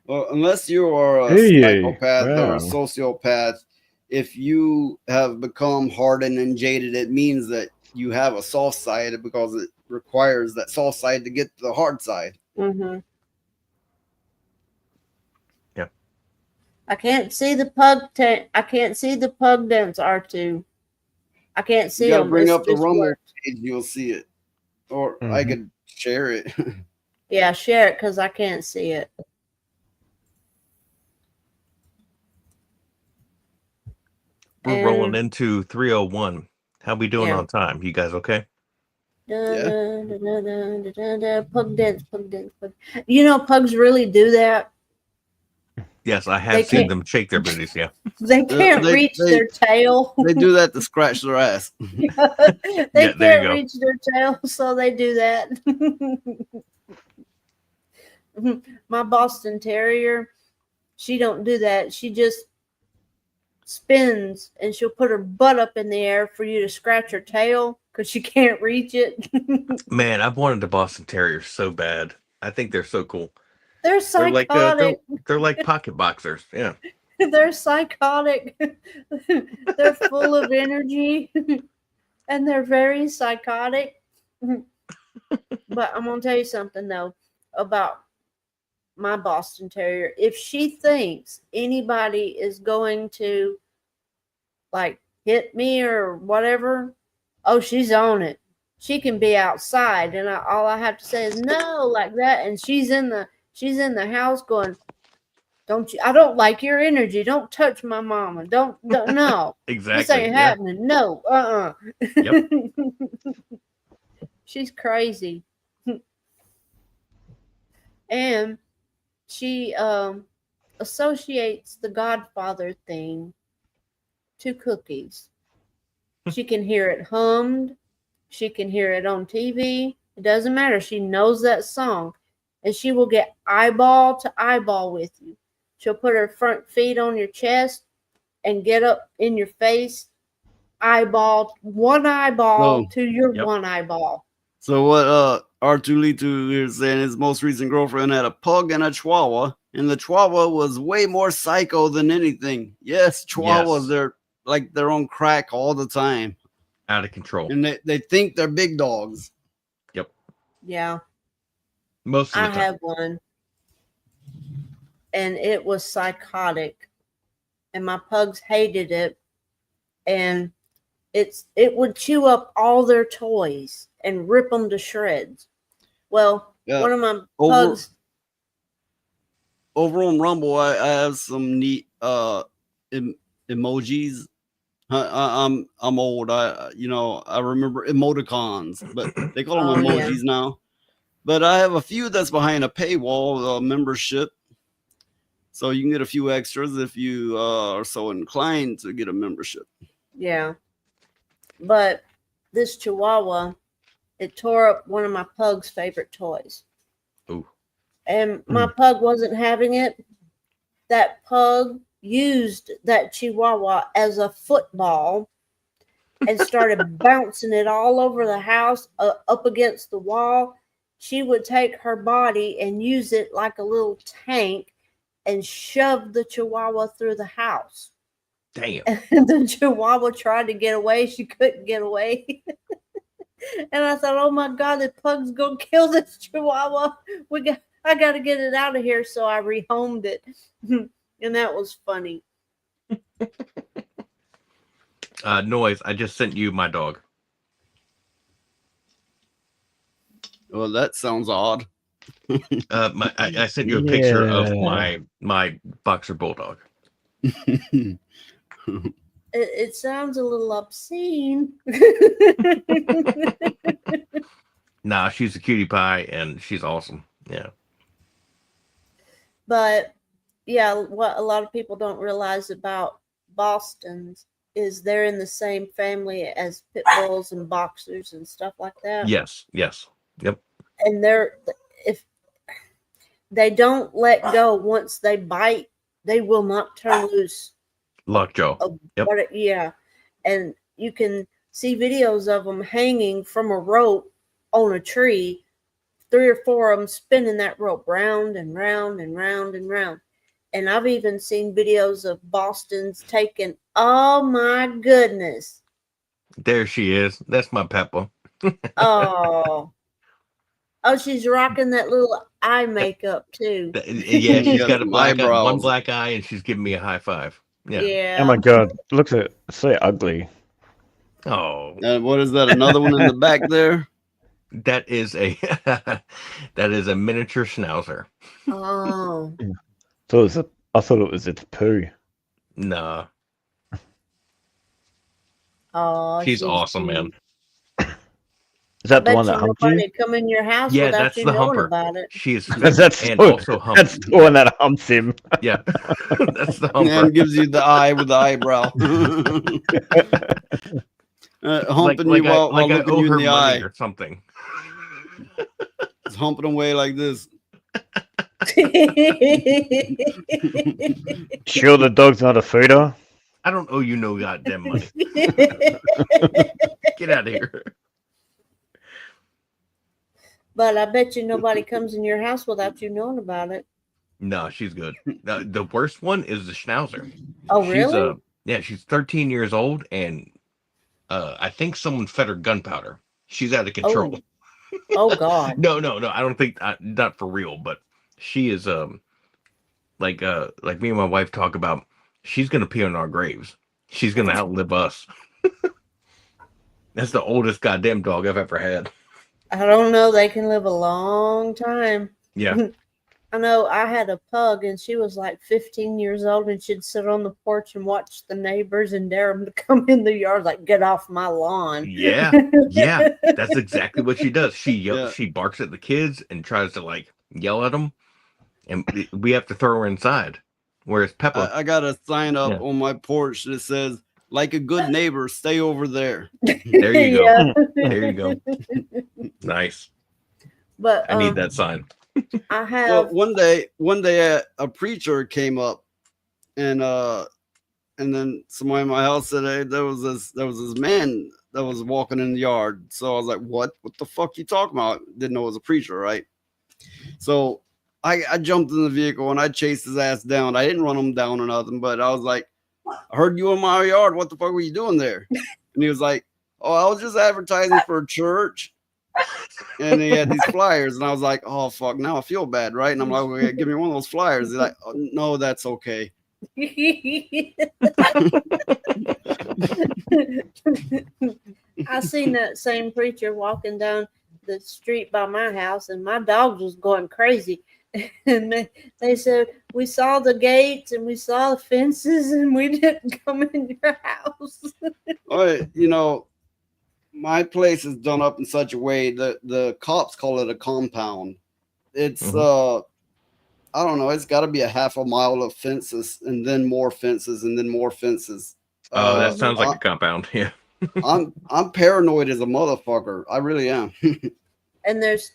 Well, unless you are a Hey, psychopath or wow. a sociopath, if you have become hardened and jaded, it means that you have a soft side because it requires that soft side to get to the hard side. Mm-hmm. Yeah. I can't see the pug I can't see the pug dents, R2. I can't see You gotta them. bring It's up the just Rumble work. page, you'll see it. Or I Mhm. could share it. Yeah, share it because I can't see it. We're rolling into 301. How we doing Yeah. on time? You guys okay? Pug dents, pug dents, pug. You know, pugs really do that. Yes, I They have seen can't- them shake their booties. Yeah. They can't reach their tail. They do that to scratch their ass. They Yeah, there you can't go. reach their tail, so they do that. My Boston Terrier, she don't do that. She just spins and she'll put her butt up in the air for you to scratch her tail because she can't reach it. Man, I've wanted a Boston Terrier so bad. I think they're so cool. They're They're like psychotic. they're like pocket boxers. Yeah. They're psychotic. They're full of energy and they're very psychotic. But I'm going to tell you something, though, about my Boston Terrier. If she thinks anybody is going to like hit me or whatever, oh, she's on it. She can be outside and all I have to say is no, like that. And she's in the house going, don't you? I don't like your energy. Don't touch my mama. Don't no. Exactly. This ain't yeah. happening. No. Yep. She's crazy. And she associates the Godfather thing to cookies. She can hear it hummed. She can hear it on TV. It doesn't matter. She knows that song. and she will get eyeball to eyeball with you. She'll put her front feet on your chest and get up in your face, one eyeball to your one eyeball. So what Artulito is saying, his most recent girlfriend had a pug and a chihuahua, and the chihuahua was way more psycho than anything. Yes, chihuahuas, they're on crack all the time. Out of control. And they think they're big dogs. Yep. Yeah. Most of the I time. have one. And it was psychotic. And my pugs hated it. And it would chew up all their toys and rip them to shreds. Well, one of my pugs. Over on Rumble, I have some neat emojis. I'm old. I remember emoticons, but they call them emojis now. But I have a few that's behind a paywall membership, so you can get a few extras if you are so inclined to get a membership. Yeah, but this Chihuahua, it tore up one of my pug's favorite toys. Ooh. And my pug wasn't having it. That pug used that Chihuahua as a football and started bouncing it all over the house, up against the wall. She would take her body and use it like a little tank and shove the Chihuahua through the house. Damn. And the Chihuahua tried to get away. She couldn't get away. And I thought, oh my God, the pug's going to kill this Chihuahua. I got to get it out of here. So I rehomed it. And that was funny. Noise, I just sent you my dog. Well, that sounds odd. I sent you a picture of my boxer bulldog. It sounds a little obscene. Nah, she's a cutie pie and she's awesome. Yeah. But yeah, what a lot of people don't realize about Bostons is they're in the same family as pit bulls and boxers and stuff like that. Yes. Yep. And if they don't let go once they bite, they will not turn loose. Lockjaw. Yep. Yeah. And you can see videos of them hanging from a rope on a tree, 3 or 4 of them spinning that rope round and round and round and round. And I've even seen videos of Boston's taking, oh my goodness. There she is. That's my Peppa. Oh, she's rocking that little eye makeup too. Yeah, she's got a black eye, eyebrows. one black eye, and she's giving me a high five. Yeah. Oh my God, look at it. It's so ugly. Oh, what is that? Another one in the back there? that is a miniature schnauzer. Oh, I thought it was its poo. Nah, oh, she's awesome, man. Is that the Bet one you that humped nobody you? come in your house Yeah, without that's you the knowing humper. about it. She is That's and the- also humps. That's the one that humps him. Yeah, that's the humper. And gives you the eye with the eyebrow. Humping you while I looking owe you in her the money eye. or something. It's humping away like this. Sure, the dog's not a feeder. I don't owe you no goddamn money. Get out of here. But I bet you nobody comes in your house without you knowing about it. No, she's good. The worst one is the schnauzer. Oh, She's really? she's 13 years old, and I think someone fed her gunpowder. She's out of control. Oh God. No. I don't think not for real, but she is like me and my wife talk about. She's gonna pee on our graves. She's gonna outlive us. That's the oldest goddamn dog I've ever had. I don't know. They can live a long time. Yeah. I know I had a pug and she was like 15 years old and she'd sit on the porch and watch the neighbors and dare them to come in the yard, like, get off my lawn. Yeah. That's exactly what she does. She yells, she barks at the kids and tries to like yell at them, and we have to throw her inside. Whereas Peppa, I got a sign up on my porch that says, like a good neighbor, stay over there. there you go. Yeah. There you go. Nice. But I need that sign. I Well, have. one day a preacher came up, and then somebody in my house said, "Hey, there was this man that was walking in the yard." So I was like, "What the fuck you talking about?" Didn't know it was a preacher, right? So I jumped in the vehicle and I chased his ass down. I didn't run him down or nothing, but I was like, "I heard you in my yard. What the fuck were you doing there?" And he was like, "Oh, I was just advertising for a church." And he had these flyers, and I was like, "Oh fuck, now I feel bad, right?" And I'm like, "Okay, give me one of those flyers." He's like, "Oh, no, that's okay." I seen that same preacher walking down the street by my house, and my dog was going crazy. And they said, "We saw the gates and we saw the fences, and we didn't come in your house." Oh, my place is done up in such a way that the cops call it a compound. It's I don't know, it's got to be a half a mile of fences, and then more fences, and then more fences. Oh, that sounds like a compound. Yeah. I'm paranoid as a motherfucker. I really am. And there's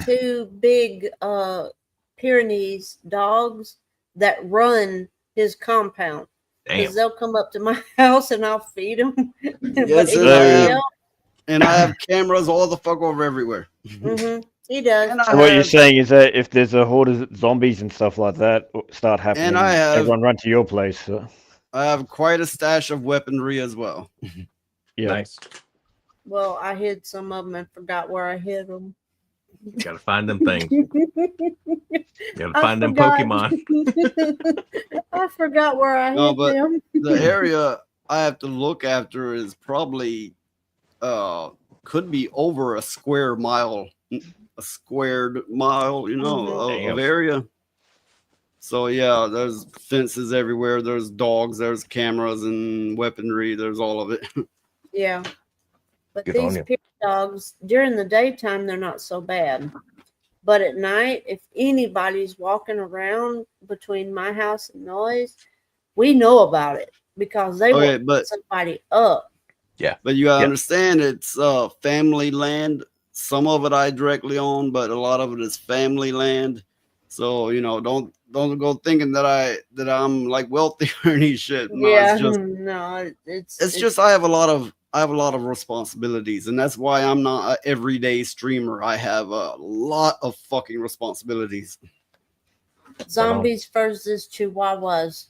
two big Pyrenees dogs that run his compound. Because they'll come up to my house and I'll feed them. Yes, and I have cameras all the fuck over everywhere. He does. So what you're saying is that if there's a horde of zombies and stuff like that start happening, And I have- everyone run to your place. So. I have quite a stash of weaponry as well. Yeah. Nice. Well, I hid some of them and forgot where I hid them. You gotta find them things. You gotta find them Pokemon. I forgot where I No, hid but them. the area I have to look after is probably could be over a squared mile, of area. So yeah, there's fences everywhere, there's dogs, there's cameras and weaponry, there's all of it. Yeah. But Good on these you. pit dogs, during the daytime, they're not so bad. But at night, if anybody's walking around between my house and Noise, we know about it because they Okay, will but- put somebody up. Yeah. But you gotta understand, it's family land. Some of it I directly own, but a lot of it is family land. So don't go thinking that I'm like wealthy or any shit. No, Yeah, it's just no, it's just I have a lot of responsibilities, and that's why I'm not an everyday streamer. I have a lot of fucking responsibilities. zombies versus chihuahuas.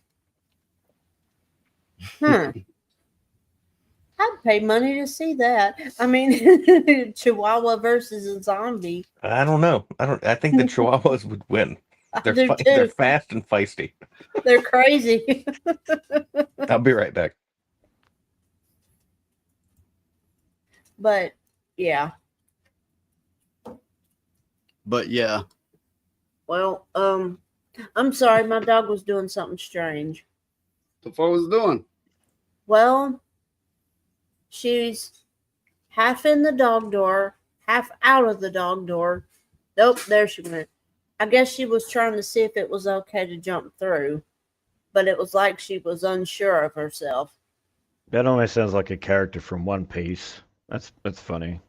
I'd pay money to see that. I mean, Chihuahua versus a zombie. I don't know. I think the Chihuahuas would win. I They're do they're too. fast and feisty. They're crazy. I'll be right back. But yeah. But yeah, Well, I'm sorry, my dog was doing something strange. the fuck was doing? Well, she's half in the dog door, half out of the dog door. Nope, there she went. I guess she was trying to see if it was okay to jump through, but it was like she was unsure of herself. That almost sounds like a character from One Piece. That's funny.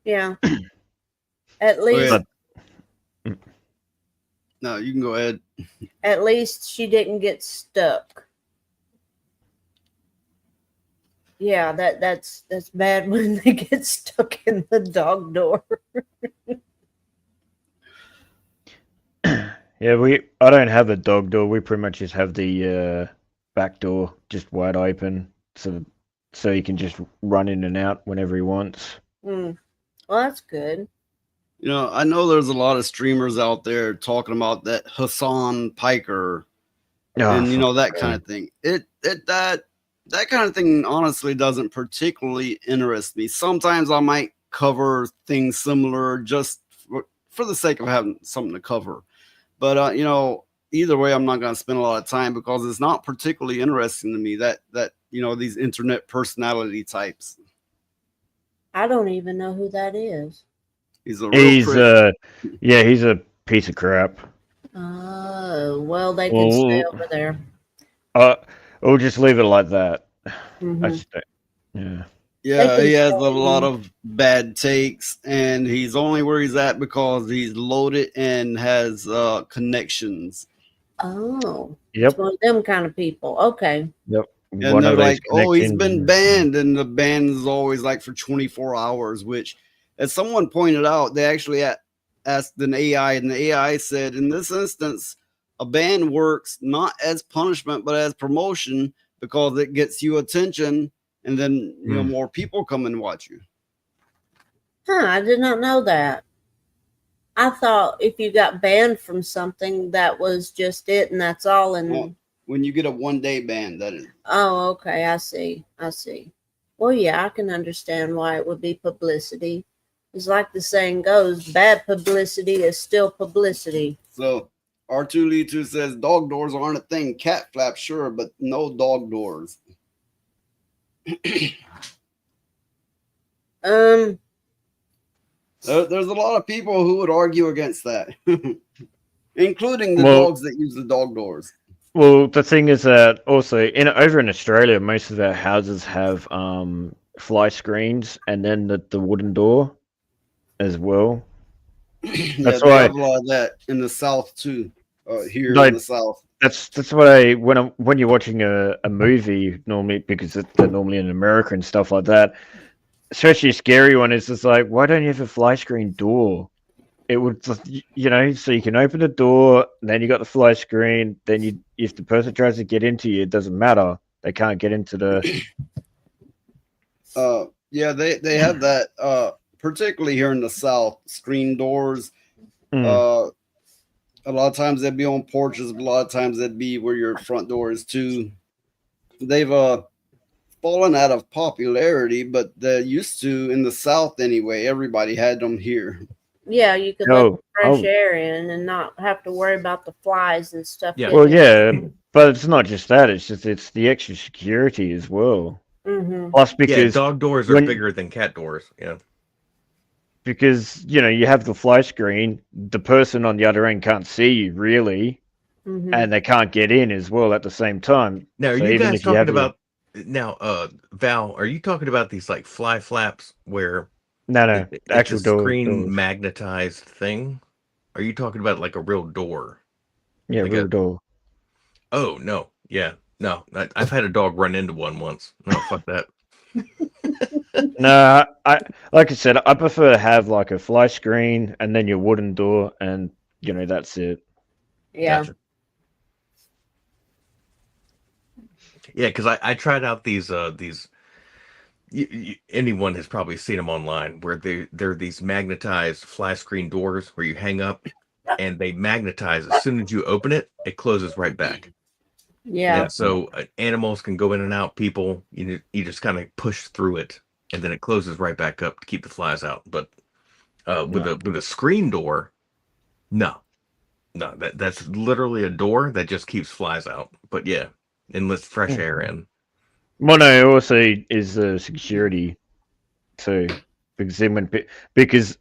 Yeah. At least No, you can go ahead. At least she didn't get stuck. Yeah, that's bad when they get stuck in the dog door. Yeah, I don't have a dog door. We pretty much just have the back door just wide open, so he can just run in and out whenever he wants. Well, that's good. I know there's a lot of streamers out there talking about that Hassan Piker and that kind of thing. That kind of thing honestly doesn't particularly interest me. Sometimes I might cover things similar just for the sake of having something to cover. But either way, I'm not going to spend a lot of time because it's not particularly interesting to me that these internet personality types. I don't even know who that is. He's a real prick. He's a piece of crap. Oh, well, they can stay over there. We'll just leave it like that. Mhm. Yeah. Yeah, can he has a say- lot of bad takes, and he's only where he's at because he's loaded and has connections. Oh, Yep. it's one of them kind of people. Okay. Yep. And One they're of those like, "Oh, he's connections. been banned," and the ban is always like for 24 hours. Which, as someone pointed out, they actually asked an AI, and the AI said, in this instance, a ban works not as punishment but as promotion because it gets you attention, and then more people come and watch you. Huh, I did not know that. I thought if you got banned from something, that was just it and that's all. And Well, when you get a 1-day ban, that is. oh, okay, I see. Well, yeah, I can understand why it would be publicity. It's like the saying goes, bad publicity is still publicity. So R2Lee2 says dog doors aren't a thing. Cat flaps, sure, but no dog doors. There's a lot of people who would argue against that, including the dogs that use the dog doors. Well, the thing is that also over in Australia, most of our houses have fly screens and then the wooden door as well. That's They why have a lot of that in the South too. Here Like, in the South. that's why when you're watching a movie normally, because they're normally in America and stuff like that, especially a scary one, is just like, why don't you have a fly screen door? It would, so you can open the door, and then you got the fly screen. Then if the person tries to get into you, it doesn't matter. They can't get into the. Yeah, they have that. Particularly here in the South, screen doors. A lot of times they'd be on porches. A lot of times they'd be where your front door is too. They've fallen out of popularity, but they used to in the South anyway. Everybody had them here. Yeah, you could let the fresh air in and not have to worry about the flies and stuff. Yeah. Well, yeah, but it's not just that. It's the extra security as well. Mm-hmm. Plus, because dog doors are bigger than cat doors. Yeah. Because you have the fly screen, the person on the other end can't see you really, and they can't get in as well at the same time. Now, are So you even guys if you have talking about Val? Are you talking about these like fly flaps where no it's actual a door screen doors. magnetized thing? Are you talking about like a real door? Yeah, like real door. Oh no, yeah, no. I've had a dog run into one once. No, fuck that. No, like I said, I prefer to have like a fly screen and then your wooden door, and that's it. Yeah. Gotcha. Yeah, because I tried out these anyone has probably seen them online where they're these magnetized fly screen doors where you hang up and they magnetize as soon as you open it, it closes right back. Yeah. And so animals can go in and out. People, you just kind of push through it, and then it closes right back up to keep the flies out. But with a screen door, no, that's literally a door that just keeps flies out. But yeah, and lets fresh air in. Well, no, also is the security too, because then because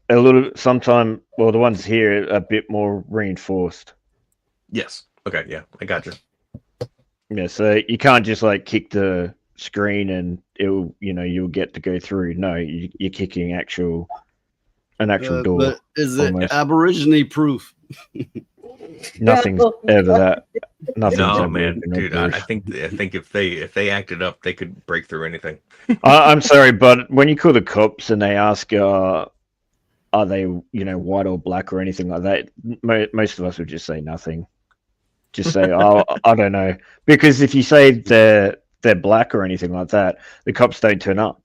sometimes the ones here are a bit more reinforced. Yes. Okay. Yeah, I got you. Yeah, so you can't just like kick the screen and you'll get to go through. No, you're kicking an actual door. But is it almost. Aborigine proof? Nothing's ever that. Nothing's No, ever man, been dude. proof. I think if they acted up, they could break through anything. I'm sorry, but when you call the cops and they ask, are they white or black or anything like that, most of us would just say nothing. Just say, oh, I don't know, because if you say they're black or anything like that, the cops don't turn up.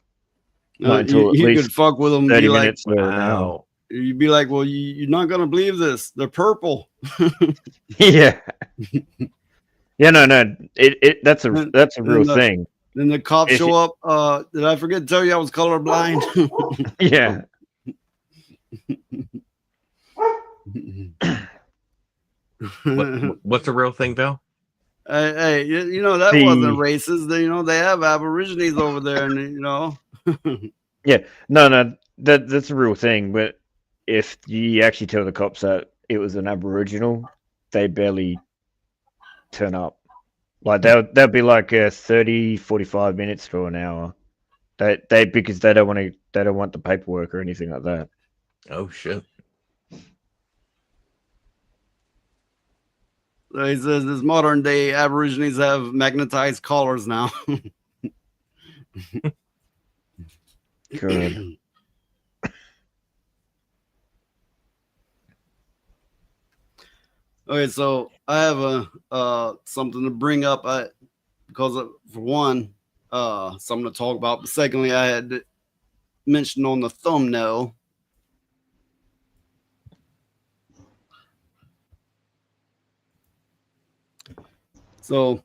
Not until You at least could fuck with them. 30 Be like, minutes or an hour. you'd be like, well, you're not gonna believe this. They're purple. Yeah. Yeah, no, that's a real thing. Then the cops show up. Did I forget to tell you I was colorblind? Yeah. What's the real thing, Val? Hey, that wasn't racist. They have Aborigines over there, and Yeah, no, that's a real thing. But if you actually tell the cops that it was an Aboriginal, they barely turn up. Like they'll be like 30, 45 minutes to an hour They because they don't want the paperwork or anything like that. Oh shit. So he says this modern day Aborigines have magnetized collars now. Good. Okay, so I have a something to bring up. Because for one, something to talk about. But secondly, I had mentioned on the thumbnail. So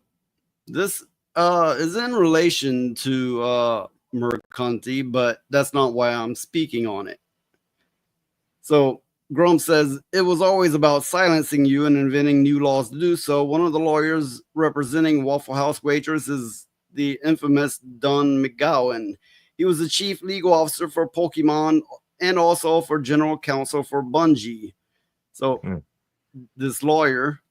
this is in relation to Mercanti, but that's not why I'm speaking on it. So Grum says it was always about silencing you and inventing new laws to do so. One of the lawyers representing Waffle House waitress is the infamous Don McGowan. He was the chief legal officer for Pokemon and also for general counsel for Bungie. So this lawyer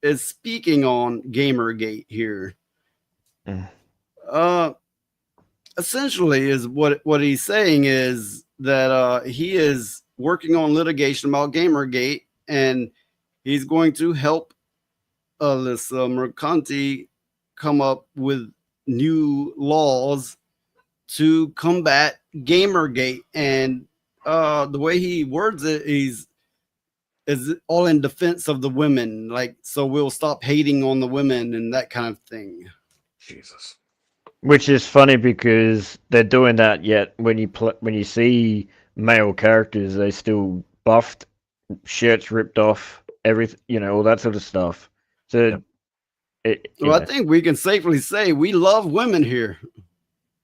is speaking on Gamergate here. Essentially is what he's saying is that he is working on litigation about Gamergate, and he's going to help Alyssa Mercanti come up with new laws to combat Gamergate. And the way he words it, is all in defense of the women, like, so we'll stop hating on the women and that kind of thing. Jesus. Which is funny because they're doing that, yet when you see male characters, they still buffed, shirts ripped off, everything, all that sort of stuff. So, I think we can safely say we love women here.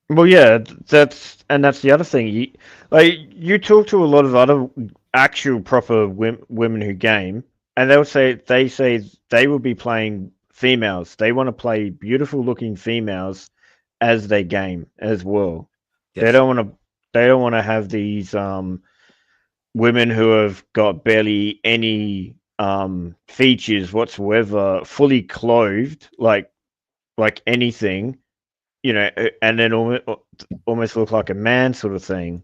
Well, yeah, that's the other thing. You talk to a lot of other actual proper women who game, and they say they will be playing females. They want to play beautiful looking females as they game as well. Yes. They don't want to have these women who have got barely any features whatsoever, fully clothed like anything, and then almost look like a man sort of thing.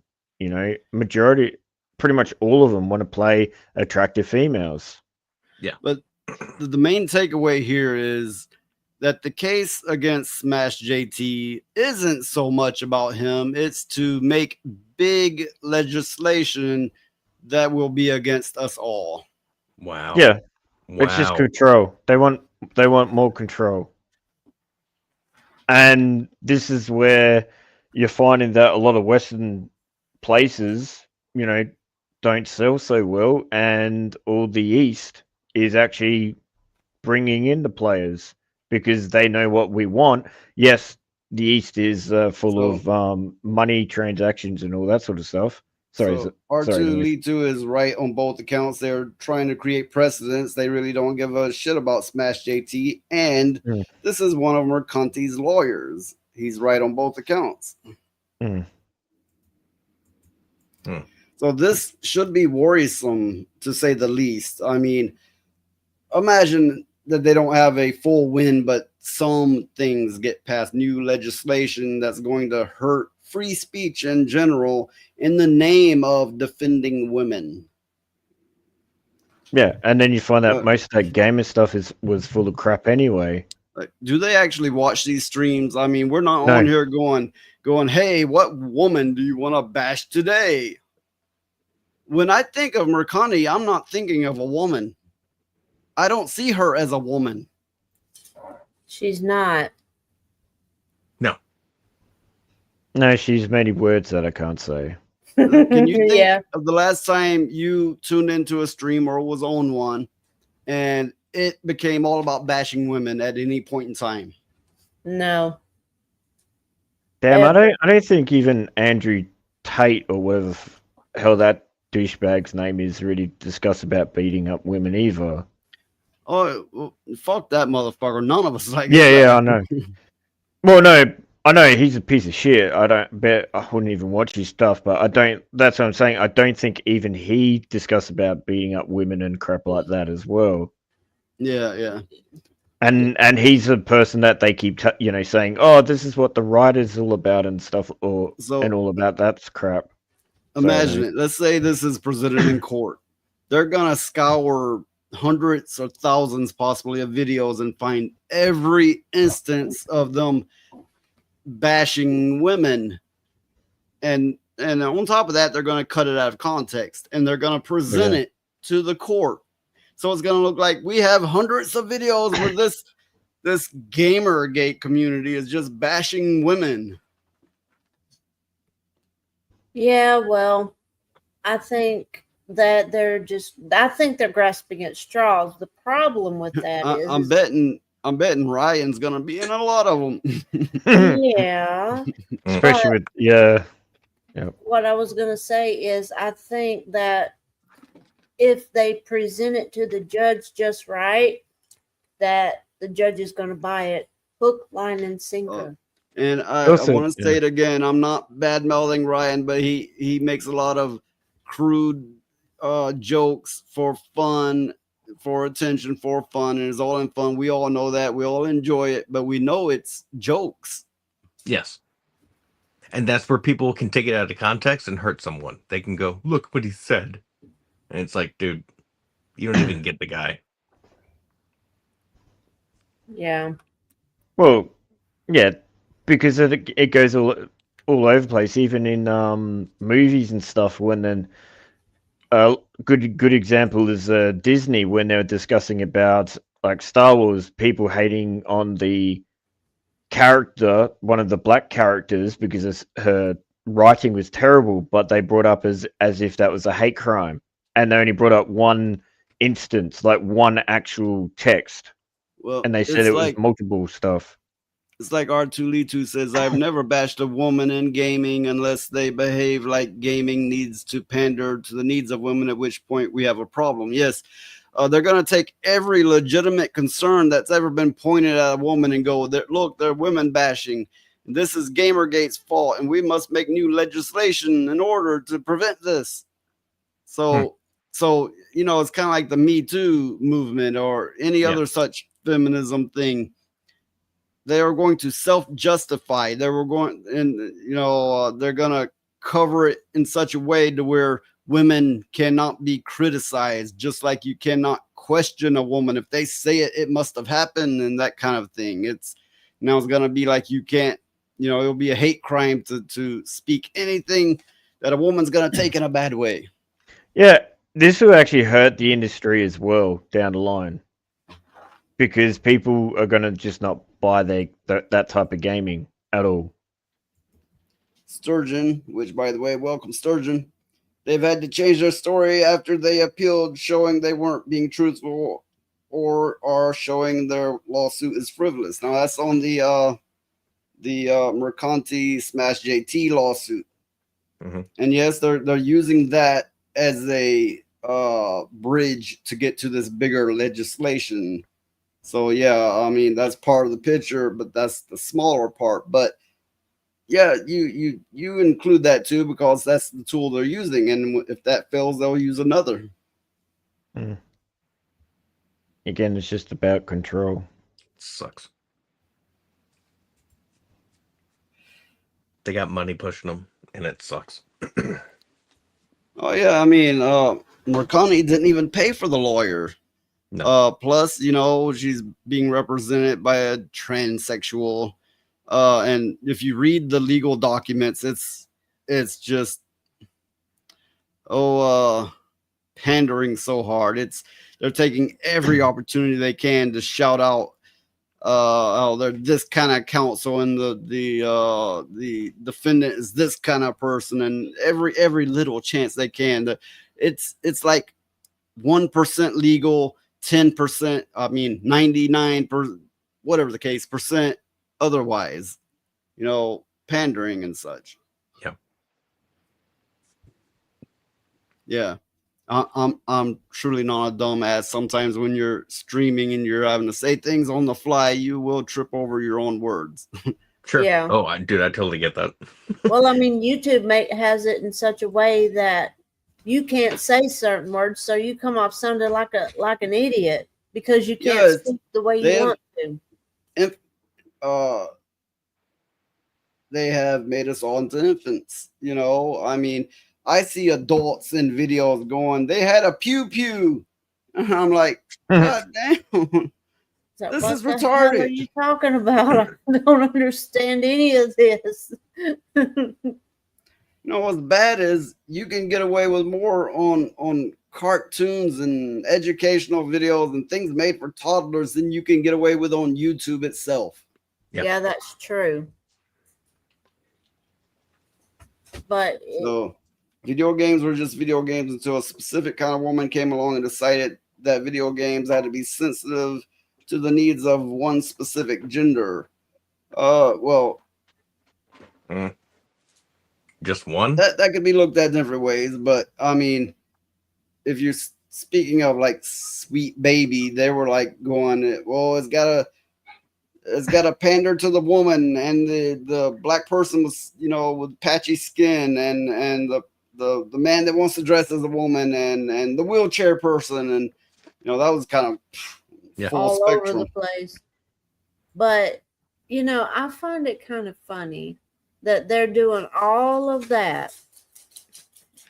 Majority, pretty much all of them want to play attractive females. Yeah, but the main takeaway here is that the case against Smash JT isn't so much about him. It's to make big legislation that will be against us all. Wow. Yeah. Wow. It's just control. They want more control. And this is where you're finding that a lot of Western places, don't sell so well, and all the East is actually bringing in the players because they know what we want. Yes, the East is full of money transactions and all that sort of stuff. Sorry, R2D2 is right on both accounts. They're trying to create precedents. They really don't give a shit about Smash JT. And this is one of Mercanti's lawyers. He's right on both accounts. So this should be worrisome, to say the least. I mean, imagine that they don't have a full win, but some things get passed, new legislation that's going to hurt free speech in general in the name of defending women. Yeah, and then you find out most of that gamer stuff was full of crap anyway. Do they actually watch these streams? I mean, we're not on here going, hey, what woman do you want to bash today? When I think of Mercanti, I'm not thinking of a woman. I don't see her as a woman. She's not. No, she's many words that I can't say. Can you think of the last time you tuned into a stream or was on one and it became all about bashing women at any point in time? No. Damn, I don't think even Andrew Tate or whatever the hell that douchebag's name is really discuss about beating up women either. Oh, well, fuck that motherfucker. None of us like Yeah, I know. Well, no, I know he's a piece of shit. I wouldn't even watch his stuff, but that's what I'm saying. I don't think even he discussed about beating up women and crap like that as well. Yeah. And he's a person that they keep saying, oh, this is what the writer's all about and stuff, and all about that's crap. Imagine it. Let's say this is presented in court. They're gonna scour hundreds or thousands possibly of videos and find every instance of them bashing women, and on top of that, they're going to cut it out of context and they're going to present it to the court. So it's going to look like we have hundreds of videos where this Gamergate community is just bashing women. Yeah, well, I think that they're grasping at straws. The problem with that is I'm betting Ryan's gonna be in a lot of them. Yeah. Especially with What I was gonna say is I think that if they present it to the judge just right, that the judge is gonna buy it hook, line, and sinker. And I want to say it again. I'm not bad mouthing Ryan, but he makes a lot of crude jokes for fun, for attention, for fun, and it's all in fun. We all know that. We all enjoy it, but we know it's jokes. Yes. And that's where people can take it out of context and hurt someone. They can go, look what he said. And it's like, dude, you don't even get the guy. Yeah. Well, yeah, because it goes all over the place, even in movies and stuff. When then good example is Disney, when they were discussing about like Star Wars, people hating on the character, one of the black characters, because her writing was terrible, but they brought up as if that was a hate crime, and they only brought up one instance, like one actual text, and they said it was multiple stuff. It's like R2-L2 says, I've never bashed a woman in gaming unless they behave like gaming needs to pander to the needs of women, at which point we have a problem. Yes, they're going to take every legitimate concern that's ever been pointed at a woman and go, look, they're women bashing. This is Gamergate's fault, and we must make new legislation in order to prevent this. So, you know, it's kind of like the Me Too movement or any other such feminism thing. They are going to self-justify. They're going to cover it in such a way to where women cannot be criticized, just like you cannot question a woman. If they say it, it must have happened, and that kind of thing. It's going to be like you can't, it'll be a hate crime to speak anything that a woman's going to take in a bad way. Yeah, this will actually hurt the industry as well down the line, because people are going to just not buy that type of gaming at all. Sturgeon, which by the way, welcome Sturgeon. They've had to change their story after they appealed, showing they weren't being truthful or are showing their lawsuit is frivolous. Now that's on the Mercanti Smash JT lawsuit. Mm-hmm. And yes, they're using that as a bridge to get to this bigger legislation. So yeah, I mean, that's part of the picture, but that's the smaller part. But yeah, you include that too, because that's the tool they're using, and if that fails, they'll use another. Again, it's just about control. Sucks. They got money pushing them, and it sucks. Oh yeah, I mean, Mercani didn't even pay for the lawyer. No. Plus, she's being represented by a transsexual. And if you read the legal documents, it's just pandering so hard. They're taking every opportunity they can to shout out they're this kind of counsel, and the defendant is this kind of person, and every little chance they can. It's like 1% legal, 10%, 99%, whatever the case, percent otherwise, pandering and such. Yeah. I'm truly not a dumbass. Sometimes when you're streaming and you're having to say things on the fly, you will trip over your own words. Sure. Yeah. Oh, I totally get that. Well, I mean, YouTube has it in such a way that you can't say certain words, so you come off sounding like an idiot because you can't speak the way you want. too. They have made us all into infants. You know, I mean, I see adults in videos going, they had a pew pew. And I'm like, God damn. This What is the hell are retarded. you talking about? I don't understand any of this. You know what's bad is you can get away with more on cartoons and educational videos and things made for toddlers than you can get away with on YouTube itself. Yep. Yeah, that's true. But So video games were just video games until a specific kind of woman came along and decided that video games had to be sensitive to the needs of one specific gender. Well, just one? That could be looked at different ways, but I mean, if you're speaking of like Sweet Baby, they were like going, well, it's got to pander to the woman, and the black person was, you know, with patchy skin, and the man that wants to dress as a woman, and the wheelchair person, and you know, that was kind of full all spectrum. over the place. But you know, I find it kind of funny that they're doing all of that,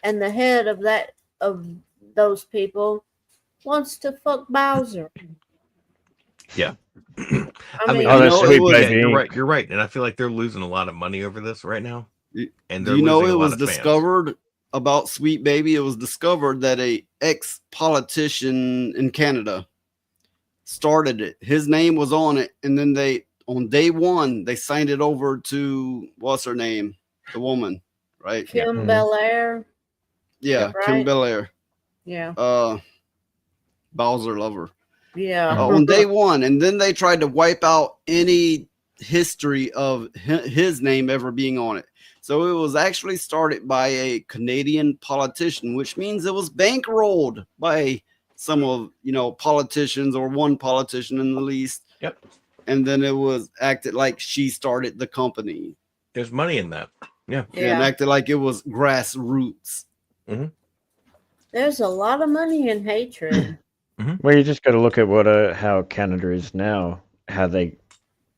and the head of those people wants to fuck Bowser. Yeah. I mean, you know, Sweet yeah, Baby. you're right. And I feel like they're losing a lot of money over this right now. And Do they're you know losing it a lot was of fans. discovered about Sweet Baby? It was discovered that a ex-politician in Canada started it. His name was on it, and then on day one they signed it over to what's her name, the woman, right? Kim Belair. Yeah, right? Kim Belair. Yeah. Bowser lover. Yeah. On day one, and then they tried to wipe out any history of his name ever being on it. So it was actually started by a Canadian politician, which means it was bankrolled by some of, you know, politicians, or one politician in the least. Yep. And then it was acted like she started the company. There's money in that. Yeah. And acted like it was grassroots. Mm-hmm. There's a lot of money in hatred. Well, you just got to look at how Canada is now, how they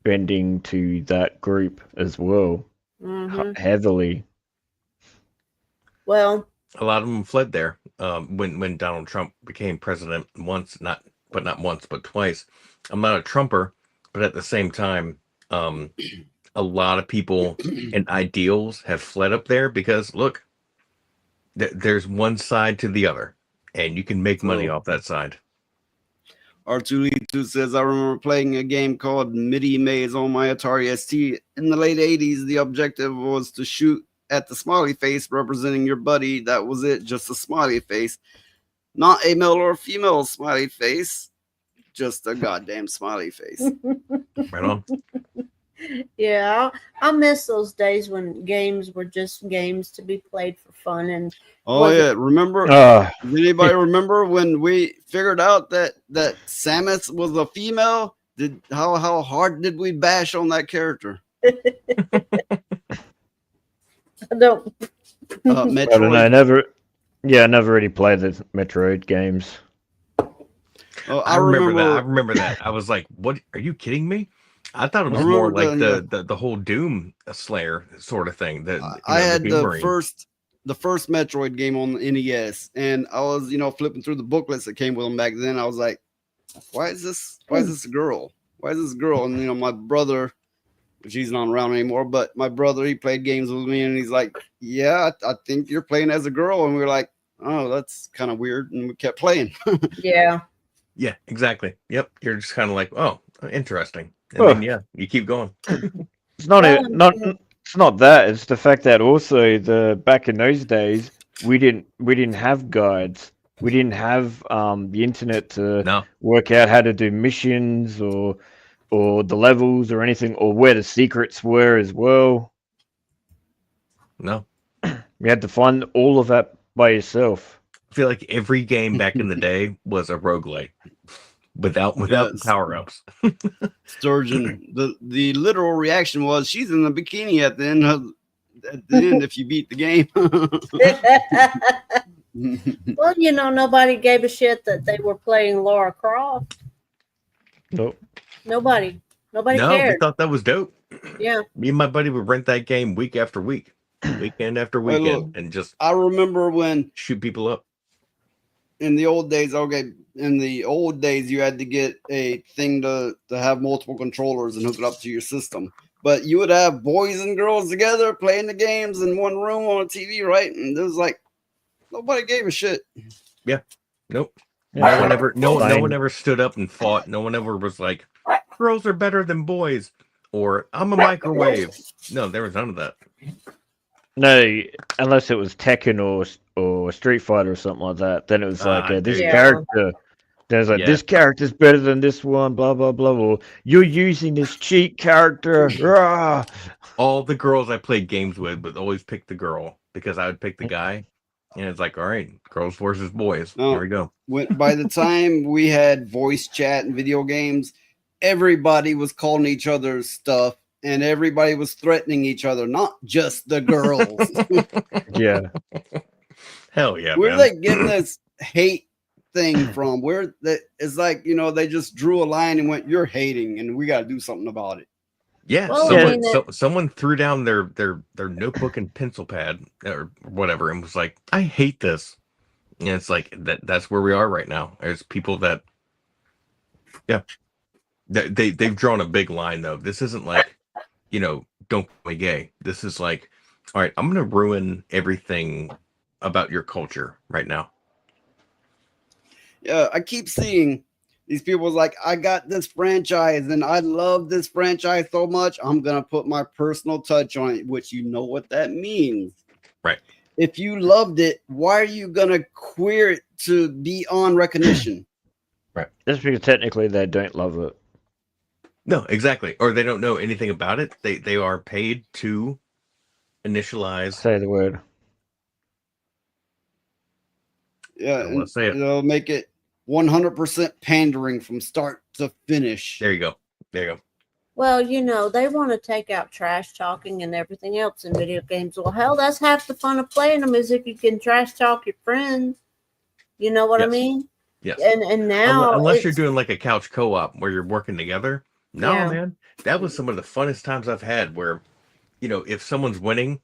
bending to that group as well, heavily. Well, a lot of them fled there when Donald Trump became president not once, but twice. I'm not a Trumper, but at the same time, a lot of people and ideals have fled up there because look, there's one side to the other, and you can make money off that side. R2Lee2 says, I remember playing a game called MIDI Maze on my Atari ST in the late 80s. The objective was to shoot at the smiley face representing your buddy. That was it, just a smiley face. Not a male or female smiley face, just a goddamn smiley face. Right on. Yeah, I miss those days when games were just games to be played for fun. And remember? Does anybody remember when we figured out that Samus was a female? How hard did we bash on that character? I don't. Metroid. I don't know. I never really played the Metroid games. I remember that. I was like, "What? Are you kidding me?" I thought it was more like the whole Doom Slayer sort of thing. I had the first Metroid game on the NES, and I was, you know, flipping through the booklets that came with them back then. I was like, why is this a girl? Why is this a girl? And you know, my brother, which he's not around anymore, but my brother, he played games with me, and he's like, yeah, I think you're playing as a girl. And we were like, oh, that's kind of weird, and we kept playing. Yeah, exactly. Yep, you're just kind of like, oh, interesting. And then, yeah, you keep going. It's not it's not that. It's the fact that also back in those days we didn't have guides. We didn't have the internet to work out how to do missions or the levels or anything, or where the secrets were as well. No, you had to find all of that by yourself. I feel like every game back in the day was a roguelike. Without power-ups. Sturgeon, the literal reaction was, she's in the bikini at the end if you beat the game. Well, you know, nobody gave a shit that they were playing Lara Croft. Nope. Nobody No, we cared. thought that was dope. Yeah. Me and my buddy would rent that game week after week, weekend after Hey, weekend, look, and just I remember when shoot people up. in the old days, you had to get a thing to have multiple controllers and hook it up to your system. But you would have boys and girls together playing the games in one room on a TV, right? And it was like nobody gave a shit. Yeah. Nope. Yeah. No one Same. ever stood up and fought. No one ever was like, girls are better than boys, or I'm a microwave. No, there was none of that. No, unless it was Tekken or Street Fighter or something like that. Then it was like this Yeah. character. There's like Yeah. this character's better than this one. Blah blah blah. Or you're using this cheat character. Rah! All the girls I played games with would always pick the girl because I would pick the guy, and it's like, all right, girls versus boys. Oh. Here we go. By the time we had voice chat and video games, everybody was calling each other stuff and everybody was threatening each other, not just the girls. Yeah. Hell yeah, Where man. they getting this hate thing from? Where that it's like, they just drew a line and went, "You're hating, and we got to do something about it." Yeah, Well, someone, I mean, someone threw down their notebook and pencil pad or whatever and was like, "I hate this." And it's like that's where we are right now. There's people that, yeah, they've drawn a big line though. This isn't like, don't call me gay. This is like, all right, I'm gonna ruin everything about your culture right now. Yeah, I keep seeing these people like, I got this franchise and I love this franchise so much, I'm gonna put my personal touch on it, which you know what that means. Right. If you loved it, why are you gonna queer it to be on recognition? Right. Just because technically they don't love it. No, exactly. Or they don't know anything about it. They are paid to initialize. Say the word. Yeah, I wanna say it. It'll make it 100% pandering from start to finish. There you go. There you go. Well, they want to take out trash talking and everything else in video games. Well, hell, that's half the fun of playing them is if you can trash talk your friends. You know what I Yes. mean? Yes. And now, Unless you're it's- doing like a couch co-op where you're working together. No, Yeah. man. That was some of the funnest times I've had where, if someone's winning,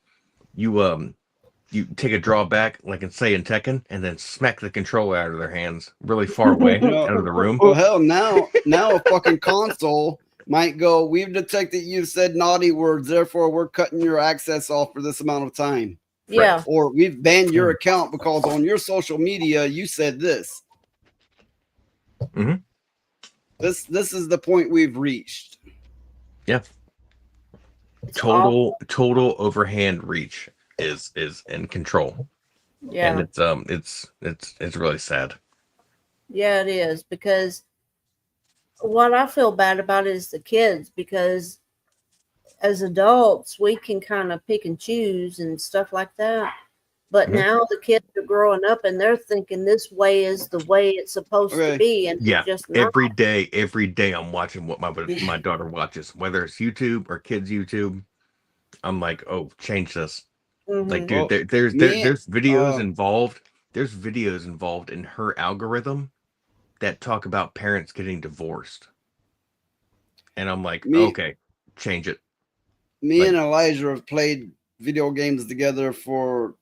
you take a draw back, like in Tekken, and then smack the controller out of their hands really far away out of the room. Well, hell, now a fucking console might go, "We've detected you've said naughty words, therefore we're cutting your access off for this amount of time." yeah. Or we've banned your account because on your social media you said this. Mhm. This is the point we've reached. Yeah. It's Total overhand reach is in control. Yeah. And it's really sad. Yeah, it is, because what I feel bad about is the kids, because as adults we can kind of pick and choose and stuff like that. But Mhm. now the kids are growing up and they're thinking this way is the way it's supposed Okay. to be, and Yeah, it's just not. every day I'm watching what my daughter watches, whether it's YouTube or kids YouTube. I'm like, oh, change this. Like, Mhm. dude, Well, there's me- videos involved. There's videos involved in her algorithm that talk about parents getting divorced, and I'm like, Me- okay, change it. Me Like- and Elijah have played video games together for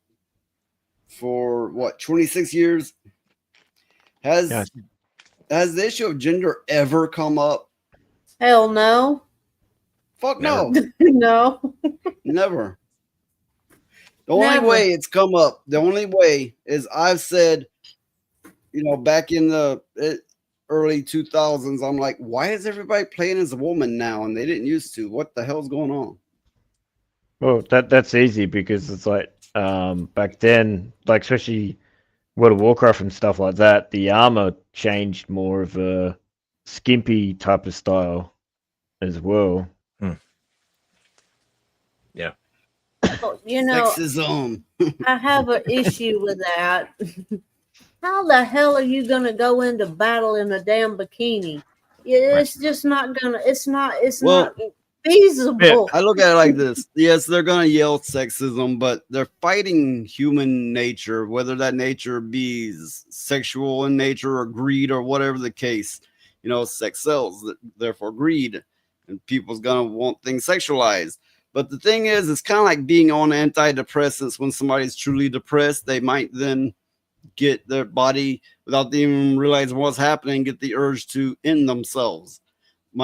what, 26 years? Has Yes. has the issue of gender ever come up? Hell no. Fuck Never. no. No. Never. The only Never. way it's come up, the only way is I've said, back in the early 2000s, I'm like, why is everybody playing as a woman now? And they didn't used to. What the hell's going on? Well, that's easy because it's like back then, like especially World of Warcraft and stuff like that, the armor changed more of a skimpy type of style as well. Yeah. Well, Sexism. I have an issue with that. How the hell are you going to go into battle in a damn bikini? It's just not going to, it's not feasible. I look at it like this. Yes, they're going to yell sexism, but they're fighting human nature, whether that nature be sexual in nature or greed or whatever the case. sex sells, therefore greed, and people's gonna want things sexualized. But the thing is, it's kind of like being on antidepressants. When somebody's truly depressed, they might then get their body, without them even realizing what's happening, get the urge to end themselves.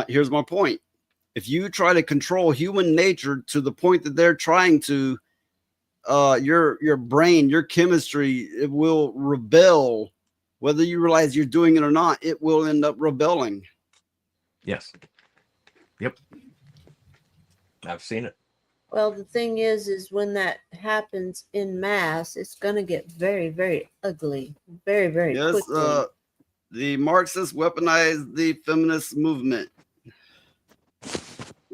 Here's my point. If you try to control human nature to the point that they're trying to, your brain, your chemistry, it will rebel. Whether you realize you're doing it or not, it will end up rebelling. Yes. Yep. I've seen it. Well, the thing is when that happens in mass, it's going to get very, very ugly, very, very quickly. The Marxists weaponized the feminist movement.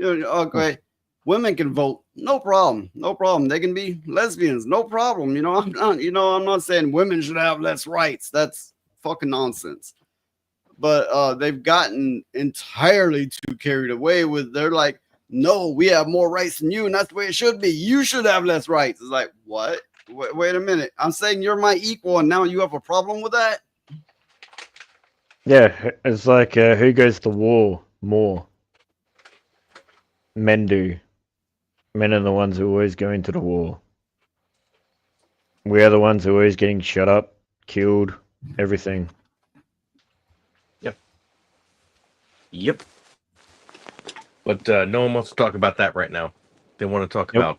Okay, women can vote, no problem, no problem. They can be lesbians, no problem. I'm not saying women should have less rights. That's fucking nonsense. But they've gotten entirely too carried away with. They're like, no, we have more rights than you, and that's the way it should be. You should have less rights. It's like, what? Wait a minute. I'm saying you're my equal, and now you have a problem with that? Yeah, it's like who goes to war more? Men do. Men are the ones who always go into the war. We are the ones who are always getting shut up, killed, everything. Yep. But no one wants to talk about that right now. They want to talk about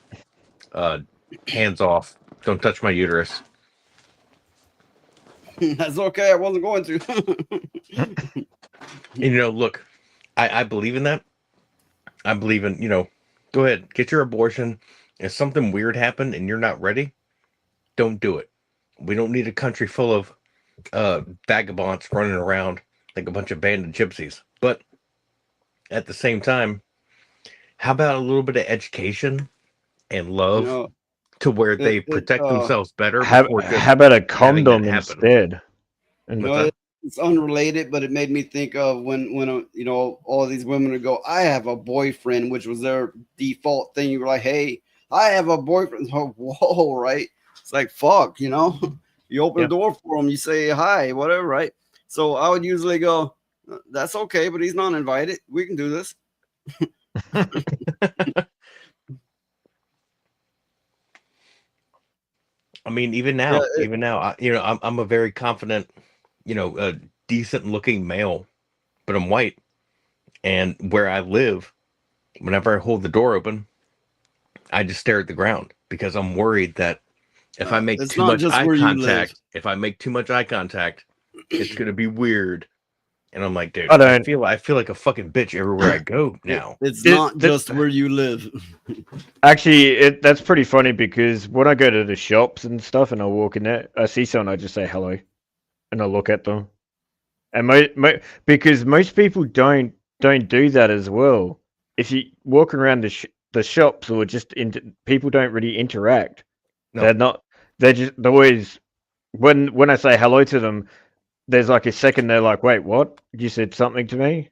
hands off. Don't touch my uterus. That's okay. I wasn't going to. Look, I believe in that. I believe in, go ahead, get your abortion. If something weird happened and you're not ready, don't do it. We don't need a country full of vagabonds running around like a bunch of banded gypsies. But at the same time, how about a little bit of education and love to where they protect themselves better? How about a condom instead? It's unrelated, but it made me think of when all these women would go, I have a boyfriend, which was their default thing. You were like, hey, I have a boyfriend. Oh, whoa, right? It's like, fuck, you open the door for them, you say hi, whatever, right? So I would usually go, that's okay, but he's not invited. We can do this. I mean, even now, I'm a very confident, a decent looking male, but I'm white. And where I live, whenever I hold the door open, I just stare at the ground because I'm worried that if I make too much eye contact, it's going to be weird. And I'm like, dude, I feel like a fucking bitch everywhere I go now. It's not just where you live. Actually, that's pretty funny because when I go to the shops and stuff and I walk in there, I see someone, I just say hello, and I look at them. And because most people don't do that as well. If you walk around the shops or just people don't really interact. No. They're always when I say hello to them. There's like a second, they're like, wait, what? You said something to me?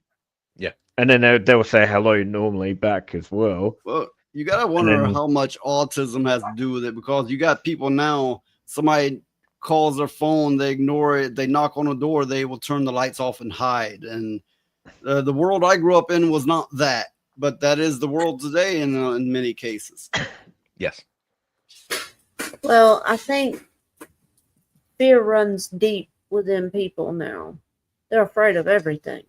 Yeah. And then they'll say hello normally back as well. Well, you got to wonder how much autism has to do with it, because you got people now, somebody calls their phone, they ignore it, they knock on the door, they will turn the lights off and hide. And the world I grew up in was not that, but that is the world today in many cases. Yes. Well, I think fear runs deep within people now. They're afraid of everything.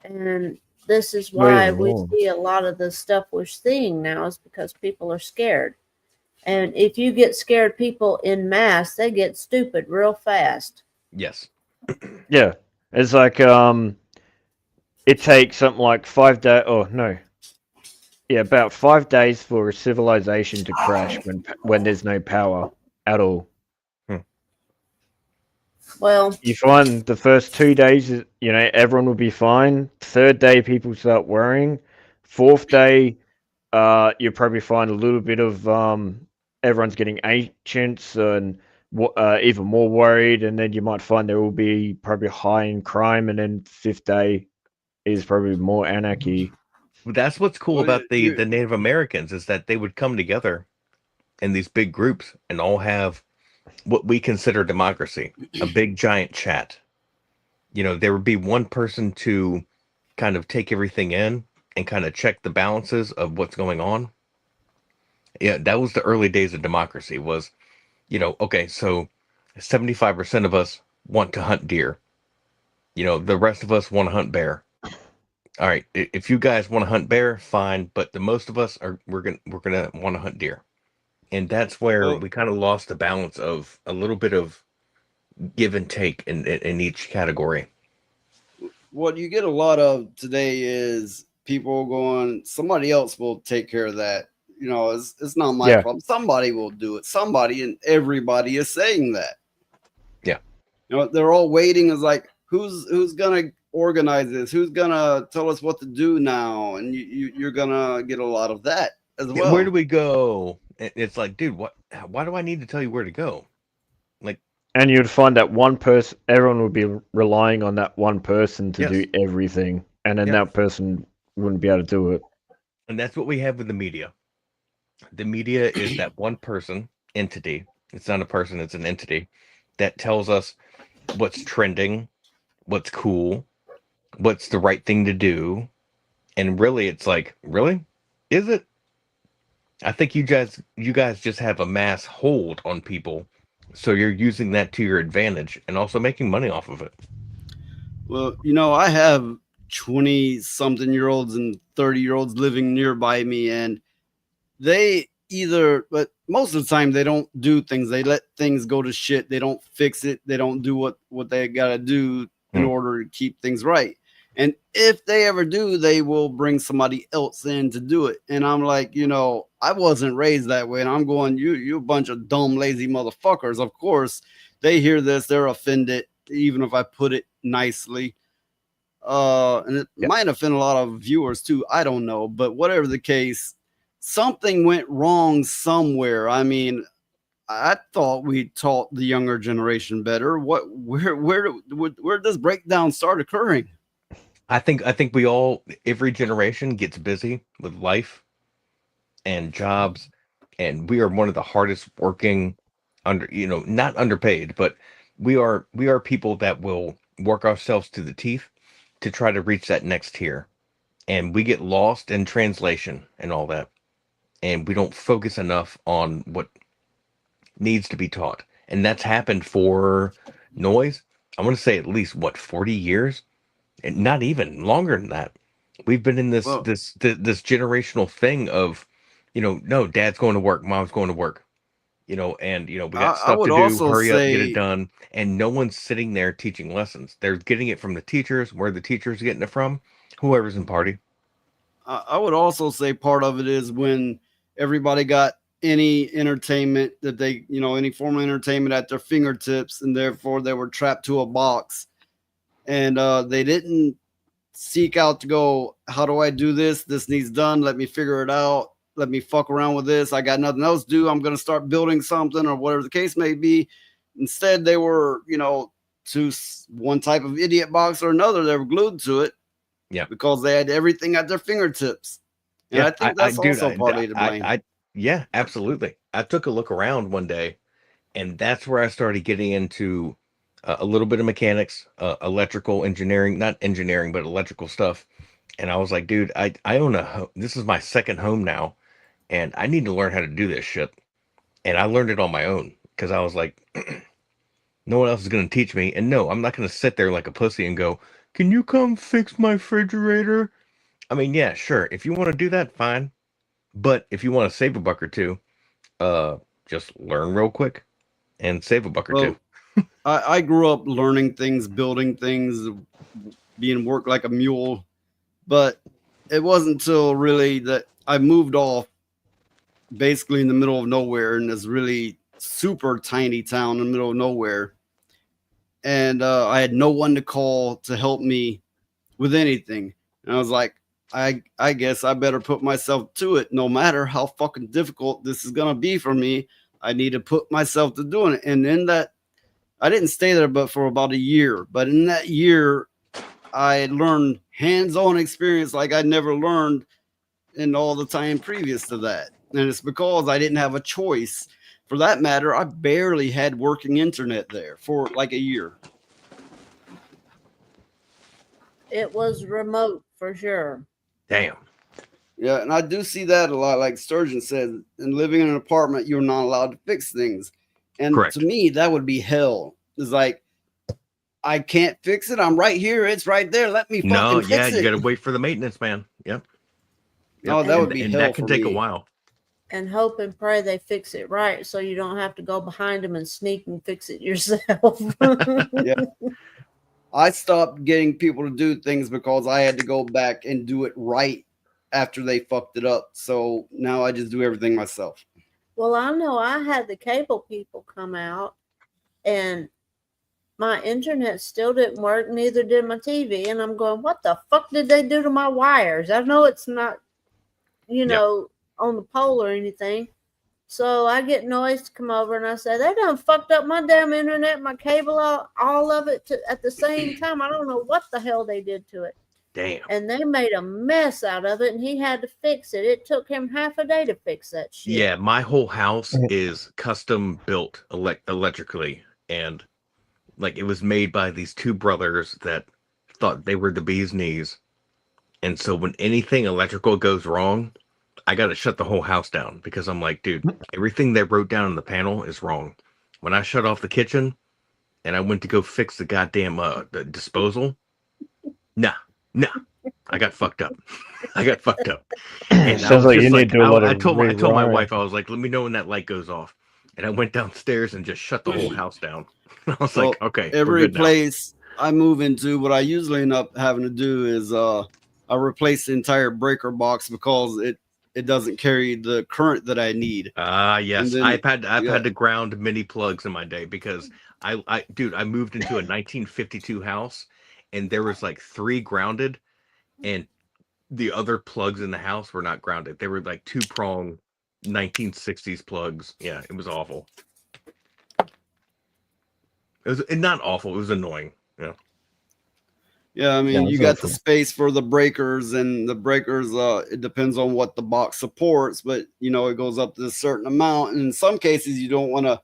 And this is why we see a lot of the stuff we're seeing now is because people are scared. And if you get scared people in mass, they get stupid real fast. Yes. Yeah. It's like it takes something like 5 days about 5 days for a civilization to crash when there's no power at all. Well, you find the first 2 days, everyone will be fine. Third day, people start worrying. Fourth day, you'll probably find a little bit of everyone's getting anxious and even more worried. And then you might find there will be probably high in crime. And then fifth day is probably more anarchy. That's what's cool about the Native Americans is that they would come together in these big groups and all have what we consider democracy, a big giant chat, there would be one person to kind of take everything in and kind of check the balances of what's going on. Yeah, that was the early days of democracy was, okay, so 75% of us want to hunt deer. The rest of us want to hunt bear. All right, if you guys want to hunt bear, fine, but the most of us we're gonna want to hunt deer. And that's where we kind of lost the balance of a little bit of give and take in each category. What you get a lot of today is people going, somebody else will take care of that. It's not my problem. Somebody will do it. Somebody, and everybody is saying that. Yeah. They're all waiting. Is like, who's gonna organize this? Who's gonna tell us what to do now? And you're gonna get a lot of that as well. Where do we go? It's like, dude, why do I need to tell you where to go? Like, and you'd find that one person, everyone would be relying on that one person to do everything, and then that person wouldn't be able to do it. And that's what we have with the media. The media is that one person entity. It's not a person, it's an entity that tells us what's trending, what's cool, what's the right thing to do. And really, it's like, really? Is it? I think you guys just have a mass hold on people. So you're using that to your advantage and also making money off of it. Well, I have 20-something-year-olds and 30-year-olds living nearby me, and but most of the time they don't do things. They let things go to shit. They don't fix it. They don't do what they got to do in order to keep things right. And if they ever do, they will bring somebody else in to do it. And I'm like, I wasn't raised that way. And I'm going, you a bunch of dumb, lazy motherfuckers. Of course, they hear this. They're offended, even if I put it nicely. And it might offend a lot of viewers too. I don't know. But whatever the case, something went wrong somewhere. I mean, I thought we taught the younger generation better. Where did this breakdown start occurring? I think every generation gets busy with life and jobs, and we are one of the hardest working not underpaid, but we are people that will work ourselves to the teeth to try to reach that next tier. And we get lost in translation and all that. And we don't focus enough on what needs to be taught. And that's happened for noise. I want to say at least 40 years? And not even longer than that. We've been in this generational thing of, no, dad's going to work, mom's going to work, and we got stuff to do, hurry up, get it done. And no one's sitting there teaching lessons. They're getting it from the teachers. Where the teachers getting it from? Whoever's in party. I would also say part of it is when everybody got any entertainment that they, any form of entertainment at their fingertips, and therefore they were trapped to a box. And they didn't seek out to go, how do I do this? This needs done. Let me figure it out. Let me fuck around with this. I got nothing else to do. I'm going to start building something or whatever the case may be. Instead, they were, to one type of idiot box or another. They were glued to it. Yeah. Because they had everything at their fingertips. And I think that's also partly to blame. Yeah, absolutely. I took a look around one day, and that's where I started getting into a little bit of mechanics, electrical engineering, not engineering, but electrical stuff. And I was like, dude, I own this is my second home now, and I need to learn how to do this shit. And I learned it on my own because I was like, no one else is going to teach me. And no, I'm not going to sit there like a pussy and go, can you come fix my refrigerator? I mean, yeah, sure. If you want to do that, fine. But if you want to save a buck or two, just learn real quick and save a buck or two. I grew up learning things, building things, being worked like a mule. But it wasn't until really that I moved off basically in the middle of nowhere in this really super tiny town in the middle of nowhere. And I had no one to call to help me with anything. And I was like, I guess I better put myself to it. No matter how fucking difficult this is going to be for me, I need to put myself to doing it. And in that, I didn't stay there but for about a year. But in that year, I learned hands-on experience like I never learned in all the time previous to that. And it's because I didn't have a choice. For that matter, I barely had working internet there for like a year. It was remote for sure. Damn. Yeah, and I do see that a lot. Like Sturgeon said, in living in an apartment, you're not allowed to fix things. And Correct. to me, that would be hell. It's like, I can't fix it. I'm right here. It's right there. Let me fucking No, fix yeah, it. you got to wait for the maintenance man. Yep. No, that would be and hell that can for take a me. while. And hope and pray they fix it right, so you don't have to go behind them and sneak and fix it yourself. Yeah. I stopped getting people to do things because I had to go back and do it right after they fucked it up. So now I just do everything myself. Well, I know I had the cable people come out, and my internet still didn't work, neither did my TV. And I'm going, what the fuck did they do to my wires? I know it's not, on the pole or anything. So I get Noise to come over, and I say, they done fucked up my damn internet, my cable, all of it at the same time. I don't know what the hell they did to it. Damn. And they made a mess out of it, and he had to fix it. It took him half a day to fix that shit. Yeah, my whole house is custom built electrically, and like it was made by these two brothers that thought they were the bee's knees. And so when anything electrical goes wrong, I got to shut the whole house down because I'm like, dude, everything they wrote down in the panel is wrong. When I shut off the kitchen and I went to go fix the goddamn the disposal, nah, I got fucked up. And Sounds like you need to do a lot of I told my rewiring. wife, I was like, let me know when that light goes off. And I went downstairs and just shut the whole house down. I was like, okay, we're Every good now. place I move into, what I usually end up having to do is I replace the entire breaker box because it doesn't carry the current that I need. Yes, then- I've had to ground many plugs in my day because I moved into a 1952 house and there was like 3 grounded and the other plugs in the house were not grounded. They were like 2-prong 1960s plugs. Yeah, it was awful. It was not awful. It was annoying. Yeah. Yeah, I mean, Yeah, you it's got awful. the space for the breakers, and the breakers, it depends on what the box supports, but, it goes up to a certain amount. And in some cases, you don't want to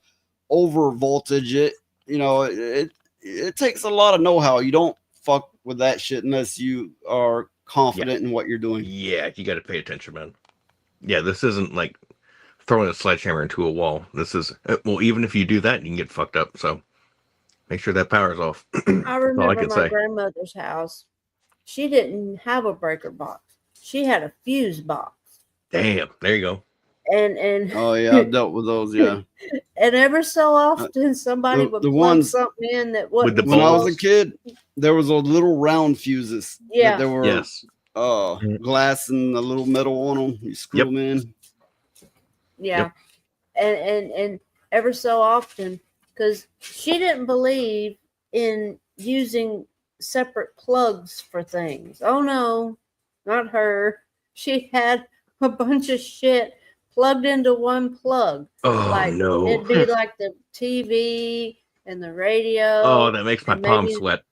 over voltage it. It takes a lot of know-how. You don't fuck with that shit unless you are confident in what you're doing. Yeah, you got to pay attention, man. Yeah, this isn't like throwing a sledgehammer into a wall. This is, well, even if you do that, you can get fucked up. So make sure that power's off. I That's all I remember can my say. grandmother's house. She didn't have a breaker box. She had a fuse box. Damn, there you go. And Oh, yeah, I've dealt with those, yeah. and ever so often somebody would the plug ones- something in that wasn't the When I was a supposed- kid, there was those little round fuses. that Yeah. There were Yes. glass and a little metal on them. You screw Yep. them in. Yeah. And ever so often, because she didn't believe in using separate plugs for things. Oh no, not her. She had a bunch of shit plugged into one plug. Oh, no. It'd be like the TV and the radio. Oh, that makes my and palms maybe- sweat.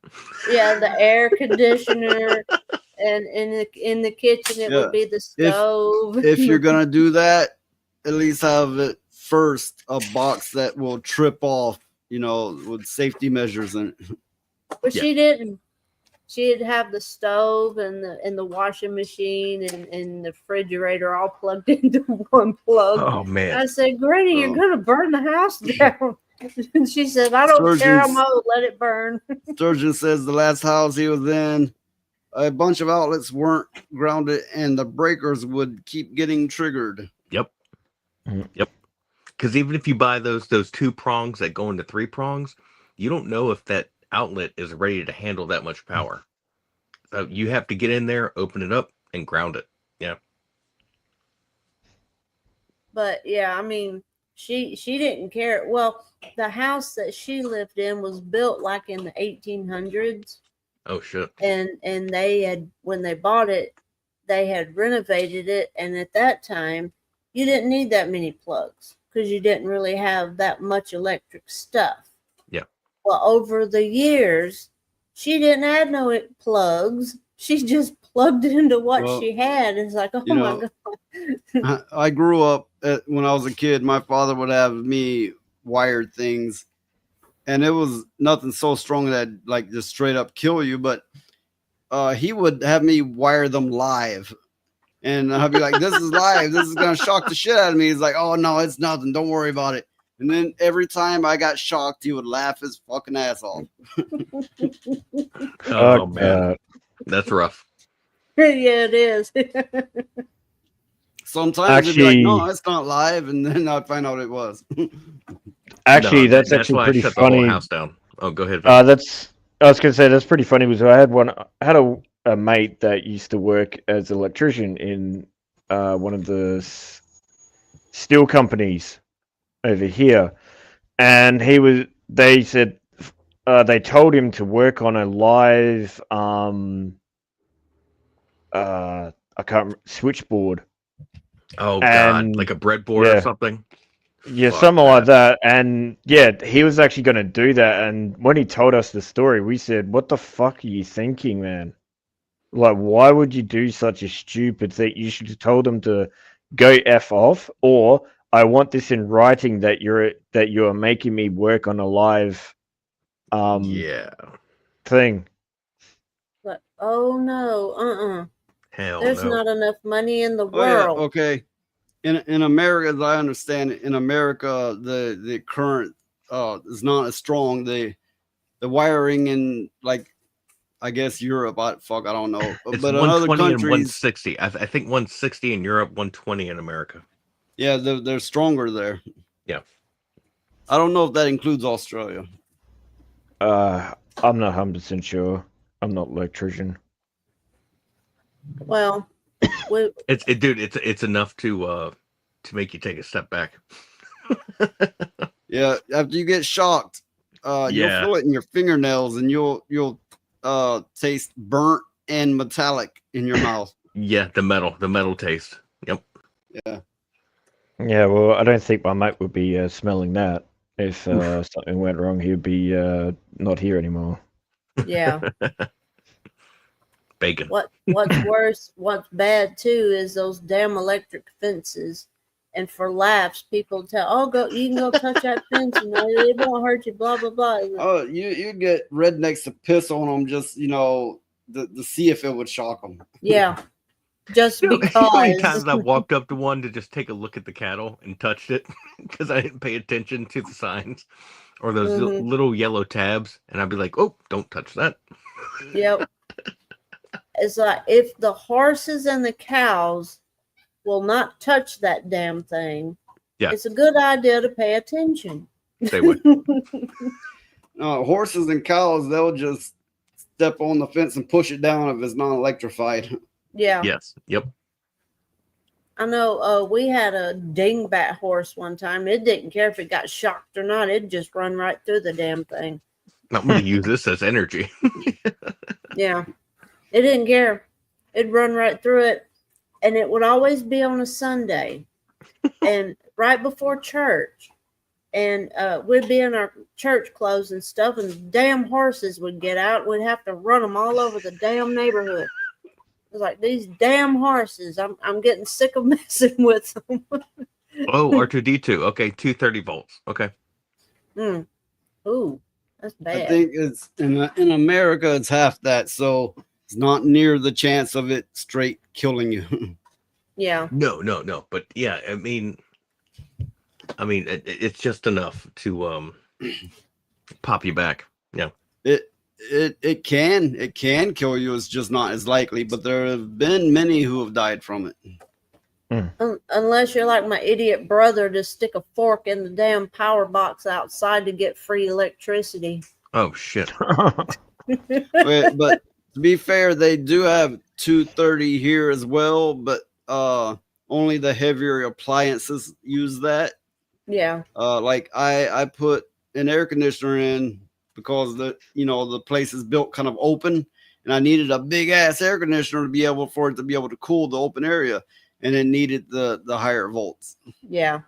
Yeah, the air conditioner. And in the kitchen it Yeah. would be the stove. If you're gonna do that, at least have it first a box that will trip off, with safety measures in it. But Yeah. she didn't. She'd have the stove and the washing machine and the refrigerator all plugged into one plug. Oh, man. I said, Granny, you're Oh. gonna burn the house down. And she said, I don't care, I'm Sturgeon's- old, let it burn. Sturgeon says the last house he was in, a bunch of outlets weren't grounded and the breakers would keep getting triggered. Yep. Mhm. Yep. Because even if you buy those 2 prongs that go into 3 prongs, you don't know if that outlet is ready to handle that much power. So you have to get in there, open it up, and ground it. Yeah. But yeah, I mean, she didn't care. Well, the house that she lived in was built like in the 1800s. Oh, shit. And they had, when they bought it, they had renovated it, and at that time you didn't need that many plugs because you didn't really have that much electric stuff. Yeah. Well, over the years she didn't add no plugs. She just plugged it into what Well, she had. It's like, oh you my know, god. I grew up when I was a kid, my father would have me wired things, and it was nothing so strong that like just straight up kill you. But he would have me wire them live. And I'd be like, this is live. This is going to shock the shit out of me. He's like, oh, no, it's nothing. Don't worry about it. And then every time I got shocked, he would laugh his fucking ass off. Oh, man. That's rough. Yeah, it is. Sometimes it'd be like, no, it's not live. And then I'd find out it was. Actually, No, that's actually why I pretty shut the whole funny. house down. Oh, go ahead. I was gonna say that's pretty funny because I had a mate that used to work as an electrician in one of the steel companies over here, and they said they told him to work on a live I can't remember, switchboard. Oh God, And- like a breadboard yeah. or something. Yeah, Fuck something like that. And yeah, he was actually going to do that. And when he told us the story, we said, "What the fuck are you thinking, man? Like, why would you do such a stupid thing? You should have told him to go F off, or I want this in writing that you're making me work on a live Yeah. thing." But oh no, Hell there's no. not enough money in the Oh, yeah, world. okay. In America, as I understand it, in America, the current is not as strong. The wiring in, like, I guess Europe, I don't know. It's But in other 120 and countries, 160. I think 160 in Europe, 120 in America. yeah, they're stronger there. Yeah. I don't know if that includes Australia. I'm not 100% sure. I'm not an electrician. Well, Dude, it's enough to make you take a step back. Yeah, after you get shocked, you'll Yeah. feel it in your fingernails, and you'll taste burnt and metallic in your mouth. Yeah, the metal taste. Yep. Yeah. Yeah, well, I don't think my mate would be smelling that. If something went wrong, he'd be not here anymore. yeah. Bacon. What's worse, what's bad too, is those damn electric fences. And for laughs, people tell, "Oh, you can go touch that fence, and it won't hurt you." Blah blah blah. Oh, you get rednecks to piss on them just to see if it would shock them. Yeah, just You know how many times because. I walked up to one to just take a look at the cattle and touched it because I didn't pay attention to the signs or those Mhm. little yellow tabs, and I'd be like, "Oh, don't touch that." Yep. It's like if the horses and the cows will not touch that damn thing, Yeah. it's a good idea to pay attention. Stay away. Horses and cows, they'll just step on the fence and push it down if it's not electrified. Yeah. Yes. Yep. I know we had a dingbat horse one time. It didn't care if it got shocked or not. It'd just run right through the damn thing. I'm going to use this as energy. Yeah. It didn't care. It'd run right through it. And it would always be on a Sunday and right before church. And we'd be in our church clothes and stuff, and the damn horses would get out. We'd have to run them all over the damn neighborhood. It was like, these damn horses. I'm getting sick of messing with them. Oh, R2D2. Okay, 230 volts. Okay. Ooh, that's bad. I think it's in America, it's half that, so it's not near the chance of it straight killing you. Yeah. No. But yeah, I mean, it's just enough to pop you back. Yeah. It can kill you. It's just not as likely. But there have been many who have died from it. Unless you're like my idiot brother to stick a fork in the damn power box outside to get free electricity. Oh shit. But to be fair, they do have 230 here as well, but only the heavier appliances use that. Yeah. Like I put an air conditioner in because the place is built kind of open, and I needed a big ass air conditioner to be able to cool the open area, and it needed the higher volts. Yeah.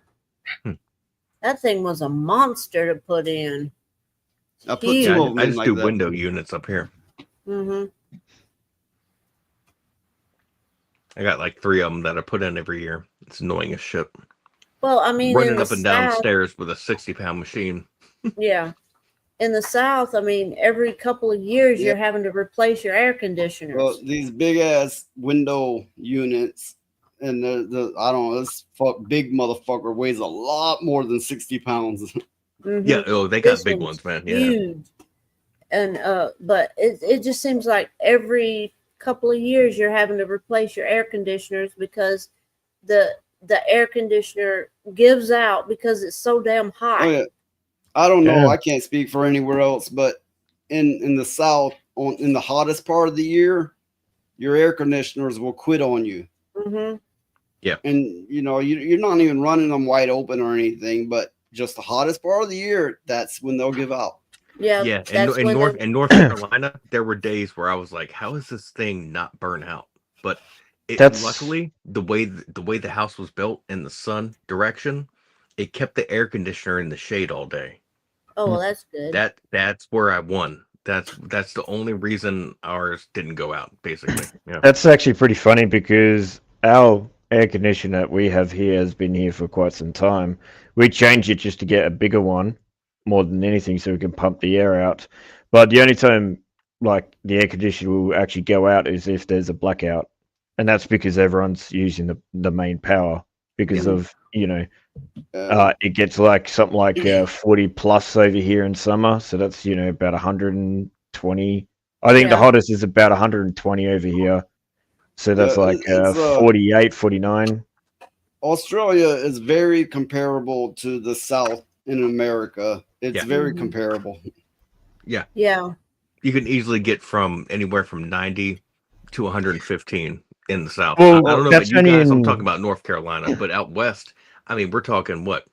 That thing was a monster to put in. I put Huge. two Yeah, of them I in just like do that. window units up here. Mm-hmm. I got like 3 of them that I put in every year. It's annoying as shit. Well, I mean, in Running the up and South, downstairs with a 60-pound machine. yeah. in the South, I mean, every couple of years you're having to replace your air conditioners. Well, these big ass window units, and the I don't know, this big motherfucker weighs a lot more than 60 pounds. Mhm. Yeah. Oh, they got This big one's ones, man. Yeah. huge. And but it just seems like every couple of years you're having to replace your air conditioners because the air conditioner gives out because it's so damn hot. Oh yeah, I don't know. Yeah. I can't speak for anywhere else, but in the South, in the hottest part of the year, your air conditioners will quit on you. Mm-hmm. And you know you're not even running them wide open or anything, but just the hottest part of the year, that's when they'll give out. Yeah. Yeah. And that's in when North Carolina, there were days where I was like, "How is this thing not burn out?" But luckily, the way the house was built in the sun direction, it kept the air conditioner in the shade all day. Oh, well, that's good. That's where I won. That's the only reason ours didn't go out, basically. Yeah. That's actually pretty funny because our air conditioner that we have here has been here for quite some time. We changed it just to get a bigger one more than anything so we can pump the air out. But the only time like the air conditioner will actually go out is if there's a blackout. And that's because everyone's using the main power because of, you know, it gets like something like 40 plus over here in summer. So that's, you know, about 120. I think the hottest is about 120 over here. So that's like 48, 49. Australia is very comparable to the South in America. It's very comparable. Yeah. Yeah. You can easily get from anywhere from 90 to 115 in the South. Well, I don't know that's about you guys. I'm in- talking about North Carolina, but out west, I mean, we're talking what,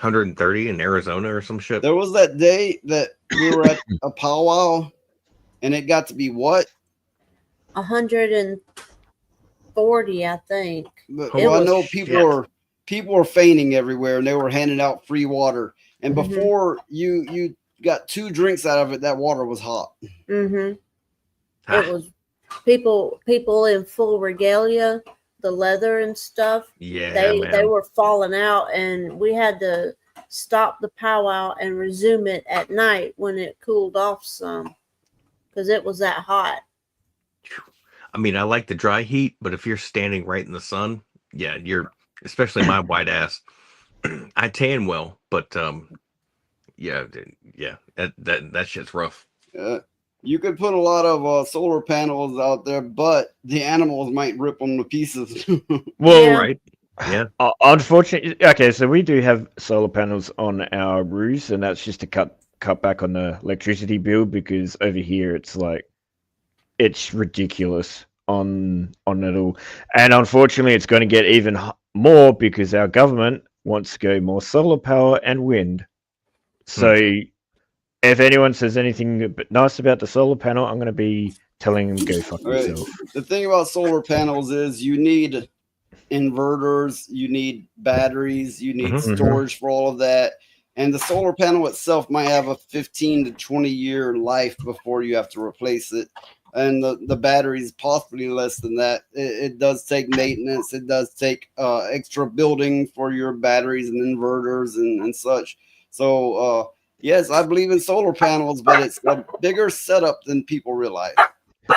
130 in Arizona or some shit. There was that day that we were at a powwow, and it got to be what? 140, I think. But It I was know shit. people were fainting everywhere, and they were handing out free water. And Mhm. before you got 2 drinks out of it, that water was hot. Mm-hmm. It was people in full regalia, the leather and stuff. Yeah, they man. were falling out, and we had to stop the powwow and resume it at night when it cooled off some because it was that hot. I mean, I like the dry heat, but if you're standing right in the sun, yeah, you're, especially my white ass. I tan well, but that shit's rough. You could put a lot of solar panels out there, but the animals might rip them to pieces. Well, right. Yeah. Unfortunately, okay, so we do have solar panels on our roofs, and that's just to cut back on the electricity bill because over here it's like it's ridiculous on it all, and unfortunately, it's going to get even more because our government wants to go more solar power and wind. So, if anyone says anything nice about the solar panel, I'm going to be telling them go fuck Right. yourself. The thing about solar panels is you need inverters, you need batteries, you need Mhm. storage for all of that. And the solar panel itself might have a 15 to 20 year life before you have to replace it. And the batteries possibly less than that. It does take maintenance. It does take extra building for your batteries and inverters and such. So, yes, I believe in solar panels, but it's a bigger setup than people realize.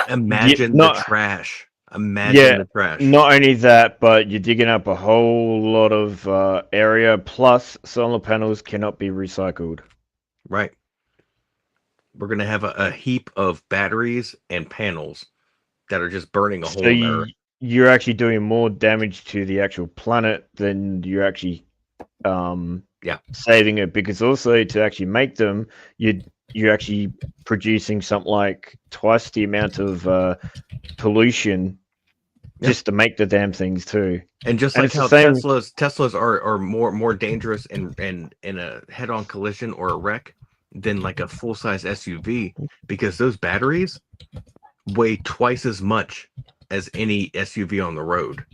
Imagine not- the trash. Imagine the trash. Not only that, but you're digging up a whole lot of area. Plus, solar panels cannot be recycled. Right. We're gonna have a heap of batteries and panels that are just burning a hole So in there. you're actually doing more damage to the actual planet than you're actually saving it. Because also to actually make them, you're actually producing something like twice the amount of pollution just to make the damn things too. And just And like it's the how same- Teslas are more dangerous in a head-on collision or a wreck than like a full-size SUV, because those batteries weigh twice as much as any SUV on the road.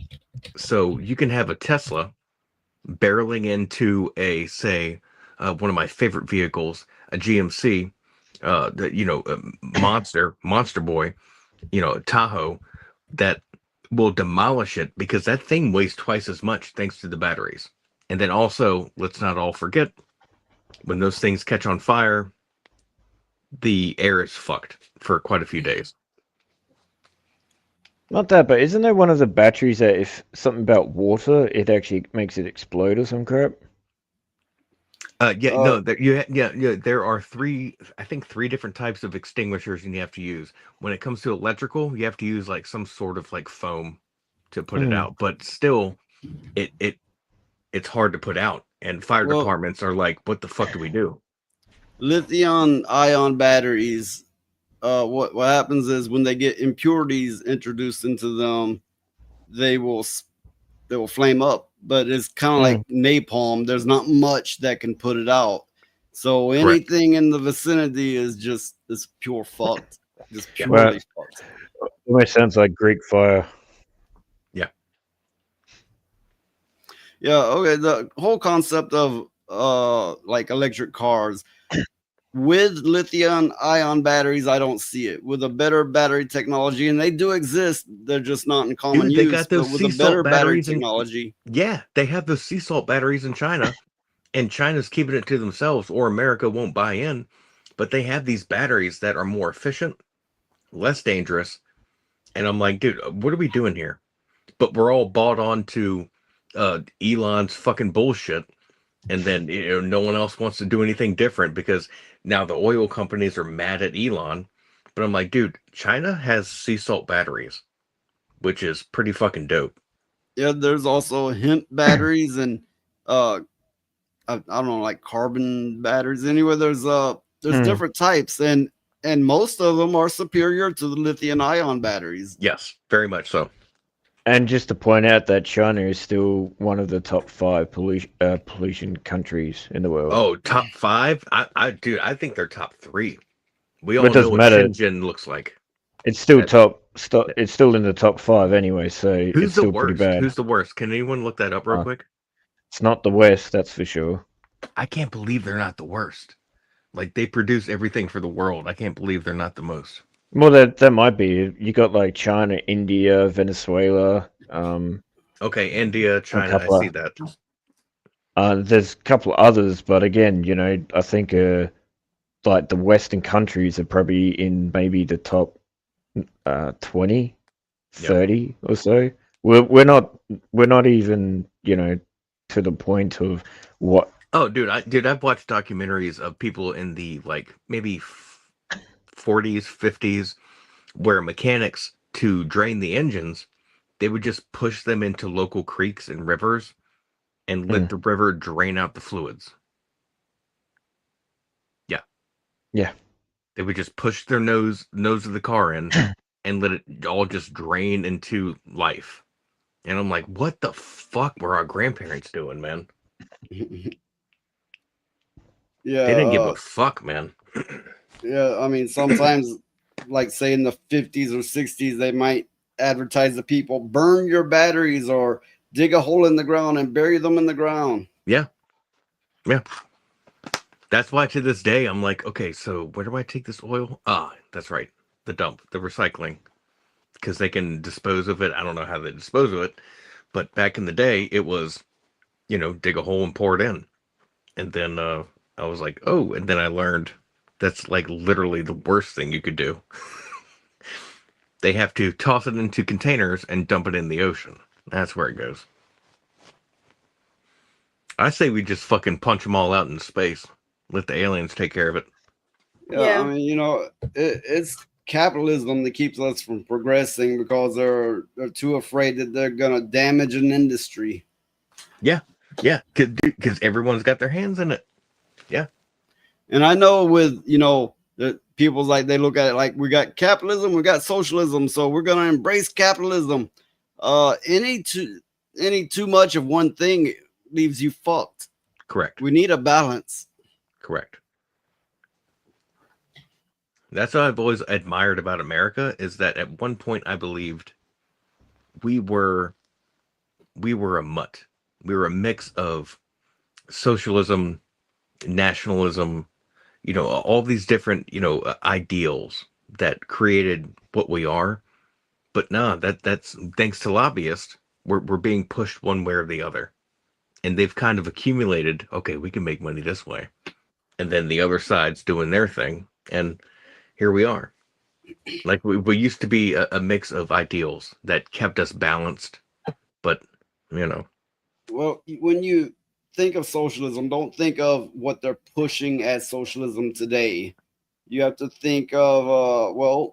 So you can have a Tesla barreling into a, say, one of my favorite vehicles, a GMC, Monster Boy, Tahoe, that will demolish it because that thing weighs twice as much thanks to the batteries. And then also, let's not all forget, when those things catch on fire, the air is fucked for quite a few days. Not that, but isn't there one of the batteries that if something about water, it actually makes it explode or some crap? No, there are three different types of extinguishers you have to use. When it comes to electrical, you have to use like some sort of like foam to put it out, but still, it's hard to put out. And fire departments are like, what the fuck do we do? Lithium-ion batteries. What happens is when they get impurities introduced into them, they will flame up. But it's kind of like napalm. There's not much that can put it out. So anything in the vicinity is pure fucked. Just purely fucked. It almost sounds like Greek fire. Yeah. Okay. The whole concept of like electric cars. With lithium-ion batteries, I don't see it. With a better battery technology, and they do exist, they're just not in common use. They got those with sea a better salt battery batteries technology. Yeah, they have those sea salt batteries in China, and China's keeping it to themselves, or America won't buy in. But they have these batteries that are more efficient, less dangerous, and I'm like, dude, what are we doing here? But we're all bought on to Elon's fucking bullshit, and then no one else wants to do anything different because now the oil companies are mad at Elon. But I'm like, dude, China has sea salt batteries, which is pretty fucking dope. Yeah, there's also hemp batteries and I don't know, like carbon batteries. Anyway, there's different types, and most of them are superior to the lithium-ion batteries. Yes, very much so. And just to point out that China is still one of the top 5 pollution countries in the world. Oh, top 5? I think they're top 3. We all But it know doesn't what matter. Shenzhen looks like. It's still it's still in the top 5 anyway, so Who's it's the still pretty worst? bad. Who's the worst? Can anyone look that up real quick? It's not the West, that's for sure. I can't believe they're not the worst. Like, they produce everything for the world. I can't believe they're not the most. Well, that might be. You got like China, India, Venezuela. Okay, India, China, I see that. There's a couple of others, but again, I think like the Western countries are probably in maybe the top 20, 30 or so. We're not even to the point of what. Oh, dude, I've watched documentaries of people in the like maybe 40s, 50s, where mechanics to drain the engines, they would just push them into local creeks and rivers and let the river drain out the fluids. Yeah. They would just push their nose of the car in and let it all just drain into life. And I'm like, what the fuck were our grandparents doing, man? Yeah, they didn't give a fuck, man. Yeah, I mean, sometimes, like say in the 50s or 60s, they might advertise to people, burn your batteries or dig a hole in the ground and bury them in the ground. Yeah. That's why to this day, I'm like, okay, so where do I take this oil? That's right. The dump, the recycling, because they can dispose of it. I don't know how they dispose of it, but back in the day, it was, dig a hole and pour it in. And then I was like, oh, and then I learned that's like literally the worst thing you could do. They have to toss it into containers and dump it in the ocean. That's where it goes. I say we just fucking punch them all out in space. Let the aliens take care of it. Yeah. I mean, it's capitalism that keeps us from progressing because they're too afraid that they're gonna damage an industry. Yeah, because everyone's got their hands in it. Yeah. And I know with the people's like they look at it like we got capitalism, we got socialism, so we're gonna embrace capitalism. Any too much of one thing leaves you fucked. Correct. We need a balance. Correct. That's what I've always admired about America is that at one point I believed we were a mutt. We were a mix of socialism, nationalism, all these different, ideals that created what we are. But no, that's thanks to lobbyists, we're being pushed one way or the other. And they've kind of accumulated, okay, we can make money this way. And then the other side's doing their thing. And here we are. Like we used to be a mix of ideals that kept us balanced, but you know. Well, when you think of socialism, don't think of what they're pushing as socialism today. You have to think of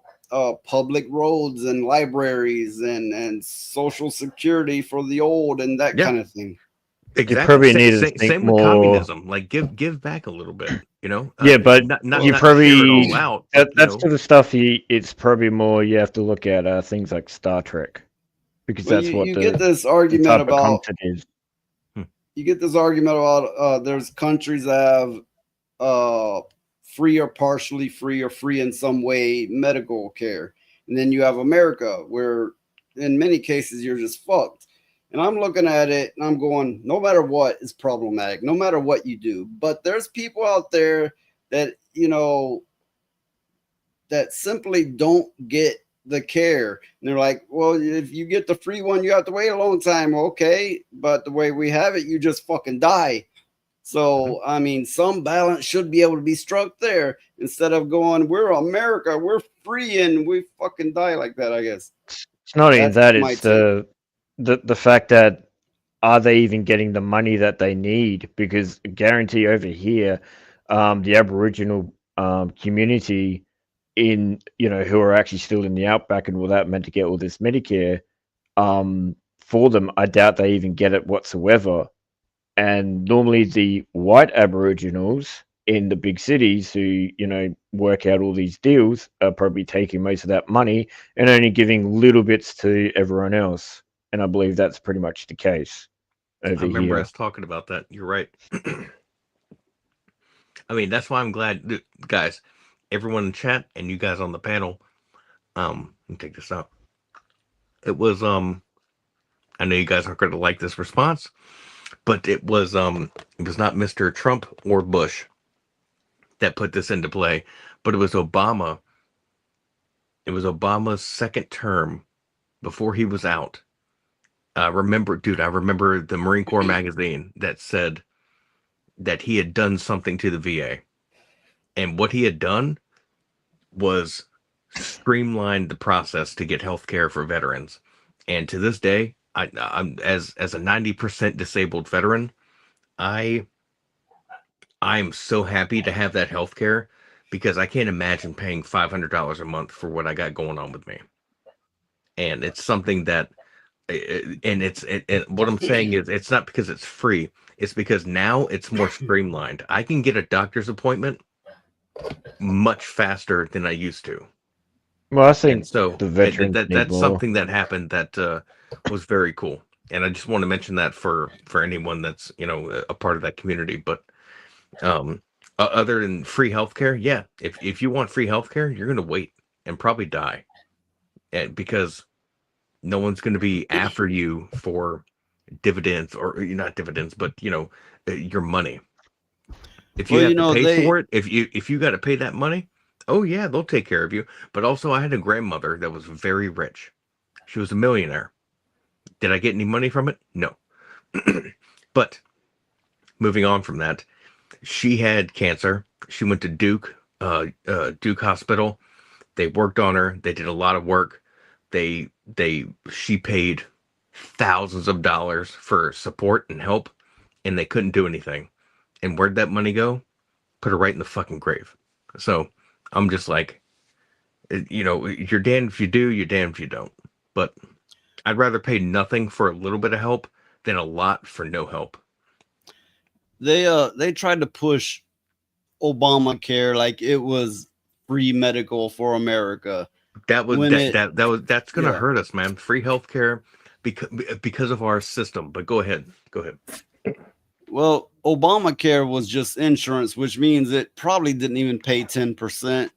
public roads and libraries and social security for the old and that kind of thing. Exactly. probably need to think same with more- communism. Like give back a little bit, you know. Yeah, but not you tear probably it all out. that, but, you that know. sort of stuff. It's probably more you have to look at things like Star Trek, because Well, that's what you the, get this the argument type of about content is. you get this argument about there's countries that have free or partially free or free in some way medical care, and then you have America where in many cases you're just fucked. And I'm looking at it and I'm going, no matter what is problematic, no matter what you do, but there's people out there that that simply don't get the care. And they're like, well, if you get the free one, you have to wait a long time. Okay, but the way we have it, you just fucking die. So, I mean, some balance should be able to be struck there instead of going, we're America, we're free, and we fucking die like that, I guess. It's not even That's that. my It's the fact that are they even getting the money that they need? Because guarantee over here, the Aboriginal community in who are actually still in the outback and all that meant to get all this Medicare, for them, I doubt they even get it whatsoever. And normally the white Aboriginals in the big cities who, work out all these deals are probably taking most of that money and only giving little bits to everyone else. And I believe that's pretty much the case over I remember here. us talking about that. You're right. I mean, that's why I'm glad, guys, everyone in chat and you guys on the panel. Let me take this out. It was I know you guys aren't going to like this response, but it was not Mr. Trump or Bush that put this into play, but it was Obama. It was Obama's second term before he was out. I remember the Marine Corps magazine that said that he had done something to the VA. And what he had done was streamlined the process to get health care for veterans. And to this day, I'm as a 90% disabled veteran, I'm so happy to have that health care because I can't imagine paying $500 a month for what I got going on with me. And it's something that, and what I'm saying is it's not because it's free. It's because now it's more streamlined. I can get a doctor's appointment much faster than I used to. Well, I think And so the veterans need that's more. something that happened that was very cool. And I just want to mention that for anyone that's a part of that community. But other than free healthcare, yeah, if you want free healthcare, you're gonna wait and probably die, because no one's gonna be after you for dividends, or not dividends, but your money. If you Well, have to pay they for it, if you got to pay that money, oh yeah, they'll take care of you. But also, I had a grandmother that was very rich. She was a millionaire. Did I get any money from it? No. But moving on from that, she had cancer. She went to Duke Hospital. They worked on her. They did a lot of work. She paid thousands of dollars for support and help, and they couldn't do anything. And where'd that money go? Put her right in the fucking grave. So I'm just like, you're damned if you do, you're damned if you don't. But I'd rather pay nothing for a little bit of help than a lot for no help. they tried to push Obamacare like it was free medical for America. That was When that's gonna yeah. hurt us, man. Free healthcare because of our system. But go ahead. Well, Obamacare was just insurance, which means it probably didn't even pay 10%.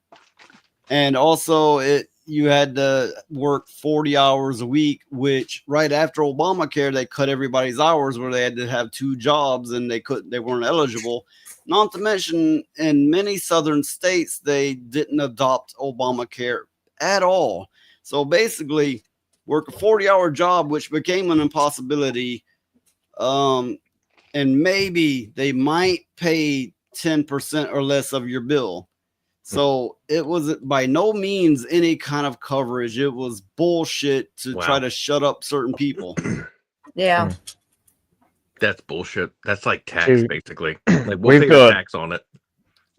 And also you had to work 40 hours a week, which right after Obamacare, they cut everybody's hours where they had to have 2 jobs and they weren't eligible. Not to mention in many southern states, they didn't adopt Obamacare at all. So basically work a 40-hour job, which became an impossibility. And maybe they might pay 10% or less of your bill. So it was by no means any kind of coverage. It was bullshit to try Wow. to shut up certain people. Yeah. That's bullshit. That's like tax, See, basically. Like we'll we've pay your got tax on it.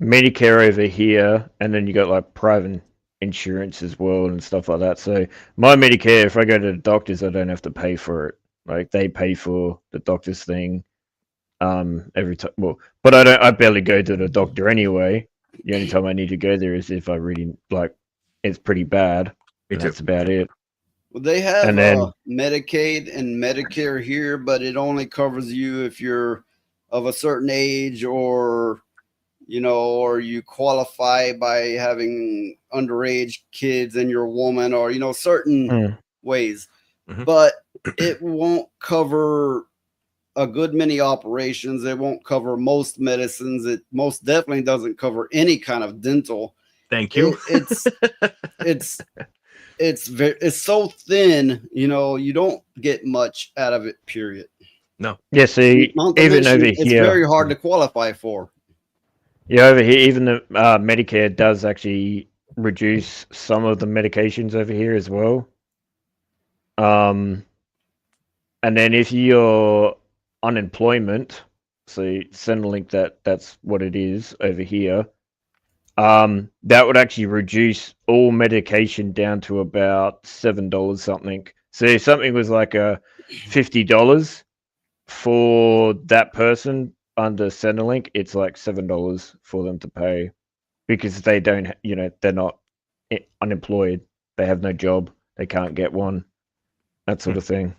Medicare over here, and then you got like private insurance as well and stuff like that. So my Medicare, if I go to the doctors, I don't have to pay for it. Like they pay for the doctor's thing every time. Well, but I barely go to the doctor anyway. The only time I need to go there is if I really like it's pretty bad. Me And too. that's about it. Well, they have And then Medicaid and Medicare here, but it only covers you if you're of a certain age or, you know, or you qualify by having underage kids and you're a woman or, you know, certain ways. Mhm. But it won't cover a good many operations. It won't cover most medicines. It most definitely doesn't cover any kind of dental. Thank you. It's so thin, you know, you don't get much out of it, period. No. Yeah, see, Not to even mention, over it's here, very hard to qualify for. yeah, over here, even the Medicare does actually reduce some of the medications over here as well. And then if you're unemployment, so Centrelink, that's what it is over here. That would actually reduce all medication down to about $7 something. So if something was like a $50 for that person under Centrelink, it's like $7 for them to pay because they don't, you know, they're not unemployed. They have no job. They can't get one. That sort of thing.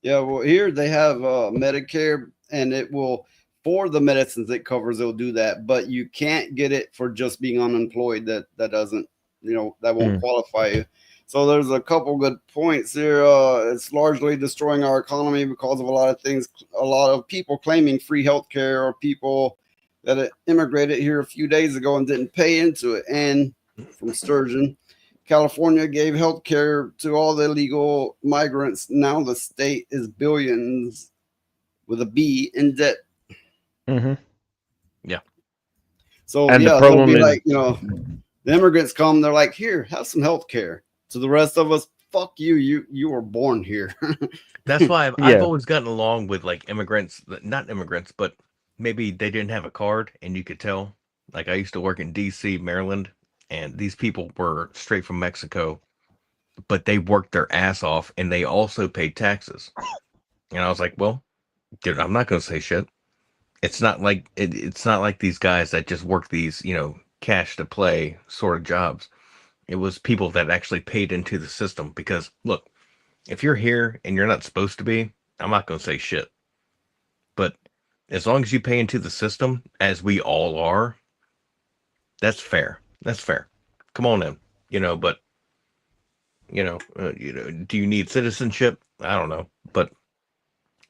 Yeah, well, here they have Medicare, and it will, for the medicines it covers, it'll do that, but you can't get it for just being unemployed. That doesn't, you know, that won't qualify you. So there's a couple good points here. It's largely destroying our economy because of a lot of things. A lot of people claiming free healthcare, or people that immigrated here a few days ago and didn't pay into it. And from Sturgeon, California gave health care to all the illegal migrants. Now the state is billions with a B in debt. Mm-hmm. Yeah. So And the yeah, problem they'll be is- like, you know, the immigrants come, they're like, here, have some health care. To the rest of us, fuck you. You were born here. That's why I've Yeah. always gotten along with like immigrants, not immigrants, but maybe they didn't have a card and you could tell. Like I used to work in DC, Maryland, and these people were straight from Mexico, but they worked their ass off and they also paid taxes. And I was like, well, dude, I'm not going to say shit. It's not like it's not like these guys that just work these, you know, cash to play sort of jobs. It was people that actually paid into the system because look, if you're here and you're not supposed to be, I'm not going to say shit. But as long as you pay into the system, as we all are, that's fair. That's fair. Come on in, you know, but you know, do you need citizenship? I don't know, but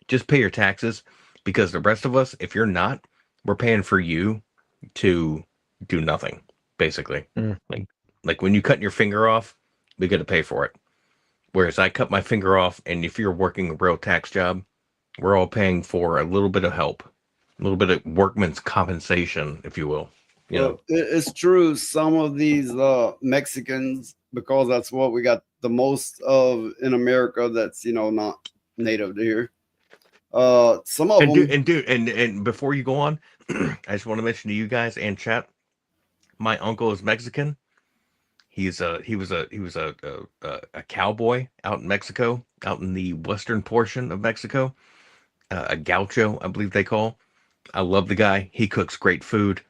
just pay your taxes because the rest of us, if you're not, we're paying for you to do nothing, basically. Like when you cut your finger off, we got to pay for it. Whereas I cut my finger off, and if you're working a real tax job, we're all paying for a little bit of help, a little bit of workman's compensation, if you will. You know, It's true. Some of these Mexicans, because that's what we got the most of in America, that's, you know, not native to here. Some of them. And before you go on, I just want to mention to you guys and chat, my uncle is Mexican. He was a cowboy out in Mexico, out in the western portion of Mexico, a gaucho, I believe they call. I love the guy. He cooks great food.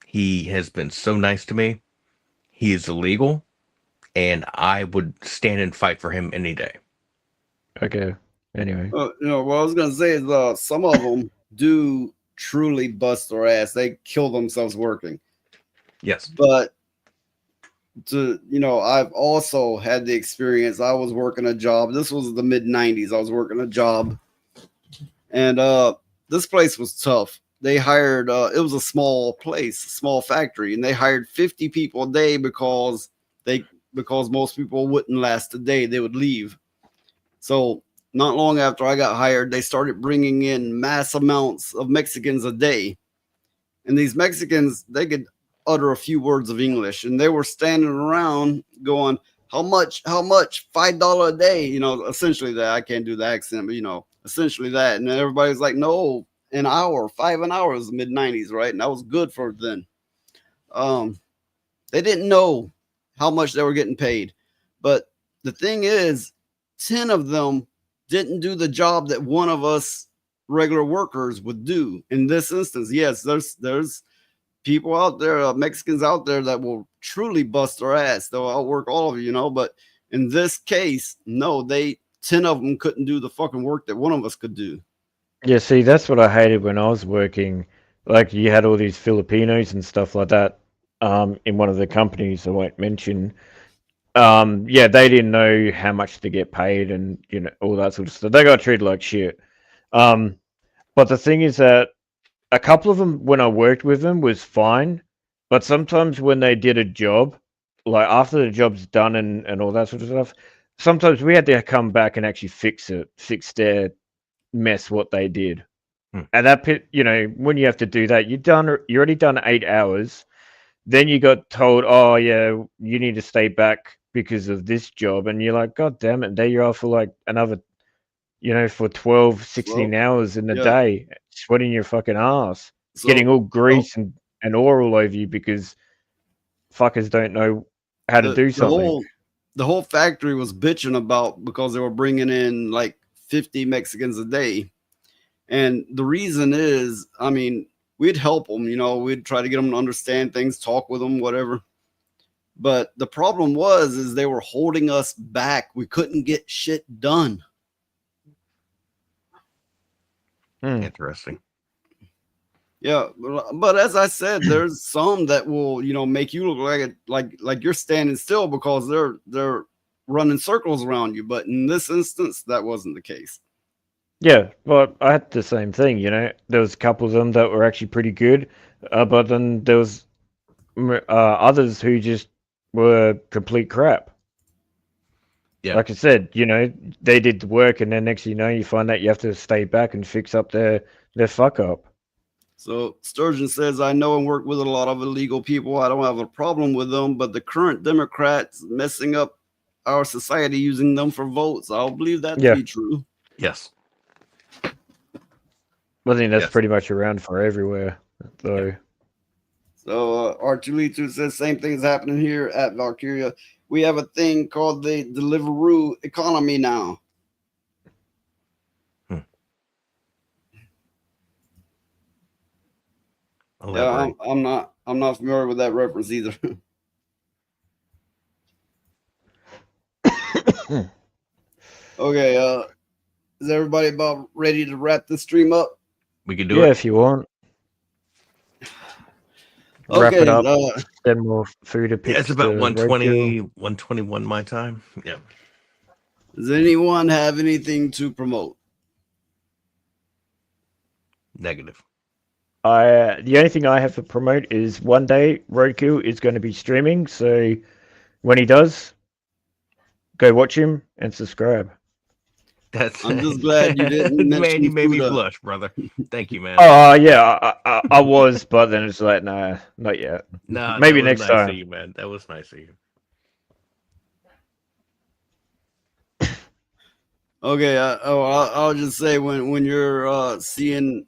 He has been so nice to me. He is illegal, and I would stand and fight for him any day. Okay. Anyway. You know, what I was gonna say is some of them do truly bust their ass. They kill themselves working. Yes. But you know, I've also had the experience. I was working a job. This was the mid 90s. I was working a job, and this place was tough. They hired it was a small place, a small factory, and they hired 50 people a day because most people wouldn't last a day. They would leave. So not long after I got hired, they started bringing in mass amounts of Mexicans a day. And these Mexicans, they could utter a few words of English, and they were standing around going, how much, $5 a day, you know, essentially that. I can't do the accent, but you know, essentially that. And everybody's like, no, an hour, $5 an hour is mid-90s, right? And that was good for then. They didn't know how much they were getting paid, but the thing is, 10 of them didn't do the job that one of us regular workers would do. In this instance, yes, there's people out there, Mexicans out there that will truly bust their ass. They'll outwork all of you, you know, but in this case, no, 10 of them couldn't do the fucking work that one of us could do. Yeah, see, that's what I hated when I was working. Like, you had all these Filipinos and stuff like that in one of the companies I won't mention. Yeah, they didn't know how much to get paid and, you know, all that sort of stuff. They got treated like shit. But the thing is that a couple of them, when I worked with them, was fine. But sometimes when they did a job, like after the job's done and all that sort of stuff, sometimes we had to come back and actually fix their mess, what they did. And that pit, you know, when you have to do that, you're already done 8 hours. Then you got told, oh yeah, you need to stay back because of this job. And you're like, God damn it. There you are for like another, you know, for 12, 16 hours in the day, sweating your fucking ass, getting all grease and oil all over you because fuckers don't know how to do something. The whole factory was bitching about because they were bringing in like 50 Mexicans a day. And the reason is, I mean, we'd help them, you know, we'd try to get them to understand things, talk with them, whatever. But the problem is they were holding us back. We couldn't get shit done. Interesting. Yeah, but as I said, there's some that will, you know, make you look like you're standing still because they're running circles around you. But in this instance, that wasn't the case. Yeah, well, I had the same thing, you know. There was a couple of them that were actually pretty good, but then there was others who just were complete crap. Yeah. Like I said, you know, they did the work, and then next thing you know, you find out you have to stay back and fix up their fuck up. So Sturgeon says, I know and work with a lot of illegal people. I don't have a problem with them, but the current Democrats messing up our society using them for votes. I'll believe that to be true. Yes. I think that's pretty much around for everywhere, though. So Archulito says, same thing's happening here at Valkyria. We have a thing called the Deliveroo economy now. Yeah, I'm not familiar with that reference either. Okay, is everybody about ready to wrap this stream up? We can do it if you want. Wrap it up. Send more food to pick. It's about 1:20, 1:21 my time. Yeah. Does anyone have anything to promote? Negative. The only thing I have to promote is one day Roadkill is going to be streaming, so when he does, go watch him and subscribe. I'm just glad you didn't mention man, you made me Fuda. blush, brother. Thank you, man. Oh yeah, I was, but then it's like, nah, not yet. No, maybe that was next nice time. of you, man. That was nice of you. Okay, I'll just say when you're seeing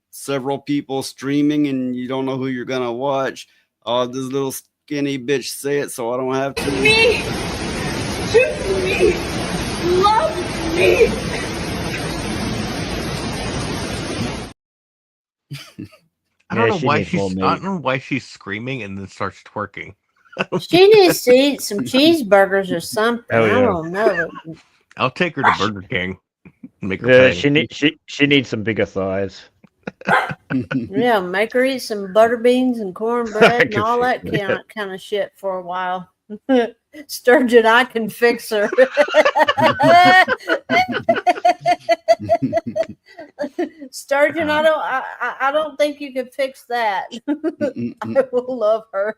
several people streaming and you don't know who you're gonna watch, this little skinny bitch say it so I don't have to. Me, choose me, love me. I don't know why she's screaming and then starts twerking. She needs to eat some cheeseburgers or something. Hell yeah. I don't know. I'll take her to Burger King. Make her Yeah, pay. she needs some bigger thighs. Yeah, make her eat some butter beans and cornbread and all that Yeah. kind of shit for a while. Sturgeon, I can fix her. Sturgeon, I don't think you can fix that. I will love her.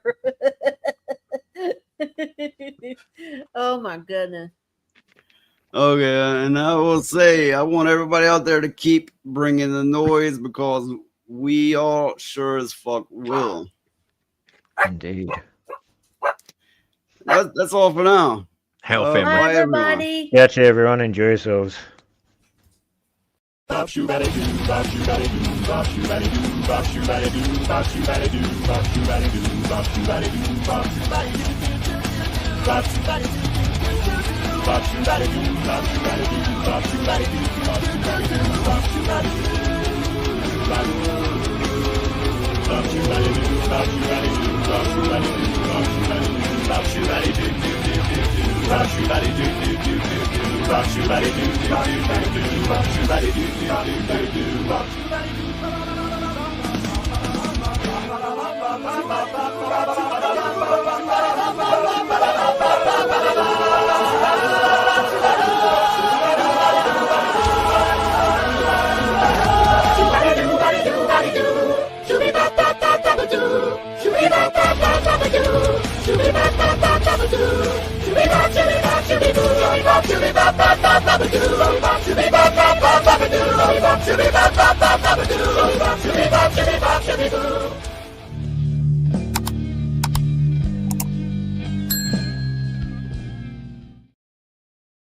Oh my goodness. Okay, and I will say I want everybody out there to keep bringing the noise because we all sure as fuck will. Indeed. That's all for now. Hell Bye, family. Bye, everyone. everybody. Catch you, everyone. Enjoy yourselves. Shoo-be-ba-ba-ba-ba-doo.